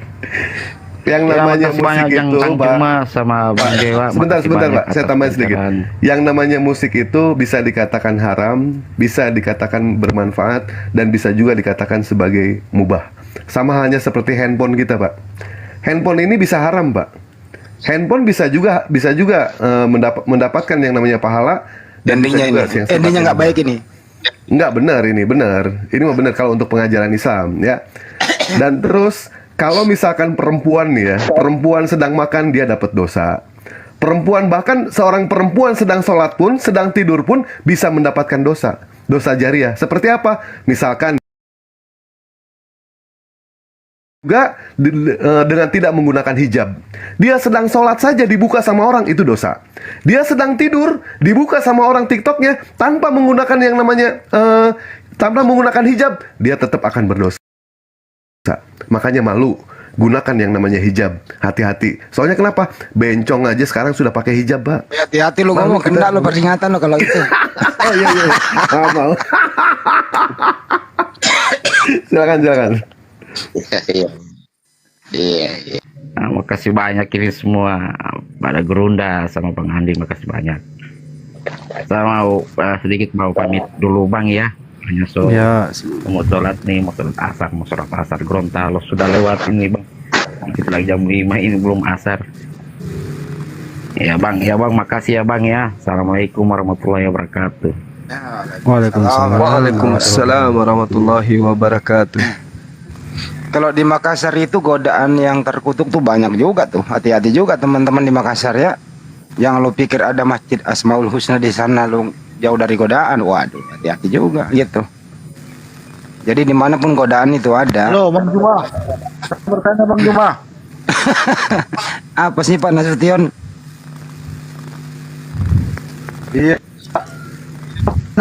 Yang namanya musik itu, Pak, sama Bang Dewa. Sebentar Pak, saya tambahin sedikit. Yang namanya musik itu bisa dikatakan haram, bisa dikatakan bermanfaat, dan bisa juga dikatakan sebagai mubah. Sama halnya seperti handphone kita, Pak. Handphone ini bisa haram, Pak. Handphone bisa juga mendapatkan yang namanya pahala, dan endingnya nggak baik ini. Nggak benar ini, benar. Ini mah benar kalau untuk pengajaran Islam ya. Dan terus kalau misalkan perempuan nih ya, perempuan sedang makan dia dapat dosa. Perempuan, bahkan seorang perempuan sedang sholat pun, sedang tidur pun bisa mendapatkan dosa. Dosa jariah. Seperti apa? Misalkan juga dengan tidak menggunakan hijab. Dia sedang sholat saja dibuka sama orang, itu dosa. Dia sedang tidur dibuka sama orang TikToknya tanpa menggunakan yang namanya tanpa menggunakan hijab, dia tetap akan berdosa. Makanya malu, gunakan yang namanya hijab. Hati-hati. Soalnya kenapa? Bencong aja sekarang sudah pakai hijab, Pak. Hati-hati lu ngomong, kena lu peringatan lo kalau itu. Oh iya. Mau. Silakan. Iya. Nah, makasih banyak ini semua pada Gerunda sama Bang Andi, makasih banyak. Saya mau sedikit mau pamit dulu Bang ya. Hanya mau sholat nih, mau sholat asar Gorontalo sudah lewat ini Bang. Kita lagi jam 5 ini belum asar. Ya Bang, makasih ya Bang ya. Assalamualaikum warahmatullahi wabarakatuh. Waalaikumsalam warahmatullahi wabarakatuh. Kalau di Makassar itu godaan yang terkutuk tuh banyak juga tuh. Hati-hati juga teman-teman di Makassar ya. Yang lo pikir ada Masjid Asmaul Husna di sana lo jauh dari godaan. Waduh, hati-hati juga gitu. Jadi dimanapun godaan itu ada. Halo Bang Juma. Saya bertanya Bang Juma. Apa sih Pak Nasution? Iya.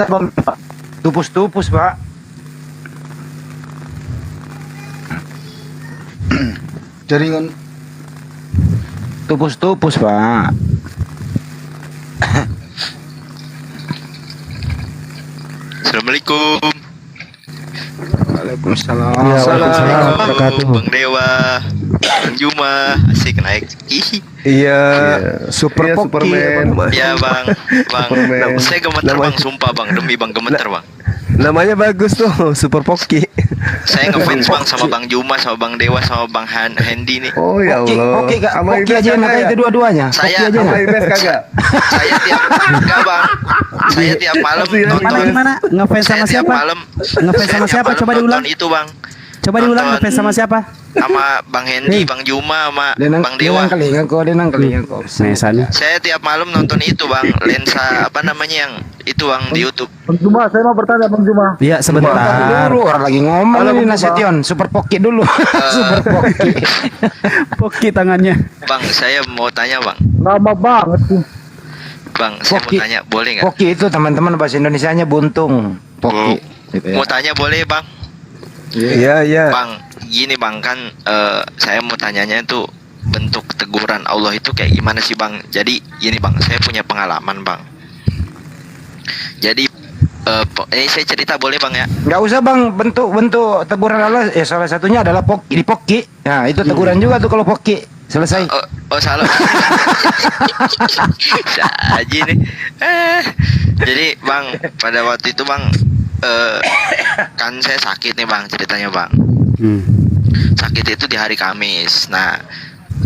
Bang, tupus-tupus Pak. Jaringan tupus-tupus Pak. Assalamualaikum. Waalaikumsalam. Assalamualaikum Bang Dewa, Bang Juma, asik naik. Iya, Superman. Iya Bang. Saya gemeter Bang, sumpah Bang, demi Bang gemeter Bang. Namanya bagus tuh, Super Poki. Saya ngefans Bang sama Bang Juma, sama Bang Dewa, sama Bang Handi nih. Oh ya Allah. Poki aja enak itu dua-duanya. Saya kagak. Saya tiap malam nonton. Gimana? Ngefans sama siapa? Ngefans sama siapa? Coba diulang. Itu Bang. Coba diulang, ngefans sama siapa? Sama Bang Hendi, Bang Juma, sama Bang Dewa. Saya tiap malam nonton itu Bang, lensa apa namanya yang itu Bang di YouTube. Bang Juma, saya mau bertanya Bang Juma. Iya, sebentar. Dulu orang lagi ngomong ini Nasution, Super Poki dulu. Super Poki. Poki tangannya. Bang, saya mau tanya Bang. Lama banget sih. Bang, saya mau tanya, boleh nggak? Poki itu teman-teman bahasa Indonesianya buntung. Poki gitu ya. Mau tanya boleh bang? Iya, iya. Bang, gini bang kan saya mau tanyanya itu bentuk teguran Allah itu kayak gimana sih bang? Jadi gini bang, saya punya pengalaman bang. Jadi saya cerita boleh bang ya? Nggak usah bang, bentuk teguran Allah salah satunya adalah poki, di poki. Nah itu teguran juga tuh kalau poki. Selesai. Oh salah. Saji nih. Jadi bang, pada waktu itu bang, kan saya sakit nih bang, ceritanya bang. Sakit itu di hari Kamis. Nah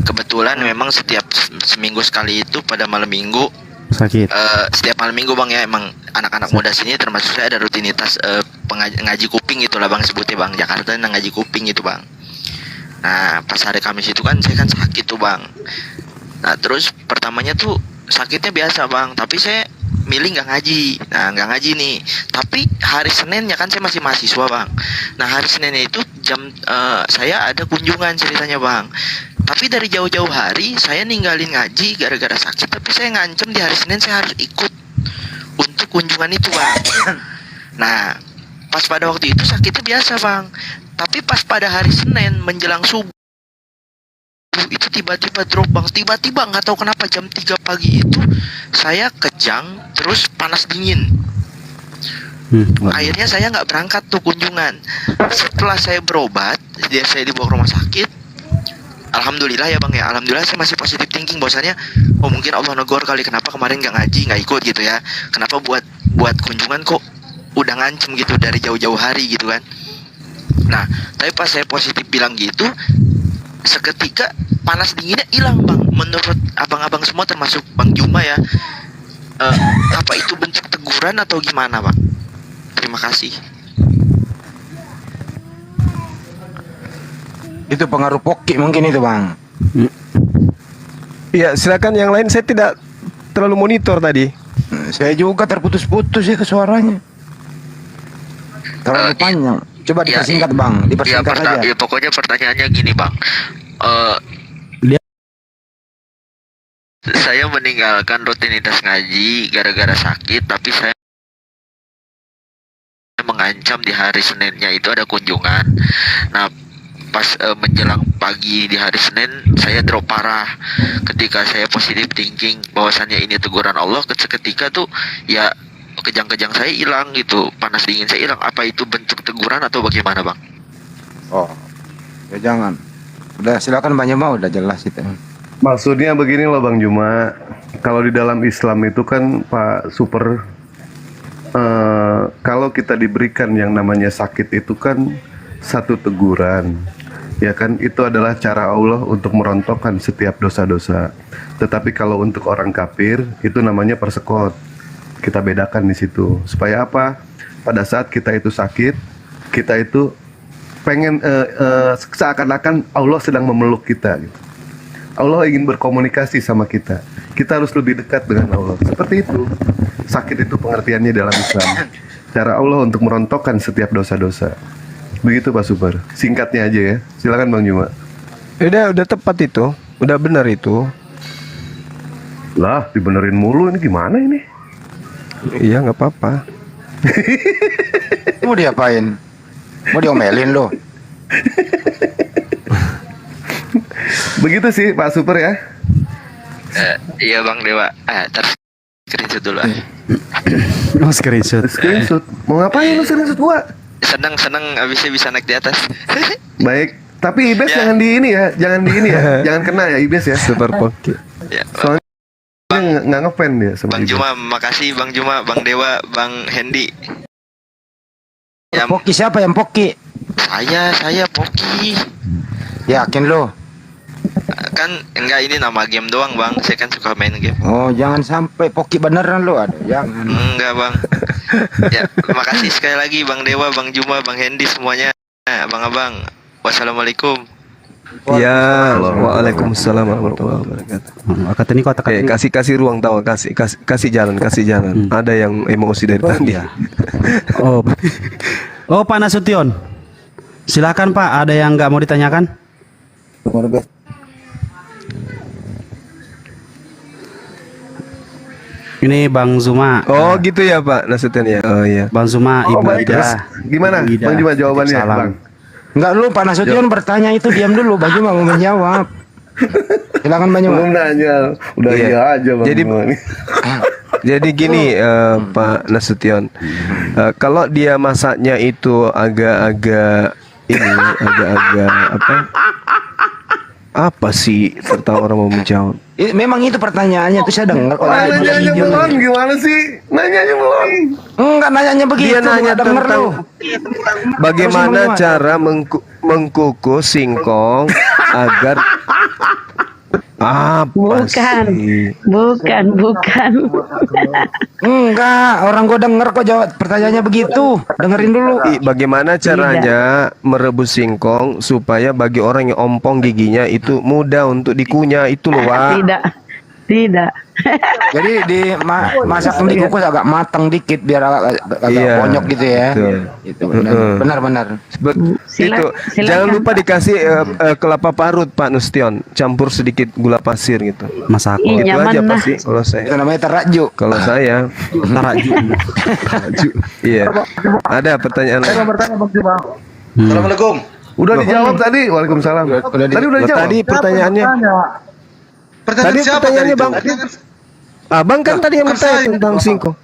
kebetulan memang setiap seminggu sekali itu pada malam minggu sakit. Setiap malam minggu bang ya, emang anak-anak muda sini termasuk saya ada rutinitas ngaji kuping itulah bang sebutnya bang, Jakarta ngaji kuping itu bang. Nah pas hari Kamis itu kan saya kan sakit tuh bang. Nah terus pertamanya tuh sakitnya biasa bang, tapi saya milih nggak ngaji. Nah nggak ngaji nih, tapi hari Senin ya kan saya masih mahasiswa bang. Nah hari Senin itu saya ada kunjungan ceritanya bang. Tapi dari jauh-jauh hari saya ninggalin ngaji gara-gara sakit, tapi saya ngancem di hari Senin saya harus ikut untuk kunjungan itu bang. Nah pas pada waktu itu sakitnya biasa bang, tapi pas pada hari Senin menjelang subuh itu tiba-tiba drop bang, tiba-tiba nggak tahu kenapa jam 3 pagi itu saya kejang terus panas dingin. Akhirnya saya nggak berangkat tuh kunjungan. Setelah saya berobat, saya dibawa ke rumah sakit. Alhamdulillah ya bang ya, alhamdulillah saya masih positif thinking bahwasannya oh mungkin Allah negor kali, kenapa kemarin nggak ngaji, nggak ikut gitu ya, kenapa buat kunjungan kok udah ngancem gitu dari jauh-jauh hari gitu kan. Nah tapi pas saya positif bilang gitu, seketika panas dinginnya hilang bang. Menurut abang-abang semua termasuk Bang Juma ya, apa itu bentuk teguran atau gimana bang? Terima kasih. Itu pengaruh poki mungkin itu bang. Iya silakan yang lain, saya tidak terlalu monitor tadi. Saya juga terputus-putus ya ke suaranya. Terlalu panjang. Coba dipersingkat bang, dipersingkat aja. Ya pokoknya pertanyaannya gini bang. Saya meninggalkan rutinitas ngaji gara-gara sakit, tapi saya mengancam di hari Seninnya itu ada kunjungan. Nah pas menjelang pagi di hari Senin saya drop parah ketika saya positif thinking bahwasannya ini teguran Allah. Seketika tuh ya kejang-kejang saya hilang gitu, panas dingin saya hilang. Apa itu bentuk teguran atau bagaimana bang? Oh ya jangan, udah silakan Bang Juma, udah jelas itu. Maksudnya begini loh Bang Juma, kalau di dalam Islam itu kan Pak Super, kalau kita diberikan yang namanya sakit itu kan satu teguran, ya kan, itu adalah cara Allah untuk merontokkan setiap dosa-dosa. Tetapi kalau untuk orang kafir itu namanya persekot. Kita bedakan di situ. Supaya apa? Pada saat kita itu sakit, kita itu pengen seakan-akan Allah sedang memeluk kita gitu. Allah ingin berkomunikasi sama kita. Kita harus lebih dekat dengan Allah. Seperti itu. Sakit itu pengertiannya dalam Islam. Cara Allah untuk merontokkan setiap dosa-dosa. Begitu Pak Super. Singkatnya aja ya. Silakan Bang Juma. Udah tepat itu. Udah benar itu. Lah, dibenerin mulu ini gimana ini? Iya, nggak apa-apa. Mau diapain? Mau diomelin lo? Begitu sih Pak Super ya. Iya Bang Dewa. Terus screenshot dulu. Oh screenshot. Screenshot. Mau ngapain lu screenshot gua? Seneng abisnya bisa naik di atas. Baik. Tapi Ibes jangan di ini ya. Jangan di ini ya. Jangan kena ya Ibes ya. Super Poki. Ya, soalnya nggak ngefan dia sama Bang Ibes. Juma, makasih Bang Juma, Bang Dewa, Bang Hendy. Poki siapa yang Poki? Saya Poki. Yakin lo? Kan enggak, ini nama game doang Bang. Saya kan suka main game. Oh jangan sampai Poki beneran lo ada. Jangan. Enggak Bang. Ya, makasih sekali lagi Bang Dewa, Bang Juma, Bang Hendy semuanya. Abang-abang. Wassalamualaikum. Ya, waalaikumsalam warahmatullahi wabarakatuh. Kata ini kota kasih ruang tahu, kasih jalan. Ada yang emosi dari tadi. Ya. Oh Pak Nasution, silakan Pak. Ada yang nggak mau ditanyakan? Ini Bang Zuma. Oh gitu ya Pak Nasution ya. Oh iya. Bang Zuma, Ibu baik. Terus Ida. gimana? Ibu Ida. Bang Juma jawabannya, Salam. Bang. Enggak, lu Pak Nasution bertanya itu, diam dulu, Bang Juma mau menjawab. Silakan Bang Juma. Belum nanya, udah Iya. iya aja Bang. Jadi- Juma ini. Jadi gini Pak Nasution, kalau dia masaknya itu agak-agak ini, agak-agak apa sih? Tertawa orang mau menjawab. Memang itu pertanyaannya tuh saya dengar. Nanyanya belum, gimana sih? Nanyanya belum. Enggak, nanyanya begitu. Dia nanya nggak denger tentang lu. bagaimana Terus cara mengkukus singkong agar apa Bukan, sih? bukan. Enggak, orang gua denger kok jawab pertanyaannya begitu. Dengerin dulu. Bagaimana caranya merebus singkong supaya bagi orang yang ompong giginya itu mudah untuk dikunyah itu loh, Wak. Tidak. Jadi masak dikukus agak matang dikit biar agak Iya, bonyok gitu ya. betul. Itu benar. Itu jangan lupa dikasih kelapa parut Pak Nasution, campur sedikit gula pasir gitu. Mas aku. Itu nyaman aja lah. pasti kalau saya. Itu namanya terajuk. Kalau saya Taraju. iya. Ada pertanyaan Saya lain? mau bertanya Bang Juma. Assalamualaikum. Udah dijawab tadi. Waalaikumsalam. Tadi udah dijawab. Tadi pertanyaannya. Tadi Siapa pertanyaannya tadi Bang. itu? Abang kan tadi yang bertanya tentang singkong.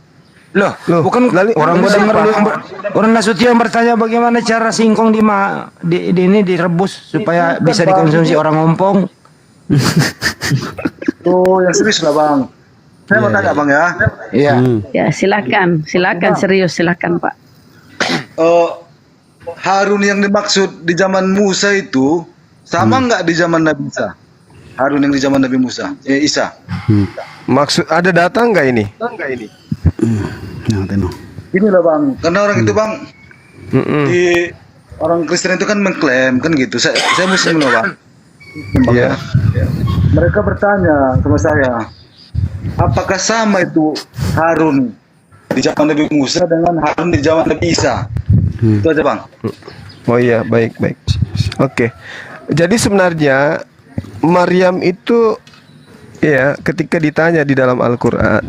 Loh, bukan orang gua denger lu yang orang Nasution bertanya bagaimana cara singkong ini direbus supaya bisa dikonsumsi orang ompong. Tuh yang serius lah Bang. Saya mau tanya Bang ya. Iya. Ya, silakan serius, silakan Pak. Harun yang dimaksud di zaman Musa itu sama nggak di zaman Nabi Isa? Harun yang di zaman Nabi Musa, Isa. Maksud ada data nggak ini? Ini lah Bang, karena orang itu Bang, di orang Kristen itu kan mengklaim kan gitu. Saya Muslim loh Bang. Iya. Mereka bertanya sama saya, apakah sama itu Harun di zaman Nabi Musa dengan Harun di zaman Nabi Isa? Itu aja Bang. Oh iya, baik. Oke. Jadi sebenarnya Maryam itu ya ketika ditanya di dalam Al-Qur'an,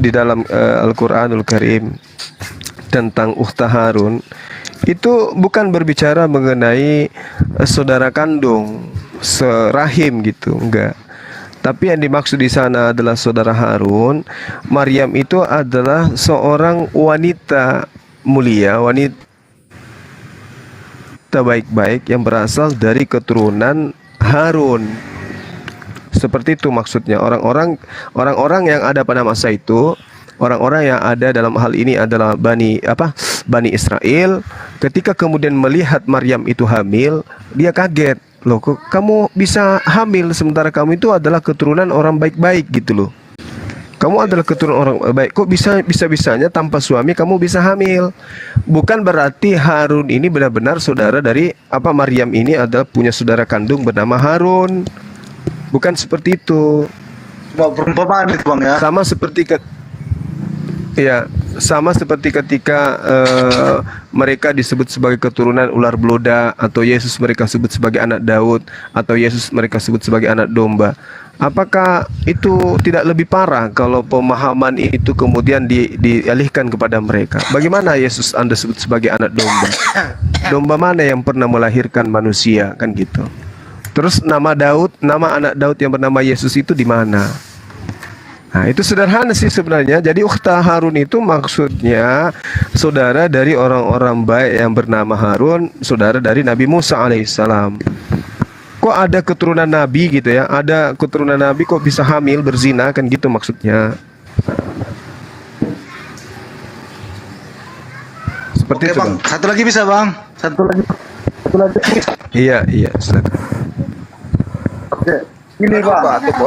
Al-Qur'anul Karim tentang ukhta Harun, itu bukan berbicara mengenai saudara kandung, serahim gitu, enggak. Tapi yang dimaksud di sana adalah saudara Harun. Maryam itu adalah seorang wanita mulia, wanita baik-baik yang berasal dari keturunan Harun. Seperti itu maksudnya. Orang-orang yang ada pada masa itu, orang-orang yang ada dalam hal ini adalah Bani Israel. Ketika kemudian melihat Maryam itu hamil, dia kaget. Loh, kok kamu bisa hamil sementara kamu itu adalah keturunan orang baik-baik gitu loh. Kamu adalah keturunan orang baik. Kok bisa-bisanya tanpa suami kamu bisa hamil? Bukan berarti Harun ini benar-benar saudara dari Maryam ini adalah punya saudara kandung bernama Harun. Bukan seperti itu. Perumpamaan itu Bang ya. Sama seperti ketika mereka disebut sebagai keturunan ular beluda, atau Yesus mereka sebut sebagai anak Daud, atau Yesus mereka sebut sebagai anak domba. Apakah itu tidak lebih parah kalau pemahaman itu kemudian dialihkan kepada mereka? Bagaimana Yesus Anda sebut sebagai anak domba? Domba mana yang pernah melahirkan manusia, kan gitu. Terus nama anak Daud yang bernama Yesus itu di mana? Nah, itu sederhana sih sebenarnya. Jadi ukhta Harun itu maksudnya saudara dari orang-orang baik yang bernama Harun, saudara dari Nabi Musa alaihissalam. Kok ada keturunan Nabi gitu ya? Ada keturunan Nabi kok bisa hamil berzina, kan gitu maksudnya. Seperti itu Bang. Satu lagi bisa Bang. Satu lagi. Iya, silakan. Ini Bang. Batuk,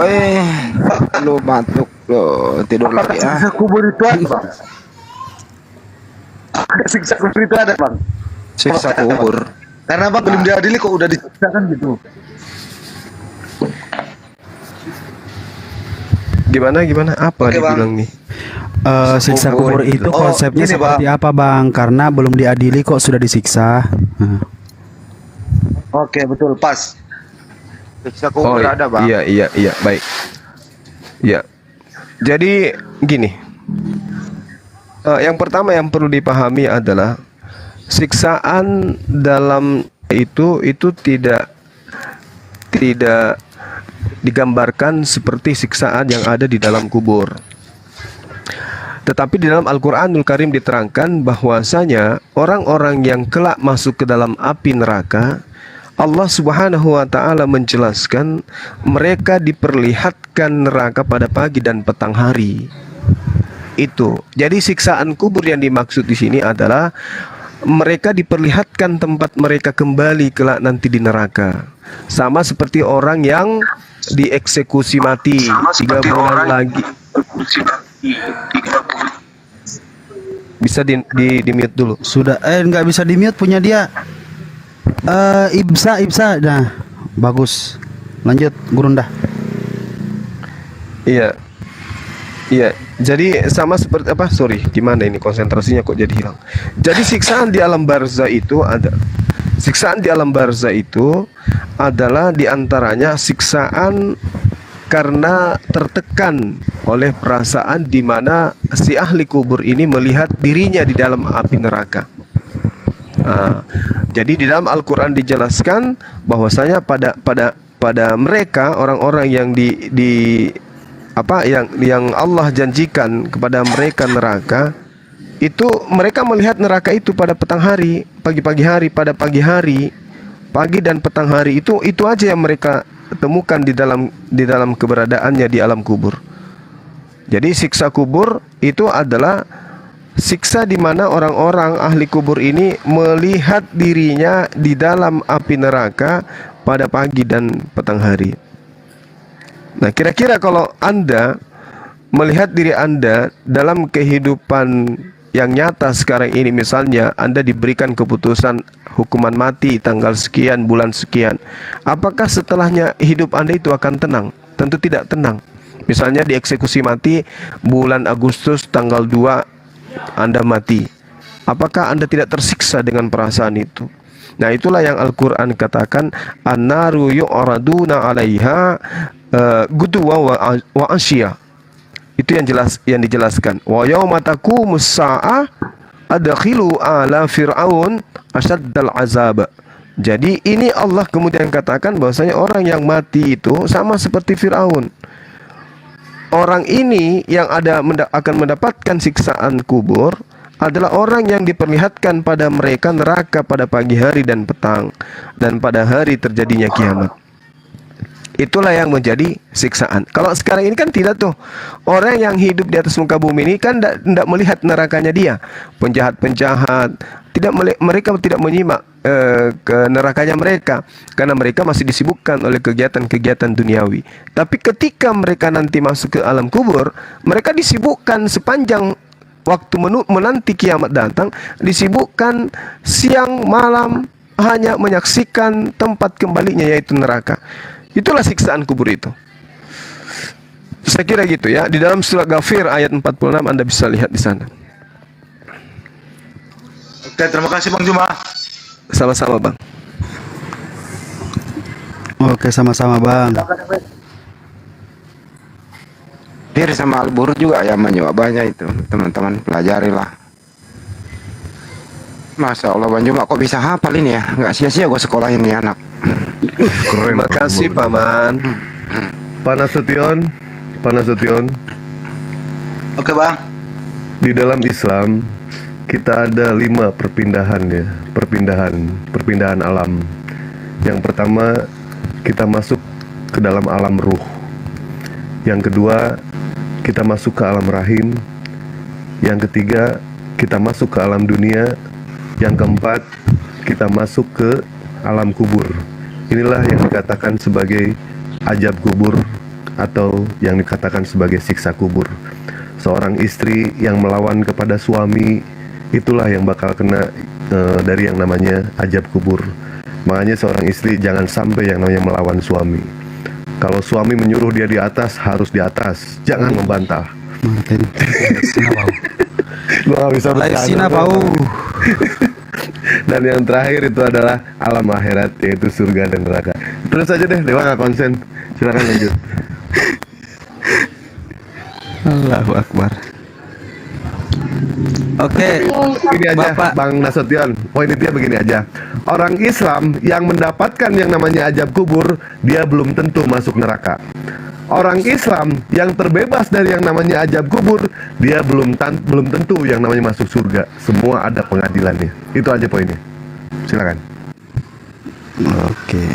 lu batuk, lu tidur lagi ya. Siksa kubur itu ada Bang. Siksa kubur itu ada Bang. Siksa kubur. Karena Bang belum diadili kok udah disiksakan gitu. Gimana? Apa dibilang nih? Siksa kubur itu konsepnya gini, seperti apa Bang? Karena belum diadili kok sudah disiksa. Oke, betul, pas. Siksa kubur ada Bang. Iya, baik. Ya. Jadi gini. yang pertama yang perlu dipahami adalah siksaan dalam itu tidak digambarkan seperti siksaan yang ada di dalam kubur. Tetapi di dalam Al-Qur'anul Karim diterangkan bahwasanya orang-orang yang kelak masuk ke dalam api neraka, Allah Subhanahu wa taala menjelaskan mereka diperlihatkan neraka pada pagi dan petang hari. Itu. Jadi siksaan kubur yang dimaksud di sini adalah mereka diperlihatkan tempat mereka kembali kelak nanti di neraka. Sama seperti orang yang dieksekusi mati 3 bulan lagi. Bisa di mute dulu. Sudah nggak bisa di mute punya dia. Ibsa. Nah, bagus. Lanjut, Gurunda. Iya. Jadi sama seperti apa? Sorry, gimana ini konsentrasinya kok jadi hilang. Jadi siksaan di alam barzah itu adalah diantaranya siksaan karena tertekan oleh perasaan di mana si ahli kubur ini melihat dirinya di dalam api neraka. Jadi di dalam Al-Quran dijelaskan bahwasanya pada mereka orang-orang yang yang Allah janjikan kepada mereka neraka, itu mereka melihat neraka itu pada petang hari, pagi dan petang hari, itu aja yang mereka temukan di dalam keberadaannya di alam kubur. Jadi siksa kubur itu adalah siksa di mana orang-orang ahli kubur ini melihat dirinya di dalam api neraka pada pagi dan petang hari. Nah, kira-kira kalau Anda melihat diri Anda dalam kehidupan yang nyata sekarang ini, misalnya Anda diberikan keputusan hukuman mati tanggal sekian, bulan sekian, apakah setelahnya hidup Anda itu akan tenang? Tentu tidak tenang. Misalnya dieksekusi mati bulan Agustus tanggal 2 Anda mati. Apakah Anda tidak tersiksa dengan perasaan itu? Nah, itulah yang Al-Quran katakan, an-naru yu'raduna 'alaiha guduwa wa asya. Itu yang dijelaskan. Wa yauma taqumus saa'ah adkhilu ala fir'aun asyaddal azab. Jadi ini Allah kemudian katakan bahwasanya orang yang mati itu sama seperti Fir'aun. Orang ini yang akan mendapatkan siksaan kubur adalah orang yang diperlihatkan pada mereka neraka pada pagi hari dan petang, dan pada hari terjadinya kiamat. Itulah yang menjadi siksaan. Kalau sekarang ini kan tidak tuh. Orang yang hidup di atas muka bumi ini kan tidak melihat nerakanya dia. Penjahat-penjahat, mereka tidak menyimak ke nerakanya mereka, karena mereka masih disibukkan oleh kegiatan-kegiatan duniawi. Tapi ketika mereka nanti masuk ke alam kubur, mereka disibukkan sepanjang waktu menanti kiamat datang, disibukkan siang malam hanya menyaksikan tempat kembalinya, yaitu neraka. Itulah siksaan kubur itu. Saya kira gitu ya. Di dalam surat Ghafir ayat 46 Anda bisa lihat di sana. Oke, terima kasih Bang Juma. Sama-sama Bang. Oke, sama-sama Bang. Fir sama Al-Buru juga ya menjawabnya itu. Teman-teman pelajarilah. Masya Allah Bang Juma kok bisa hafal ini ya. Nggak sia-sia gue sekolahin nih anak. Terima kasih Paman. Panasution. Oke Bang. Di dalam Islam kita ada 5 perpindahan ya, perpindahan alam. Yang pertama kita masuk ke dalam alam ruh. Yang kedua kita masuk ke alam rahim. Yang ketiga kita masuk ke alam dunia. Yang keempat kita masuk ke alam kubur. Inilah yang dikatakan sebagai ajab kubur atau yang dikatakan sebagai siksa kubur. Seorang istri yang melawan kepada suami, itulah yang bakal kena dari yang namanya ajab kubur. Makanya seorang istri jangan sampai yang namanya melawan suami. Kalau suami menyuruh dia di atas, harus di atas, jangan membantah. Lu gak bisa bercanda. Dan yang terakhir itu adalah alam akhirat, yaitu surga dan neraka. Terus aja deh, Dewa gak konsen. Silakan lanjut. Allahu Akbar. Oke. Ini aja Bang Nasution, poin intinya begini aja. Orang Islam yang mendapatkan yang namanya azab kubur, dia belum tentu masuk neraka. Orang Islam yang terbebas dari yang namanya azab kubur, dia belum tentu yang namanya masuk surga. Semua ada pengadilannya. Itu aja poinnya. Silakan. Oke.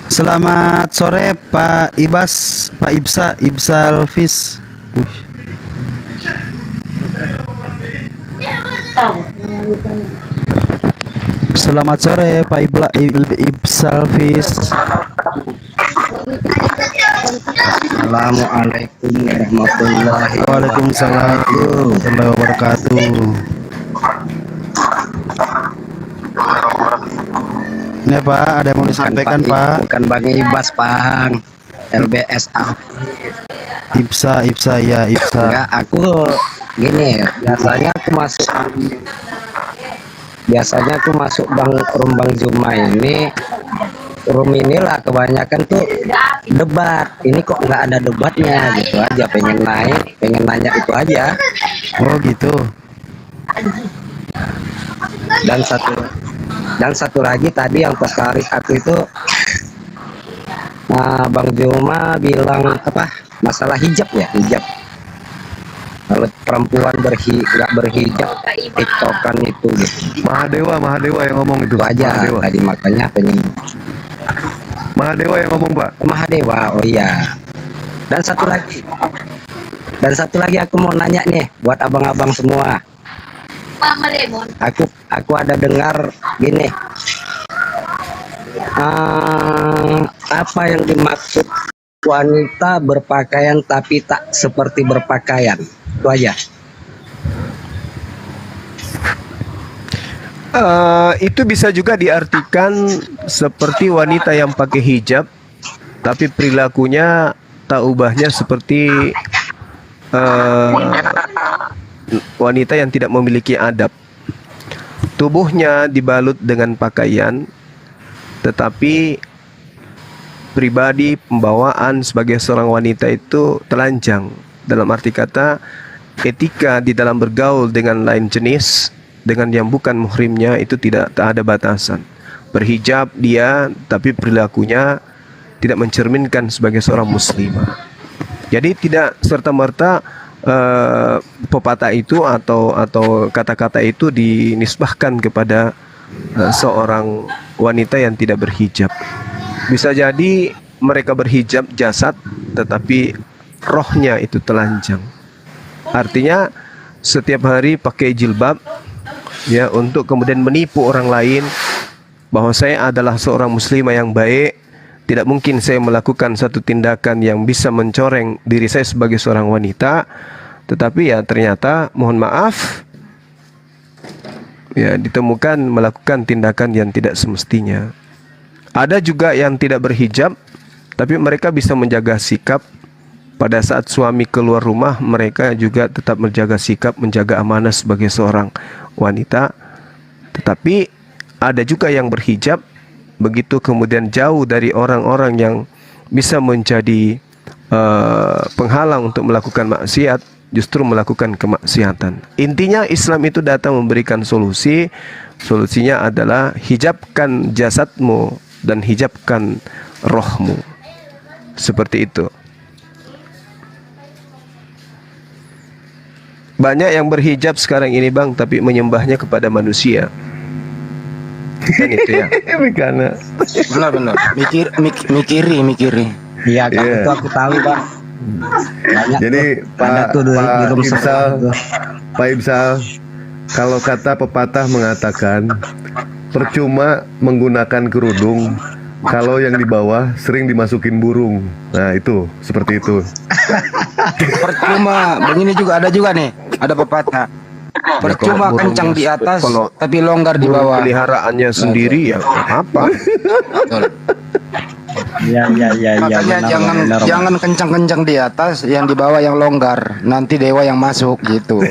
Selamat sore Pak Ibas, Pak Ibsal Fis. Selamat sore Pak Ibsal Fis. Assalamualaikum warahmatullahi Waalaikumsalam warahmatullahi wabarakatuh. Ini Pak, ada yang mau disampaikan Pak? Bukan Bang Ibas, Bang. LBS Ibsa ya Ibsa. Enggak, aku gini, biasanya aku masuk Bang Juma ini, room inilah kebanyakan tuh debat. Ini kok nggak ada debatnya gitu aja, pengen nanya itu aja. Oh gitu. Dan satu lagi tadi yang tertarik aku itu, Bang Juma bilang apa masalah hijab ya, hijab. Kalau perempuan nggak berhijab, tiktokan itu gitu. Mahadewa yang ngomong itu. Aja Mahadewa. tadi makanya pengen. Mahadewa yang ngomong Pak. Mahadewa, oh iya. Dan satu lagi aku mau nanya nih buat abang-abang semua. Aku ada dengar gini, apa yang dimaksud wanita berpakaian tapi tak seperti berpakaian? Itu aja. Itu bisa juga diartikan seperti wanita yang pakai hijab tapi perilakunya tak ubahnya seperti wanita yang tidak memiliki adab. Tubuhnya dibalut dengan pakaian, tetapi pribadi pembawaan sebagai seorang wanita itu telanjang. Dalam arti kata, etika di dalam bergaul dengan lain jenis, dengan yang bukan muhrimnya itu tak ada batasan. Berhijab dia, tapi perilakunya tidak mencerminkan sebagai seorang muslimah. Jadi tidak serta-merta pepatah itu atau kata-kata itu dinisbahkan kepada seorang wanita yang tidak berhijab. Bisa jadi mereka berhijab jasad tetapi rohnya itu telanjang. Artinya setiap hari pakai jilbab ya untuk kemudian menipu orang lain bahwa saya adalah seorang muslimah yang baik. Tidak mungkin saya melakukan satu tindakan yang bisa mencoreng diri saya sebagai seorang wanita, tetapi ya ternyata mohon maaf ya ditemukan melakukan tindakan yang tidak semestinya. Ada juga yang tidak berhijab tapi mereka bisa menjaga sikap. Pada saat suami keluar rumah, mereka juga tetap menjaga sikap, menjaga amanah sebagai seorang wanita. Tetapi ada juga yang berhijab, begitu kemudian jauh dari orang-orang yang bisa menjadi penghalang untuk melakukan maksiat, justru melakukan kemaksiatan. Intinya Islam itu datang memberikan solusi. Solusinya adalah hijabkan jasadmu dan hijabkan rohmu. Seperti itu. Banyak yang berhijab sekarang ini Bang, tapi menyembahnya kepada manusia. Kan itu ya. Benar. Mikiri. Iya, itu aku tahu Bang. Banyak. Jadi Pak Ibsal, kalau kata pepatah mengatakan percuma menggunakan kerudung kalau yang di bawah sering dimasukin burung. Nah itu seperti itu. Percuma, begini juga ada nih, ada pepatah. Percuma kencang di atas, tapi longgar di bawah. Peliharaannya sendiri ya apa? Ya. Makanya jangan kencang-kencang di atas, yang di bawah yang longgar. Nanti dewa yang masuk gitu.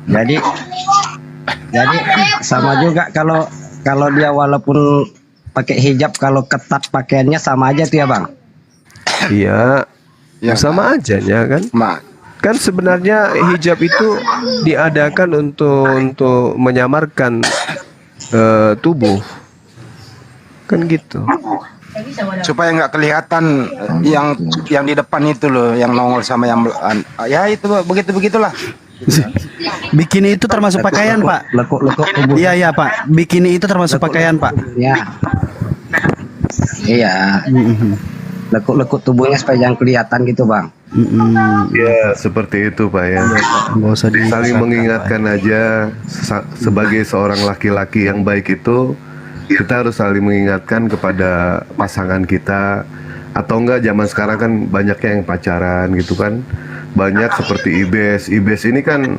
Jadi sama juga kalau dia walaupun pakai hijab kalau ketat pakaiannya sama aja tuh ya bang? Iya, sama aja ya kan. Kan sebenarnya hijab itu diadakan untuk menyamarkan tubuh, kan gitu. Supaya nggak kelihatan yang di depan itu loh, yang nongol sama yang ya itu begitulah. Bikini itu termasuk pakaian, Pak. Lekuk tubuh. Iya, Pak. Bikini itu termasuk pakaian, Pak. Iya. Iya. Lekuk tubuhnya supaya jangan kelihatan gitu, Bang. Ya, seperti itu, Pak ya. Nggak usah saling mengingatkan aja sebagai seorang laki-laki yang baik itu, kita harus saling mengingatkan kepada pasangan kita. Atau enggak, zaman sekarang kan banyaknya yang pacaran gitu kan. Banyak seperti Ibes ini kan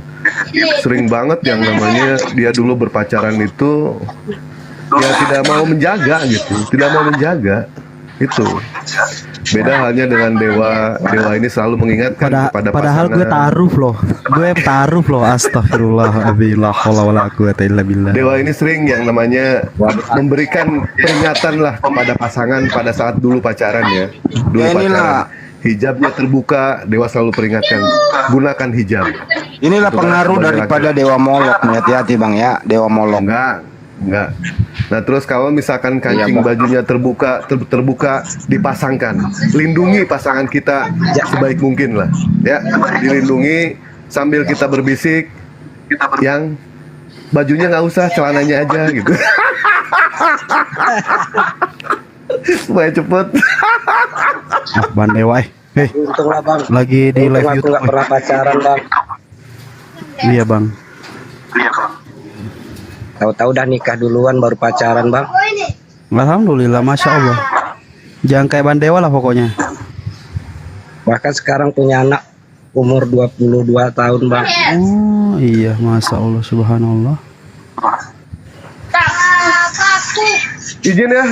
sering banget yang namanya dia dulu berpacaran itu ya tidak mau menjaga gitu, tidak mau menjaga itu. Beda halnya dengan Dewa ini selalu mengingatkan kepada padahal pasangan. gue taruh loh, astagfirullah, wala quwata illa billah. Dewa ini sering yang namanya memberikan peringatan lah kepada pasangan pada saat dulu pacaran ya. Dulu pacaran. Hijabnya terbuka, Dewa selalu peringatkan, gunakan hijab. Inilah pengaruh daripada Dewa Molok, hati-hati Bang ya, Dewa Molok. Enggak. Nah terus kalau misalkan kancing bajunya terbuka, dipasangkan, lindungi pasangan kita sebaik mungkin lah, ya, dilindungi sambil kita berbisik, yang bajunya nggak usah, celananya aja gitu. Supaya cepet. Bang Dewa, Untunglah bang. Lagi di live aku YouTube. nggak pernah pacaran bang. Iya bang. Tahu-tahu udah nikah duluan baru pacaran bang. Alhamdulillah, masya Allah. Jangan kayak Bang Dewa lah pokoknya. Bahkan sekarang punya anak umur 22 tahun bang. Oh iya, masya Allah, subhanallah. Izin ya,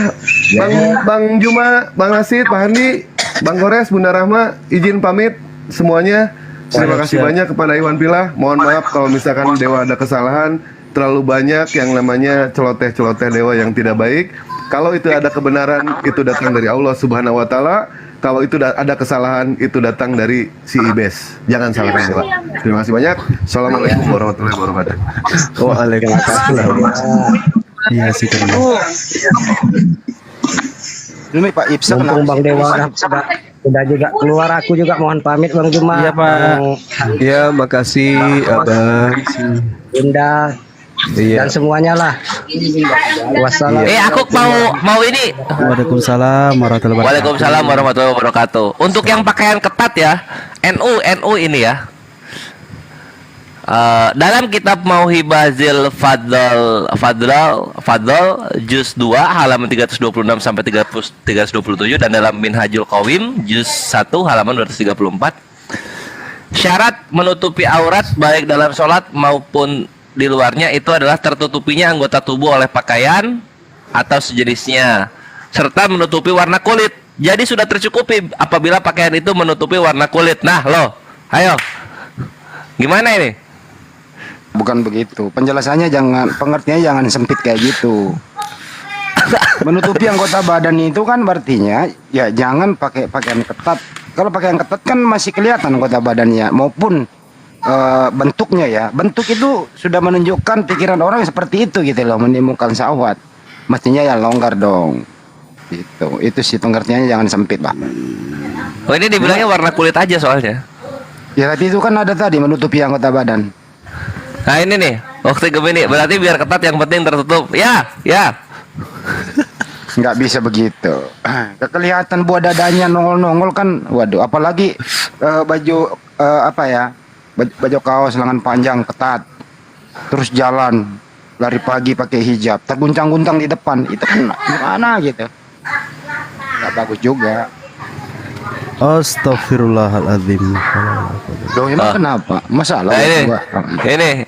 Bang Juma, Bang Asid, Pak Handi, Bang Gores, Bunda Rahma, izin pamit semuanya. Terima kasih banyak kepada Iwan Pilah. Mohon maaf kalau misalkan Dewa ada kesalahan. Terlalu banyak yang namanya celoteh-celoteh Dewa yang tidak baik. Kalau itu ada kebenaran, itu datang dari Allah Subhanahu Wa Taala. Kalau itu ada kesalahan, itu datang dari si Ibes. Jangan salahkan Dewa. Terima kasih banyak. Assalamualaikum warahmatullahi wabarakatuh. Waalaikumsalam. Iya sih kan. Ini Pak Ibsa Mumpung Bang Dewa udah juga keluar, aku juga mohon pamit Bang Juma. Iya Pak. Ya, makasih Abang. Bunda. Dan semuanya lah. Wassalam. Aku mau ini. Waalaikumsalam warahmatullahi wabarakatuh. Waalaikumsalam warahmatullahi wabarakatuh. Untuk yang pakaian ketat ya, NU ini ya. Dalam kitab Mauhibazil Fadl juz 2 halaman 326 sampai 327 dan dalam Minhajul Qawim juz 1 halaman 234, syarat menutupi aurat baik dalam sholat maupun di luarnya itu adalah tertutupinya anggota tubuh oleh pakaian atau sejenisnya serta menutupi warna kulit. Jadi sudah tercukupi apabila pakaian itu menutupi warna kulit. Nah loh, ayo gimana ini? Bukan begitu. Penjelasannya pengertiannya jangan sempit kayak gitu. Menutupi anggota badan itu kan artinya ya jangan pakai pakaian ketat. Kalau pakaian ketat kan masih kelihatan anggota badannya maupun bentuknya ya. Bentuk itu sudah menunjukkan pikiran orang seperti itu gitu loh, menimbulkan syahwat. Mestinya ya longgar dong. Gitu. Itu sih pengertiannya jangan sempit, Pak. Oh, ini dibilangnya warna kulit aja soalnya. Ya tadi itu kan ada tadi menutupi anggota badan. Nah ini nih, waktu Gemini berarti biar ketat yang penting tertutup. Ya. Nggak bisa begitu. Kelihatan buah dadanya nongol-nongol kan. Waduh, apalagi baju baju kaos lengan panjang ketat. Terus jalan lari pagi pakai hijab, terguncang-guncang di depan. Itu kan gimana gitu. Nggak bagus juga. Astaghfirullahaladzim. Loh, emang kenapa? Masalah? Ini.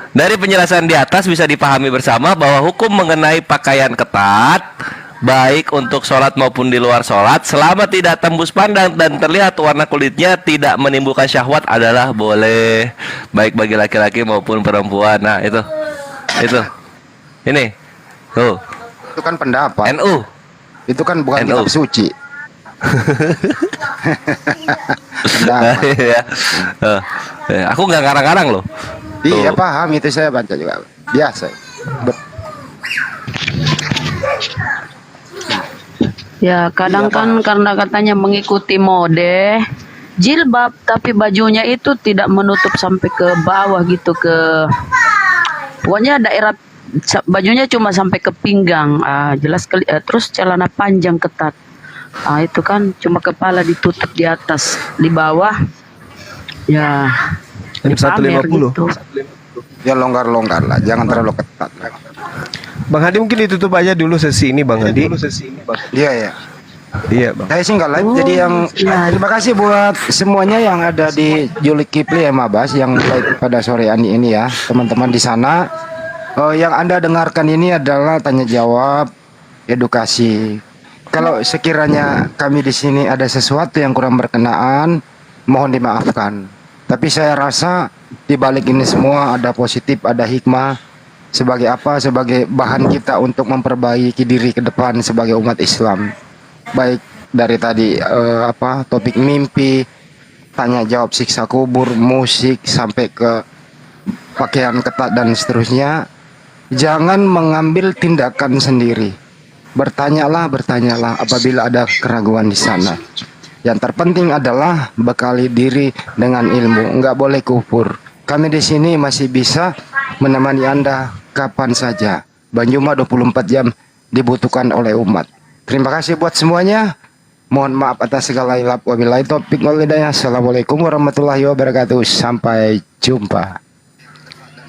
Dari penjelasan di atas bisa dipahami bersama bahwa hukum mengenai pakaian ketat baik untuk sholat maupun di luar sholat selama tidak tembus pandang dan terlihat warna kulitnya tidak menimbulkan syahwat adalah boleh baik bagi laki-laki maupun perempuan. Nah itu ini Oh. Itu kan pendapat. NU. Itu kan bukan NU. kitab suci. Iya. Aku nggak ngarang-ngarang loh. Iya paham, itu saya baca juga. Biasa. Ya, kadang kan karena katanya mengikuti mode jilbab, tapi bajunya itu tidak menutup sampai ke bawah gitu, pokoknya daerah bajunya cuma sampai ke pinggang, jelas terus celana panjang ketat. Itu kan cuma kepala ditutup di atas, di bawah ya dipamer gitu. Ya longgar-longgar lah, jangan terlalu ketat. Bang Hadi mungkin ditutup aja dulu sesi ini Bang Hadi. Iya ya. Iya Bang. Saya sih nggak live, jadi yang terima kasih buat semuanya yang ada di Julik Kipli ya Mabas yang live pada sore ini ya teman-teman di sana. Yang Anda dengarkan ini adalah tanya jawab, edukasi. Kalau sekiranya kami di sini ada sesuatu yang kurang berkenaan, mohon dimaafkan. Tapi saya rasa di balik ini semua ada positif, ada hikmah. Sebagai apa? Sebagai bahan kita untuk memperbaiki diri ke depan sebagai umat Islam. Baik dari tadi topik mimpi, tanya jawab siksa kubur, musik sampai ke pakaian ketat dan seterusnya. Jangan mengambil tindakan sendiri. Bertanyalah apabila ada keraguan di sana. Yang terpenting adalah bekali diri dengan ilmu. Enggak boleh kufur. Kami di sini masih bisa menemani Anda kapan saja. Banjuma 24 jam dibutuhkan oleh umat. Terima kasih buat semuanya. Mohon maaf atas segala hilap. Wabillahi taufiq wal hidayah. Assalamualaikum warahmatullahi wabarakatuh. Sampai jumpa.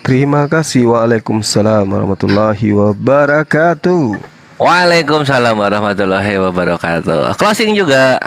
Terima kasih. Waalaikumsalam warahmatullahi wabarakatuh. Waalaikumsalam warahmatullahi wabarakatuh. Closing juga.